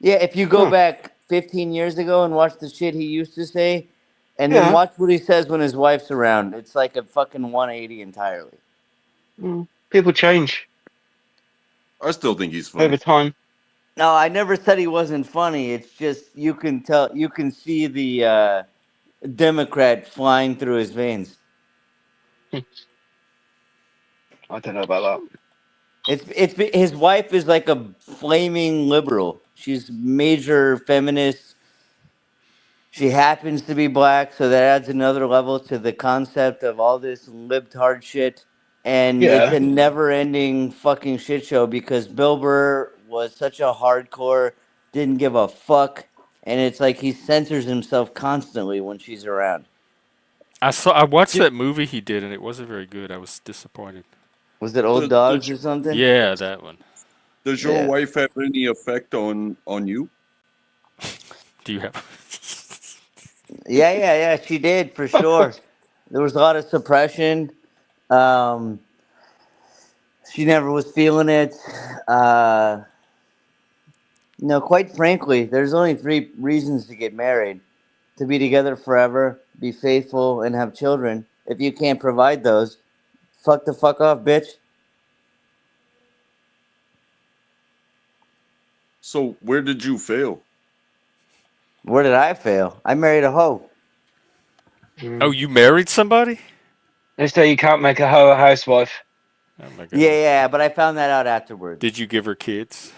[SPEAKER 7] Yeah, if you go
[SPEAKER 9] Huh.
[SPEAKER 7] back 15 years ago and watch the shit he used to say, and then
[SPEAKER 9] Yeah.
[SPEAKER 7] watch what he says when his wife's around, it's like a fucking 180 entirely.
[SPEAKER 9] People change
[SPEAKER 10] I still think he's
[SPEAKER 9] over
[SPEAKER 10] funny.
[SPEAKER 9] time.
[SPEAKER 7] No, I never said he wasn't funny. It's just you can tell, you can see the Democrat flying through his veins.
[SPEAKER 9] I don't know about
[SPEAKER 7] His wife is like a flaming liberal. She's major feminist. She happens to be black, so that adds another level to the concept of all this libtard shit.
[SPEAKER 9] that.
[SPEAKER 7] And it's
[SPEAKER 9] Yeah.
[SPEAKER 7] a never-ending fucking shit show because Bill Burr was such a hardcore, didn't give a fuck, and it's like he censors himself constantly when she's around.
[SPEAKER 1] I watched
[SPEAKER 10] Yeah.
[SPEAKER 1] that movie he did, and it wasn't very good. I was disappointed.
[SPEAKER 7] Was it Old
[SPEAKER 10] Does,
[SPEAKER 7] Dogs
[SPEAKER 10] does,
[SPEAKER 7] or something?
[SPEAKER 1] Yeah, that one.
[SPEAKER 10] does your
[SPEAKER 7] Yeah.
[SPEAKER 10] wife have any effect on you?
[SPEAKER 1] Do you have?
[SPEAKER 7] Yeah. She did for sure. There was a lot of suppression. Um, she never was feeling it. Uh, no, quite frankly, there's only three reasons to get married: to be together forever, be faithful, and have children. If you can't provide those, fuck the fuck off, bitch.
[SPEAKER 10] So where did you fail?
[SPEAKER 7] Where did I fail? I married a hoe.
[SPEAKER 1] Oh, you married somebody?
[SPEAKER 9] They say you can't make a hoe a housewife.
[SPEAKER 1] Oh my
[SPEAKER 7] Yeah,
[SPEAKER 1] god.
[SPEAKER 7] yeah, but I found that out afterwards.
[SPEAKER 1] Did you give her kids?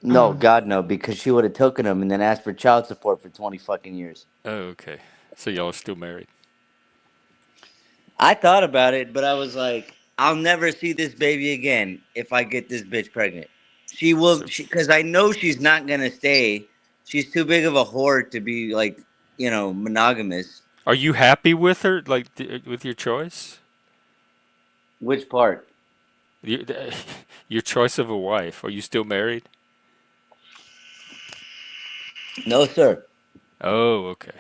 [SPEAKER 7] No, God, no, because she would have taken them and then asked for child support for 20 fucking years.
[SPEAKER 1] Oh, okay. So y'all are still married.
[SPEAKER 7] I thought about it, but I was like, I'll never see this baby again if I get this bitch pregnant. She will,
[SPEAKER 1] So
[SPEAKER 7] because I know she's not gonna stay. She's too big of a whore to be like, monogamous.
[SPEAKER 1] are you happy with her, like with your choice?
[SPEAKER 7] Which part?
[SPEAKER 1] Your, your choice of a wife. Are you still married?
[SPEAKER 7] No, sir.
[SPEAKER 1] Oh, okay.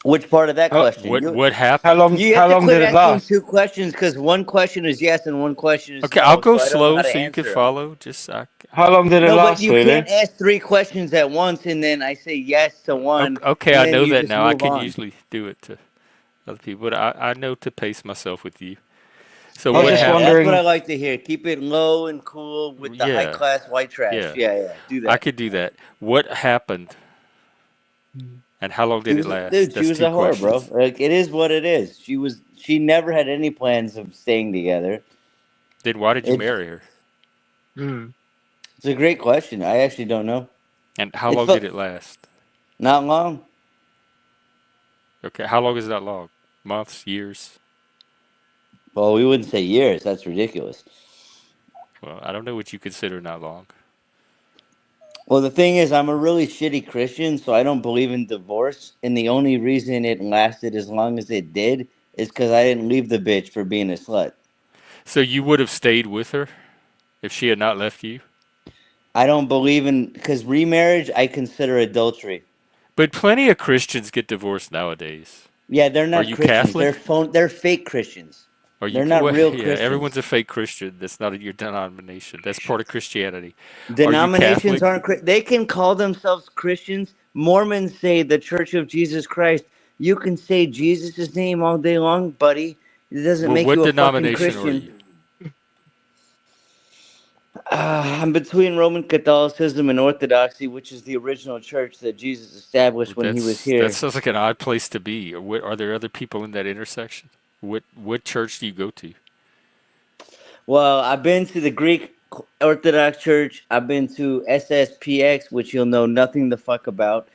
[SPEAKER 7] Which part of that
[SPEAKER 9] How,
[SPEAKER 7] question?
[SPEAKER 1] What
[SPEAKER 9] how
[SPEAKER 1] happened?
[SPEAKER 9] long?
[SPEAKER 7] You have
[SPEAKER 9] How
[SPEAKER 7] to
[SPEAKER 9] long
[SPEAKER 7] quit
[SPEAKER 9] did it
[SPEAKER 7] asking
[SPEAKER 9] last?
[SPEAKER 7] two questions because one question is yes and one question is
[SPEAKER 1] Okay, I'll
[SPEAKER 7] no,
[SPEAKER 1] go
[SPEAKER 7] so I don't know
[SPEAKER 1] slow
[SPEAKER 7] how to
[SPEAKER 1] so you can
[SPEAKER 7] answer them.
[SPEAKER 1] follow. Just
[SPEAKER 9] How long did it
[SPEAKER 7] No, but
[SPEAKER 9] last,
[SPEAKER 7] you
[SPEAKER 9] Lulu?
[SPEAKER 7] can't ask three questions at once and then I say yes to one
[SPEAKER 1] okay,
[SPEAKER 7] and
[SPEAKER 1] I
[SPEAKER 7] then
[SPEAKER 1] know
[SPEAKER 7] you
[SPEAKER 1] that
[SPEAKER 7] just
[SPEAKER 1] now. I
[SPEAKER 7] move
[SPEAKER 1] can
[SPEAKER 7] on.
[SPEAKER 1] usually do it to other people, but I know to pace myself with you. So
[SPEAKER 9] I was
[SPEAKER 1] what
[SPEAKER 9] just
[SPEAKER 7] Yeah, that's what I
[SPEAKER 1] happened?
[SPEAKER 9] wondering.
[SPEAKER 7] like to hear. Keep it low and cool with the high
[SPEAKER 1] Yeah,
[SPEAKER 7] class white trash.
[SPEAKER 1] yeah,
[SPEAKER 7] Yeah, yeah, do
[SPEAKER 1] I
[SPEAKER 7] that.
[SPEAKER 1] could do that. What happened, and how long
[SPEAKER 7] She
[SPEAKER 1] did it
[SPEAKER 7] was,
[SPEAKER 1] last?
[SPEAKER 7] dude, she
[SPEAKER 1] That's
[SPEAKER 7] was
[SPEAKER 1] two
[SPEAKER 7] a whore, bro.
[SPEAKER 1] questions.
[SPEAKER 7] Like it is what it is. She never had any plans of staying together.
[SPEAKER 1] Then why did you
[SPEAKER 7] It's
[SPEAKER 1] marry her?
[SPEAKER 9] Hmm.
[SPEAKER 7] it's a great question. I actually don't know.
[SPEAKER 1] And how
[SPEAKER 7] It's
[SPEAKER 1] long did it last?
[SPEAKER 7] not long.
[SPEAKER 1] Okay, how long is that long? Months, years?
[SPEAKER 7] Well, we wouldn't say years. That's ridiculous.
[SPEAKER 1] Well, I don't know what you consider not long.
[SPEAKER 7] Well, the thing is, I'm a really shitty Christian, so I don't believe in divorce. And the only reason it lasted as long as it did is because I didn't leave the bitch for being a slut.
[SPEAKER 1] So you would have stayed with her if she had not left you?
[SPEAKER 7] I don't believe in because remarriage I consider adultery.
[SPEAKER 1] But plenty of Christians get divorced nowadays.
[SPEAKER 7] Yeah, they're
[SPEAKER 1] Are
[SPEAKER 7] not
[SPEAKER 1] you
[SPEAKER 7] Christians.
[SPEAKER 1] Catholic?
[SPEAKER 7] They're fake Christians.
[SPEAKER 1] Are you?
[SPEAKER 7] They're not
[SPEAKER 1] Well,
[SPEAKER 7] real
[SPEAKER 1] yeah, everyone's
[SPEAKER 7] Christians.
[SPEAKER 1] a fake Christian. That's not your denomination. That's part of Christianity. Are you
[SPEAKER 7] Denominations
[SPEAKER 1] Catholic?
[SPEAKER 7] aren't they can call themselves Christians. Mormons say the Church of Jesus Christ. You can say Jesus' name all day long, buddy. It doesn't
[SPEAKER 1] Well,
[SPEAKER 7] make
[SPEAKER 1] what
[SPEAKER 7] you a fucking
[SPEAKER 1] denomination are
[SPEAKER 7] Christian.
[SPEAKER 1] you?
[SPEAKER 7] I'm between Roman Catholicism and Orthodoxy, which is the original church that Jesus established
[SPEAKER 1] Well,
[SPEAKER 7] when he was
[SPEAKER 1] that
[SPEAKER 7] here.
[SPEAKER 1] sounds like an odd place to be. Or what, are there other people in that intersection? What church do you go to?
[SPEAKER 7] Well, I've been to the Greek Orthodox Church. I've been to SSPX, which you'll know nothing the fuck about.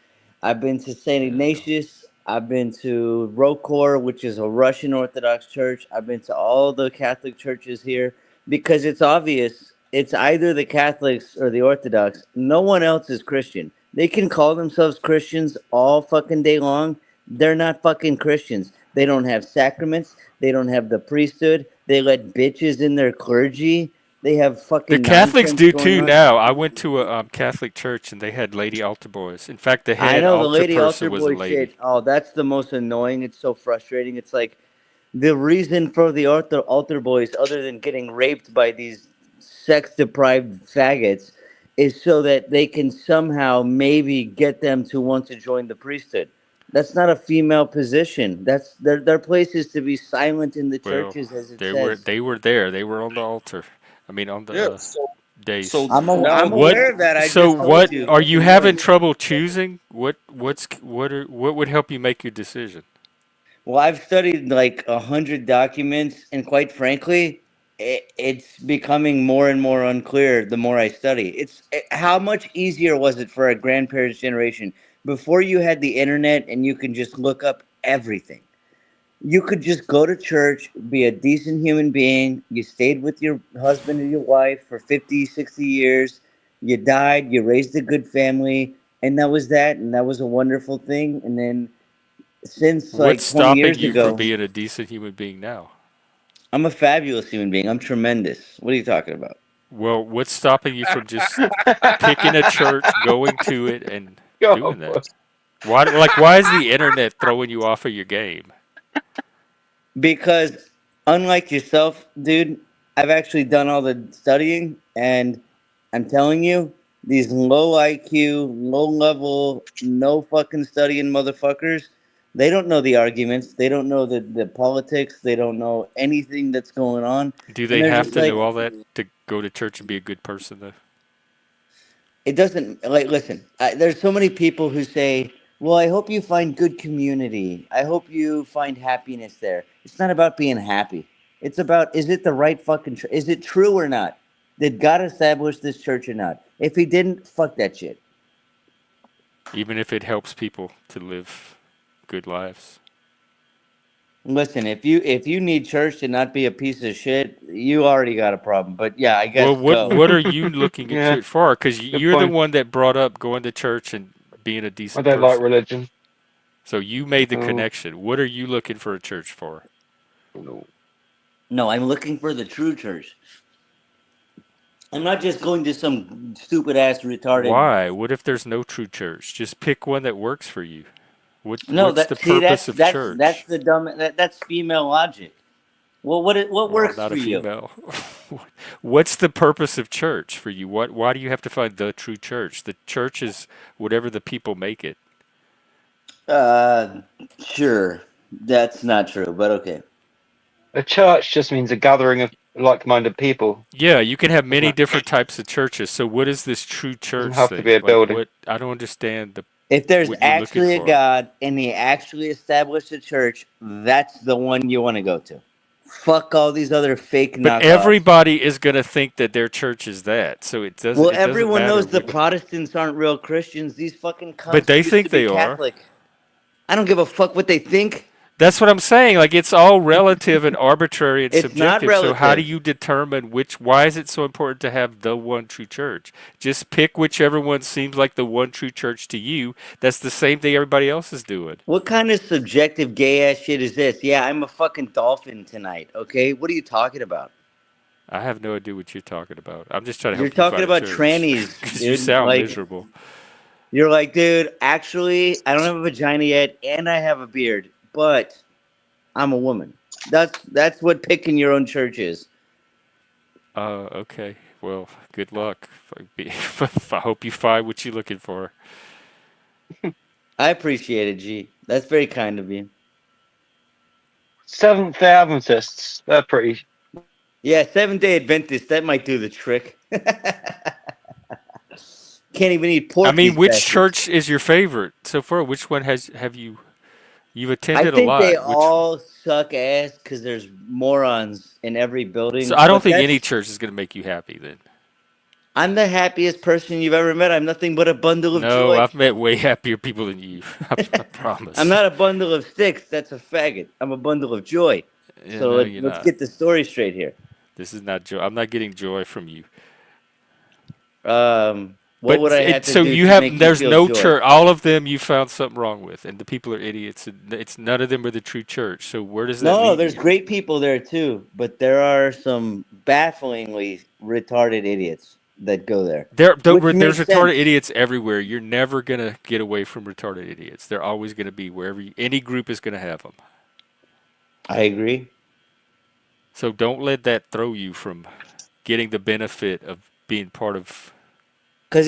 [SPEAKER 7] I've been to St.
[SPEAKER 1] Yeah, no.
[SPEAKER 7] Ignatius. I've been to Rokor, which is a Russian Orthodox church. I've been to all the Catholic churches here because it's obvious it's either the Catholics or the Orthodox. No one else is Christian. They can call themselves Christians all fucking day long. They're not fucking Christians. They don't have sacraments. They don't have the priesthood. They let bitches in their clergy. They have
[SPEAKER 1] The
[SPEAKER 7] fucking
[SPEAKER 1] Catholics
[SPEAKER 7] nonsense
[SPEAKER 1] do
[SPEAKER 7] going
[SPEAKER 1] too
[SPEAKER 7] on.
[SPEAKER 1] now. I went to a Catholic church and they had lady altar boys. In fact, the
[SPEAKER 7] I
[SPEAKER 1] head
[SPEAKER 7] know the
[SPEAKER 1] altar
[SPEAKER 7] lady
[SPEAKER 1] person
[SPEAKER 7] altar
[SPEAKER 1] was a
[SPEAKER 7] boy
[SPEAKER 1] lady.
[SPEAKER 7] shit. Oh, that's the most annoying. It's so frustrating. It's like the reason for the altar boys, other than getting raped by these sex deprived faggots, is so that they can somehow maybe get them to want to join the priesthood. That's not a female position. That's their place is to be silent in the
[SPEAKER 1] Well,
[SPEAKER 7] churches, as it
[SPEAKER 1] they were
[SPEAKER 7] says.
[SPEAKER 1] they were there. They were on the altar. I mean, on the
[SPEAKER 10] Yeah. So
[SPEAKER 1] days.
[SPEAKER 10] now
[SPEAKER 7] I'm
[SPEAKER 1] What?
[SPEAKER 7] aware of that. I
[SPEAKER 1] So
[SPEAKER 7] just told
[SPEAKER 1] what?
[SPEAKER 7] you.
[SPEAKER 1] Are
[SPEAKER 7] It's
[SPEAKER 1] you having
[SPEAKER 7] annoying.
[SPEAKER 1] trouble choosing? What would help you make your decision?
[SPEAKER 7] Well, I've studied like 100 documents, and quite frankly, it's becoming more and more unclear the more I study. How much easier was it for our grandparents' generation before you had the internet and you can just look up everything? You could just go to church, be a decent human being. You stayed with your husband or your wife for 50, 60 years. You died, you raised a good family, and that was that. And that was a wonderful thing. And then since
[SPEAKER 1] What's
[SPEAKER 7] like 20
[SPEAKER 1] stopping
[SPEAKER 7] years
[SPEAKER 1] you from
[SPEAKER 7] ago,
[SPEAKER 1] being a decent human being now?
[SPEAKER 7] I'm a fabulous human being. I'm tremendous. What are you talking about?
[SPEAKER 1] Well, what's stopping you from just picking a church, going to it, and doing that?
[SPEAKER 9] God.
[SPEAKER 1] Why is the internet throwing you off of your game?
[SPEAKER 7] Because unlike yourself, dude, I've actually done all the studying, and I'm telling you, these low IQ, low level, no fucking studying motherfuckers, they don't know the arguments. They don't know the politics. They don't know anything that's going on.
[SPEAKER 1] Do
[SPEAKER 7] And
[SPEAKER 1] they
[SPEAKER 7] they're
[SPEAKER 1] have
[SPEAKER 7] just
[SPEAKER 1] to know
[SPEAKER 7] like,
[SPEAKER 1] all that to go to church and be a good person, though?
[SPEAKER 7] it doesn't like listen there's so many people who say, well, I hope you find good community, I hope you find happiness there. It's not about being happy. It's about, is it the right fucking is it true or not? Did God establish this church or not? If he didn't, fuck that shit.
[SPEAKER 1] Even if it helps people to live good lives.
[SPEAKER 7] Listen, if you need church to not be a piece of shit, you already got a problem. But yeah, I guess
[SPEAKER 1] Well,
[SPEAKER 7] go.
[SPEAKER 1] what are you looking at
[SPEAKER 9] Yeah,
[SPEAKER 1] church for? Because
[SPEAKER 9] good
[SPEAKER 1] you're the
[SPEAKER 9] point.
[SPEAKER 1] one that brought up going to church and being a
[SPEAKER 9] I
[SPEAKER 1] decent
[SPEAKER 9] don't like
[SPEAKER 1] person.
[SPEAKER 9] religion.
[SPEAKER 1] So you made the
[SPEAKER 9] Oh,
[SPEAKER 1] connection. What are you looking for a church for?
[SPEAKER 9] no.
[SPEAKER 7] No, I'm looking for the true church. I'm not just going to some stupid ass retarded.
[SPEAKER 1] Why? What if there's no true church? Just pick one that works for you.
[SPEAKER 7] No,
[SPEAKER 1] What's the
[SPEAKER 7] that see
[SPEAKER 1] purpose
[SPEAKER 7] that's
[SPEAKER 1] of
[SPEAKER 7] that's that's
[SPEAKER 1] church?
[SPEAKER 7] the dumb. That's female logic. Well, what
[SPEAKER 1] Well, I'm
[SPEAKER 7] works
[SPEAKER 1] not
[SPEAKER 7] for
[SPEAKER 1] a
[SPEAKER 7] you?
[SPEAKER 1] female. What's the purpose of church for you? Why do you have to find the true church? The church is whatever the people make it.
[SPEAKER 7] Uh, sure, that's not true, but okay.
[SPEAKER 9] A church just means a gathering of like-minded people.
[SPEAKER 1] Yeah, you can have
[SPEAKER 9] Doesn't
[SPEAKER 1] many
[SPEAKER 9] it?
[SPEAKER 1] different types of churches. So what is this true
[SPEAKER 9] Doesn't
[SPEAKER 1] church
[SPEAKER 9] have to be
[SPEAKER 1] thing?
[SPEAKER 9] a
[SPEAKER 1] Like
[SPEAKER 9] building.
[SPEAKER 1] what I don't understand
[SPEAKER 7] If there's
[SPEAKER 1] what you're looking
[SPEAKER 7] actually a
[SPEAKER 1] for.
[SPEAKER 7] God and he actually established a church, that's the one you want to go to. Fuck all these other fake
[SPEAKER 1] But
[SPEAKER 7] knockoffs.
[SPEAKER 1] everybody is going to think that their church is that. So
[SPEAKER 7] Well,
[SPEAKER 1] it doesn't
[SPEAKER 7] everyone
[SPEAKER 1] matter
[SPEAKER 7] knows the
[SPEAKER 1] which.
[SPEAKER 7] Protestants aren't real Christians. These fucking
[SPEAKER 1] But
[SPEAKER 7] cunts
[SPEAKER 1] they
[SPEAKER 7] used
[SPEAKER 1] think
[SPEAKER 7] to be
[SPEAKER 1] they are.
[SPEAKER 7] Catholic. I don't give a fuck what they think.
[SPEAKER 1] That's what I'm saying. Like it's all relative and arbitrary and
[SPEAKER 7] It's not
[SPEAKER 1] subjective. So how do
[SPEAKER 7] relative.
[SPEAKER 1] you determine why is it so important to have the one true church? Just pick whichever one seems like the one true church to you. That's the same thing everybody else is doing.
[SPEAKER 7] What kind of subjective gay ass shit is this? Yeah, I'm a fucking dolphin tonight, okay? What are you talking about?
[SPEAKER 1] I have no idea what you're talking about. I'm just trying to
[SPEAKER 7] You're
[SPEAKER 1] help you
[SPEAKER 7] talking
[SPEAKER 1] find a
[SPEAKER 7] about
[SPEAKER 1] church
[SPEAKER 7] trannies,
[SPEAKER 1] because you
[SPEAKER 7] dude.
[SPEAKER 1] sound
[SPEAKER 7] Like,
[SPEAKER 1] miserable.
[SPEAKER 7] you're like, dude, actually, I don't have a vagina yet, and I have a beard, but I'm a woman. That's what picking your own church is.
[SPEAKER 1] Okay. Well, good luck. I hope you find what you're looking for.
[SPEAKER 7] I appreciate it, G. That's very kind of you.
[SPEAKER 9] Seventh-day Adventists. They're pretty.
[SPEAKER 7] Yeah, Seventh-day Adventist. That might do the trick. Can't even eat
[SPEAKER 1] I
[SPEAKER 7] pork,
[SPEAKER 1] mean,
[SPEAKER 7] these
[SPEAKER 1] which
[SPEAKER 7] bastards.
[SPEAKER 1] church is your favorite so far? Which one have you've
[SPEAKER 7] I
[SPEAKER 1] attended a
[SPEAKER 7] think they
[SPEAKER 1] lot? Which
[SPEAKER 7] all suck ass because there's morons in every
[SPEAKER 1] so
[SPEAKER 7] building.
[SPEAKER 1] I don't
[SPEAKER 7] But
[SPEAKER 1] think any
[SPEAKER 7] that's
[SPEAKER 1] church is going to make you happy then.
[SPEAKER 7] I'm the happiest person you've ever met. I'm nothing but a bundle of
[SPEAKER 1] No,
[SPEAKER 7] joy.
[SPEAKER 1] I've met way happier people than you. I
[SPEAKER 7] I'm
[SPEAKER 1] promise.
[SPEAKER 7] not a bundle of sticks. That's a faggot. I'm a bundle of joy.
[SPEAKER 1] Yeah,
[SPEAKER 7] So
[SPEAKER 1] no, you're
[SPEAKER 7] let's
[SPEAKER 1] not.
[SPEAKER 7] get the story straight here.
[SPEAKER 1] This is not joy. I'm not getting joy from you.
[SPEAKER 7] What would I have to
[SPEAKER 1] So
[SPEAKER 7] do
[SPEAKER 1] you
[SPEAKER 7] to
[SPEAKER 1] have
[SPEAKER 7] make you
[SPEAKER 1] there's
[SPEAKER 7] feel
[SPEAKER 1] no
[SPEAKER 7] joy?
[SPEAKER 1] church. All of them you found something wrong with, and the people are idiots. And it's none of them are the true church. So where does that
[SPEAKER 7] No,
[SPEAKER 1] leave
[SPEAKER 7] there's
[SPEAKER 1] you?
[SPEAKER 7] great people there too, but there are some bafflingly retarded idiots that go there, which
[SPEAKER 1] There's
[SPEAKER 7] makes
[SPEAKER 1] retarded
[SPEAKER 7] sense.
[SPEAKER 1] idiots everywhere. You're never gonna get away from retarded idiots. They're always gonna be any group is gonna have them.
[SPEAKER 7] I agree.
[SPEAKER 1] So don't let that throw you from getting the benefit of being part of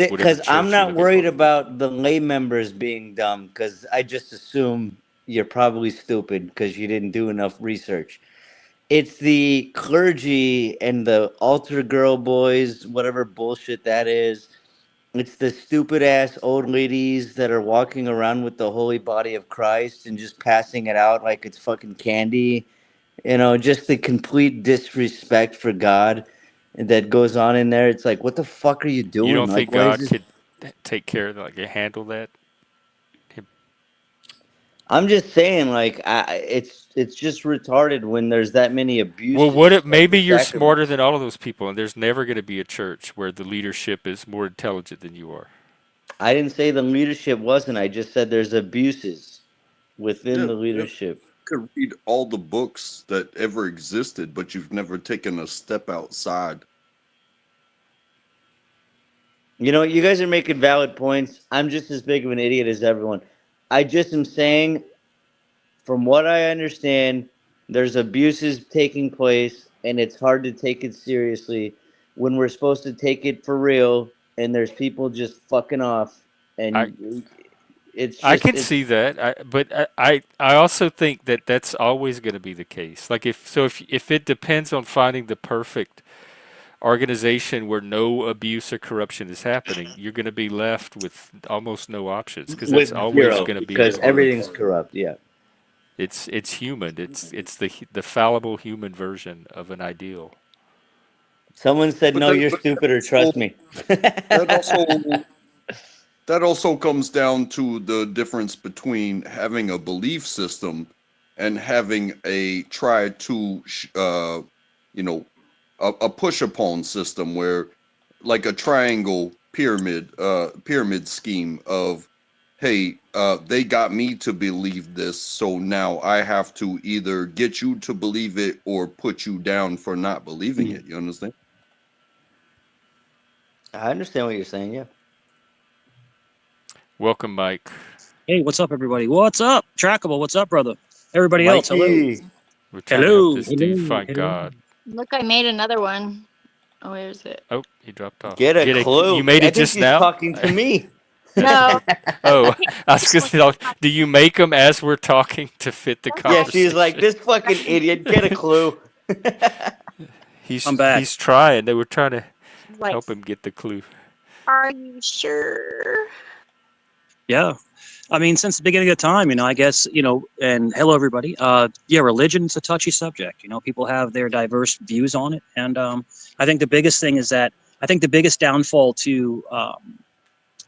[SPEAKER 1] whatever
[SPEAKER 7] Because I'm
[SPEAKER 1] church you're
[SPEAKER 7] not
[SPEAKER 1] looking
[SPEAKER 7] worried
[SPEAKER 1] for.
[SPEAKER 7] about the lay members being dumb, because I just assume you're probably stupid because you didn't do enough research. It's the clergy and the altar girl boys, whatever bullshit that is. It's the stupid ass old ladies that are walking around with the holy body of Christ and just passing it out like it's fucking candy. Just the complete disrespect for God that goes on in there. It's like, what the fuck are you
[SPEAKER 1] You
[SPEAKER 7] doing?
[SPEAKER 1] don't
[SPEAKER 7] Like,
[SPEAKER 1] think
[SPEAKER 7] why is
[SPEAKER 1] God
[SPEAKER 7] this?
[SPEAKER 1] could take care of that, like handle that?
[SPEAKER 7] I'm just saying, like, it's just retarded when there's that many
[SPEAKER 1] Well,
[SPEAKER 7] abuses of the
[SPEAKER 1] maybe you're smarter
[SPEAKER 7] sacraments.
[SPEAKER 1] than all of those people, and there's never going to be a church where the leadership is more intelligent than you are.
[SPEAKER 7] I didn't say the leadership wasn't. I just said there's abuses within
[SPEAKER 10] Yeah,
[SPEAKER 7] the
[SPEAKER 10] yeah.
[SPEAKER 7] leadership.
[SPEAKER 10] You could read all the books that ever existed, but you've never taken a step outside.
[SPEAKER 7] You guys are making valid points. I'm just as big of an idiot as everyone. I just am saying, from what I understand, there's abuses taking place, and it's hard to take it seriously when we're supposed to take it for real, and there's people just fucking off,
[SPEAKER 1] I
[SPEAKER 7] and it's
[SPEAKER 1] I
[SPEAKER 7] just
[SPEAKER 1] can
[SPEAKER 7] it's.
[SPEAKER 1] see that, but I also think that that's always going to be the case. Like if it depends on finding the perfect organization where no abuse or corruption is happening, you're going to be left with almost no options because that's
[SPEAKER 7] With
[SPEAKER 1] always
[SPEAKER 7] zero
[SPEAKER 1] going to be
[SPEAKER 7] because
[SPEAKER 1] the
[SPEAKER 7] everything's
[SPEAKER 1] only.
[SPEAKER 7] corrupt. Yeah.
[SPEAKER 1] It's human. It's the fallible human version of an ideal.
[SPEAKER 7] Someone said,
[SPEAKER 10] But
[SPEAKER 7] "No,
[SPEAKER 10] that,
[SPEAKER 7] you're
[SPEAKER 10] but
[SPEAKER 7] stupider. Trust me."
[SPEAKER 10] that also that also comes down to the difference between having a belief system and having a try to you know a push upon system where like a triangle pyramid scheme of, hey, they got me to believe this, so now I have to either get you to believe it or put you down for not believing it. You understand?
[SPEAKER 7] I understand what you're saying. Yeah.
[SPEAKER 1] Welcome, Mike.
[SPEAKER 11] Hey, what's up, everybody? What's up? Trackable, what's up, brother? Everybody else, hello.
[SPEAKER 7] Mikey.
[SPEAKER 1] We're trying to help
[SPEAKER 11] Hello.
[SPEAKER 1] this dude
[SPEAKER 11] Hello.
[SPEAKER 1] find
[SPEAKER 11] Hello.
[SPEAKER 1] God.
[SPEAKER 8] Look, I made another one. Oh, where's it?
[SPEAKER 1] Oh, he dropped off.
[SPEAKER 7] Get a clue.
[SPEAKER 1] You made
[SPEAKER 7] I
[SPEAKER 1] it
[SPEAKER 7] think
[SPEAKER 1] just
[SPEAKER 7] she's
[SPEAKER 1] now?
[SPEAKER 7] talking to me.
[SPEAKER 8] No.
[SPEAKER 1] Oh, I was going to say, do you make them as we're talking to fit the
[SPEAKER 7] Yeah,
[SPEAKER 1] conversation?
[SPEAKER 7] she's like, this fucking idiot. Get a clue.
[SPEAKER 11] I'm back.
[SPEAKER 1] He's trying. They were trying to
[SPEAKER 8] Like,
[SPEAKER 1] help him get the clue.
[SPEAKER 8] are you sure?
[SPEAKER 11] Yeah. I mean, since the beginning of time, I guess, and hello, everybody. Yeah, religion's a touchy subject. People have their diverse views on it. And I think the biggest thing is that I think the biggest downfall to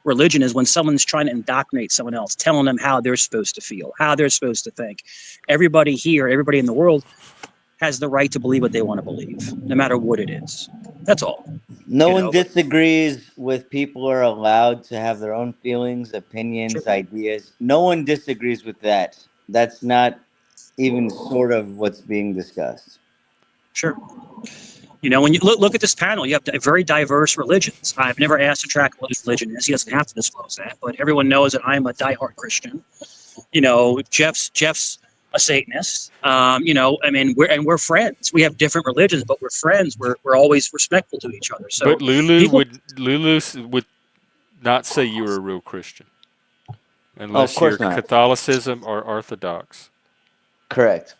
[SPEAKER 11] religion is when someone's trying to indoctrinate someone else, telling them how they're supposed to feel, how they're supposed to think. Everybody here, everybody in the world has the right to believe what they want to believe, no matter what it is. That's all.
[SPEAKER 7] No
[SPEAKER 11] You
[SPEAKER 7] one
[SPEAKER 11] know, but-
[SPEAKER 7] disagrees with people are allowed to have their own feelings, opinions,
[SPEAKER 11] Sure.
[SPEAKER 7] ideas. No one disagrees with that. That's not even sort of what's being discussed.
[SPEAKER 11] Sure. When you look at this panel, you have very diverse religions. I've never asked a track what his religion is. He doesn't have to disclose that, but everyone knows that I'm a diehard Christian. Jeff's a Satanist. I mean, we're friends. We have different religions, but we're friends. We're always respectful to each other. So
[SPEAKER 1] But Lulu
[SPEAKER 11] people,
[SPEAKER 1] would not say you were a real Christian
[SPEAKER 7] Of
[SPEAKER 1] unless you're
[SPEAKER 7] course not.
[SPEAKER 1] Catholicism or Orthodox.
[SPEAKER 7] Correct.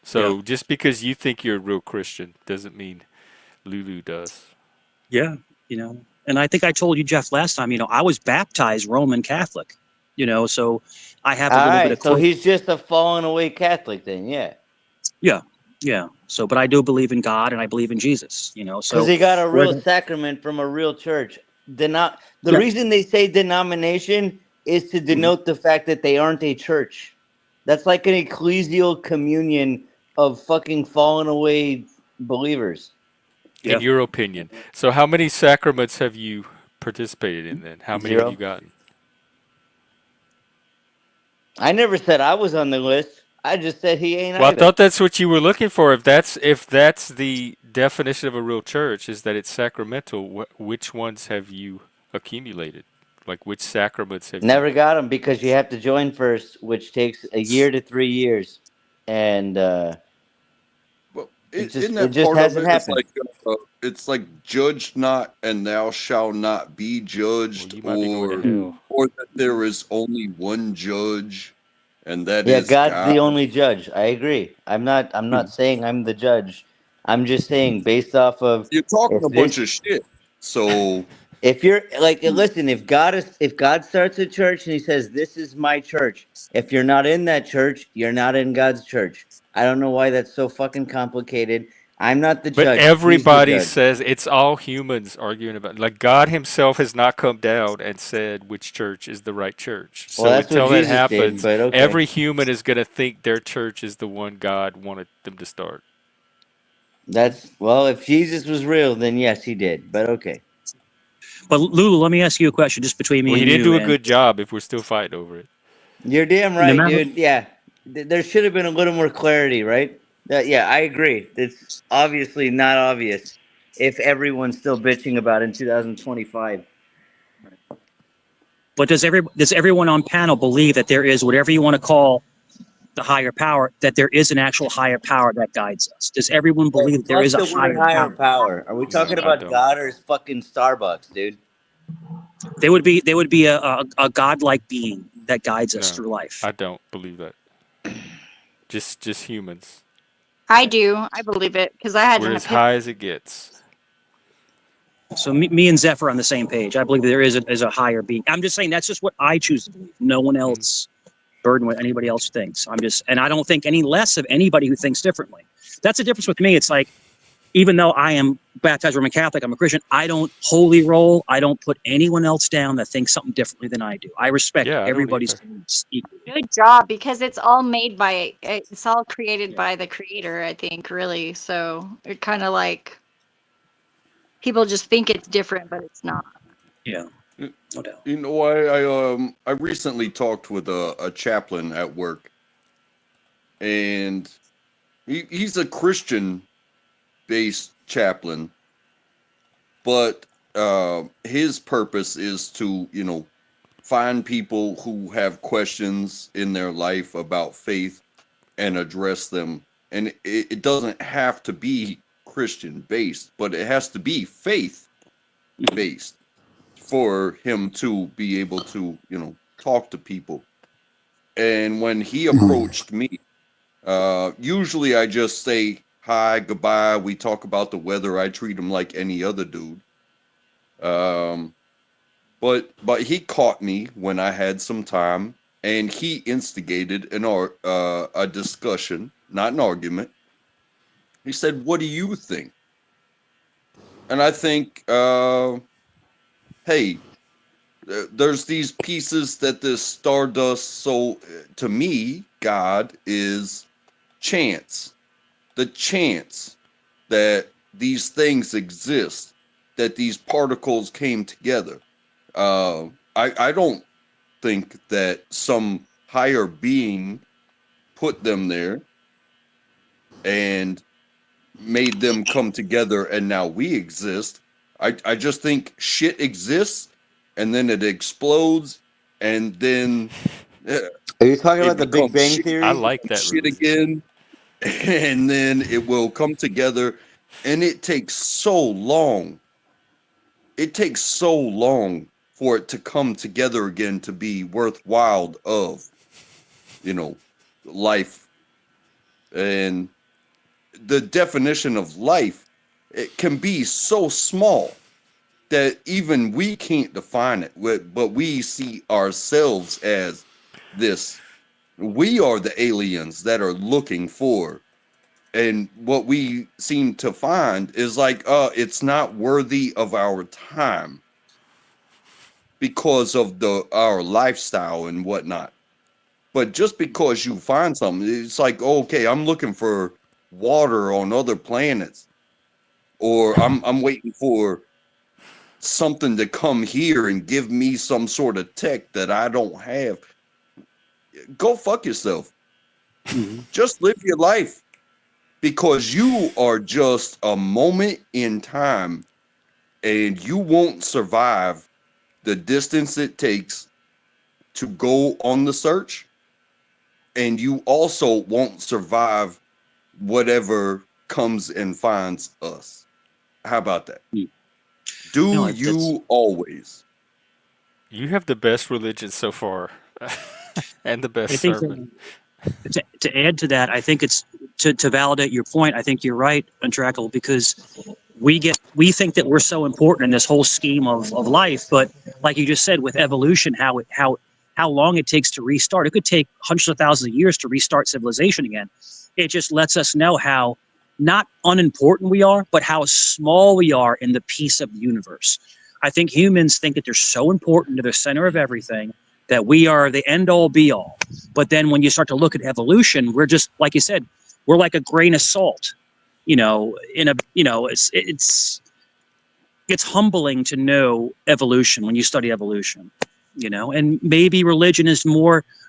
[SPEAKER 1] So just because you think you're a real Christian doesn't mean Lulu does.
[SPEAKER 11] yeah, and I think I told you, Jeff, last time. I was baptized Roman Catholic. So I have a
[SPEAKER 7] All
[SPEAKER 11] little
[SPEAKER 7] right.
[SPEAKER 11] bit of.
[SPEAKER 7] So he's just a fallen away Catholic then, yeah.
[SPEAKER 11] Yeah. So, but I do believe in God and I believe in Jesus. So
[SPEAKER 7] Because he got a real
[SPEAKER 11] whether-
[SPEAKER 7] sacrament from a real church. The
[SPEAKER 11] Yeah.
[SPEAKER 7] reason they say denomination is to denote the fact that they aren't a church. That's like an ecclesial communion of fucking fallen away believers.
[SPEAKER 11] Yeah.
[SPEAKER 1] In your opinion. So how many sacraments have you participated in then? How many have
[SPEAKER 7] 0.
[SPEAKER 1] you gotten?
[SPEAKER 7] I never said I was on the list. I just said he ain't
[SPEAKER 1] Well, I
[SPEAKER 7] either.
[SPEAKER 1] thought that's what you were looking for. If that's the definition of a real church, is that it's sacramental. Which ones have you accumulated? Like which sacraments have
[SPEAKER 7] Never
[SPEAKER 1] you?
[SPEAKER 7] got him because you have to join first, which takes a year to 3 years. And
[SPEAKER 10] Well,
[SPEAKER 7] it
[SPEAKER 10] isn't
[SPEAKER 7] just
[SPEAKER 10] that part of
[SPEAKER 7] hasn't
[SPEAKER 10] it?
[SPEAKER 7] happened.
[SPEAKER 10] It's like judge not, and thou shalt not be
[SPEAKER 1] Well,
[SPEAKER 10] judged,
[SPEAKER 1] you might be going to hell.
[SPEAKER 10] or that there is only one judge, and that
[SPEAKER 7] Yeah,
[SPEAKER 10] is
[SPEAKER 7] God's
[SPEAKER 10] God.
[SPEAKER 7] the only judge. I agree. I'm not saying I'm the judge. I'm just saying based off of
[SPEAKER 10] You're talking
[SPEAKER 7] if
[SPEAKER 10] a bunch
[SPEAKER 7] this
[SPEAKER 10] of shit. So
[SPEAKER 7] if you're like listen, if God starts a church and he says this is my church, if you're not in that church, you're not in God's church. I don't know why that's so fucking complicated. I'm not the
[SPEAKER 1] But
[SPEAKER 7] judge. He's the
[SPEAKER 1] everybody
[SPEAKER 7] judge.
[SPEAKER 1] says it's all humans arguing about. Like God Himself has not come down and said which church is the right church.
[SPEAKER 7] Well,
[SPEAKER 1] So
[SPEAKER 7] that's what
[SPEAKER 1] until that
[SPEAKER 7] Jesus did,
[SPEAKER 1] happens,
[SPEAKER 7] but okay.
[SPEAKER 1] every human is going to think their church is the one God wanted them to start.
[SPEAKER 7] Well, if Jesus was real, then yes, he did. But okay.
[SPEAKER 11] But Lulu, let me ask you a question, just between me
[SPEAKER 1] Well, he
[SPEAKER 11] and
[SPEAKER 1] didn't
[SPEAKER 11] you.
[SPEAKER 1] do a
[SPEAKER 11] And
[SPEAKER 1] good job if we're still fighting over it.
[SPEAKER 7] You're damn
[SPEAKER 11] no
[SPEAKER 7] right,
[SPEAKER 11] matter,
[SPEAKER 7] dude. Yeah. There should have been a little more clarity, right? Yeah, I agree. It's obviously not obvious if everyone's still bitching about it in 2025.
[SPEAKER 11] but does everyone on panel believe that there is whatever you want to call the higher power, that there is an actual higher power that guides us? Does everyone
[SPEAKER 7] Hey,
[SPEAKER 11] believe that there
[SPEAKER 7] fuck
[SPEAKER 11] is a
[SPEAKER 7] the word
[SPEAKER 11] higher
[SPEAKER 7] higher
[SPEAKER 11] power?
[SPEAKER 7] power. Are we
[SPEAKER 1] No,
[SPEAKER 7] talking
[SPEAKER 1] I
[SPEAKER 7] about
[SPEAKER 1] don't.
[SPEAKER 7] God or fucking Starbucks, dude?
[SPEAKER 11] There would be a godlike being that guides us
[SPEAKER 1] No,
[SPEAKER 11] through life.
[SPEAKER 1] I don't believe that. Just humans.
[SPEAKER 8] I do. I believe it because I had
[SPEAKER 1] We're
[SPEAKER 8] an
[SPEAKER 1] as
[SPEAKER 8] epiphany.
[SPEAKER 1] high as it gets.
[SPEAKER 11] So me and Zephyr are on the same page. I believe there is a higher being. I'm just saying that's just what I choose to believe. No one else burden what anybody else thinks. And I don't think any less of anybody who thinks differently. That's the difference with me. It's like, even though I am baptized Roman Catholic, I'm a Christian, I don't holy roll. I don't put anyone else down that thinks something differently than I do. I respect
[SPEAKER 1] Yeah, I don't
[SPEAKER 11] everybody's
[SPEAKER 1] either.
[SPEAKER 11] beliefs equally.
[SPEAKER 8] Good job, because it's all created by the creator, I think, really. So it kind of like people just think it's different, but it's not.
[SPEAKER 11] Yeah, no doubt.
[SPEAKER 10] You know, I recently talked with a chaplain at work, and he's a Christian-based chaplain, but his purpose is to, you know, find people who have questions in their life about faith and address them. And it doesn't have to be Christian-based, but it has to be faith-based for him to be able to, you know, talk to people. And when he approached me, usually I just say hi, goodbye. We talk about the weather. I treat him like any other dude. But he caught me when I had some time, and he instigated a discussion, not an argument. He said, "What do you think?" And I think, hey, there's these pieces that this stardust. So to me, God is chance. The chance that these things exist, that these particles came together. I don't think that some higher being put them there and made them come together and now we exist. I just think shit exists and then it explodes and then
[SPEAKER 7] Are you talking
[SPEAKER 10] it
[SPEAKER 7] about the Big
[SPEAKER 10] becomes
[SPEAKER 7] Bang
[SPEAKER 10] shit,
[SPEAKER 1] I
[SPEAKER 7] Theory?
[SPEAKER 1] like that
[SPEAKER 10] shit
[SPEAKER 1] religion.
[SPEAKER 10] again, and then it will come together, and it takes so long. It takes so long for it to come together again to be worthwhile of, you know, life. And the definition of life, it can be so small that even we can't define it, but we see ourselves as this. We are the aliens that are looking for, and what we seem to find is like, it's not worthy of our time because of our lifestyle and whatnot. But just because you find something, it's like, okay, I'm looking for water on other planets, or I'm waiting for something to come here and give me some sort of tech that I don't have. Go fuck yourself.
[SPEAKER 11] Mhm.
[SPEAKER 10] Just live your life, because you are just a moment in time, and you won't survive the distance it takes to go on the search, and you also won't survive whatever comes and finds us. How about that?
[SPEAKER 11] Mm.
[SPEAKER 10] Do
[SPEAKER 11] No, that's.
[SPEAKER 10] you always?
[SPEAKER 1] You have the best religion so far, and the best
[SPEAKER 11] I think
[SPEAKER 1] sermon.
[SPEAKER 11] to add to that, I think it's to validate your point. I think you're right, Untrackable, because we think that we're so important in this whole scheme of life, but like you just said, with evolution, how long it takes to restart. It could take hundreds of thousands of years to restart civilization again. It just lets us know how not unimportant we are, but how small we are in the piece of the universe. I think humans think that they're so important to the center of everything, that we are the end all be all. But then when you start to look at evolution, we're just, like you said, we're like a grain of salt. It's humbling to know evolution when you study evolution. And maybe religion is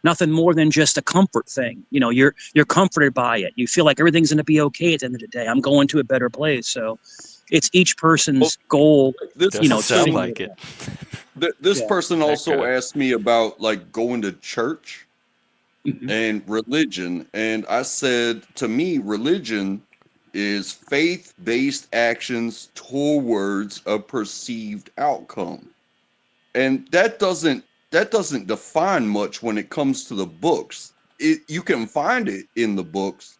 [SPEAKER 11] nothing more than just a comfort thing. You're comforted by it. You feel like everything's going to be okay at the end of the day. I'm going to a better place. So it's each
[SPEAKER 10] Well,
[SPEAKER 11] person's goal.
[SPEAKER 10] this
[SPEAKER 1] Doesn't
[SPEAKER 11] To
[SPEAKER 1] sound
[SPEAKER 11] see
[SPEAKER 10] person,
[SPEAKER 1] like it.
[SPEAKER 10] this
[SPEAKER 11] Yeah.
[SPEAKER 10] person
[SPEAKER 1] That
[SPEAKER 10] also
[SPEAKER 1] guy.
[SPEAKER 10] asked me about like going to church
[SPEAKER 11] Mhm.
[SPEAKER 10] and religion, and I said, to me, religion is faith-based actions towards a perceived outcome. And that doesn't define much when it comes to the books. You can find it in the books,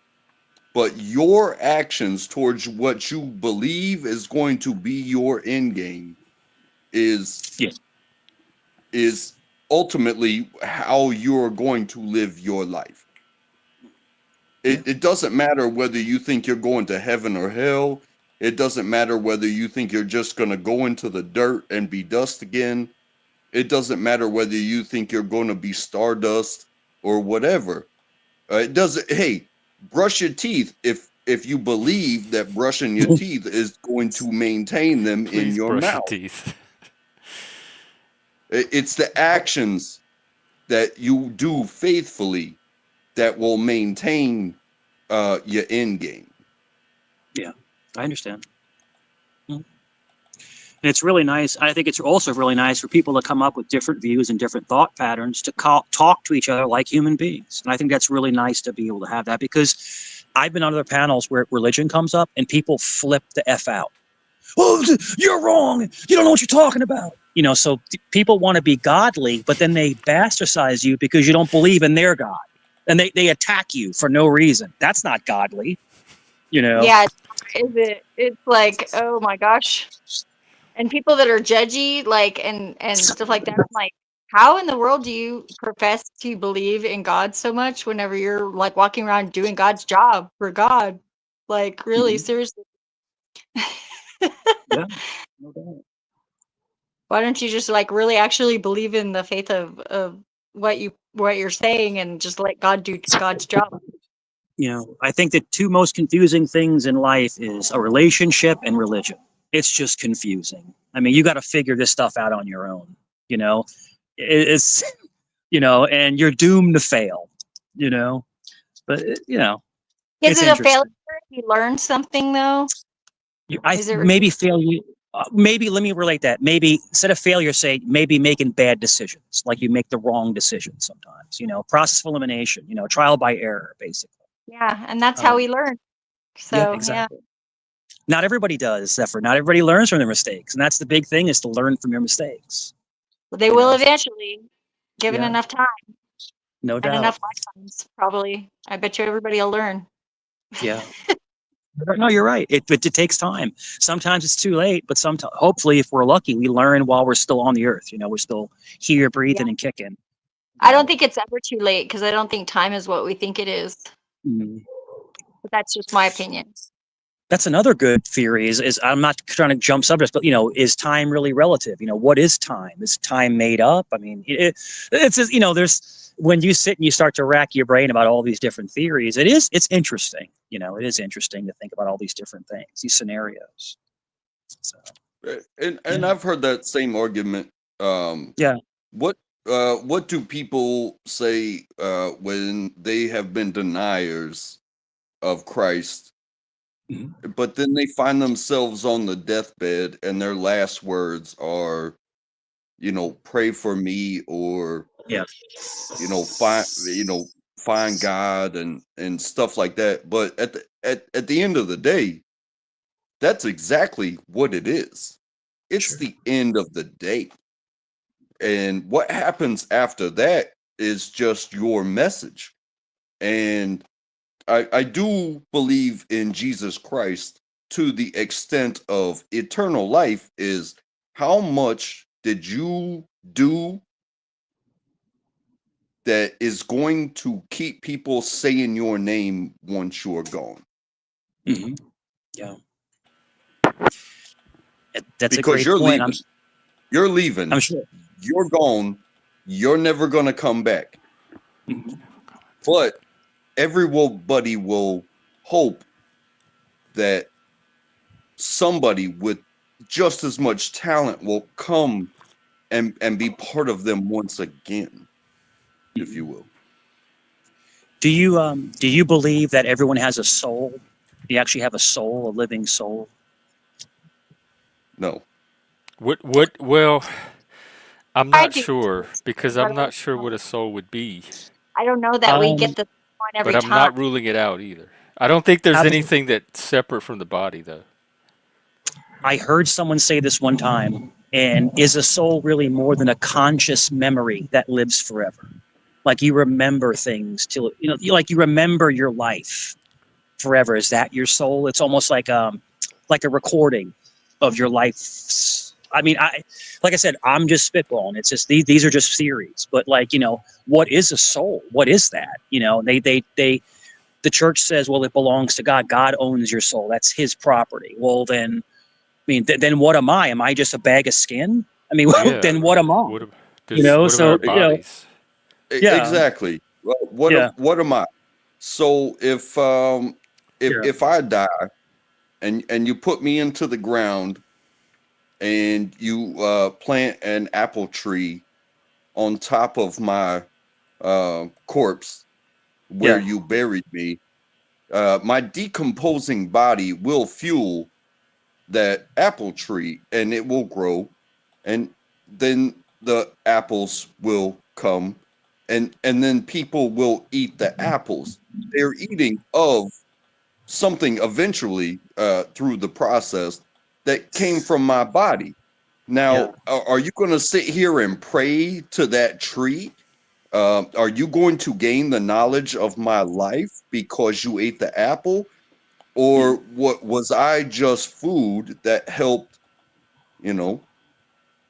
[SPEAKER 10] but your actions towards what you believe is going to be your end game is
[SPEAKER 11] Yeah.
[SPEAKER 10] is ultimately how you're going to live your life.
[SPEAKER 11] Yeah.
[SPEAKER 10] It doesn't matter whether you think you're going to heaven or hell. It doesn't matter whether you think you're just going to go into the dirt and be dust again. It doesn't matter whether you think you're going to be stardust or whatever. It doesn't. Hey, brush your teeth if you believe that brushing your teeth is going to maintain them in
[SPEAKER 1] Please
[SPEAKER 10] your
[SPEAKER 1] brush your
[SPEAKER 10] mouth.
[SPEAKER 1] teeth.
[SPEAKER 10] It's the actions that you do faithfully that will maintain your end game.
[SPEAKER 11] Yeah, I understand. Mm. And it's really nice. I think it's also really nice for people to come up with different views and different thought patterns to talk to each other like human beings. And I think that's really nice to be able to have that, because I've been on other panels where religion comes up and people flip the F out. Oh, you're wrong. You don't know what you're talking about. So people want to be godly, but then they bastardize you because you don't believe in their God. And they attack you for no reason. That's not godly,
[SPEAKER 8] Yeah, is it? It's like, oh my gosh. And people that are judgy, like, and stuff like that, I'm like, how in the world do you profess to believe in God so much whenever you're like walking around doing God's job for God? Like, really, seriously.
[SPEAKER 11] Yeah, no doubt.
[SPEAKER 8] Why don't you just like really actually believe in the faith of what you're saying and just let God do God's job?
[SPEAKER 11] I think the two most confusing things in life is a relationship and religion. It's just confusing. I mean, you got to figure this stuff out on your own. It's and you're doomed to fail. But
[SPEAKER 8] Is
[SPEAKER 11] it's
[SPEAKER 8] it a failure
[SPEAKER 11] interesting.
[SPEAKER 8] if you learn something though? Is it
[SPEAKER 11] Maybe failure. Maybe let me relate that. Maybe instead of failure, say maybe making bad decisions, like you make the wrong decision sometimes. Process of elimination. Trial by error, basically.
[SPEAKER 8] Yeah, and that's how we learn.
[SPEAKER 11] Yeah,
[SPEAKER 8] So
[SPEAKER 11] exactly. Not everybody does, Zephyr. Not everybody learns from their mistakes, and that's the big thing: is to learn from your mistakes.
[SPEAKER 8] They will eventually, given
[SPEAKER 11] Yeah,
[SPEAKER 8] enough time
[SPEAKER 11] no
[SPEAKER 8] and
[SPEAKER 11] doubt.
[SPEAKER 8] enough lifetimes. Probably, I bet you everybody will learn.
[SPEAKER 11] Yeah. No, you're right. It takes time. Sometimes it's too late, but sometimes, hopefully, if we're lucky, we learn while we're still on the earth. We're still here, breathing and kicking.
[SPEAKER 8] I don't think it's ever too late because I don't think time is what we think it is.
[SPEAKER 11] Mm.
[SPEAKER 8] But that's just my opinion.
[SPEAKER 11] That's another good theory. Is I'm not trying to jump subjects, but is time really relative? What is time? Is time made up? I mean, it's just, there's when you sit and you start to rack your brain about all these different theories, it's interesting. It is interesting to think about all these different things, these scenarios. So,
[SPEAKER 10] And I've heard that same argument.
[SPEAKER 11] yeah.
[SPEAKER 10] What do people say when they have been deniers of Christ, but then they find themselves on the deathbed and their last words are, pray for me, or
[SPEAKER 11] Yeah.
[SPEAKER 10] find God and stuff like that. But at the end of the day, that's exactly what it is. It's the end of the day. And what happens after that is just your message. And I do believe in Jesus Christ to the extent of eternal life is how much did you do that is going to keep people saying your name once you're gone?
[SPEAKER 11] Mm-hmm. Yeah. That's a
[SPEAKER 10] Because
[SPEAKER 11] great
[SPEAKER 10] you're
[SPEAKER 11] point.
[SPEAKER 10] leaving. You're leaving.
[SPEAKER 11] I'm sure.
[SPEAKER 10] You're gone. You're never going to come back.
[SPEAKER 11] Mm-hmm.
[SPEAKER 10] But everybody will hope that somebody with just as much talent will come and be part of them once again, if you will.
[SPEAKER 11] Do you believe that everyone has a soul? Do you actually have a soul, a living soul?
[SPEAKER 10] No.
[SPEAKER 1] Well, I'm
[SPEAKER 8] I
[SPEAKER 1] not
[SPEAKER 8] do,
[SPEAKER 1] sure because
[SPEAKER 8] but
[SPEAKER 1] I'm not sure what a soul would be,
[SPEAKER 8] I don't know that we get
[SPEAKER 11] Um,
[SPEAKER 8] the point
[SPEAKER 1] but
[SPEAKER 8] every
[SPEAKER 1] I'm
[SPEAKER 8] time.
[SPEAKER 1] not ruling it out either. I don't think there's
[SPEAKER 11] how does
[SPEAKER 1] anything that's separate from the body, though.
[SPEAKER 11] I heard someone say this one time, and is a soul really more than a conscious memory that lives forever? Like you remember things till like you remember your life forever. Is that your soul? It's almost like a recording of your life's I mean, like I said, I'm just spitballing. It's just these are just theories. But like, what is a soul? What is that? The church says, well, it belongs to God. God owns your soul. That's His property. Well, then, I mean, then what am I? Am I just a bag of skin? I mean,
[SPEAKER 1] Yeah.
[SPEAKER 11] then what am I?
[SPEAKER 1] What about our
[SPEAKER 11] So
[SPEAKER 1] bodies?
[SPEAKER 11] yeah,
[SPEAKER 10] Exactly. Well,
[SPEAKER 11] yeah,
[SPEAKER 10] what am I? So
[SPEAKER 11] yeah,
[SPEAKER 10] if I die and you put me into the ground and you plant an apple tree on top of my corpse where
[SPEAKER 11] yeah.
[SPEAKER 10] you buried me, my decomposing body will fuel that apple tree and it will grow, and then the apples will come, and then people will eat the apples. They're eating of something eventually through the process that came from my body.
[SPEAKER 11] Yeah.
[SPEAKER 10] Now, are you going to sit here and pray to that tree? Are you going to gain the knowledge of my life because you ate the apple? Or what was I just food that helped, you know,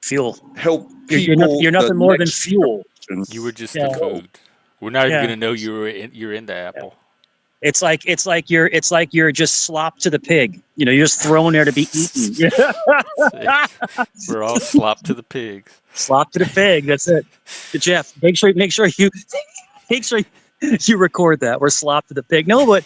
[SPEAKER 11] Fuel.
[SPEAKER 10] help
[SPEAKER 11] You're
[SPEAKER 10] people the
[SPEAKER 11] nothing more than
[SPEAKER 10] next
[SPEAKER 11] fuel.
[SPEAKER 10] generation
[SPEAKER 1] You were just the
[SPEAKER 11] Yeah,
[SPEAKER 10] go?
[SPEAKER 1] food. We're not even
[SPEAKER 11] yeah.
[SPEAKER 1] gonna know you're in the apple.
[SPEAKER 11] It's like you're just slop to the pig. You're just thrown there to be eaten.
[SPEAKER 1] See? We're all slop to the pigs.
[SPEAKER 11] Slop to the pig. That's it. Jeff, make sure you record that. We're slop to the pig. No, but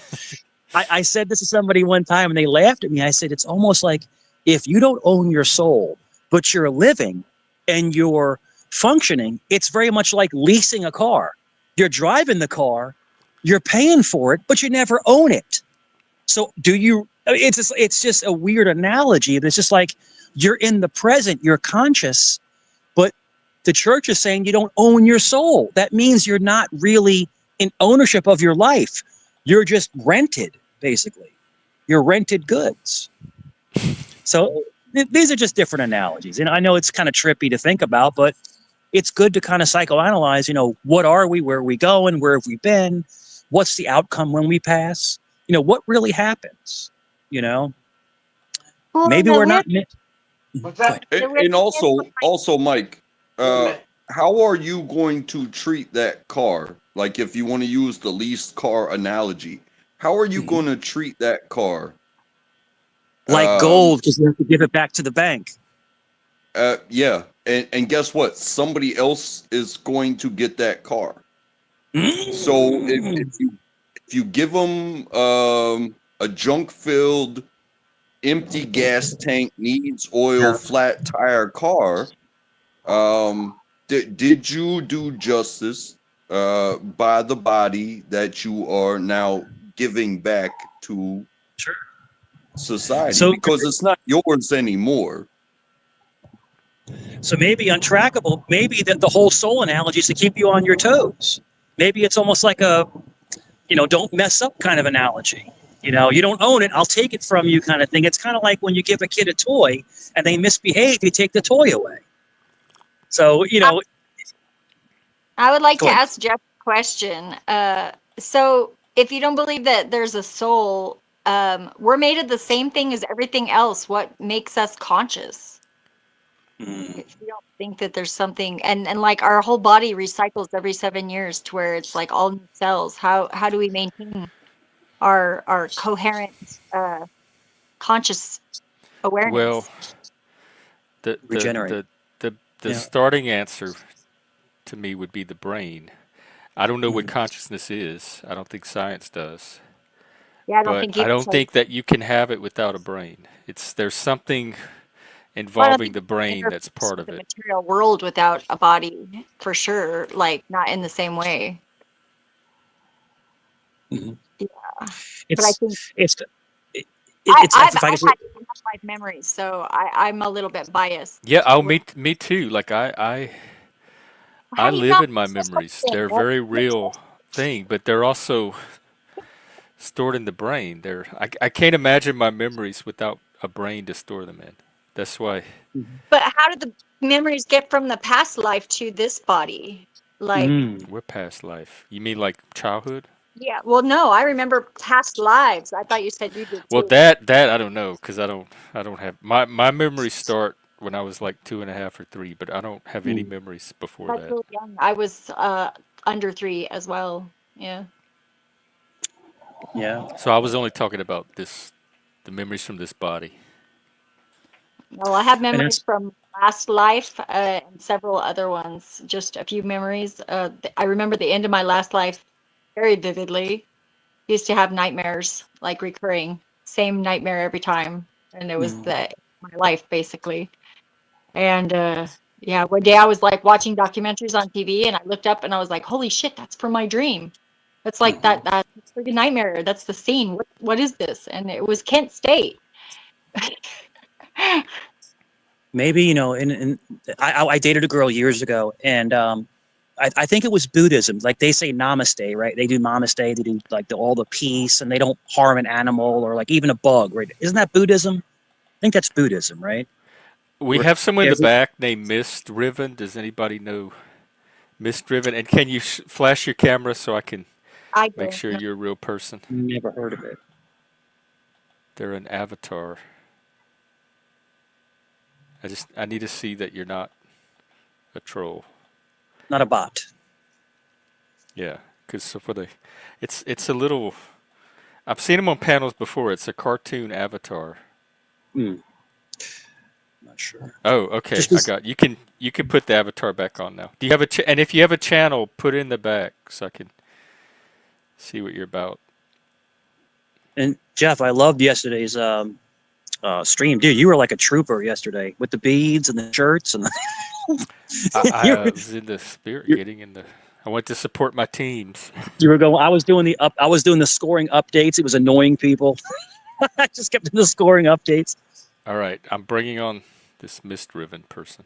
[SPEAKER 11] I said this to somebody one time and they laughed at me. I said, it's almost like if you don't own your soul, but you're living and you're functioning, it's very much like leasing a car. You're driving the car, you're paying for it, but you never own it. So it's just a weird analogy. It's just like you're in the present, you're conscious, but the church is saying you don't own your soul. That means you're not really in ownership of your life. You're just rented, basically. You're rented goods. So these are just different analogies. And I know it's kind of trippy to think about, but it's good to kind of psychoanalyze, what are we, where are we going, where have we been, what's the outcome when we pass, what really happens, you know?
[SPEAKER 8] Well,
[SPEAKER 11] Maybe
[SPEAKER 8] the
[SPEAKER 11] we're
[SPEAKER 8] weird,
[SPEAKER 11] not. Go
[SPEAKER 2] What's
[SPEAKER 11] ahead.
[SPEAKER 2] that?
[SPEAKER 8] the weird
[SPEAKER 10] And
[SPEAKER 8] thing is,
[SPEAKER 10] also, Mike,
[SPEAKER 2] Wait a minute.
[SPEAKER 10] how are you going to treat that car? Like, if you want to use the leased car analogy, how are you
[SPEAKER 11] Mhm.
[SPEAKER 10] going to treat that car?
[SPEAKER 11] Like
[SPEAKER 10] Um,
[SPEAKER 11] gold, because you have to give it back to the bank.
[SPEAKER 10] yeah, and guess what? Somebody else is going to get that car. So
[SPEAKER 11] Mm.
[SPEAKER 10] if you give them a junk filled, empty gas tank, needs oil,
[SPEAKER 11] Yeah.
[SPEAKER 10] flat tire car, did you do justice by the body that you are now giving back to
[SPEAKER 11] Sure.
[SPEAKER 10] society?
[SPEAKER 11] So,
[SPEAKER 10] Because it's not yours anymore.
[SPEAKER 11] so maybe untrackable, maybe the whole soul analogy is to keep you on your toes. Maybe it's almost like a, don't mess up kind of analogy. You don't own it, I'll take it from you kind of thing. It's kind of like when you give a kid a toy and they misbehave, you take the toy away. So,
[SPEAKER 8] I would like
[SPEAKER 11] go
[SPEAKER 8] to
[SPEAKER 11] ahead.
[SPEAKER 8] ask Jeff a question. So if you don't believe that there's a soul, we're made of the same thing as everything else. What makes us conscious?
[SPEAKER 11] Mm.
[SPEAKER 8] If you don't think that there's something, and like our whole body recycles every 7 years to where it's like all new cells. How do we maintain our coherent conscious
[SPEAKER 1] Well,
[SPEAKER 8] awareness?
[SPEAKER 1] the the
[SPEAKER 11] Regenerate.
[SPEAKER 1] the the, the
[SPEAKER 11] Yeah.
[SPEAKER 1] starting answer to me would be the brain. I don't know what
[SPEAKER 11] Mhm.
[SPEAKER 1] consciousness is. I don't think science does.
[SPEAKER 8] Yeah, I don't
[SPEAKER 1] But
[SPEAKER 8] think
[SPEAKER 1] I
[SPEAKER 8] either.
[SPEAKER 1] don't think that you can have it without a brain. There's something
[SPEAKER 8] Well, I don't
[SPEAKER 1] involving
[SPEAKER 8] think
[SPEAKER 1] the
[SPEAKER 8] you can
[SPEAKER 1] brain that's
[SPEAKER 8] interface
[SPEAKER 1] part
[SPEAKER 8] with
[SPEAKER 1] of
[SPEAKER 8] the
[SPEAKER 1] it.
[SPEAKER 8] material world without a body, for sure. Like not in the same way.
[SPEAKER 11] Mhm.
[SPEAKER 8] Yeah, but I
[SPEAKER 11] It's,
[SPEAKER 8] think
[SPEAKER 11] it's, it,
[SPEAKER 8] I,
[SPEAKER 11] it's,
[SPEAKER 8] I've
[SPEAKER 11] if I could say,
[SPEAKER 8] had life memories, so I'm a little bit biased.
[SPEAKER 1] Yeah, oh,
[SPEAKER 8] With
[SPEAKER 1] me too. Like I
[SPEAKER 8] how do you
[SPEAKER 1] live
[SPEAKER 8] not
[SPEAKER 1] in my
[SPEAKER 8] know
[SPEAKER 1] memories.
[SPEAKER 8] something?
[SPEAKER 1] They're a
[SPEAKER 8] What
[SPEAKER 1] very
[SPEAKER 8] makes
[SPEAKER 1] real thing, but they're also stored in the brain. I can't imagine my memories without a brain to store them in. That's why.
[SPEAKER 8] But how did the memories get from the past life to this body? Like,
[SPEAKER 11] mm,
[SPEAKER 1] We're past life. You mean like childhood?
[SPEAKER 8] yeah, well, no, I remember past lives. I thought you said you did
[SPEAKER 1] Well,
[SPEAKER 8] too.
[SPEAKER 1] that I don't know because I don't have my memories start when I was like 2.5 or 3, but I don't have any memories before
[SPEAKER 8] That's
[SPEAKER 1] that.
[SPEAKER 8] really young. I was under 3 as well. Yeah.
[SPEAKER 11] Yeah.
[SPEAKER 1] So I was only talking about the memories from this body.
[SPEAKER 8] Well, I have
[SPEAKER 11] And
[SPEAKER 8] memories
[SPEAKER 11] that's
[SPEAKER 8] from last life and several other ones. Just a few memories. I remember the end of my last life very vividly. Used to have nightmares, like recurring, same nightmare every time, and it was my life basically. And yeah, one day I was like watching documentaries on TV, and I looked up and I was like, "Holy shit, that's from my dream! That's like that freaking nightmare. That's the scene. What is this?" And it was Kent State.
[SPEAKER 11] maybe, and I dated a girl years ago, and I think it was Buddhism. Like they say namaste, right? They do namaste, they do like all the peace, and they don't harm an animal or like even a bug, right? Isn't that Buddhism? I think that's Buddhism, right?
[SPEAKER 1] We
[SPEAKER 11] Or
[SPEAKER 1] have someone in the
[SPEAKER 11] is it?
[SPEAKER 1] back named MystRiven. Does anybody know MystRiven? And can you flash your camera so I can
[SPEAKER 8] I
[SPEAKER 1] make
[SPEAKER 8] don't
[SPEAKER 1] sure
[SPEAKER 8] know.
[SPEAKER 1] you're a real person?
[SPEAKER 11] Never heard of it.
[SPEAKER 1] They're an avatar. I need to see that you're not a troll.
[SPEAKER 11] Not a bot.
[SPEAKER 1] Yeah, because it's a little. I've seen them on panels before. It's a cartoon avatar.
[SPEAKER 11] Not sure.
[SPEAKER 1] Oh, okay.
[SPEAKER 11] Just
[SPEAKER 1] I got you. Can put the avatar back on now. Do you have and if you have a channel, put it in the back so I can see what you're about.
[SPEAKER 11] and Jeff, I loved yesterday's stream, dude. You were like a trooper yesterday with the beads and the shirts and
[SPEAKER 1] I
[SPEAKER 11] you, were-
[SPEAKER 1] was in the spirit,
[SPEAKER 11] you
[SPEAKER 1] getting in the. I went to support my teams.
[SPEAKER 11] you were going. I was doing the scoring updates. It was annoying people. I just kept doing the scoring updates.
[SPEAKER 1] All right, I'm bringing on this MystRiven person.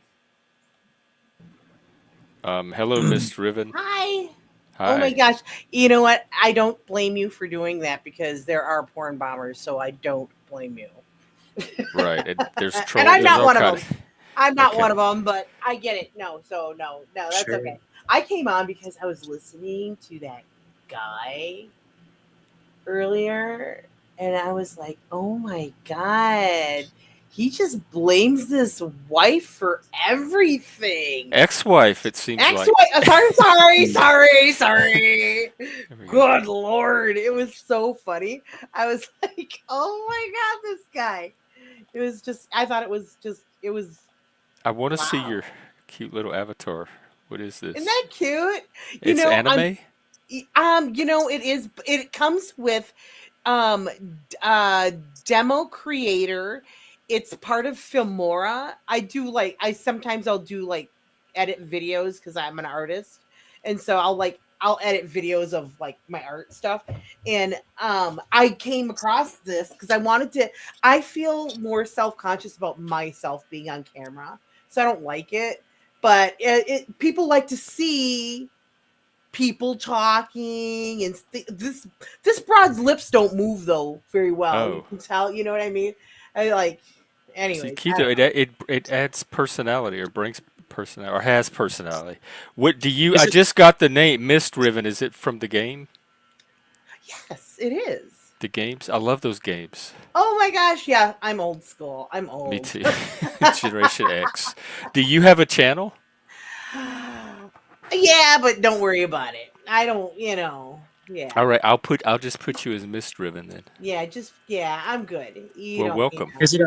[SPEAKER 1] Hello, MystRiven.
[SPEAKER 12] Hi. Oh my
[SPEAKER 1] Hi.
[SPEAKER 12] gosh. You know what? I don't blame you for doing that because there are porn bombers, so I don't blame you.
[SPEAKER 1] Right. And there's
[SPEAKER 12] And
[SPEAKER 1] troll.
[SPEAKER 12] I'm
[SPEAKER 1] There's
[SPEAKER 12] not
[SPEAKER 1] all
[SPEAKER 12] one of
[SPEAKER 1] kind
[SPEAKER 12] them.
[SPEAKER 1] of.
[SPEAKER 12] I'm not
[SPEAKER 1] Okay.
[SPEAKER 12] one of them, but I get it. No, so no, that's
[SPEAKER 11] Sure.
[SPEAKER 12] okay. I came on because I was listening to that guy earlier, and I was like, oh my God. He just blames this wife for everything.
[SPEAKER 1] Ex-wife. It seems like.
[SPEAKER 12] Sorry. Sorry.
[SPEAKER 1] There we go.
[SPEAKER 12] Good Lord. It was so funny. I was like, oh my God, this guy. It was just, I thought it was.
[SPEAKER 1] I want to see
[SPEAKER 12] Wow.
[SPEAKER 1] your cute little avatar. What is
[SPEAKER 12] Isn't
[SPEAKER 1] this?
[SPEAKER 12] that cute?
[SPEAKER 1] It's anime.
[SPEAKER 12] It comes with demo creator. It's part of Filmora. I sometimes I'll do like edit videos because I'm an artist, and so I'll edit videos of like my art stuff. And I came across this because I feel more self-conscious about myself being on camera, so I don't like it. But people like to see people talking, and this broad's lips don't move though very well. You
[SPEAKER 1] Oh.
[SPEAKER 12] can tell, you know what I mean? I like,
[SPEAKER 1] See,
[SPEAKER 12] anyways.
[SPEAKER 1] Keto, it adds personality or brings personality or has personality. What do you?
[SPEAKER 11] Is
[SPEAKER 1] I
[SPEAKER 11] it?
[SPEAKER 1] just got the name MystRiven. Is it from the game?
[SPEAKER 12] Yes, it is.
[SPEAKER 1] The games. I love those games.
[SPEAKER 12] Oh my gosh, yeah, I'm old school. I'm
[SPEAKER 1] Me
[SPEAKER 12] old.
[SPEAKER 1] too. Generation X. Do you have a channel?
[SPEAKER 12] Yeah, but don't worry about it. I don't, yeah.
[SPEAKER 1] All right, I'll just put you as MystRiven then.
[SPEAKER 12] Yeah, I'm good. You
[SPEAKER 1] Well,
[SPEAKER 12] don't need
[SPEAKER 1] welcome.
[SPEAKER 11] Is it?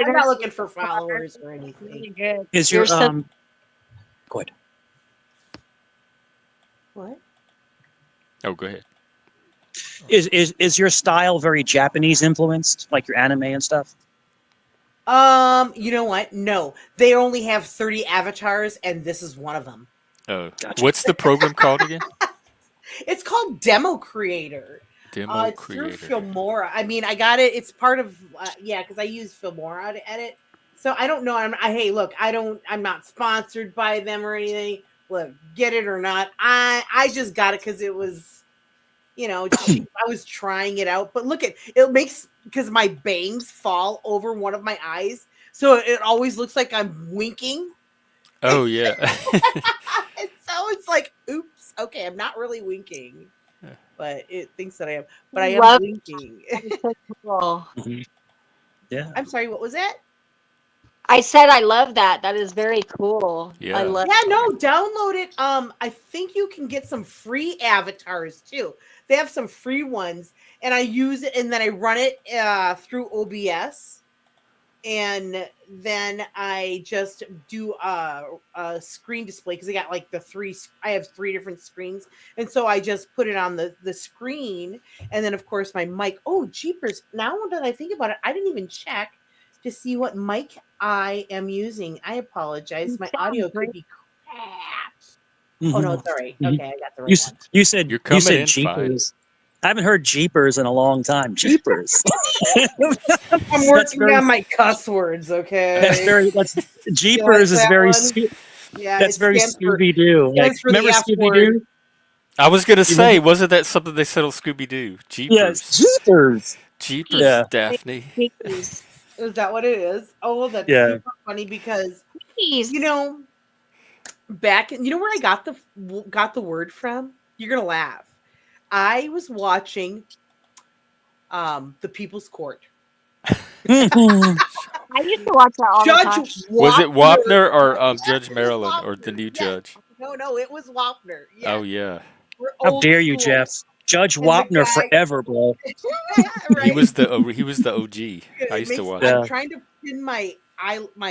[SPEAKER 12] I'm not looking for followers or anything.
[SPEAKER 8] Really good.
[SPEAKER 11] Is
[SPEAKER 8] You're
[SPEAKER 11] your
[SPEAKER 8] so
[SPEAKER 11] Go ahead.
[SPEAKER 12] What?
[SPEAKER 1] Oh, go ahead.
[SPEAKER 11] Is your style very Japanese influenced, like your anime and stuff?
[SPEAKER 12] You know what? No, they only have 30 avatars, and this is one of them.
[SPEAKER 1] Oh,
[SPEAKER 11] Gotcha.
[SPEAKER 1] what's the program called again?
[SPEAKER 12] It's called Demo Creator.
[SPEAKER 1] Demo
[SPEAKER 12] It's through
[SPEAKER 1] Creator.
[SPEAKER 12] Filmora. I mean, I got it. It's part of because I use Filmora to edit. So I don't know. Hey, look, I'm not sponsored by them or anything. Look, get it or not. I just got it because it was, cheap. I was trying it out. But look, it makes, because my bangs fall over one of my eyes, so it always looks like I'm winking.
[SPEAKER 1] Oh yeah.
[SPEAKER 12] And so it's like, oops, okay, I'm not really winking, but it thinks that I am. But I am
[SPEAKER 8] love
[SPEAKER 12] winking.
[SPEAKER 8] so cool.
[SPEAKER 11] Yeah.
[SPEAKER 12] I'm sorry, what was that?
[SPEAKER 8] I said I love that. That is very cool. I
[SPEAKER 1] Yeah.
[SPEAKER 8] love
[SPEAKER 12] Yeah, no, download it. I think you can get some free avatars too. They have some free ones, and I use it, and then I run it through OBS, and then I just do a screen display because I got like I have three different screens, and so I just put it on the screen, and then of course my mic. Oh, jeepers! Now that I think about it, I didn't even check to see what mic I am using. I apologize. My audio could be crap. Oh no,
[SPEAKER 11] Mhm.
[SPEAKER 12] it's all right.
[SPEAKER 11] Mhm.
[SPEAKER 12] Okay, I got the
[SPEAKER 11] You
[SPEAKER 12] right
[SPEAKER 11] s-
[SPEAKER 12] one.
[SPEAKER 11] you said
[SPEAKER 1] You're
[SPEAKER 11] you
[SPEAKER 1] coming
[SPEAKER 11] said
[SPEAKER 1] in fine.
[SPEAKER 11] Jeepers. I haven't heard Jeepers in a long time. Jeepers.
[SPEAKER 12] I'm
[SPEAKER 11] That's
[SPEAKER 12] working
[SPEAKER 11] very
[SPEAKER 12] on my cuss words. Okay,
[SPEAKER 11] that's
[SPEAKER 12] you like
[SPEAKER 11] Jeepers is
[SPEAKER 12] that
[SPEAKER 11] very
[SPEAKER 12] one? Yeah,
[SPEAKER 11] that's very Scooby Doo. Like
[SPEAKER 12] stands for the
[SPEAKER 11] remember
[SPEAKER 12] F
[SPEAKER 11] Scooby
[SPEAKER 12] word.
[SPEAKER 11] Doo?
[SPEAKER 1] I was gonna
[SPEAKER 11] You
[SPEAKER 1] say,
[SPEAKER 11] remember?
[SPEAKER 1] wasn't that something they said on Scooby Doo?
[SPEAKER 11] Yes,
[SPEAKER 1] Jeepers.
[SPEAKER 11] Jeepers.
[SPEAKER 1] Jeepers,
[SPEAKER 11] Yeah,
[SPEAKER 1] Daphne.
[SPEAKER 8] Cookies.
[SPEAKER 12] Is that what it is? Oh, that's
[SPEAKER 11] yeah.
[SPEAKER 12] super funny because
[SPEAKER 8] Cookies.
[SPEAKER 12] you know where I got the word from? You're gonna laugh. I was watching the People's Court.
[SPEAKER 11] Mhm.
[SPEAKER 8] I used to watch that all the
[SPEAKER 12] Judge
[SPEAKER 8] time.
[SPEAKER 1] Was it
[SPEAKER 12] Wapner.
[SPEAKER 1] Wapner or
[SPEAKER 12] Yes,
[SPEAKER 1] Judge
[SPEAKER 12] it was
[SPEAKER 1] Marilyn or the
[SPEAKER 12] Wapner.
[SPEAKER 1] new
[SPEAKER 12] Yes.
[SPEAKER 1] judge?
[SPEAKER 12] No, it was Wapner.
[SPEAKER 1] Oh
[SPEAKER 12] Yes.
[SPEAKER 1] yeah,
[SPEAKER 12] We're
[SPEAKER 11] How
[SPEAKER 12] old
[SPEAKER 11] dare you,
[SPEAKER 12] school.
[SPEAKER 11] Jeff? Judge
[SPEAKER 12] And the
[SPEAKER 11] Wapner
[SPEAKER 12] guy,
[SPEAKER 11] forever, bro.
[SPEAKER 1] he
[SPEAKER 12] right?
[SPEAKER 1] was the OG. I
[SPEAKER 12] It
[SPEAKER 1] used to
[SPEAKER 12] makes
[SPEAKER 1] watch
[SPEAKER 12] I'm
[SPEAKER 1] it.
[SPEAKER 11] Yeah.
[SPEAKER 12] trying to pin my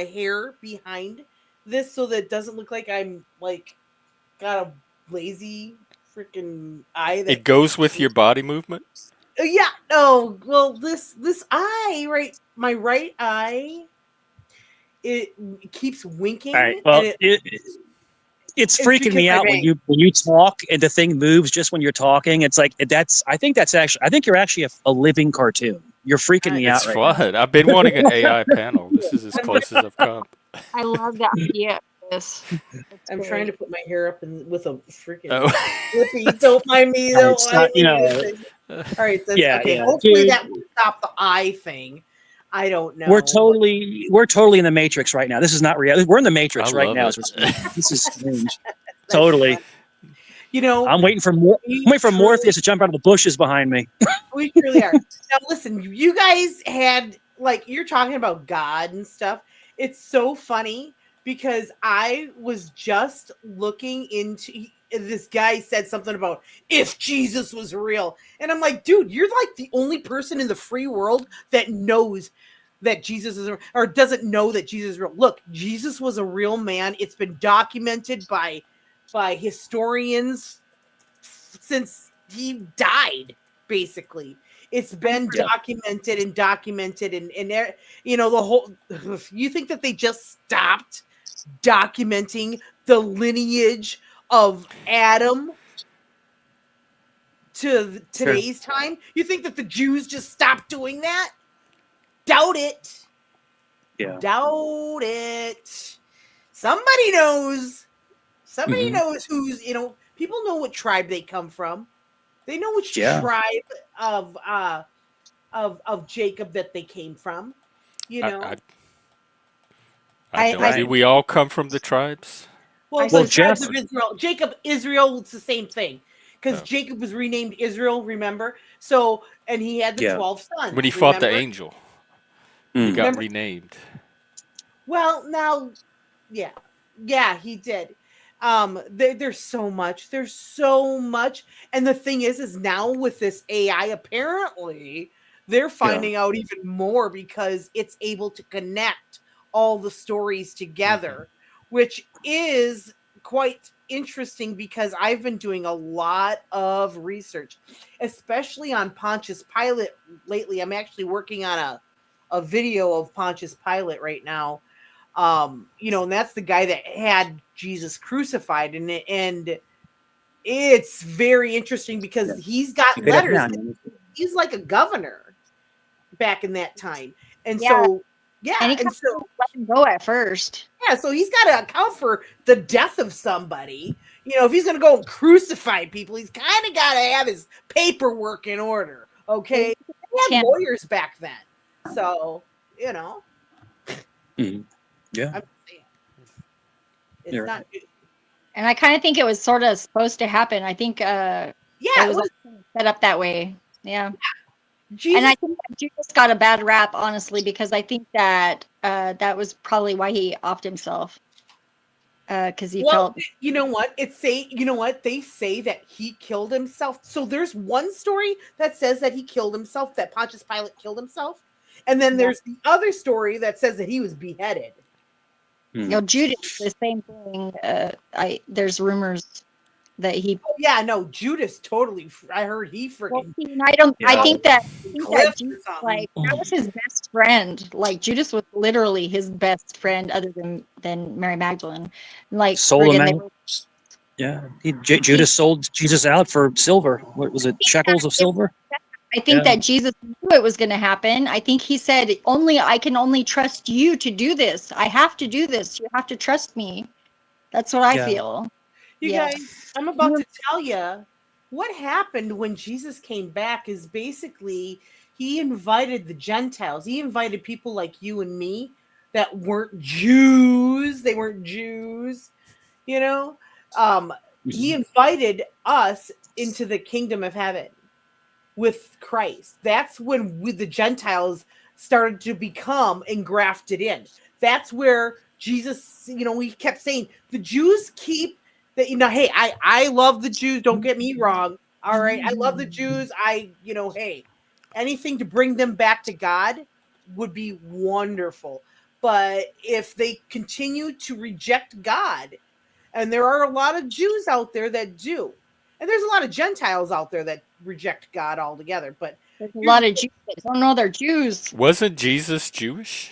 [SPEAKER 12] hair behind this so that it doesn't look like I'm like got a lazy freaking eye
[SPEAKER 1] It
[SPEAKER 12] that keeps
[SPEAKER 1] goes with your body movement.
[SPEAKER 12] yeah, no, well this eye, right, my right eye, it keeps
[SPEAKER 11] All right.
[SPEAKER 12] winking and
[SPEAKER 11] Well,
[SPEAKER 12] it
[SPEAKER 11] it's
[SPEAKER 12] it's
[SPEAKER 11] freaking
[SPEAKER 12] because
[SPEAKER 11] me
[SPEAKER 12] I
[SPEAKER 11] out
[SPEAKER 12] bang.
[SPEAKER 11] when you talk and the thing moves just when you're talking. It's like that's. I think that's actually. I think you're actually a living cartoon. You're freaking
[SPEAKER 12] I,
[SPEAKER 11] me
[SPEAKER 1] It's
[SPEAKER 11] out right now.
[SPEAKER 1] fun. I've been wanting an AI panel. This is as
[SPEAKER 12] I'm trying,
[SPEAKER 1] close as I've come.
[SPEAKER 8] I love the idea of this. It's
[SPEAKER 12] I'm trying to
[SPEAKER 8] great.
[SPEAKER 12] put my hair up and with a freaking
[SPEAKER 1] Oh.
[SPEAKER 12] flippy. Don't mind me,
[SPEAKER 11] All right,
[SPEAKER 12] don't mind
[SPEAKER 11] stop. You
[SPEAKER 12] me.
[SPEAKER 11] know.
[SPEAKER 12] All right, that's
[SPEAKER 11] Yeah,
[SPEAKER 12] okay.
[SPEAKER 11] yeah,
[SPEAKER 12] Hopefully
[SPEAKER 11] dude.
[SPEAKER 12] that will stop the eye thing. I don't
[SPEAKER 11] We're
[SPEAKER 12] know, but
[SPEAKER 11] totally in the Matrix right now. This is not real. We're in the
[SPEAKER 1] I
[SPEAKER 11] Matrix right
[SPEAKER 1] love
[SPEAKER 11] now
[SPEAKER 1] it.
[SPEAKER 11] as we're speaking. This is strange.
[SPEAKER 12] that's fun.
[SPEAKER 11] Totally.
[SPEAKER 12] You know,
[SPEAKER 11] I'm waiting for more. I'm
[SPEAKER 12] we
[SPEAKER 11] waiting for
[SPEAKER 12] truly
[SPEAKER 11] Morpheus to jump out of the bushes behind me.
[SPEAKER 12] We truly are. Now, listen, you guys had like you're talking about God and stuff. It's so funny because I was just looking into this guy said something about if Jesus was real. And I'm like, dude, you're like the only person in the free world that knows that Jesus is or doesn't know that Jesus is real. Look, Jesus was a real man. It's been documented by historians since he died, basically. It's been
[SPEAKER 11] Yeah.
[SPEAKER 12] documented and the whole you think that they just stopped documenting the lineage of Adam to
[SPEAKER 11] Sure.
[SPEAKER 12] today's time? You think that the Jews just stopped doing that? Doubt it.
[SPEAKER 11] Yeah.
[SPEAKER 12] Doubt it. Somebody knows. Somebody
[SPEAKER 11] Hmm.
[SPEAKER 12] knows people know what tribe they come from. They know which
[SPEAKER 11] Yeah.
[SPEAKER 12] tribe of of Jacob that they came from. You
[SPEAKER 1] I,
[SPEAKER 12] know,
[SPEAKER 1] I I don't.
[SPEAKER 8] I
[SPEAKER 1] Do
[SPEAKER 11] Right.
[SPEAKER 1] we all come from the tribes?
[SPEAKER 12] well,
[SPEAKER 8] I
[SPEAKER 11] Well,
[SPEAKER 12] the
[SPEAKER 8] see.
[SPEAKER 12] tribes
[SPEAKER 11] Jeff.
[SPEAKER 12] of Israel, Jacob, Israel, it's the same thing because
[SPEAKER 1] Oh.
[SPEAKER 12] Jacob was renamed Israel. Remember? So, and he had the
[SPEAKER 11] Yeah.
[SPEAKER 12] 12
[SPEAKER 1] When he
[SPEAKER 12] sons.
[SPEAKER 1] fought the
[SPEAKER 12] Remember?
[SPEAKER 1] angel, he
[SPEAKER 11] Mm.
[SPEAKER 1] got
[SPEAKER 12] Remember?
[SPEAKER 1] renamed.
[SPEAKER 12] Well, now, yeah, yeah, he did. There's so much. There's so much, and the thing is now with this AI, apparently they're
[SPEAKER 11] Yeah.
[SPEAKER 12] finding out even more because it's able to connect all the stories
[SPEAKER 1] Hmm.
[SPEAKER 12] together, which is quite interesting because I've been doing a lot of research, especially on Pontius Pilate lately. I'm actually working on a video of Pontius Pilate right now, and that's the guy that had Jesus crucified, and it's very interesting
[SPEAKER 11] Yeah.
[SPEAKER 12] because he's got
[SPEAKER 11] Keep it up
[SPEAKER 12] letters.
[SPEAKER 11] now. Man.
[SPEAKER 12] He's like a governor back in that time, and
[SPEAKER 8] Yeah.
[SPEAKER 12] so
[SPEAKER 8] And
[SPEAKER 12] yeah,
[SPEAKER 8] he kind
[SPEAKER 12] and so
[SPEAKER 8] of let him go at first.
[SPEAKER 12] yeah, so he's got to account for the death of somebody. If he's going to go and crucify people, he's kind of got to have his paperwork in order. Okay, they had
[SPEAKER 8] Can
[SPEAKER 12] lawyers back then, so you know,
[SPEAKER 11] Mhm. Yeah.
[SPEAKER 12] I'm saying it's
[SPEAKER 11] You're
[SPEAKER 12] not.
[SPEAKER 11] right.
[SPEAKER 8] and I kind of think it was sort of supposed to happen. I think
[SPEAKER 12] Yeah,
[SPEAKER 8] it
[SPEAKER 12] it
[SPEAKER 8] was
[SPEAKER 12] was.
[SPEAKER 8] like set up that way. Yeah.
[SPEAKER 12] Jesus,
[SPEAKER 8] And I think that Judas got a bad rap, honestly, because I think that that was probably why he offed himself. Because he
[SPEAKER 12] well,
[SPEAKER 8] felt
[SPEAKER 12] you know what? You know what? They say that he killed himself. So there's one story that says that he killed himself, that Pontius Pilate killed himself. And then
[SPEAKER 8] Yeah.
[SPEAKER 12] there's the other story that says that he was beheaded.
[SPEAKER 8] Judas, the same thing. There's rumors that he.
[SPEAKER 12] Oh, yeah, no, Judas totally. I heard he
[SPEAKER 8] Well,
[SPEAKER 12] freaking
[SPEAKER 8] see, and I don't. I
[SPEAKER 1] Yeah.
[SPEAKER 8] think that
[SPEAKER 12] cliff or
[SPEAKER 8] Judas,
[SPEAKER 12] something.
[SPEAKER 8] like, that was his best friend. Like, Judas was literally his best friend, other than Mary Magdalene. Like,
[SPEAKER 11] Sold him
[SPEAKER 8] friggin', they
[SPEAKER 11] out.
[SPEAKER 8] were.
[SPEAKER 11] Yeah, Judas sold Jesus out for silver. What was it? Shekels of silver?
[SPEAKER 8] I think
[SPEAKER 11] Yeah.
[SPEAKER 8] that Jesus knew it was going to happen. I think he said, I can only trust you to do this. I have to do this. You have to trust me. That's what I
[SPEAKER 11] Yeah.
[SPEAKER 8] feel.
[SPEAKER 12] You
[SPEAKER 8] Yeah.
[SPEAKER 12] guys, I'm about to tell you what happened when Jesus came back is basically he invited the Gentiles. He invited people like you and me that weren't Jews. They weren't Jews, you know? He invited us into the kingdom of heaven with Christ. That's when the Gentiles started to become engrafted in. That's where Jesus, we kept saying the Jews keep that, hey, I love the Jews, don't get me wrong. All right, I love the Jews. Hey, anything to bring them back to God would be wonderful. But if they continue to reject God, and there are a lot of Jews out there that do, and there's a lot of Gentiles out there that reject God altogether. But
[SPEAKER 8] There's a
[SPEAKER 12] here's
[SPEAKER 8] lot of Jews that don't know they're Jews.
[SPEAKER 1] Wasn't Jesus Jewish?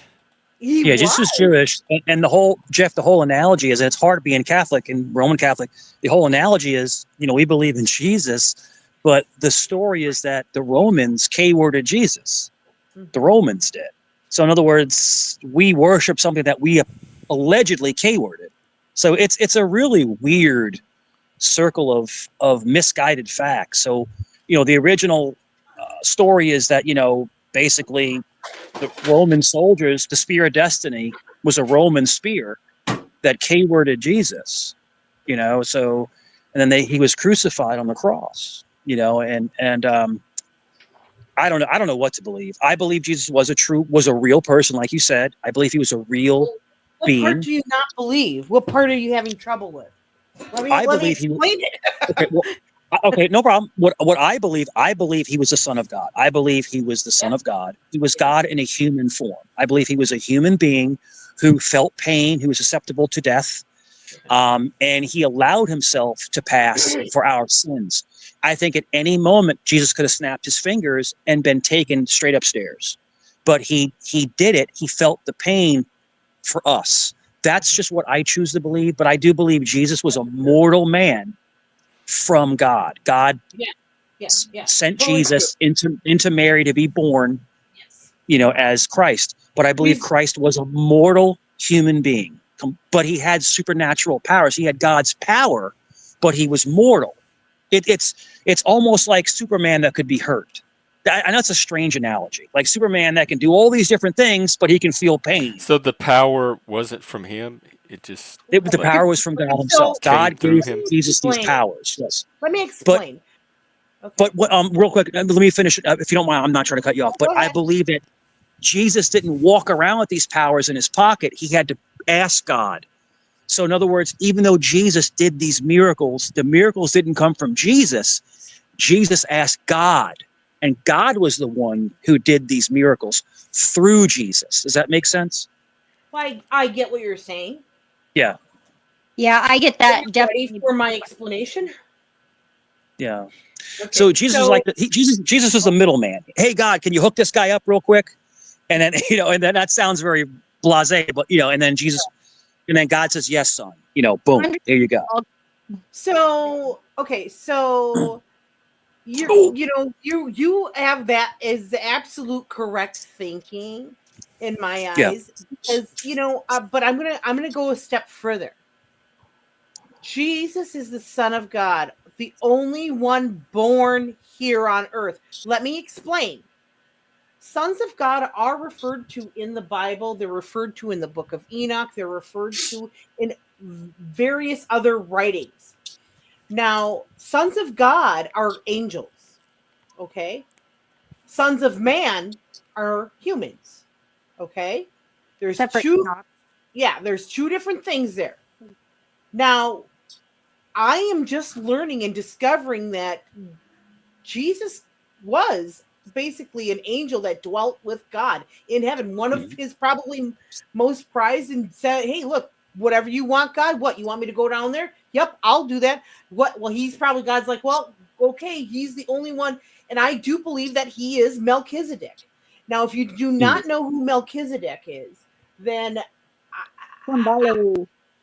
[SPEAKER 12] he
[SPEAKER 11] Yeah,
[SPEAKER 12] was.
[SPEAKER 11] Jesus was Jewish, and the whole analogy is, and it's hard being Catholic and Roman Catholic. The whole analogy is, we believe in Jesus, but the story is that the Romans K-worded Jesus. The Romans did. So in other words, we worship something that we allegedly K-worded. So it's a really weird circle of misguided facts. So the original story is that basically the Roman soldiers, the spear of destiny was a Roman spear that K-worded Jesus. So and then he was crucified on the cross. And I don't know what to believe. I believe Jesus was a real person, like you said. I believe he was a real
[SPEAKER 12] What part
[SPEAKER 11] being.
[SPEAKER 12] do you not believe? What part are you having trouble with?
[SPEAKER 11] I
[SPEAKER 12] Let me
[SPEAKER 11] believe he.
[SPEAKER 12] explain it.
[SPEAKER 11] Okay, well, okay, no problem. What I believe he was the Son of God. I believe he was the Son of God. He was God in a human form. I believe he was a human being who felt pain, who was susceptible to death, and he allowed himself to pass for our sins. I think at any moment Jesus could have snapped his fingers and been taken straight upstairs, but he did it. He felt the pain for us. That's just what I choose to believe. But I do believe Jesus was a mortal man from God. God
[SPEAKER 12] Yeah.
[SPEAKER 11] sent
[SPEAKER 12] Totally true.
[SPEAKER 11] Jesus into Mary to be born,
[SPEAKER 12] Yes.
[SPEAKER 11] as Christ. But I believe Christ was a mortal human being. But he had supernatural powers. He had God's power, but he was mortal. It's almost like Superman that could be hurt. I know it's a strange analogy. Like Superman that can do all these different things, but he can feel pain.
[SPEAKER 1] So the power wasn't from him. It just
[SPEAKER 11] The
[SPEAKER 1] like
[SPEAKER 11] power was from God
[SPEAKER 12] So
[SPEAKER 11] himself.
[SPEAKER 1] came
[SPEAKER 11] God
[SPEAKER 1] through
[SPEAKER 11] gave
[SPEAKER 1] him.
[SPEAKER 11] Jesus these
[SPEAKER 12] explain.
[SPEAKER 11] powers. Yes.
[SPEAKER 12] Let me
[SPEAKER 11] But
[SPEAKER 12] explain. Okay.
[SPEAKER 11] But what, real quick, let me finish it. If you don't mind, I'm not trying to cut you off. But
[SPEAKER 12] Go
[SPEAKER 11] I
[SPEAKER 12] ahead.
[SPEAKER 11] believe that Jesus didn't walk around with these powers in his pocket. He had to ask God. So in other words, even though Jesus did these miracles, the miracles didn't come from Jesus. Jesus asked God, and God was the one who did these miracles through Jesus. Does that make sense?
[SPEAKER 12] I get what you're saying.
[SPEAKER 11] Yeah.
[SPEAKER 8] Yeah, I get
[SPEAKER 12] Are
[SPEAKER 8] that
[SPEAKER 12] you ready
[SPEAKER 8] definitely.
[SPEAKER 12] for my explanation?
[SPEAKER 11] Yeah. So
[SPEAKER 12] Okay.
[SPEAKER 11] Jesus was like Jesus was the middleman. Hey God, can you hook this guy up real quick? And then and then that sounds very blasé, but and then Jesus, and then God says, "Yes, son." Boom, there you go.
[SPEAKER 12] So okay, so you have that is the absolute correct thinking in my
[SPEAKER 11] Yeah.
[SPEAKER 12] eyes because but I'm gonna go a step further. Jesus is the Son of God, the only one born here on earth. Let me explain. Sons of God are referred to in the Bible. They're referred to in the book of Enoch. They're referred to in various other writings. Now, sons of God are angels. Okay. sons of man are humans. Okay? There's
[SPEAKER 3] Separate
[SPEAKER 12] two
[SPEAKER 3] knot.
[SPEAKER 12] yeah, there's two different things there. Now, I am just learning and discovering that Jesus was basically an angel that dwelt with God in heaven. One of his probably most prized, and said, "Hey, look, whatever you want, God. What you want me to go down there? Yep, I'll do that." What? Well, he's probably God's like, well, okay, he's the only one, and I do believe that he is Melchizedek. Now, if you do not know who Melchizedek is, then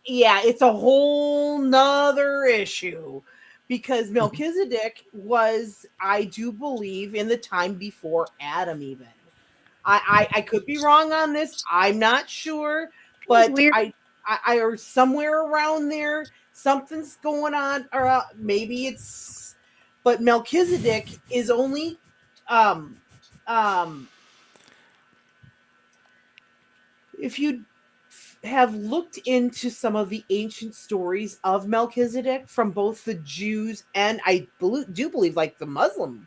[SPEAKER 12] yeah, it's a whole nother issue because Melchizedek was, I do believe, in the time before Adam even. I could be wrong on this. I'm not sure, but
[SPEAKER 3] Weird.
[SPEAKER 12] I are somewhere around there. Something's going on, or maybe it's. But Melchizedek is only, um, um, if you have looked into some of the ancient stories of Melchizedek from both the Jews and do believe like the Muslim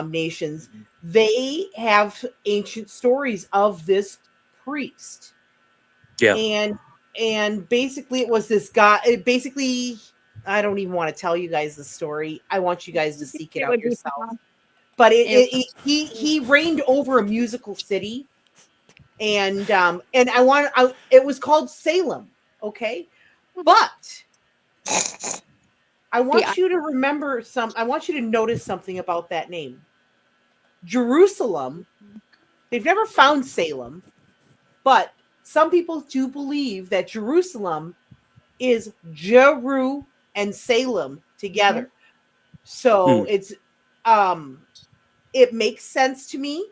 [SPEAKER 12] nations, they have ancient stories of this priest.
[SPEAKER 11] Yeah.
[SPEAKER 12] And basically it was this guy. Basically, I don't even want to tell you guys the story. I want you guys to seek it out yourself. But he reigned over a musical city, and it was called Salem, okay? But I want you to remember I want you to notice something about that name. Jerusalem, they've never found Salem, but some people do believe that Jerusalem is Jeru and Salem together. So it makes sense to me.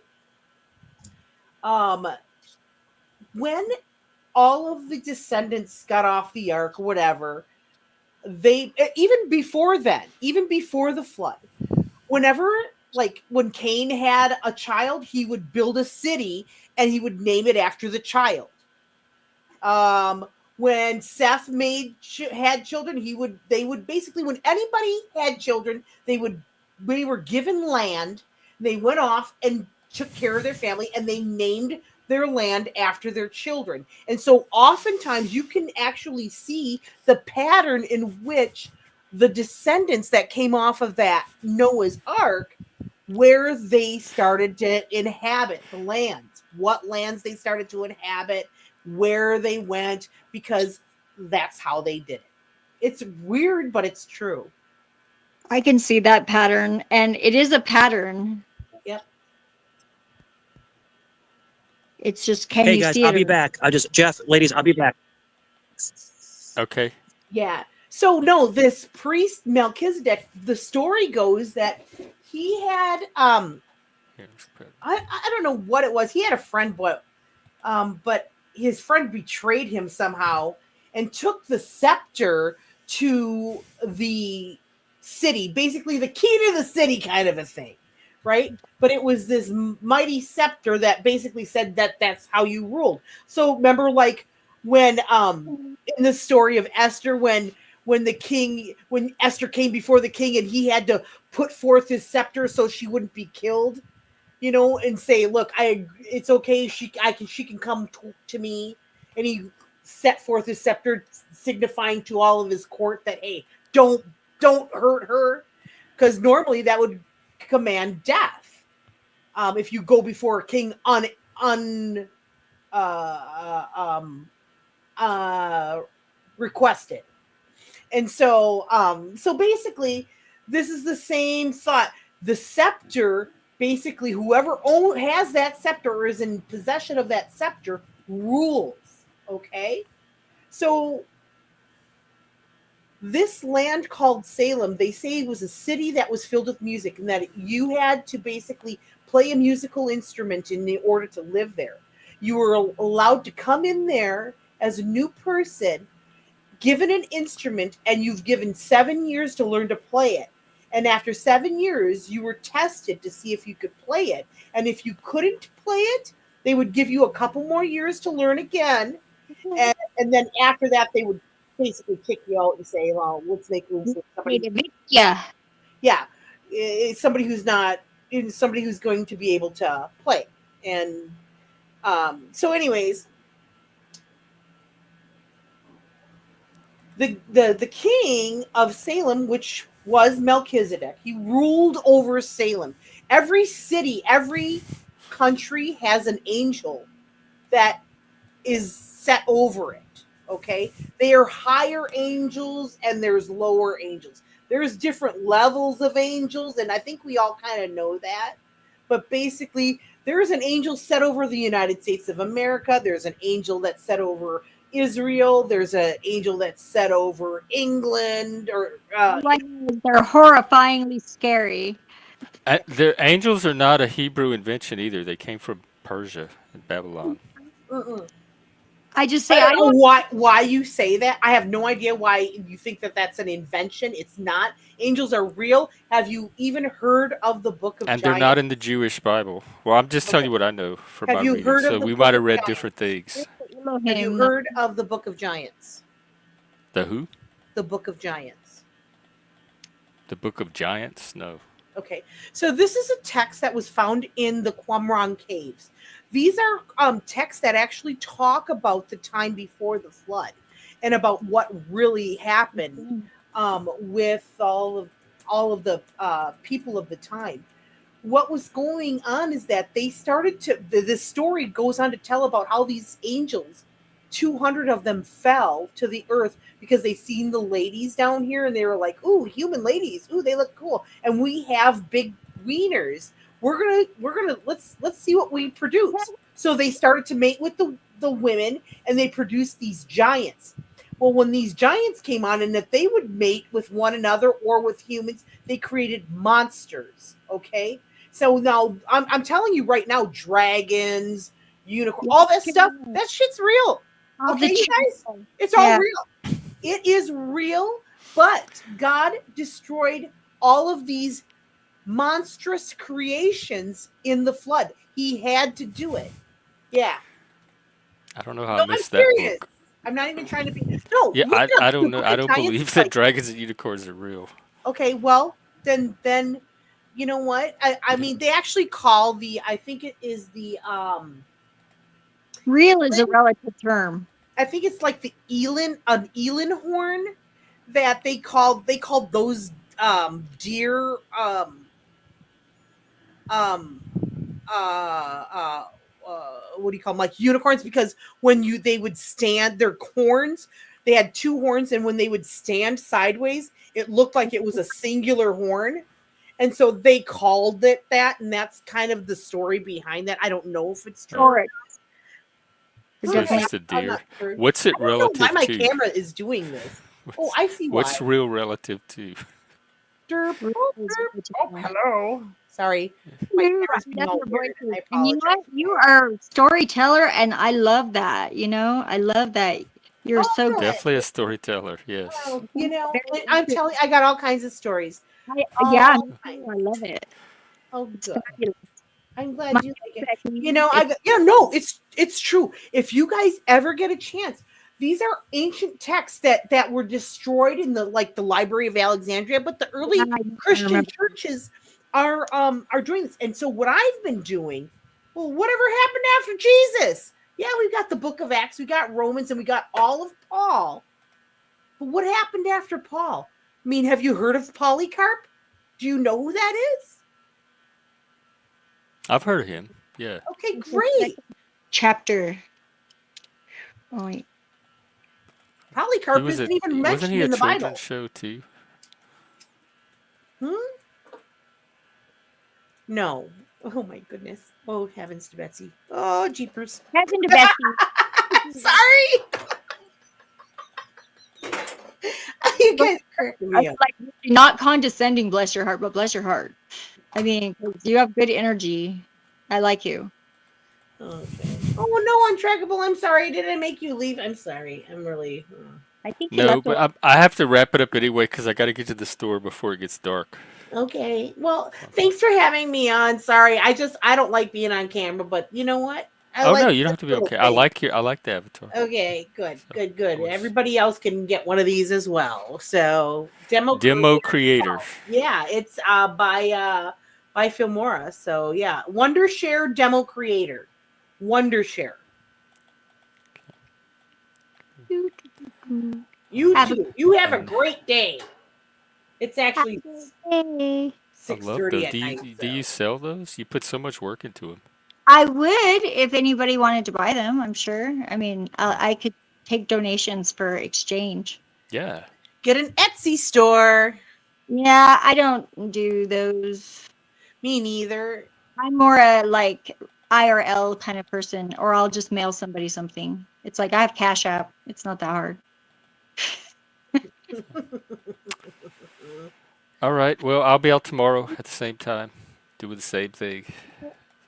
[SPEAKER 12] When all of the descendants got off the ark, whatever, they even before then, even before the flood, whenever like when Cain had a child, he would build a city and he would name it after the child. When Seth had children, they would basically, when anybody had children, they were given land. They went off and took care of their family, and they named their land after their children. And so oftentimes you can actually see the pattern in which the descendants that came off of that Noah's Ark, where they started to inhabit the lands, what lands they started to inhabit, where they went, because that's how they did it. It's weird, but it's true.
[SPEAKER 8] I can see that pattern, and it is a pattern.
[SPEAKER 12] Yep.
[SPEAKER 8] It's just, can
[SPEAKER 11] Hey
[SPEAKER 8] you
[SPEAKER 11] guys,
[SPEAKER 8] see
[SPEAKER 11] I'll
[SPEAKER 8] it?
[SPEAKER 11] be back. Jeff, ladies, I'll be back.
[SPEAKER 1] Okay.
[SPEAKER 12] Yeah. So no, this priest Melchizedek, the story goes that he had I don't know what it was. He had a friend, but his friend betrayed him somehow and took the scepter to the city, basically the key to the city kind of a thing, right? But it was this mighty scepter that basically said that that's how you ruled. So remember, like when in the story of Esther, when Esther came before the king and he had to put forth his scepter so she wouldn't be killed, and say, "Look, it's okay. She can come to me," and he set forth his scepter, signifying to all of his court that, hey, don't hurt her, because normally that would command death. If you go before a king requested. And so basically, this is the same thought. The scepter, basically, whoever has that scepter or is in possession of that scepter rules. Okay? So this land called Salem, they say, was a city that was filled with music, and that you had to basically play a musical instrument in order to live there. You were allowed to come in there as a new person, given an instrument, and you've given 7 years to learn to play it. And after 7 years, you were tested to see if you could play it. And if you couldn't play it, they would give you a couple more years to learn again. And then after that, they would basically kick you out and say, well, let's make room for somebody.
[SPEAKER 8] Yeah.
[SPEAKER 12] Yeah. Somebody who's not somebody who's going to be able to play. And so, anyways, the king of Salem, which was Melchizedek, he ruled over Salem. Every city, every country has an angel that is set over it. Okay, they are higher angels and there's lower angels. There's different levels of angels, and I think we all kind of know that. But basically, there's an angel set over the United States of America. There's an angel that's set over Israel. There's an angel that's set over England. Or
[SPEAKER 8] They're horrifyingly scary.
[SPEAKER 1] The angels are not a Hebrew invention either. They came from Persia and Babylon.
[SPEAKER 8] I just
[SPEAKER 12] I
[SPEAKER 8] say I
[SPEAKER 12] don't know
[SPEAKER 8] don't.
[SPEAKER 12] why you say that. I have no idea why you think that that's an invention. It's not. Angels are real. Have you even heard of the Book of
[SPEAKER 1] And they're
[SPEAKER 12] Giants?
[SPEAKER 1] not in the Jewish Bible. Well, I'm just telling you what I know from
[SPEAKER 12] Have
[SPEAKER 1] my
[SPEAKER 12] you
[SPEAKER 1] reading.
[SPEAKER 12] heard
[SPEAKER 1] So
[SPEAKER 12] of the
[SPEAKER 1] we
[SPEAKER 12] Book
[SPEAKER 1] might have
[SPEAKER 12] of
[SPEAKER 1] read
[SPEAKER 12] Giants?
[SPEAKER 1] different things.
[SPEAKER 12] Have you heard of the Book of Giants?
[SPEAKER 1] The who?
[SPEAKER 12] The Book of Giants.
[SPEAKER 1] The Book of Giants? No.
[SPEAKER 12] Okay, so this is a text that was found in the Qumran caves. These are texts that actually talk about the time before the flood and about what really happened with all of the people of the time. What was going on is that they started to. This story goes on to tell about how these angels, 200 of them, fell to the earth because they seen the ladies down here and they were like, "Ooh, human ladies! Ooh, they look cool!" And we have big wieners. We're gonna let's see what we produce. So they started to mate with the women and they produced these giants. Well, when these giants came on, and if they would mate with one another or with humans, they created monsters. Okay, so now I'm telling you right now, dragons, unicorn, all that stuff, that shit's real. Okay, you guys, it's all real. It is real, but God destroyed all of these monstrous creations in the flood. He had to do it. Yeah.
[SPEAKER 1] I don't know how
[SPEAKER 12] No,
[SPEAKER 1] I
[SPEAKER 12] I'm
[SPEAKER 1] missed that
[SPEAKER 12] serious.
[SPEAKER 1] book.
[SPEAKER 12] I'm not even trying to be. No,
[SPEAKER 1] Yeah,
[SPEAKER 12] look it up.
[SPEAKER 1] I
[SPEAKER 12] The
[SPEAKER 1] don't know.
[SPEAKER 12] Book
[SPEAKER 1] I
[SPEAKER 12] of
[SPEAKER 1] don't
[SPEAKER 12] Giants
[SPEAKER 1] believe
[SPEAKER 12] is
[SPEAKER 1] that
[SPEAKER 12] like,
[SPEAKER 1] dragons and unicorns are real.
[SPEAKER 12] okay, well, then you know what? I mean, they actually call the. I think it is the.
[SPEAKER 8] Real is a relative term.
[SPEAKER 12] I think it's like the an Elin horn that they called those deer um what do you call them, like unicorns, because when they would stand their horns, they had two horns, and when they would stand sideways it looked like it was a singular horn, and so they called it that, and that's kind of the story behind that. I don't know if it's true.
[SPEAKER 1] So it's just a
[SPEAKER 12] I'm
[SPEAKER 1] deer.
[SPEAKER 12] not sure.
[SPEAKER 1] What's it
[SPEAKER 12] I don't know why
[SPEAKER 1] relative
[SPEAKER 12] my
[SPEAKER 1] to?
[SPEAKER 12] camera is doing this. Oh, I see why.
[SPEAKER 1] What's real relative to?
[SPEAKER 12] Derp, oh, derp. Oh, hello. Sorry, my camera's being all weird. I
[SPEAKER 8] And you know
[SPEAKER 12] apologize.
[SPEAKER 8] what? You are a storyteller, and I love that. You know, I love that you're so good.
[SPEAKER 1] Definitely a storyteller. Yes.
[SPEAKER 12] Well, you know, and I'm telling you, I got all kinds of stories.
[SPEAKER 8] Yeah,
[SPEAKER 12] All
[SPEAKER 8] me
[SPEAKER 12] kinds.
[SPEAKER 8] too. I love it.
[SPEAKER 12] Oh,
[SPEAKER 8] It's
[SPEAKER 12] good.
[SPEAKER 8] fabulous.
[SPEAKER 12] I'm
[SPEAKER 8] My
[SPEAKER 12] glad you like it.
[SPEAKER 8] Becky,
[SPEAKER 12] You know, no, it's true. If you guys ever get a chance, these are ancient texts that were destroyed in the Library of Alexandria, but the early Christian
[SPEAKER 8] remember.
[SPEAKER 12] churches are doing this. And so what I've been doing, well, whatever happened after Jesus? Yeah, we've got the Book of Acts, we got Romans, and we got all of Paul. But what happened after Paul? I mean, have you heard of Polycarp? Do you know who that is?
[SPEAKER 1] I've heard of him. Yeah.
[SPEAKER 12] Okay, great.
[SPEAKER 8] Chapter. Oh wait.
[SPEAKER 12] Polycarp isn't even
[SPEAKER 1] wasn't
[SPEAKER 12] mentioned
[SPEAKER 1] he a
[SPEAKER 12] in the Bible.
[SPEAKER 1] children's show too?
[SPEAKER 12] No. Oh my goodness. Oh heavens to Betsy. Oh jeepers.
[SPEAKER 8] Heaven to Betsy.
[SPEAKER 12] Sorry. You guys cracking me up.
[SPEAKER 8] Like not condescending, bless your heart, but bless your heart. I mean, 'cause you have good energy. I like you.
[SPEAKER 12] Okay. Oh no, untrackable. I'm sorry. Did I make you leave? I'm sorry. I'm really.
[SPEAKER 8] I think
[SPEAKER 1] No, but I have to wrap it up anyway because I got to get to the store before it gets dark.
[SPEAKER 12] Okay. Well, thanks for having me on. Sorry, I don't like being on camera, but you know what?
[SPEAKER 1] No, you don't have to be okay. I like the avatar.
[SPEAKER 12] Okay, good. Everybody else can get one of these as well. So
[SPEAKER 1] Demo creators.
[SPEAKER 12] Yeah, it's by by Filmora. So yeah, Wondershare demo creator. Wondershare. You
[SPEAKER 8] Have a
[SPEAKER 12] too. You have a
[SPEAKER 1] And
[SPEAKER 12] great day. It's actually
[SPEAKER 8] day.
[SPEAKER 1] I love
[SPEAKER 12] 6:30
[SPEAKER 1] those.
[SPEAKER 12] at night.
[SPEAKER 1] Do
[SPEAKER 12] So
[SPEAKER 1] you sell those? You put so much work into them.
[SPEAKER 8] I would if anybody wanted to buy them. I'm sure. I mean, I could take donations for exchange.
[SPEAKER 1] Yeah.
[SPEAKER 12] get an Etsy store.
[SPEAKER 8] Yeah, I don't do those.
[SPEAKER 12] Me neither.
[SPEAKER 8] I'm more a like IRL kind of person, or I'll just mail somebody something. It's like I have Cash App. It's not that hard.
[SPEAKER 1] All right. Well, I'll be out tomorrow at the same time, doing the same thing.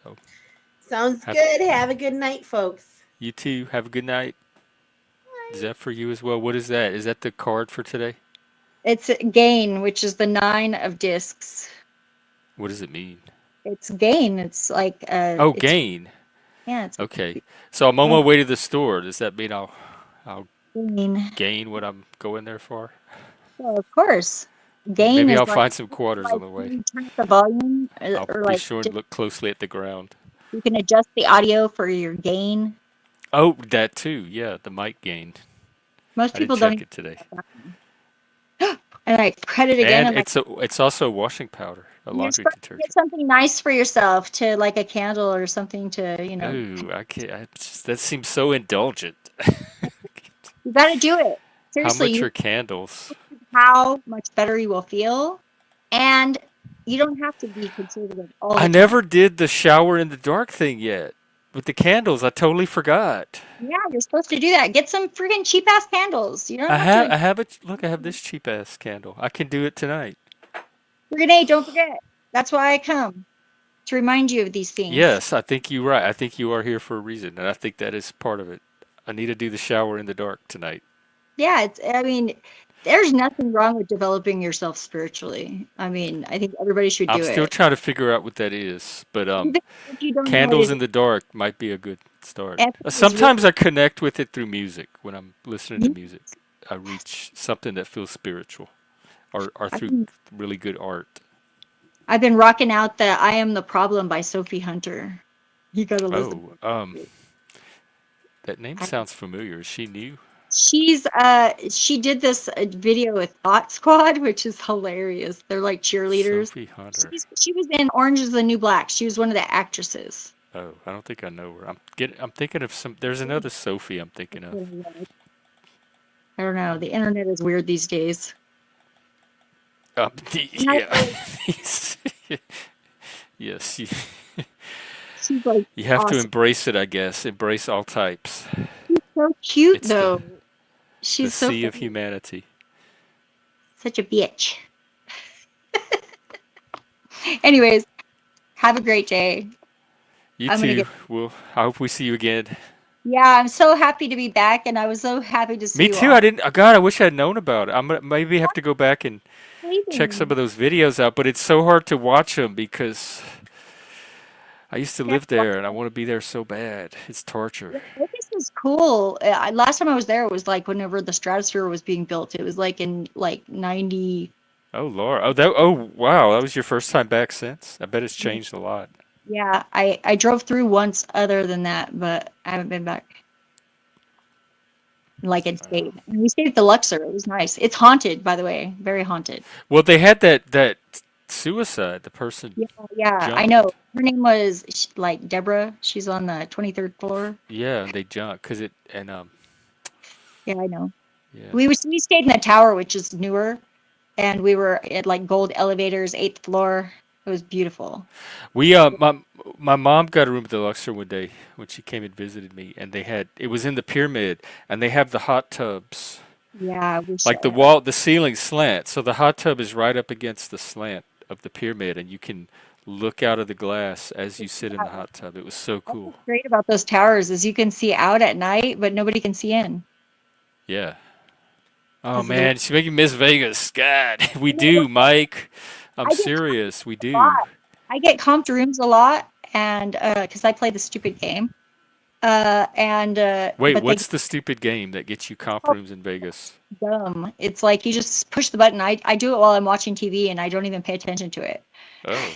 [SPEAKER 1] So
[SPEAKER 12] Sounds
[SPEAKER 1] have
[SPEAKER 12] good. Have a good night, folks.
[SPEAKER 1] you too. Have a good night. Is that for you as well? What is that? Is that the card for today?
[SPEAKER 8] It's gain, which is the 9 of discs.
[SPEAKER 1] What does it mean?
[SPEAKER 8] It's gain. It's like
[SPEAKER 1] Oh,
[SPEAKER 8] it's
[SPEAKER 1] gain.
[SPEAKER 8] yeah, it's
[SPEAKER 1] Okay. So I'm on my way to the store. Does that mean I'll
[SPEAKER 8] gain.
[SPEAKER 1] gain what I'm going there for?
[SPEAKER 8] Well, of course, gain
[SPEAKER 1] Maybe
[SPEAKER 8] is
[SPEAKER 1] I'll
[SPEAKER 8] like
[SPEAKER 1] find some quarters on the way.
[SPEAKER 8] you turn up the volume,
[SPEAKER 1] I'll
[SPEAKER 8] or
[SPEAKER 1] be
[SPEAKER 8] like
[SPEAKER 1] sure and look closely at the ground.
[SPEAKER 8] you can adjust the audio for your gain.
[SPEAKER 1] Oh, that too. Yeah, the mic gain.
[SPEAKER 8] Most
[SPEAKER 1] I didn't
[SPEAKER 8] people don't
[SPEAKER 1] check
[SPEAKER 8] even
[SPEAKER 1] it today.
[SPEAKER 8] and I cut it again,
[SPEAKER 1] And
[SPEAKER 8] and like
[SPEAKER 1] it's also washing powder, a
[SPEAKER 8] you're
[SPEAKER 1] laundry
[SPEAKER 8] supposed to get
[SPEAKER 1] detergent.
[SPEAKER 8] something nice for yourself, to like a candle or something to
[SPEAKER 1] Ooh, I can't. That seems so indulgent.
[SPEAKER 8] you got to do it.
[SPEAKER 1] How
[SPEAKER 8] Seriously,
[SPEAKER 1] much
[SPEAKER 8] you
[SPEAKER 1] are candles?
[SPEAKER 8] how much better you will feel, and you don't have to be conservative all
[SPEAKER 1] I
[SPEAKER 8] the time.
[SPEAKER 1] never did the shower in the dark thing yet. With the candles, I totally forgot.
[SPEAKER 8] Yeah, you're supposed to do that. Get some freaking cheap ass candles. You don't have to.
[SPEAKER 1] I have it. Look, I have this cheap ass candle. I can do it tonight.
[SPEAKER 8] Renee, don't forget. That's why I come, to remind you of these things.
[SPEAKER 1] Yes, I think you're right. I think you are here for a reason, and I think that is part of it. I need to do the shower in the dark tonight.
[SPEAKER 8] Yeah, I mean, there's nothing wrong with developing yourself spiritually. I mean, I think everybody should
[SPEAKER 1] I'm
[SPEAKER 8] do
[SPEAKER 1] still
[SPEAKER 8] it.
[SPEAKER 1] trying to figure out what that is, but
[SPEAKER 8] Even if you don't know what
[SPEAKER 1] candles
[SPEAKER 8] it
[SPEAKER 1] in
[SPEAKER 8] is,
[SPEAKER 1] the dark might be a good start.
[SPEAKER 8] effort is really,
[SPEAKER 1] Sometimes I connect with it through music when I'm listening to
[SPEAKER 8] you-
[SPEAKER 1] music. I reach something that feels spiritual, or
[SPEAKER 8] I
[SPEAKER 1] through
[SPEAKER 8] mean,
[SPEAKER 1] really good art.
[SPEAKER 8] I've been rocking out the I Am the Problem by Sophie Hunter. You gotta listen.
[SPEAKER 1] Oh, that name
[SPEAKER 8] I-
[SPEAKER 1] sounds familiar. Is she new?
[SPEAKER 8] She did this video with Thought Squad, which is hilarious. They're like cheerleaders.
[SPEAKER 1] Sophie Hunter.
[SPEAKER 8] She was in Orange is the New Black. She was one of the actresses.
[SPEAKER 1] Oh, I don't think I know her. I'm thinking of some. There's another Sophie I'm thinking of.
[SPEAKER 8] I don't know. The internet is weird these days.
[SPEAKER 1] Yeah. Yes,
[SPEAKER 8] She's like
[SPEAKER 1] you have to
[SPEAKER 8] awesome.
[SPEAKER 1] embrace it, I guess. Embrace all types.
[SPEAKER 8] She's so cute
[SPEAKER 1] It's
[SPEAKER 8] though.
[SPEAKER 1] the
[SPEAKER 8] She's so
[SPEAKER 1] sea of
[SPEAKER 8] funny.
[SPEAKER 1] humanity.
[SPEAKER 8] Such a bitch. Anyways, have a great day.
[SPEAKER 1] You
[SPEAKER 8] I'm gonna
[SPEAKER 1] too.
[SPEAKER 8] get.
[SPEAKER 1] Well, I hope we see you again.
[SPEAKER 8] Yeah, I'm so happy to be back, and I was so happy to see
[SPEAKER 1] Me
[SPEAKER 8] you
[SPEAKER 1] too.
[SPEAKER 8] all.
[SPEAKER 1] I didn't. God, I wish I'd known about it. I'm gonna maybe have to go back and check some
[SPEAKER 8] Amazing.
[SPEAKER 1] of those videos out. But it's so hard to watch them because I used to
[SPEAKER 8] Yeah,
[SPEAKER 1] live there and I want to be there so bad. It's torture.
[SPEAKER 8] Vegas was cool. Last time I was there, it was like whenever the Stratosphere was being built. It was like in like 90.
[SPEAKER 1] Oh, Laura. Oh, that. Oh, wow. That was your first time back since. I bet it's changed a lot.
[SPEAKER 8] Yeah, I drove through once other than that, but I haven't been back. Like and stayed. And we stayed at the Luxor. It was nice. It's haunted, by the way. Very haunted.
[SPEAKER 1] Well, they had that suicide. The person
[SPEAKER 8] Yeah, I know.
[SPEAKER 1] jumped.
[SPEAKER 8] Her name was like Deborah. She's on the 23rd floor.
[SPEAKER 1] Yeah, they jumped because
[SPEAKER 8] Yeah, I know.
[SPEAKER 1] yeah.
[SPEAKER 8] We stayed in the tower, which is newer, and we were at like gold elevators, 8th floor. It was beautiful.
[SPEAKER 1] We my mom got a room at the Luxor one day when she came and visited me, and it was in the pyramid, and they have the hot tubs.
[SPEAKER 8] Yeah, we
[SPEAKER 1] Like
[SPEAKER 8] should.
[SPEAKER 1] the ceiling slant, so the hot tub is right up against the slant of the pyramid, and you can look out of the glass as you sit in the hot tub. It was so
[SPEAKER 8] That's
[SPEAKER 1] cool.
[SPEAKER 8] what's great about those towers is you can see out at night, but nobody can see in.
[SPEAKER 1] Yeah. Oh
[SPEAKER 8] Because of the
[SPEAKER 1] man, she's making Miss Vegas. God, we
[SPEAKER 8] you know,
[SPEAKER 1] do, Mike. I'm
[SPEAKER 8] I get
[SPEAKER 1] serious. We
[SPEAKER 8] comped a lot.
[SPEAKER 1] do.
[SPEAKER 8] I get comped rooms a lot, and because I play the stupid game,
[SPEAKER 1] Wait,
[SPEAKER 8] but they
[SPEAKER 1] what's the stupid game that gets you comp
[SPEAKER 8] get
[SPEAKER 1] rooms in Vegas?
[SPEAKER 8] dumb. It's like you just push the button. I do it while I'm watching TV, and I don't even pay attention to it.
[SPEAKER 1] Oh.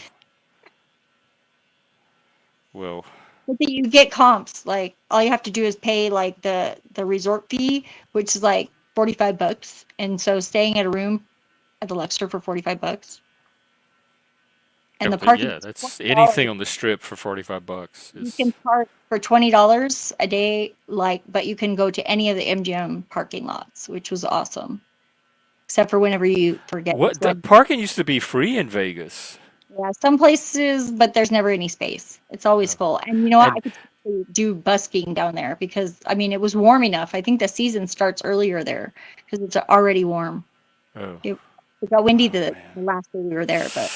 [SPEAKER 1] Well,
[SPEAKER 8] But then you get comps. Like all you have to do is pay like the resort fee, which is like $45, and so staying at a room at the Luxor for $45, and the parking
[SPEAKER 1] yeah,
[SPEAKER 8] is
[SPEAKER 1] that's anything
[SPEAKER 8] $20.
[SPEAKER 1] on the strip for $45
[SPEAKER 8] You can
[SPEAKER 1] is.
[SPEAKER 8] park for $20 a day, like, but you can go to any of the MGM parking lots, which was awesome. Except for whenever you forget it's
[SPEAKER 1] What the
[SPEAKER 8] going.
[SPEAKER 1] parking used to be free in Vegas.
[SPEAKER 8] Yeah, some places, but there's never any space. It's always
[SPEAKER 1] Oh.
[SPEAKER 8] full. And you know what? I
[SPEAKER 1] And
[SPEAKER 8] could totally do busking down there because I mean it was warm enough. I think the season starts earlier there because it's already warm.
[SPEAKER 1] oh,
[SPEAKER 8] It got windy
[SPEAKER 1] oh
[SPEAKER 8] the
[SPEAKER 1] man.
[SPEAKER 8] last day we were there, but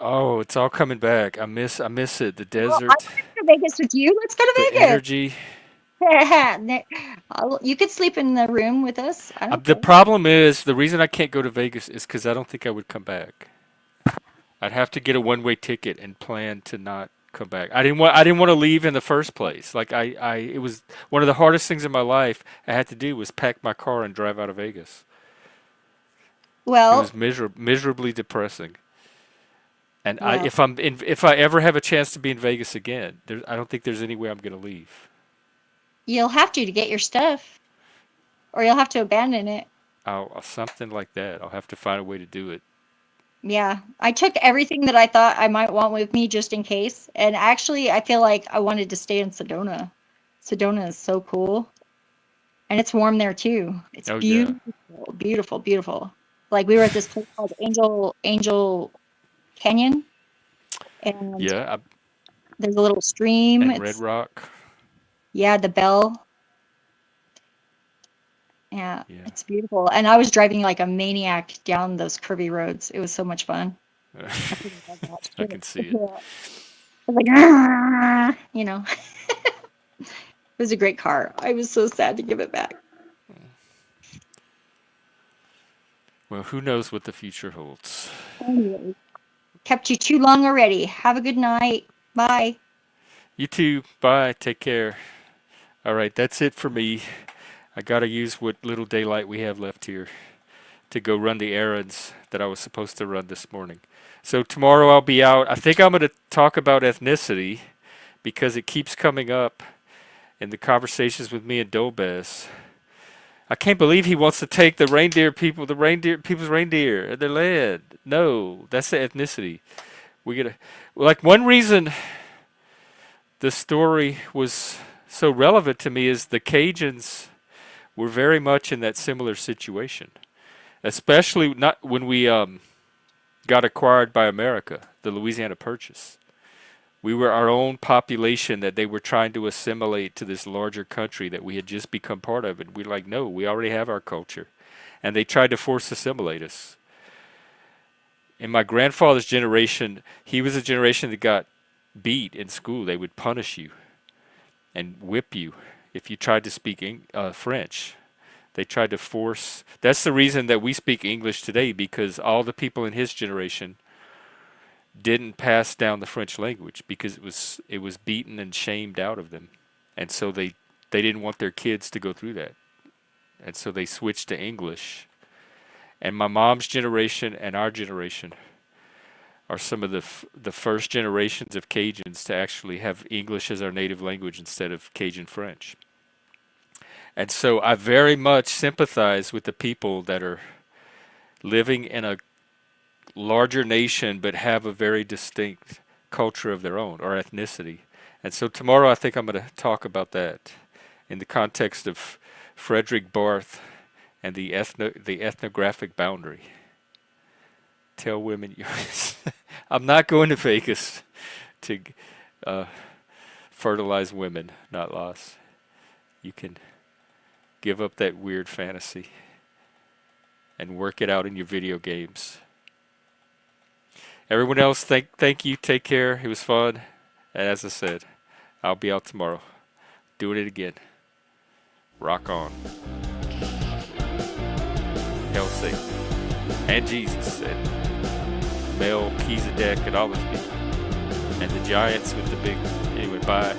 [SPEAKER 1] Oh, it's all coming back. I miss it. The
[SPEAKER 8] well, I
[SPEAKER 1] desert,
[SPEAKER 8] want to go to Vegas with you. Let's go
[SPEAKER 1] the
[SPEAKER 8] to Vegas.
[SPEAKER 1] energy.
[SPEAKER 8] You could sleep in the room with us. I don't
[SPEAKER 1] The
[SPEAKER 8] care.
[SPEAKER 1] problem is the reason I can't go to Vegas is because I don't think I would come back. I'd have to get a one-way ticket and plan to not come back. I didn't want to leave in the first place. Like it was one of the hardest things in my life I had to do was pack my car and drive out of Vegas. It was
[SPEAKER 8] Well,
[SPEAKER 1] miserably depressing. And
[SPEAKER 8] well,
[SPEAKER 1] if I ever have a chance to be in Vegas again, I don't think there's any way I'm going to leave.
[SPEAKER 8] you'll have to get your stuff, or you'll have to abandon it.
[SPEAKER 1] Something like that. I'll have to find a way to do it.
[SPEAKER 8] Yeah, I took everything that I thought I might want with me just in case. And actually, I feel like I wanted to stay in Sedona. Sedona is so cool, and it's warm there too. It's
[SPEAKER 1] Oh yeah,
[SPEAKER 8] beautiful, beautiful, beautiful. Like we were at this place called Angel Canyon, and
[SPEAKER 1] yeah.
[SPEAKER 8] there's a little stream.
[SPEAKER 1] And Red
[SPEAKER 8] It's
[SPEAKER 1] Rock.
[SPEAKER 8] yeah, the Bell. Yeah,
[SPEAKER 1] Yeah,
[SPEAKER 8] it's beautiful. And I was driving like a maniac down those curvy roads. It was so much fun. I freaking love that
[SPEAKER 1] I
[SPEAKER 8] shit.
[SPEAKER 1] can see it.
[SPEAKER 8] Yeah. I was like, "Ah," you know, it was a great car. I was so sad to give it back.
[SPEAKER 1] Well, who knows what the future holds?
[SPEAKER 8] Anyway, kept you too long already. Have a good night. Bye.
[SPEAKER 1] You too. Bye. Take care. All right, that's it for me. I gotta use what little daylight we have left here to go run the errands that I was supposed to run this morning. So tomorrow I'll be out. I think I'm gonna talk about ethnicity because it keeps coming up in the conversations with me and Dobez. I can't believe he wants to take the people's reindeer and their land. No, that's the ethnicity. We gotta, like, one reason the story was so relevant to me is the Cajuns were very much in that similar situation, especially not when we got acquired by America, the Louisiana Purchase. We were our own population that they were trying to assimilate to this larger country that we had just become part of. And we're like, no, we already have our culture. And they tried to force assimilate us. In my grandfather's generation, he was a generation that got beat in school. They would punish you and whip you if you tried to speak French. They tried to force. That's the reason that we speak English today, because all the people in his generation didn't pass down the French language because it was beaten and shamed out of them, and so they didn't want their kids to go through that, and so they switched to English. And my mom's generation and our generation are some of the first generations of Cajuns to actually have English as our native language instead of Cajun French. And so I very much sympathize with the people that are living in a larger nation but have a very distinct culture of their own or ethnicity. And so tomorrow I think I'm going to talk about that in the context of Frederick Barth and the ethnographic boundary. Tell women I'm not going to Vegas to fertilize women, not loss. You can give up that weird fantasy and work it out in your video games. Everyone else, thank you. Take care. It was fun. And as I said, I'll be out tomorrow doing it again. Rock on. Healthy. And Jesus. And Mel Kizadek and all those people. And the Giants with the big... Anyway, bye.